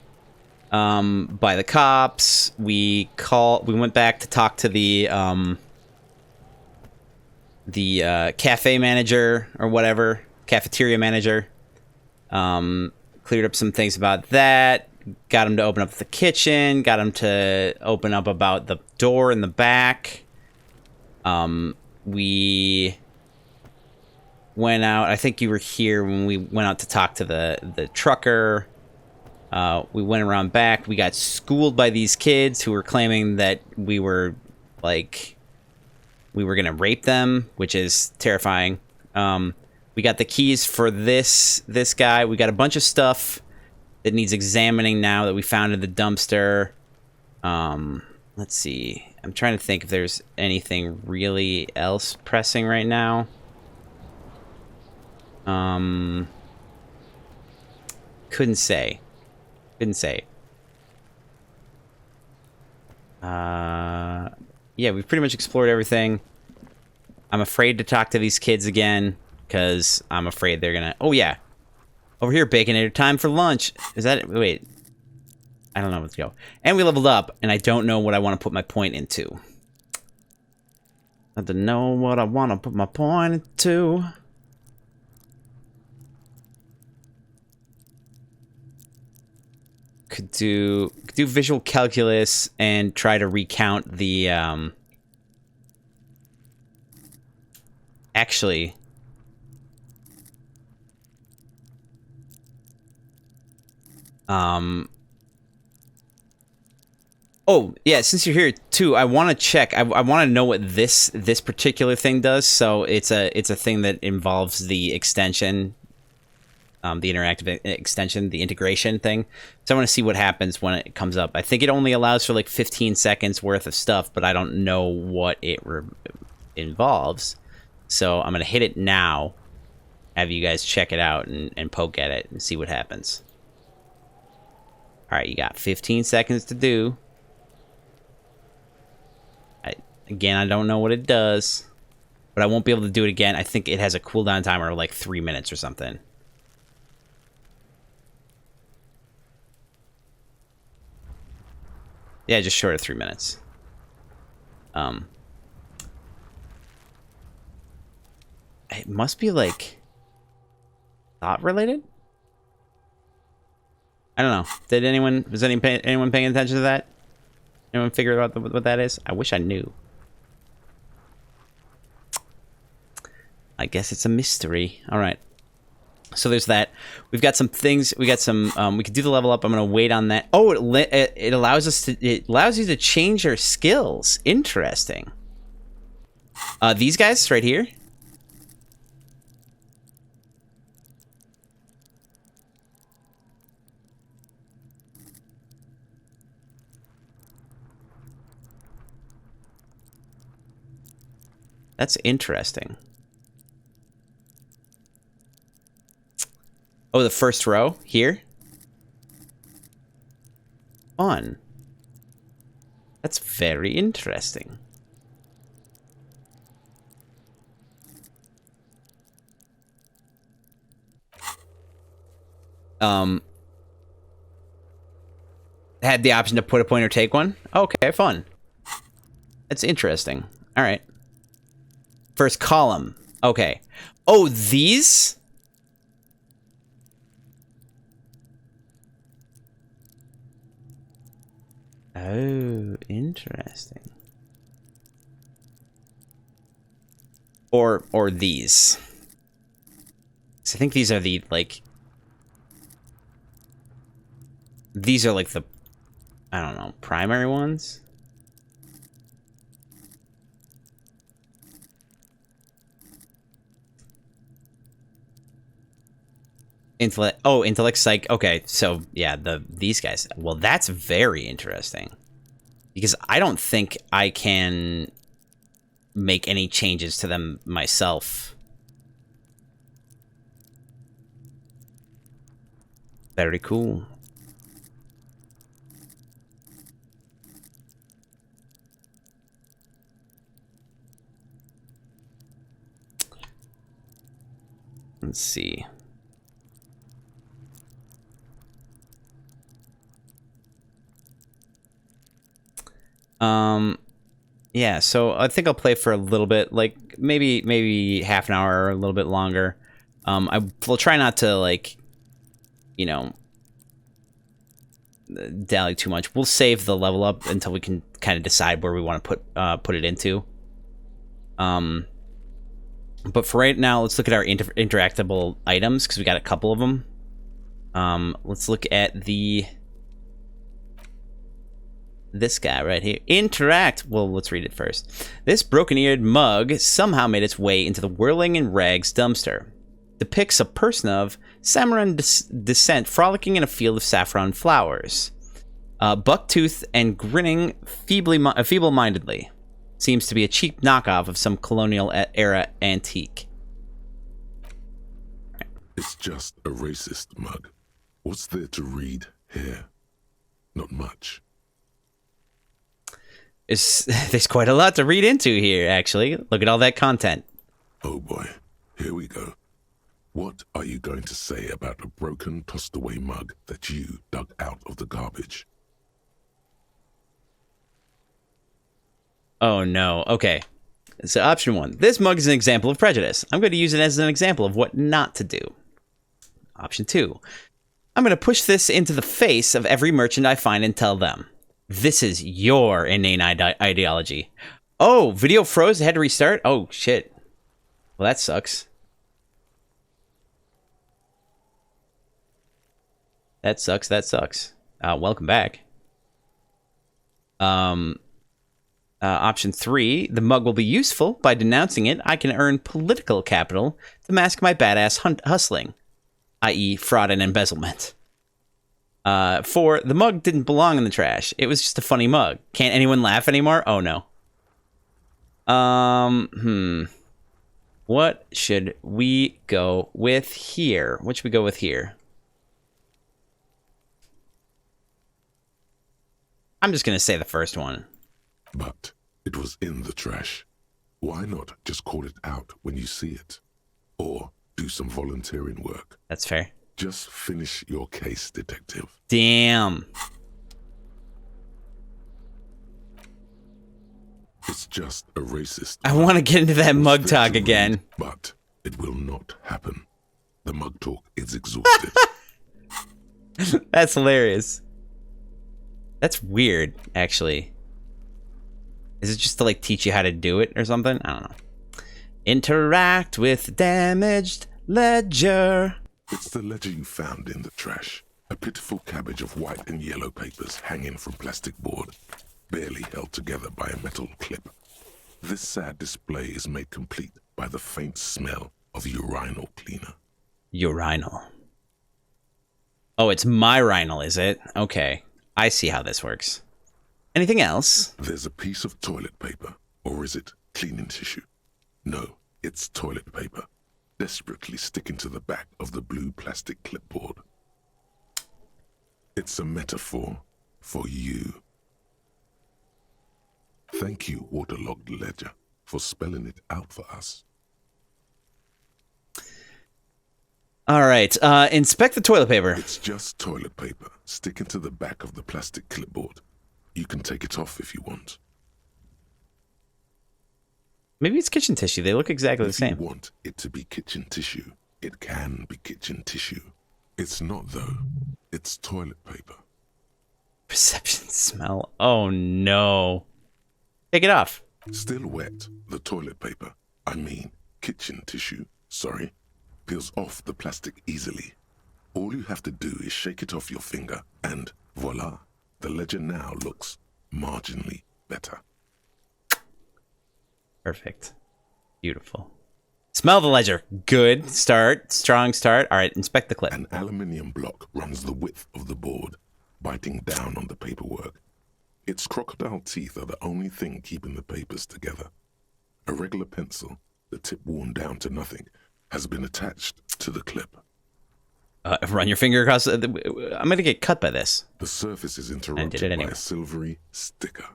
By the cops. We went back to talk to the cafe manager or whatever, cafeteria manager. Cleared up some things about that. Got him to open up the kitchen. Got him to open up about the door in the back. We went out. I think you were here when we went out to talk to the trucker. We went around back. We got schooled by these kids who were claiming that we were gonna rape them, which is terrifying. We got the keys for this guy. We got a bunch of stuff that needs examining now that we found in the dumpster. Let's see. I'm trying to think if there's anything really else pressing right now. Couldn't say. Yeah, we've pretty much explored everything. I'm afraid to talk to these kids again. Because I'm afraid they're gonna... Oh, yeah. Over here, Baconator. Time for lunch. Is that... Wait. I don't know where to go. And we leveled up, and I don't know what I want to put my point into. I don't know what I want to put my point into. Could do visual calculus and try to recount the actually oh yeah, since you're here too, I want to check. I want to know what this particular thing does. So it's a thing that involves the extension, the interactive extension, the integration thing. So I want to see what happens when it comes up. I think it only allows for like 15 seconds worth of stuff, but I don't know what it involves. So I'm gonna hit it now. Have you guys check it out and poke at it and see what happens. All right, you got 15 seconds to do. Again, I don't know what it does, but I won't be able to do it again. I think it has a cooldown timer of like 3 minutes or something. Yeah, just short of 3 minutes. It must be like thought related. I don't know. Did anyone anyone paying attention to that? Anyone figure out what that is? I wish I knew. I guess it's a mystery. All right. So there's that. We've got some things. We got some. We could do the level up. I'm gonna wait on that. Oh, it allows us to. It allows you to change your skills. Interesting. These guys right here. That's interesting. Oh, the first row here? Fun. That's very interesting. Had the option to put a point or take one? Okay, fun. That's interesting. All right. First column. Okay. Oh, these? Oh, interesting. Or these. So I think these are the, like... These are like the, I don't know, primary ones? Intellect, psych. Okay, so yeah, these guys. Well, that's very interesting because I don't think I can make any changes to them myself. Very cool. Let's see. Yeah, so I think I'll play for a little bit, like maybe half an hour or a little bit longer. I will try not to, like, you know, dally too much. We'll save the level up until we can kind of decide where we want to put it into. But for right now, let's look at our interactable items because we got a couple of them. Let's look at this guy right here. Interact. Well, let's read it first. This broken-eared mug somehow made its way into the whirling in rags dumpster. Depicts a person of Samoran descent frolicking in a field of saffron flowers. Buck-toothed and grinning feeble-mindedly. Seems to be a cheap knockoff of some colonial-era antique. It's just a racist mug. What's there to read here? Not much. There's quite a lot to read into here, actually. Look at all that content. Oh boy, here we go. What are you going to say about a broken, tossed-away mug that you dug out of the garbage? Oh no, okay. So option 1. This mug is an example of prejudice. I'm going to use it as an example of what not to do. Option 2. I'm going to push this into the face of every merchant I find and tell them, this is your inane ideology. Oh, video froze, I had to restart? Oh, shit. Well, that sucks. That sucks, that sucks. Welcome back. Option 3, the mug will be useful. By denouncing it, I can earn political capital to mask my badass hustling, i.e. fraud and embezzlement. 4, the mug didn't belong in the trash. It was just a funny mug. Can't anyone laugh anymore? Oh, no. What should we go with here? What should we go with here? I'm just going to say the first one. But it was in the trash. Why not just call it out when you see it? Or do some volunteering work. That's fair. Just finish your case, detective. Damn. It's just a racist. I want to get into that mug talk again. But it will not happen. The mug talk is exhausted. That's hilarious. That's weird, actually. Is it just to, like, teach you how to do it or something? I don't know. Interact with damaged ledger. It's the ledger you found in the trash. A pitiful cabbage of white and yellow papers hanging from plastic board, barely held together by a metal clip. This sad display is made complete by the faint smell of urinal cleaner. Urinal. Oh, it's my urinal, is it? Okay. I see how this works. Anything else? There's a piece of toilet paper. Or is it cleaning tissue? No, it's toilet paper. Desperately sticking to the back of the blue plastic clipboard. It's a metaphor for you. Thank you, waterlogged ledger, for spelling it out for us. All right, inspect the toilet paper. It's just toilet paper sticking to the back of the plastic clipboard. You can take it off if you want. Maybe it's kitchen tissue. They look exactly the same. If you want it to be kitchen tissue, it can be kitchen tissue. It's not, though. It's toilet paper. Perception smell. Oh, no. Take it off. Still wet, the toilet paper, I mean kitchen tissue, sorry, peels off the plastic easily. All you have to do is shake it off your finger, and voila, the ledger now looks marginally better. Perfect. Beautiful. Smell the ledger. Good start. Strong start. All right, inspect the clip. An aluminium block runs the width of the board, biting down on the paperwork. Its crocodile teeth are the only thing keeping the papers together. A regular pencil, the tip worn down to nothing, has been attached to the clip. Run your finger across. I'm going to get cut by this. The surface is interrupted by a silvery sticker.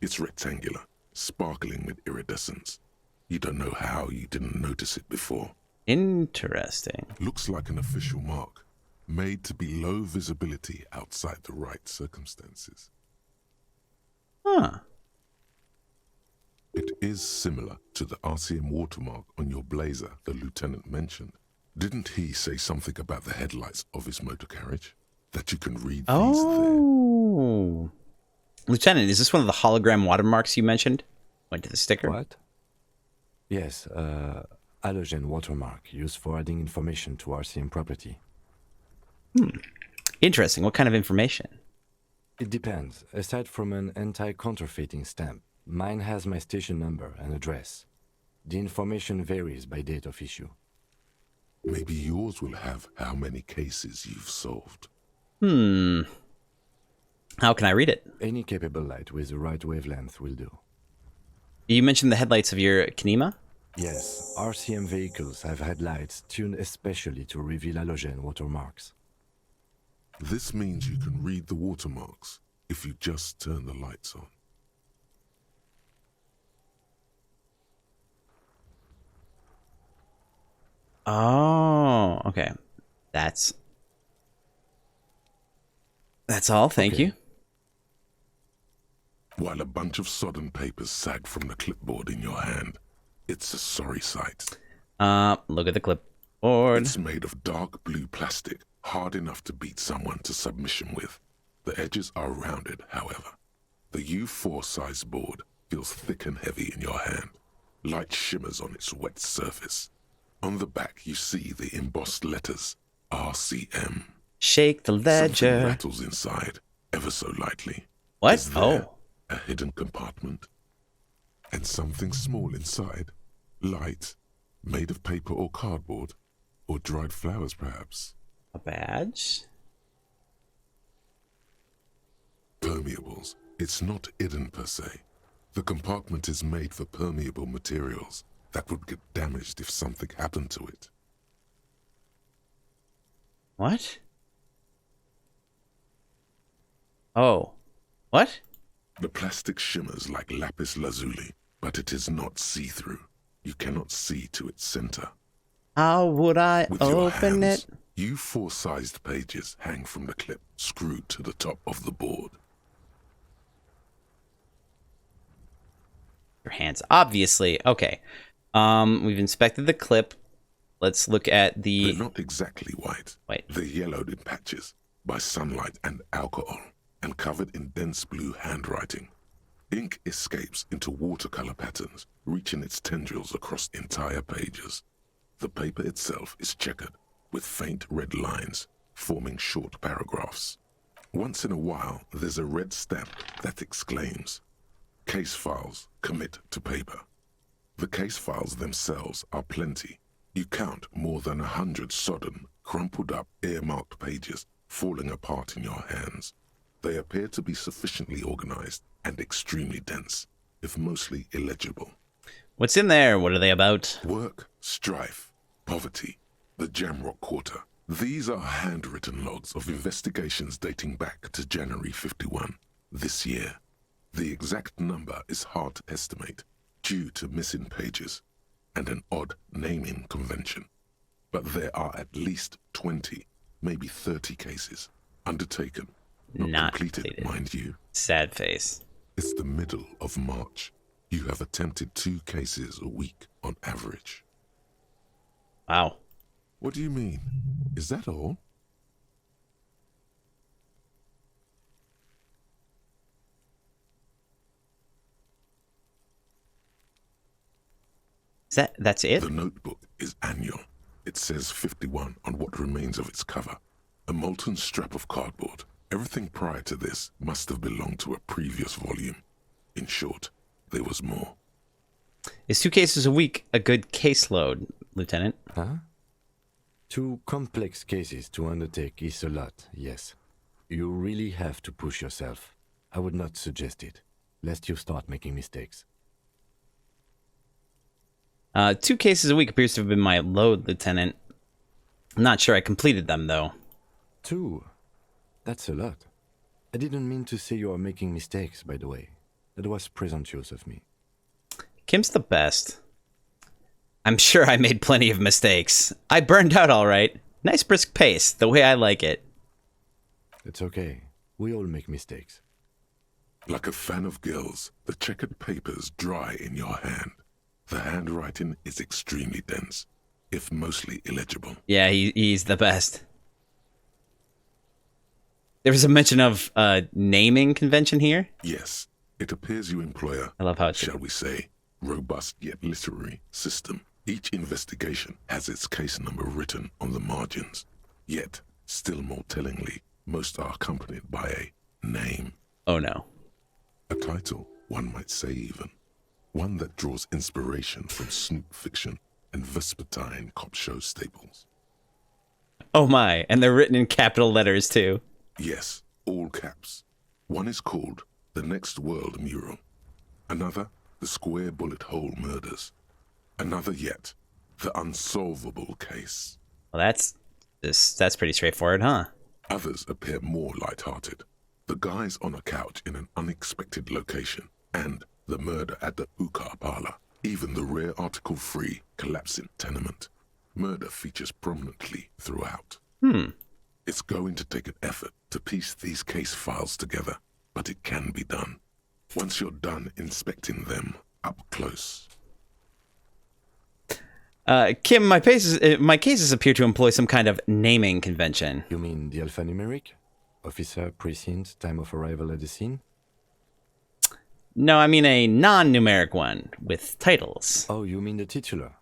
It's rectangular, sparkling with iridescence. You don't know how you didn't notice it before. Interesting. Looks like an official mark, made to be low visibility outside the right circumstances. Huh. It is similar to the RCM watermark on your blazer the lieutenant mentioned. Didn't he say something about the headlights of his motor carriage? That you can read these there? Lieutenant, is this one of the hologram watermarks you mentioned? Went to the sticker? What? Yes, halogen watermark used for adding information to RCM property. Interesting. What kind of information? It depends. Aside from an anti-counterfeiting stamp, mine has my station number and address. The information varies by date of issue. Maybe yours will have how many cases you've solved. How can I read it? Any capable light with the right wavelength will do. You mentioned the headlights of your Kinema? Yes, RCM vehicles have headlights tuned especially to reveal halogen watermarks. This means you can read the watermarks if you just turn the lights on. Oh, okay. That's all. Thank you. While a bunch of sodden papers sag from the clipboard in your hand, it's a sorry sight. Look at the clipboard. It's made of dark blue plastic, hard enough to beat someone to submission with. The edges are rounded, however. The U4 size board feels thick and heavy in your hand. Light shimmers on its wet surface. On the back, you see the embossed letters, RCM. Shake the ledger. Something rattles inside, ever so lightly. What? Is there a hidden compartment? And something small inside, light, made of paper or cardboard, or dried flowers, perhaps. A badge? Permeables. It's not hidden per se. The compartment is made for permeable materials that would get damaged if something happened to it. What? Oh. What? The plastic shimmers like lapis lazuli, but it is not see-through. You cannot see to its center. How would I With your open hands, it? U4-sized pages hang from the clip, screwed to the top of the board. Your hands, obviously. Okay. We've inspected the clip. Let's look at the... They're not exactly white. They're yellowed in patches by sunlight and alcohol, and covered in dense blue handwriting. Ink escapes into watercolor patterns, reaching its tendrils across entire pages. The paper itself is checkered, with faint red lines, forming short paragraphs. Once in a while, there's a red stamp that exclaims, "Case files, commit to paper." The case files themselves are plenty. You count more than 100 sodden, crumpled up, earmarked pages falling apart in your hands. They appear to be sufficiently organized and extremely dense, if mostly illegible. What's in there? What are they about? Work, strife, poverty, the Jamrock Quarter. These are handwritten logs of investigations dating back to January 51, this year. The exact number is hard to estimate, due to missing pages and an odd naming convention. But there are at least 20, maybe 30 cases undertaken, not completed, mind you. Sad face. It's the middle of March. You have attempted 2 cases a week on average. Wow. What do you mean? Is that all? That's it? The notebook is annual. It says 51 on what remains of its cover. A molten strap of cardboard. Everything prior to this must have belonged to a previous volume. In short, there was more. Is 2 cases a week a good caseload, Lieutenant? Huh? 2 complex cases to undertake is a lot, yes. You really have to push yourself. I would not suggest it, lest you start making mistakes. 2 cases a week appears to have been my load, Lieutenant. I'm not sure I completed them, though. 2? That's a lot. I didn't mean to say you are making mistakes, by the way. That was presumptuous of me. Kim's the best. I'm sure I made plenty of mistakes. I burned out all right. Nice brisk pace, the way I like it. It's okay. We all make mistakes. Like a fan of gills, the checkered papers dry in your hand. The handwriting is extremely dense, if mostly illegible. Yeah, he's the best. There was a mention of naming convention here. Yes, it appears you employ a, I love how it's, shall we say, robust yet literary system. Each investigation has its case number written on the margins. Yet, still more tellingly, most are accompanied by a name. Oh no. A title, one might say even. One that draws inspiration from snoop fiction and vespertine cop show staples. Oh my, and they're written in capital letters too. Yes, all caps. One is called The Next World Mural. Another, The Square Bullet Hole Murders. Another yet, The Unsolvable Case. Well, that's pretty straightforward, huh? Others appear more light-hearted. The guys on a couch in an unexpected location, and the murder at the hookah parlor. Even the rare article-free collapsing tenement. Murder features prominently throughout. It's going to take an effort to piece these case files together, but it can be done. Once you're done inspecting them up close. Kim, my cases appear to employ some kind of naming convention. You mean the alphanumeric? Officer, precinct, time of arrival at the scene? No, I mean a non-numeric one with titles. Oh, you mean the titular?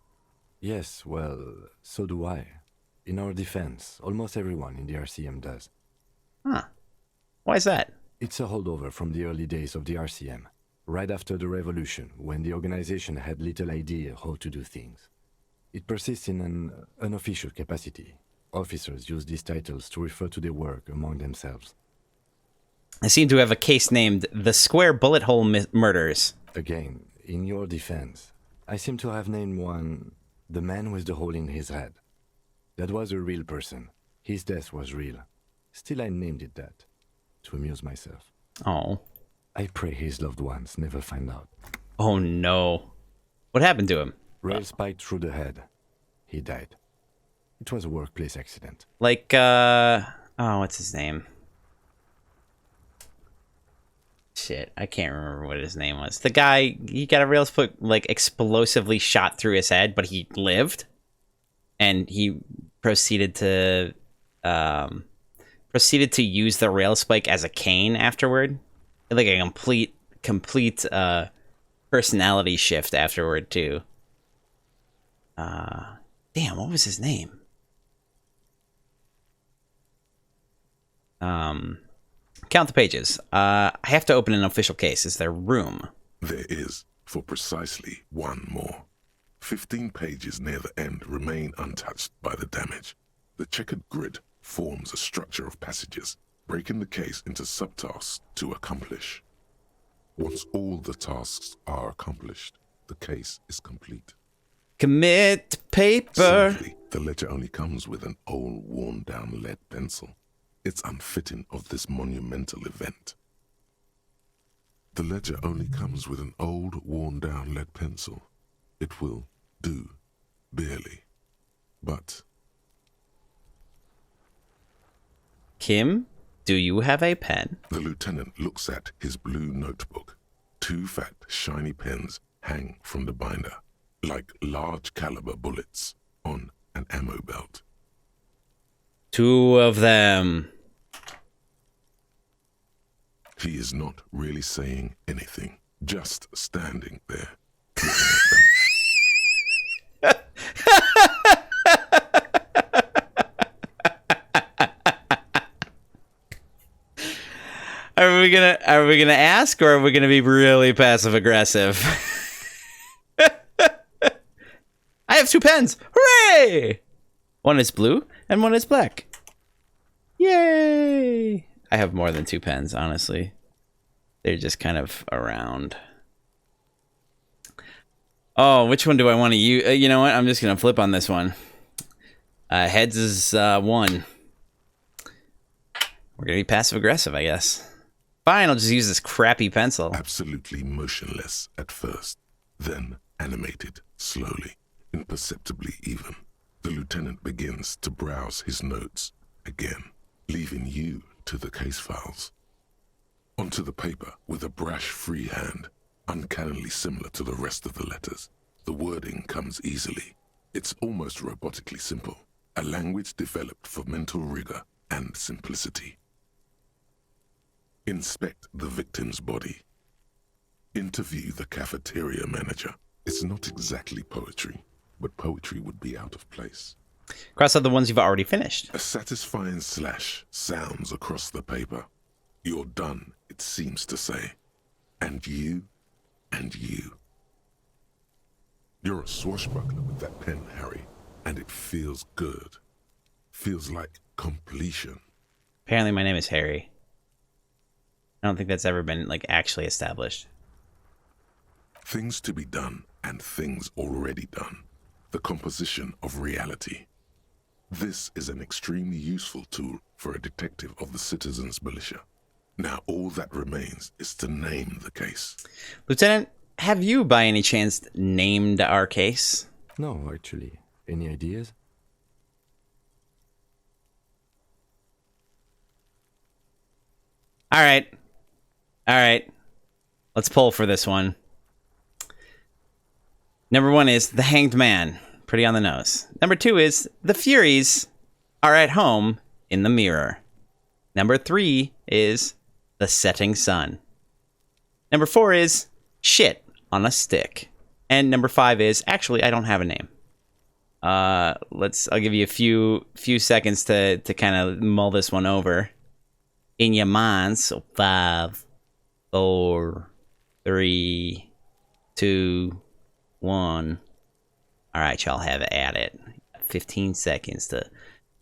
Yes, well, so do I. In our defense, almost everyone in the RCM does. Huh. Why is that? It's a holdover from the early days of the RCM, right after the revolution, when the organization had little idea how to do things. It persists in an unofficial capacity. Officers use these titles to refer to their work among themselves. I seem to have a case named the Square Bullet Hole Murders. Again, in your defense, I seem to have named one the man with the hole in his head. That was a real person. His death was real. Still, I named it that, to amuse myself. Oh. I pray his loved ones never find out. Oh no. What happened to him? Rail spiked through the head. He died. It was a workplace accident. Like, oh, what's his name? Shit, I can't remember what his name was. The guy, he got a rail spike, like, explosively shot through his head, but he lived. And he proceeded to use the rail spike as a cane afterward. Like a complete personality shift afterward, too. Damn, what was his name? Count the pages. I have to open an official case. Is there room? There is, for precisely one more. 15 pages near the end remain untouched by the damage. The checkered grid forms a structure of passages, breaking the case into subtasks to accomplish. Once all the tasks are accomplished, the case is complete. Commit to paper. Sadly, the ledger only comes with an old, worn-down lead pencil. It's unfitting of this monumental event. The ledger only comes with an old, worn-down lead pencil. It will do, barely. But... Kim, do you have a pen? The lieutenant looks at his blue notebook. 2 fat, shiny pens hang from the binder, like large caliber bullets on an ammo belt. 2 of them. He is not really saying anything, just standing there. Are we gonna ask, or are we gonna be really passive aggressive? I have 2 pens. Hooray! One is blue and one is black. Yay! I have more than 2 pens, honestly. They're just kind of around. Oh, which one do I want to use? You know what? I'm just gonna flip on this one. Heads is 1. We're gonna be passive aggressive, I guess. Fine, I'll just use this crappy pencil. Absolutely motionless at first, then animated slowly, imperceptibly even. The lieutenant begins to browse his notes again, leaving you to the case files. Onto the paper with a brash free hand, uncannily similar to the rest of the letters. The wording comes easily. It's almost robotically simple, a language developed for mental rigor and simplicity. Inspect the victim's body. Interview the cafeteria manager. It's not exactly poetry, but poetry would be out of place. Cross out the ones you've already finished. A satisfying slash sounds across the paper. You're done, it seems to say. And you, and you. You're a swashbuckler with that pen, Harry, and it feels good. Feels like completion. Apparently my name is Harry. I don't think that's ever been, like, actually established. Things to be done and things already done. The composition of reality. This is an extremely useful tool for a detective of the citizens' militia. Now all that remains is to name the case. Lieutenant, have you by any chance named our case? No, actually. Any ideas? All right. All right. Let's pull for this one. Number 1 is The Hanged Man, Pretty on the nose. Number 2 is the Furies are at home in the mirror. Number 3 is the setting sun. Number 4 is shit on a stick. And number 5 is, actually, I don't have a name. I'll give you a few seconds to kind of mull this one over in your mind. So 5, 4, 3, 2, 1. All right, y'all have at it. 15 seconds to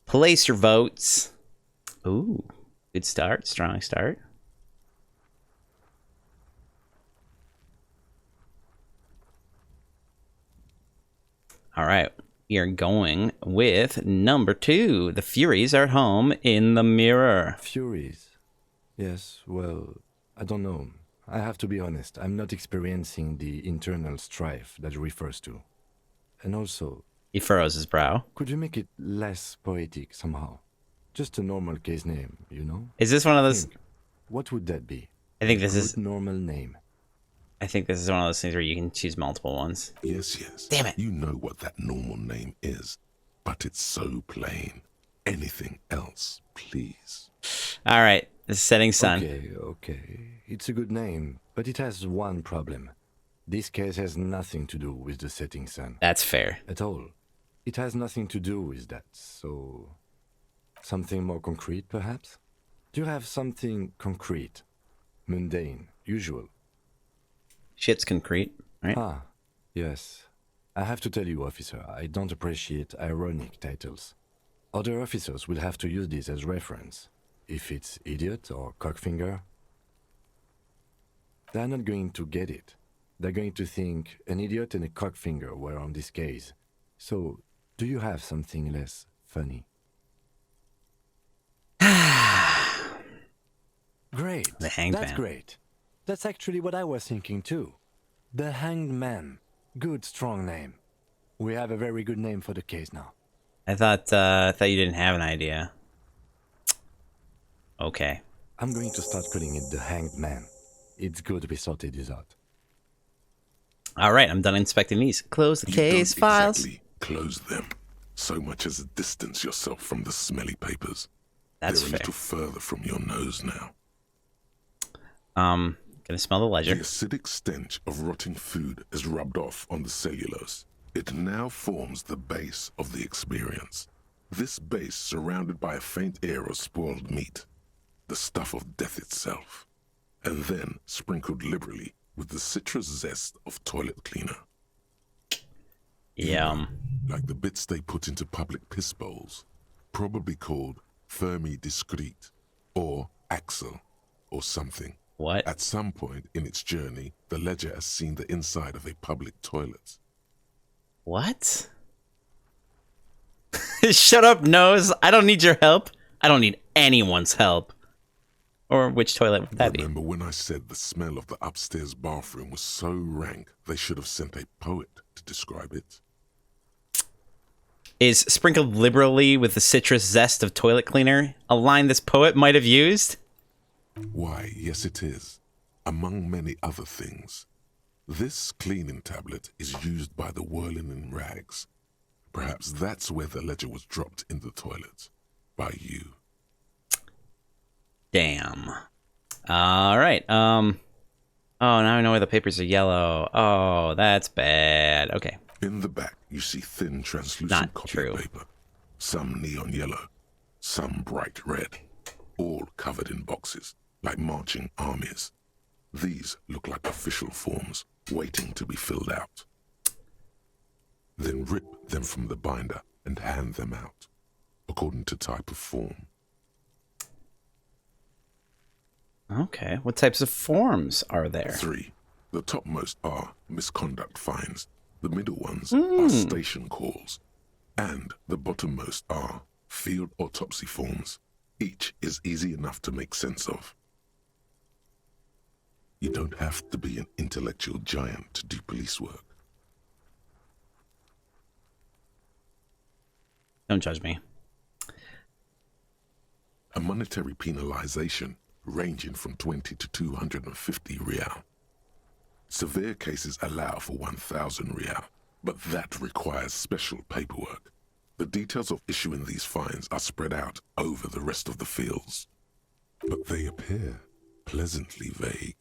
place your votes. Ooh, good start, strong start. All right, we are going with number 2. The Furies are at home in the mirror. Furies? Yes, well, I don't know. I have to be honest, I'm not experiencing the internal strife that refers to. And also... He furrows his brow. Could you make it less poetic somehow? Just a normal case name, you know? Is this one of those... What would that be? I think this is... normal name. I think this is one of those things where you can choose multiple ones. Yes. Damn it. You know what that normal name is, but it's so plain. Anything else, please. All right, the setting sun. Okay. It's a good name, but it has one problem. This case has nothing to do with the setting sun. That's fair. At all. It has nothing to do with that, so... Something more concrete, perhaps? Do you have something concrete? Mundane, usual? Shit's concrete, right? Ah, yes. I have to tell you, officer, I don't appreciate ironic titles. Other officers will have to use this as reference. If it's idiot or cockfinger, they're not going to get it. They're going to think an idiot and a cockfinger were on this case. So, do you have something less funny? Great. The Hanged That's Man. great. That's actually what I was thinking too. The Hanged Man. Good, strong name. We have a very good name for the case now. I thought you didn't have an idea. Okay. I'm going to start calling it the Hanged Man. It's good we sorted this out. All right, I'm done inspecting these. Close the case files. Exactly close them. So much as distance yourself from the smelly papers. That's They're fair. a little further from your nose now. Gonna smell the ledger. The acidic stench of rotting food is rubbed off on the cellulose. It now forms the base of the experience. This base surrounded by a faint air of spoiled meat, the stuff of death itself, and then sprinkled liberally with the citrus zest of toilet cleaner. Yum. Like the bits they put into public piss bowls, probably called Fermi discrete, or Axel, or something. What? At some point in its journey, the ledger has seen the inside of a public toilet. What? Shut up, nose. I don't need your help. I don't need anyone's help. Or which toilet would that be? Remember when I said the smell of the upstairs bathroom was so rank, they should have sent a poet to describe it? Is sprinkled liberally with the citrus zest of toilet cleaner a line this poet might have used? Why, yes it is. Among many other things. This cleaning tablet is used by the whirling in rags. Perhaps that's where the ledger was dropped in the toilet. By you. Damn. All right. Oh, now I know why the papers are yellow. Oh, that's bad. Okay. In the back, you see thin, translucent Not copy true. paper. Some neon yellow, some bright red, all covered in boxes, like marching armies. These look like official forms, waiting to be filled out. Then rip them from the binder and hand them out, according to type of form. Okay. What types of forms are there? 3. The topmost are misconduct fines. The middle ones are station calls. And the bottommost are field autopsy forms. Each is easy enough to make sense of. You don't have to be an intellectual giant to do police work. Don't judge me. A monetary penalization ranging from 20 to 250 real. Severe cases allow for 1,000 real, but that requires special paperwork. The details of issuing these fines are spread out over the rest of the fields, but they appear pleasantly vague.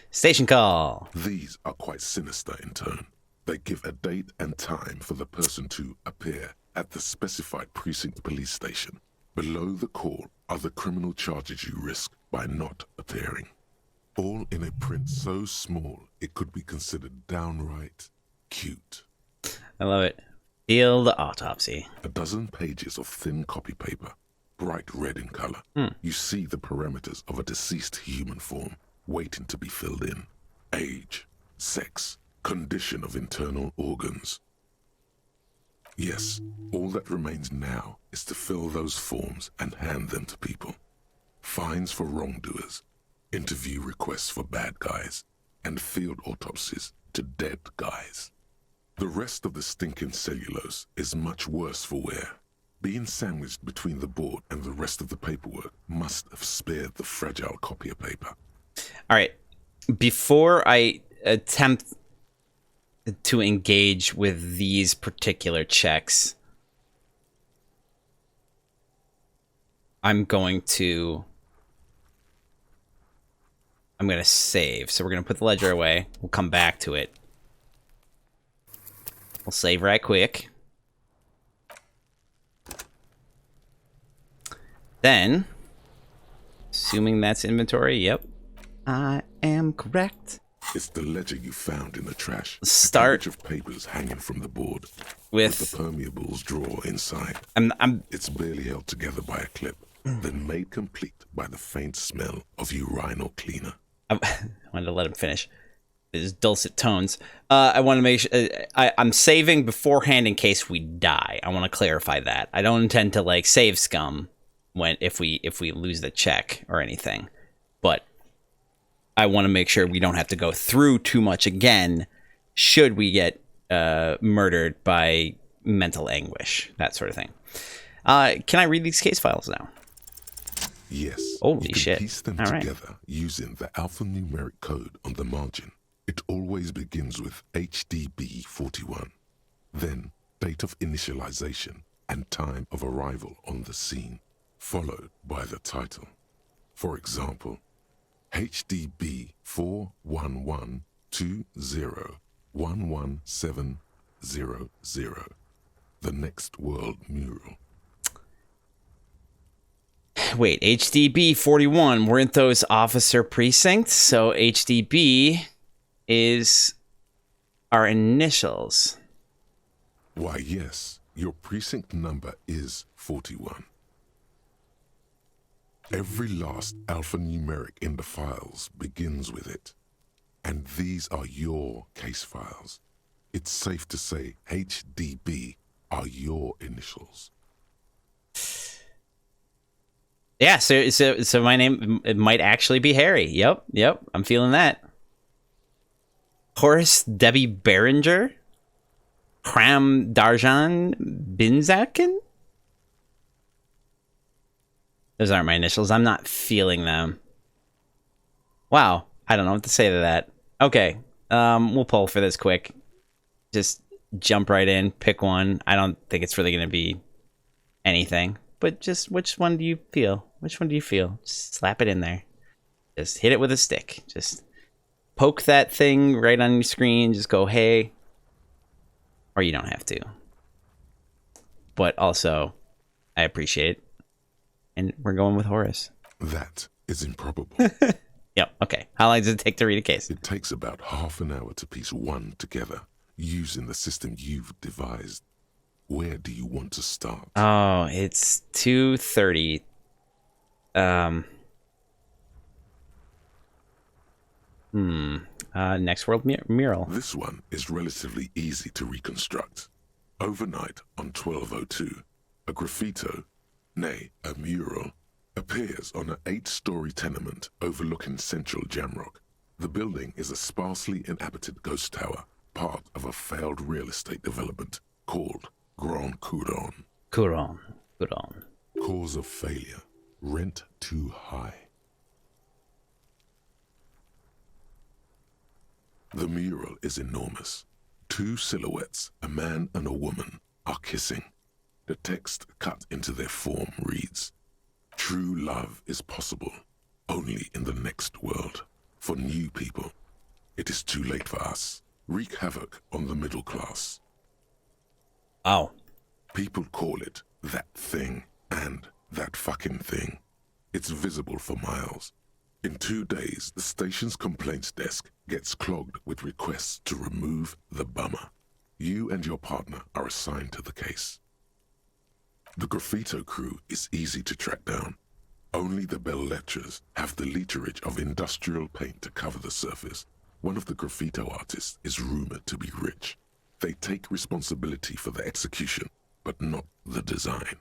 Station call. These are quite sinister in tone. They give a date and time for the person to appear at the specified precinct police station. Below the call are the criminal charges you risk by not appearing. All in a print so small it could be considered downright cute. I love it. Field autopsy. A dozen pages of thin copy paper, bright red in color. You see the parameters of a deceased human form waiting to be filled in. Age, sex, condition of internal organs. Yes, all that remains now is to fill those forms and hand them to people. Fines for wrongdoers, interview requests for bad guys, and field autopsies to dead guys. The rest of the stinking cellulose is much worse for wear. Being sandwiched between the board and the rest of the paperwork must have spared the fragile copier paper. All right. Before I attempt to engage with these particular checks, I'm going to save. So we're going to put the ledger away. We'll come back to it. We'll save right quick. Then, assuming that's inventory, yep. I am correct. It's the ledger you found in the trash. Start a bunch of papers hanging from the board with the permeables drawer inside. It's barely held together by a clip, then made complete by the faint smell of urinal cleaner. I wanted to let him finish his dulcet tones. I want to make sure I'm saving beforehand in case we die. I want to clarify that. I don't intend to like save scum if we lose the check or anything, but I want to make sure we don't have to go through too much again should we get murdered by mental anguish, that sort of thing. Can I read these case files now? Yes. Holy you can shit. piece them All right. together using the alphanumeric code on the margin. It always begins with HDB 41, then date of initialization and time of arrival on the scene, followed by the title. For example, HDB 41120111700, the Next World Mural. Wait, HDB 41, weren't those officer precincts? So HDB is our initials. Why, yes, your precinct number is 41. Every last alphanumeric in the files begins with it. And these are your case files. It's safe to say HDB are your initials. Yeah, so my name, it might actually be Harry. Yep, I'm feeling that. Horace Debbie Behringer? Kram Darjan Binzakin? Those aren't my initials. I'm not feeling them. Wow, I don't know what to say to that. Okay, we'll pull for this quick. Just jump right in, pick one. I don't think it's really going to be anything. But just which one do you feel? Which one do you feel? Just slap it in there. Just hit it with a stick. Just poke that thing right on your screen. Just go, hey. Or you don't have to. But also, I appreciate it. And we're going with Horace. That is improbable. Yep, okay. How long does it take to read a case? It takes about half an hour to piece one together, using the system you've devised. Where do you want to start? Oh, it's 2:30. Next World Mural. This one is relatively easy to reconstruct. Overnight on 1202, a graffito, nay, a mural, appears on an 8-story tenement overlooking central Jamrock. The building is a sparsely inhabited ghost tower, part of a failed real estate development called Grand Couronne. Couronne. Cause of failure, rent too high. The mural is enormous, Two silhouettes, a man and a woman, are kissing. The text cut into their form reads, "True love is possible only in the next world. For new people, it is too late for us. Wreak havoc on the middle class." Oh. People call it that thing and that fucking thing. It's visible for miles. In 2 days, the station's complaints desk gets clogged with requests to remove the bummer. You and your partner are assigned to the case. The graffito crew is easy to track down. Only the belles-lettres have the literage of industrial paint to cover the surface. One of the graffito artists is rumored to be rich. They take responsibility for the execution, but not the design.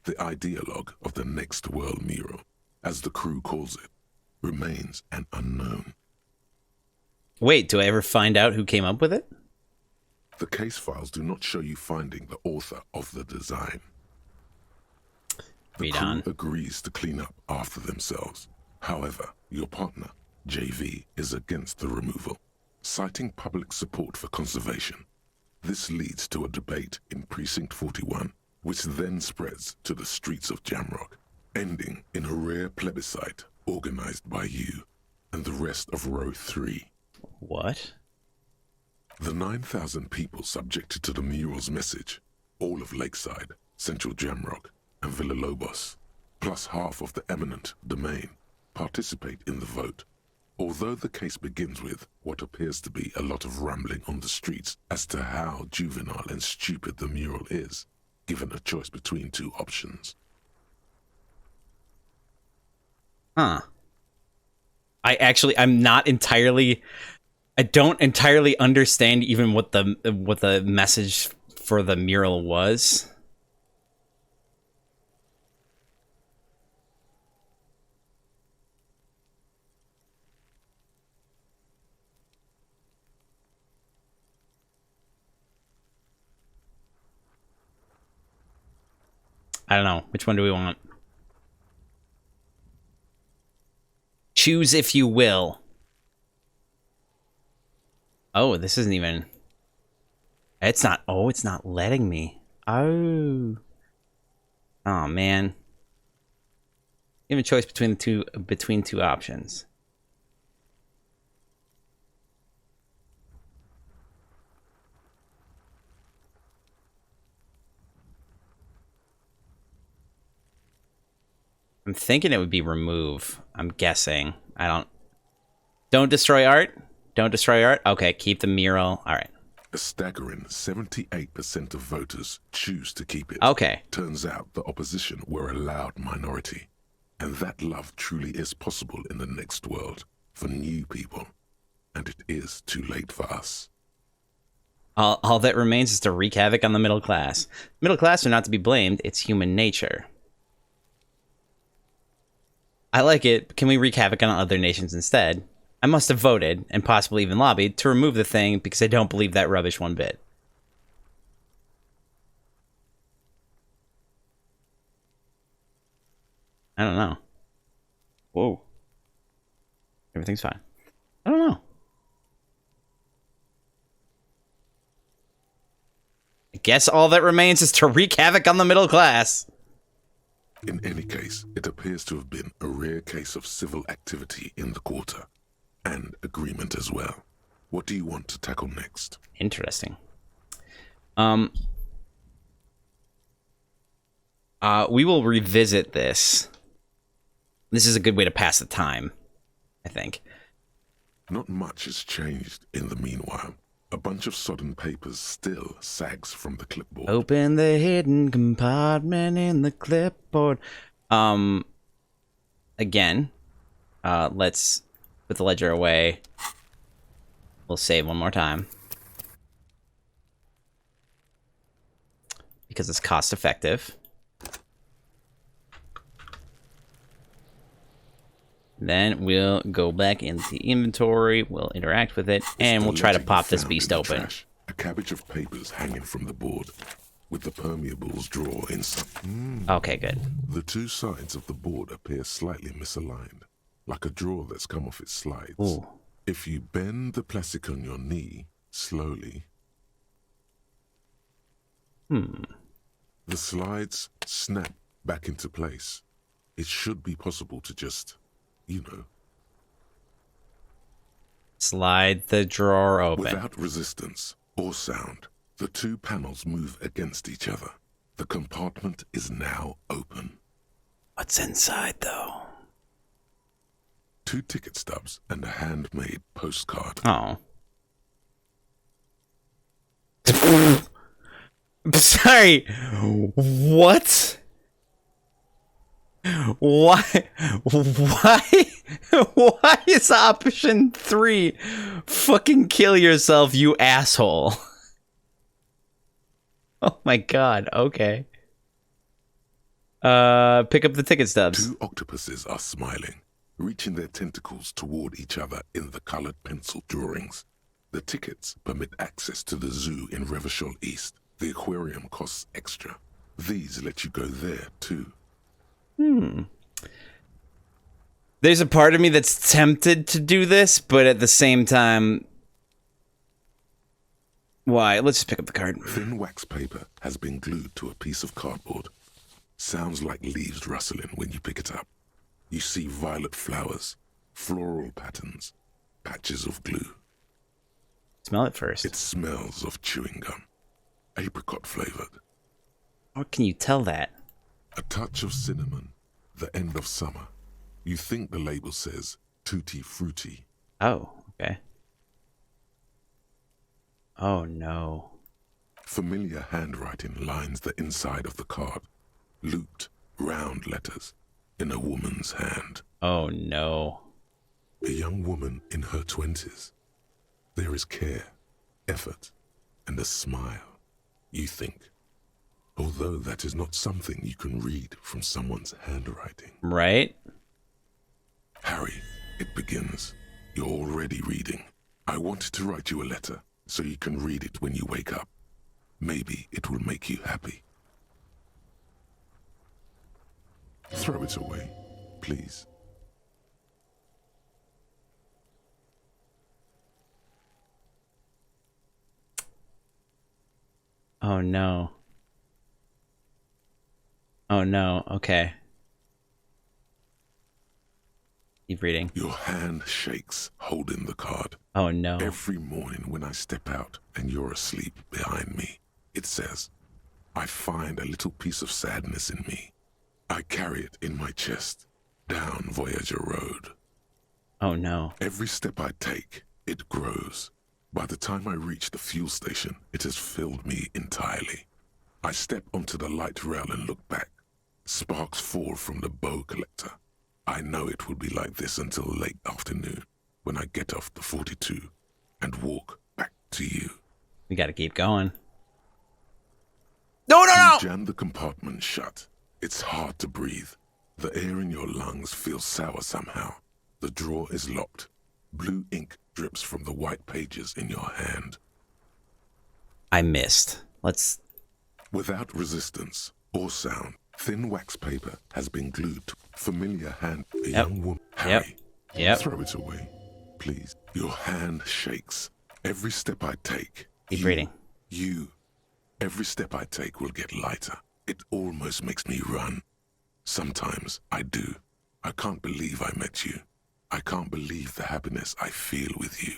The ideologue of the Next World mural, as the crew calls it, remains an unknown. Wait, do I ever find out who came up with it? The case files do not show you finding the author of the design. The crew agrees to clean up after themselves. However, your partner, JV, is against the removal, citing public support for conservation. This leads to a debate in Precinct 41, which then spreads to the streets of Jamrock, ending in a rare plebiscite organized by you and the rest of Row 3. What? The 9,000 people subjected to the mural's message, all of Lakeside, Central Jamrock, and Villalobos, plus half of the eminent domain, participate in the vote. Although the case begins with what appears to be a lot of rambling on the streets as to how juvenile and stupid the mural is, given a choice between two options. Huh. I'm not entirely... I don't entirely understand even what the message for the mural was. I don't know. Which one do we want? Choose if you will. Oh, this isn't even... It's not... Oh, it's not letting me. Oh. Oh, man. You have a choice between two options. I'm thinking it would be remove. I'm guessing. Don't destroy art? Don't destroy art? Okay, keep the mural. All right. A staggering 78% of voters choose to keep it. Okay. Turns out the opposition were a loud minority. And that love truly is possible in the next world for new people. And it is too late for us. All that remains is to wreak havoc on the middle class. Middle class are not to be blamed. It's human nature. I like it. Can we wreak havoc on other nations instead? I must have voted, and possibly even lobbied, to remove the thing because I don't believe that rubbish one bit. I don't know. Whoa. Everything's fine. I don't know. I guess all that remains is to wreak havoc on the middle class. In any case, it appears to have been a rare case of civil activity in the quarter. And agreement as well. What do you want to tackle next? Interesting. We will revisit this. This is a good way to pass the time, I think. Not much has changed in the meanwhile. A bunch of sodden papers still sags from the clipboard. Open the hidden compartment in the clipboard. Again, let's put the ledger away. We'll save one more time. Because it's cost effective. Then we'll go back into the inventory, we'll interact with it, and we'll try to pop this beast open. Trash, a cabbage of papers hanging from the board, with the permeables drawer inside. Okay, good. The two sides of the board appear slightly misaligned, like a drawer that's come off its slides. Ooh. If you bend the plastic on your knee, slowly, The slides snap back into place. It should be possible to just, you know, slide the drawer open. Without resistance or sound, the two panels move against each other. The compartment is now open. What's inside, though? 2 ticket stubs and a handmade postcard. Oh. Sorry. What? Why? Why is option 3 fucking kill yourself, you asshole? Oh my god, okay. Pick up the ticket stubs. 2 octopuses are smiling, reaching their tentacles toward each other in the colored pencil drawings. The tickets permit access to the zoo in Revachol East. The aquarium costs extra. These let you go there, too. There's a part of me that's tempted to do this, but at the same time... Why? Let's just pick up the card. Thin wax paper has been glued to a piece of cardboard. Sounds like leaves rustling when you pick it up. You see violet flowers, floral patterns, patches of glue. Smell it first. It smells of chewing gum. Apricot flavored. How can you tell that? A touch of cinnamon. The end of summer. You think the label says tutti frutti. Oh, okay. Oh no. Familiar handwriting lines the inside of the card. Looped, round letters in a woman's hand. Oh no. A young woman in her 20s. There is care, effort, and a smile. You think. Although that is not something you can read from someone's handwriting. Right? Harry, it begins. You're already reading. I wanted to write you a letter so you can read it when you wake up. Maybe it will make you happy. Throw it away, please. Oh no. Oh no, okay. Keep reading. Your hand shakes, holding the card. Oh no. Every morning when I step out and you're asleep behind me, it says, I find a little piece of sadness in me. I carry it in my chest, down Voyager Road. Oh no. Every step I take, it grows. By the time I reach the fuel station, it has filled me entirely. I step onto the light rail and look back. Sparks fall from the bow collector. I know it will be like this until late afternoon, when I get off the 42 and walk back to you. We gotta keep going. No! You jam the compartment shut. It's hard to breathe. The air in your lungs feels sour somehow. The drawer is locked. Blue ink drips from the white pages in your hand. I missed. Let's... Without resistance or sound, thin wax paper has been glued to familiar hand. A young woman. Harry, throw it away, please. Your hand shakes. Every step I take. Keep reading. Every step I take will get lighter. It almost makes me run. Sometimes I do. I can't believe I met you. I can't believe the happiness I feel with you.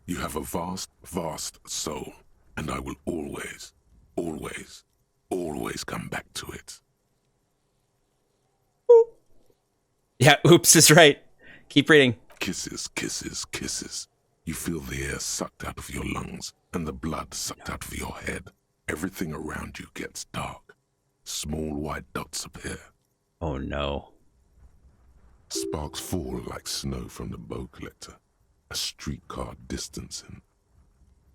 You have a vast, vast soul, and I will always, always, always come back to it. Yeah, oops is right. Keep reading. Kisses, kisses, kisses. You feel the air sucked out of your lungs and the blood sucked out of your head. Everything around you gets dark. Small white dots appear. Oh no. Sparks fall like snow from the bow collector. A streetcar distancing.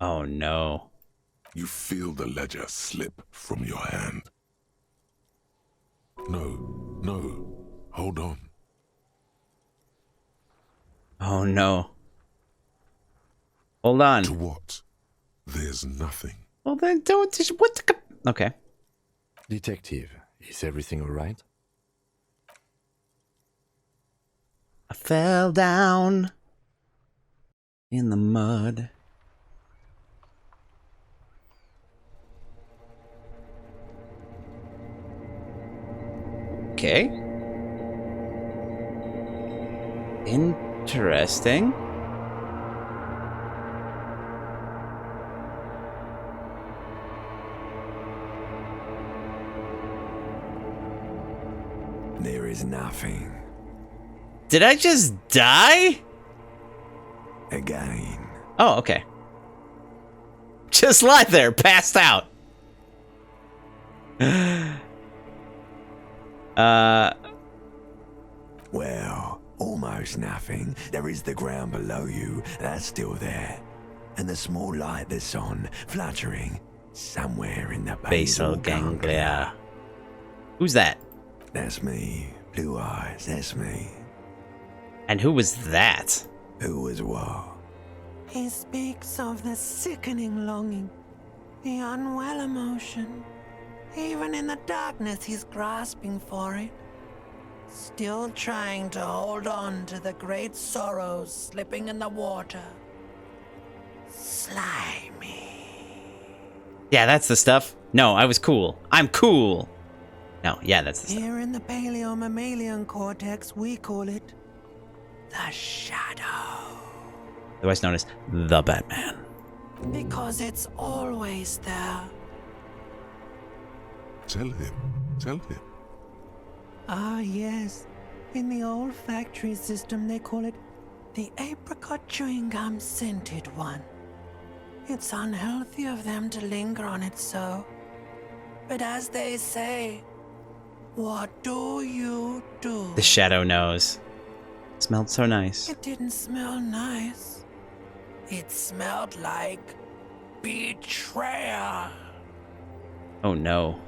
Oh no. You feel the ledger slip from your hand. No. Hold on. Oh no. Hold on. To what? There's nothing. Well then don't... What the... Okay. Detective, is everything all right? I fell down in the mud. Okay. Interesting. There is nothing. Did I just die? Again. Oh, okay. Just lie there, passed out. Well, almost nothing. There is the ground below you. That's still there. And the small light that's on, fluttering, somewhere in the Basal ganglia. Who's that? That's me. Blue eyes, that's me. And who was that? Who was what? He speaks of the sickening longing, the unwell emotion. Even in the darkness, he's grasping for it. Still trying to hold on to the great sorrows slipping in the water. Slimy. Yeah, that's the stuff. No, I was cool. I'm cool. No, yeah, that's the stuff. Here in the paleo-mammalian cortex, we call it the shadow. Otherwise known as the Batman. Because it's always there. Tell him. Tell him. Ah, yes. In the olfactory system, they call it the apricot chewing gum scented one. It's unhealthy of them to linger on it so. But as they say, what do you do? The shadow knows. Smelled so nice. It didn't smell nice. It smelled like betrayal. Oh no.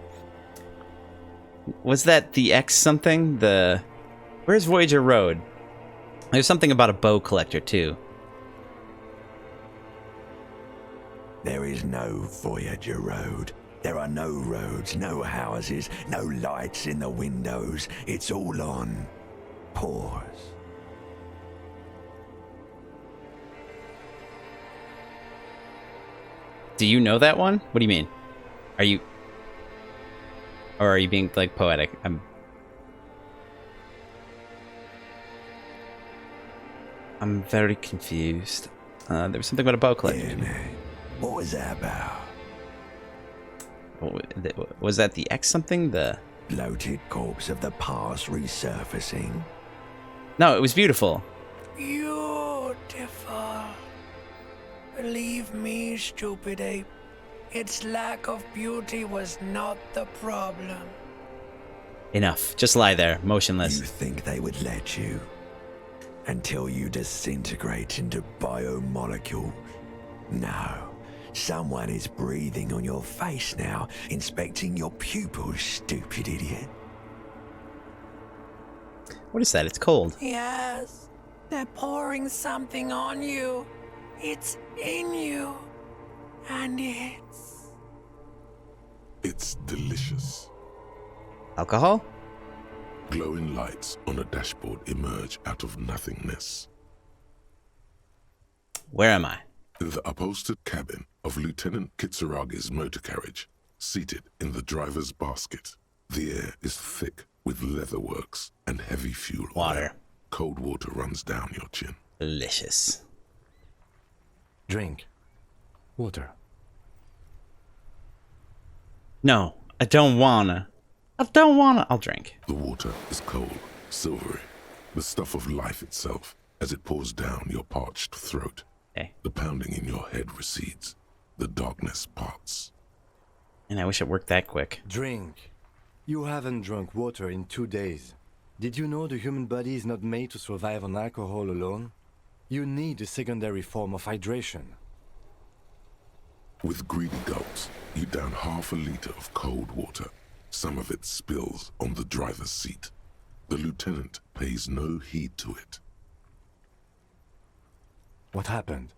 Was that the X something? Where's Voyager Road? There's something about a bow collector too. There is no Voyager Road. There are no roads, no houses, no lights in the windows. It's all on pause. Do you know that one? What do you mean? Or are you being like poetic? I'm very confused. There was something about a bow collector. Yeah, man. What was that about? Was that the X something? The bloated corpse of the past resurfacing? No, it was beautiful. Beautiful. Believe me, stupid ape. Its lack of beauty was not the problem. Enough. Just lie there, motionless. You think they would let you? Until you disintegrate into biomolecules? No. Someone is breathing on your face now, inspecting your pupils, stupid idiot. What is that? It's cold. Yes. They're pouring something on you. It's in you. And it's delicious. Alcohol? Glowing lights on a dashboard emerge out of nothingness. Where am I? In the upholstered cabin of Lieutenant Kitsuragi's motor carriage, seated in the driver's basket. The air is thick with leatherworks and heavy fuel water. Oil. Cold water runs down your chin. Delicious. Drink. Water. No, I don't wanna. I'll drink. The water is cold, silvery, the stuff of life itself as it pours down your parched throat. Okay. The pounding in your head recedes. The darkness parts. And I wish it worked that quick. Drink. You haven't drunk water in 2 days. Did you know the human body is not made to survive on alcohol alone? You need a secondary form of hydration. With greedy gulps, you down half a liter of cold water. Some of it spills on the driver's seat. The lieutenant pays no heed to it. What happened?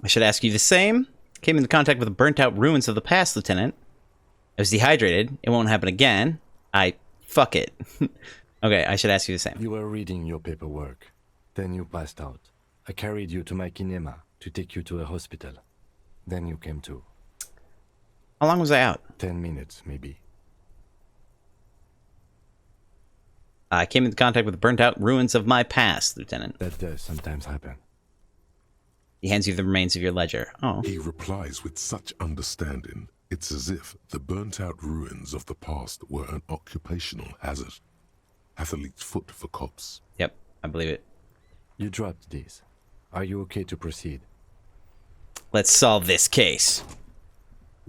I should ask you the same. Came into contact with the burnt-out ruins of the past, Lieutenant. I was dehydrated. It won't happen again. Fuck it. Okay, I should ask you the same. You were reading your paperwork. Then you passed out. I carried you to my kinema to take you to a hospital. Then you came to. How long was I out? 10 minutes, maybe. I came into contact with the burnt-out ruins of my past, Lieutenant. That does sometimes happen. He hands you the remains of your ledger. Oh. He replies with such understanding, it's as if the burnt-out ruins of the past were an occupational hazard. Athlete's foot for cops. Yep, I believe it. You dropped these. Are you okay to proceed? Let's solve this case.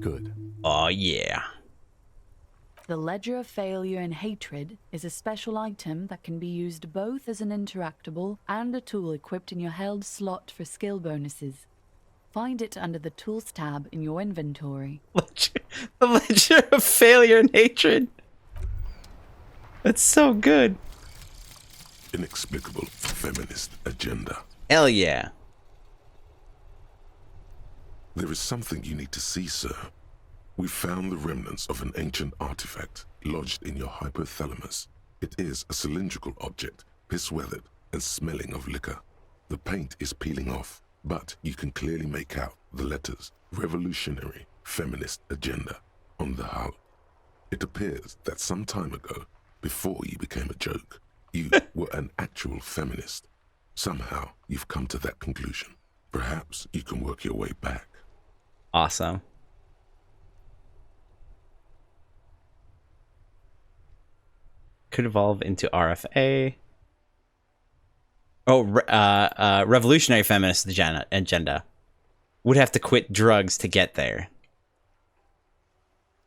Good. Oh, yeah. The Ledger of Failure and Hatred is a special item that can be used both as an interactable and a tool equipped in your held slot for skill bonuses. Find it under the Tools tab in your inventory. The Ledger of Failure and Hatred. That's so good. Inexplicable feminist agenda. Hell yeah. There is something you need to see, sir. We found the remnants of an ancient artifact lodged in your hypothalamus. It is a cylindrical object, piss-weathered and smelling of liquor. The paint is peeling off, but you can clearly make out the letters Revolutionary Feminist Agenda on the hull. It appears that some time ago, before you became a joke, you were an actual feminist. Somehow, you've come to that conclusion. Perhaps you can work your way back. Awesome. Could evolve into RFA. Oh, revolutionary feminist agenda. Would have to quit drugs to get there.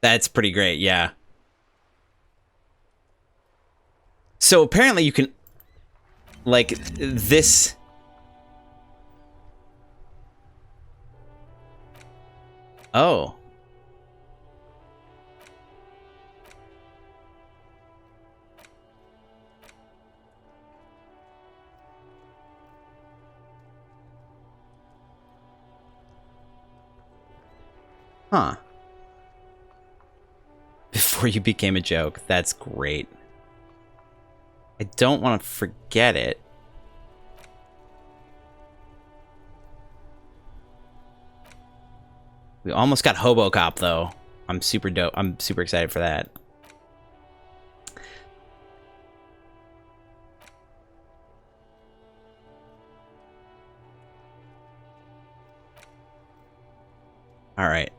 That's pretty great, yeah. So apparently you can, like, this. Oh. Huh. Before you became a joke. That's great. I don't want to forget it. We almost got HoboCop, though. I'm super dope. I'm super excited for that. All right.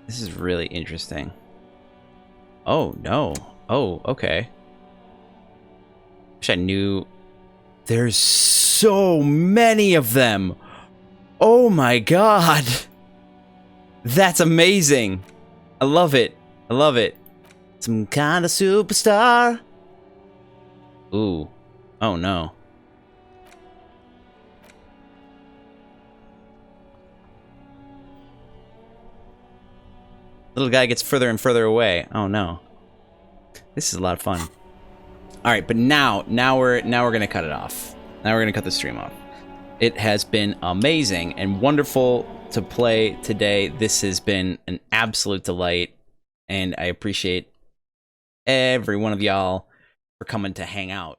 This is really interesting. Oh, no. Oh, okay. Wish I knew. There's so many of them. Oh my god. That's amazing. I love it. I love it. Some kind of superstar. Ooh. Oh no. Little guy gets further and further away. Oh no. This is a lot of fun. All right, but now we're gonna cut it off. Now we're gonna cut the stream off. It has been amazing and wonderful to play today. This has been an absolute delight, and I appreciate every one of y'all for coming to hang out.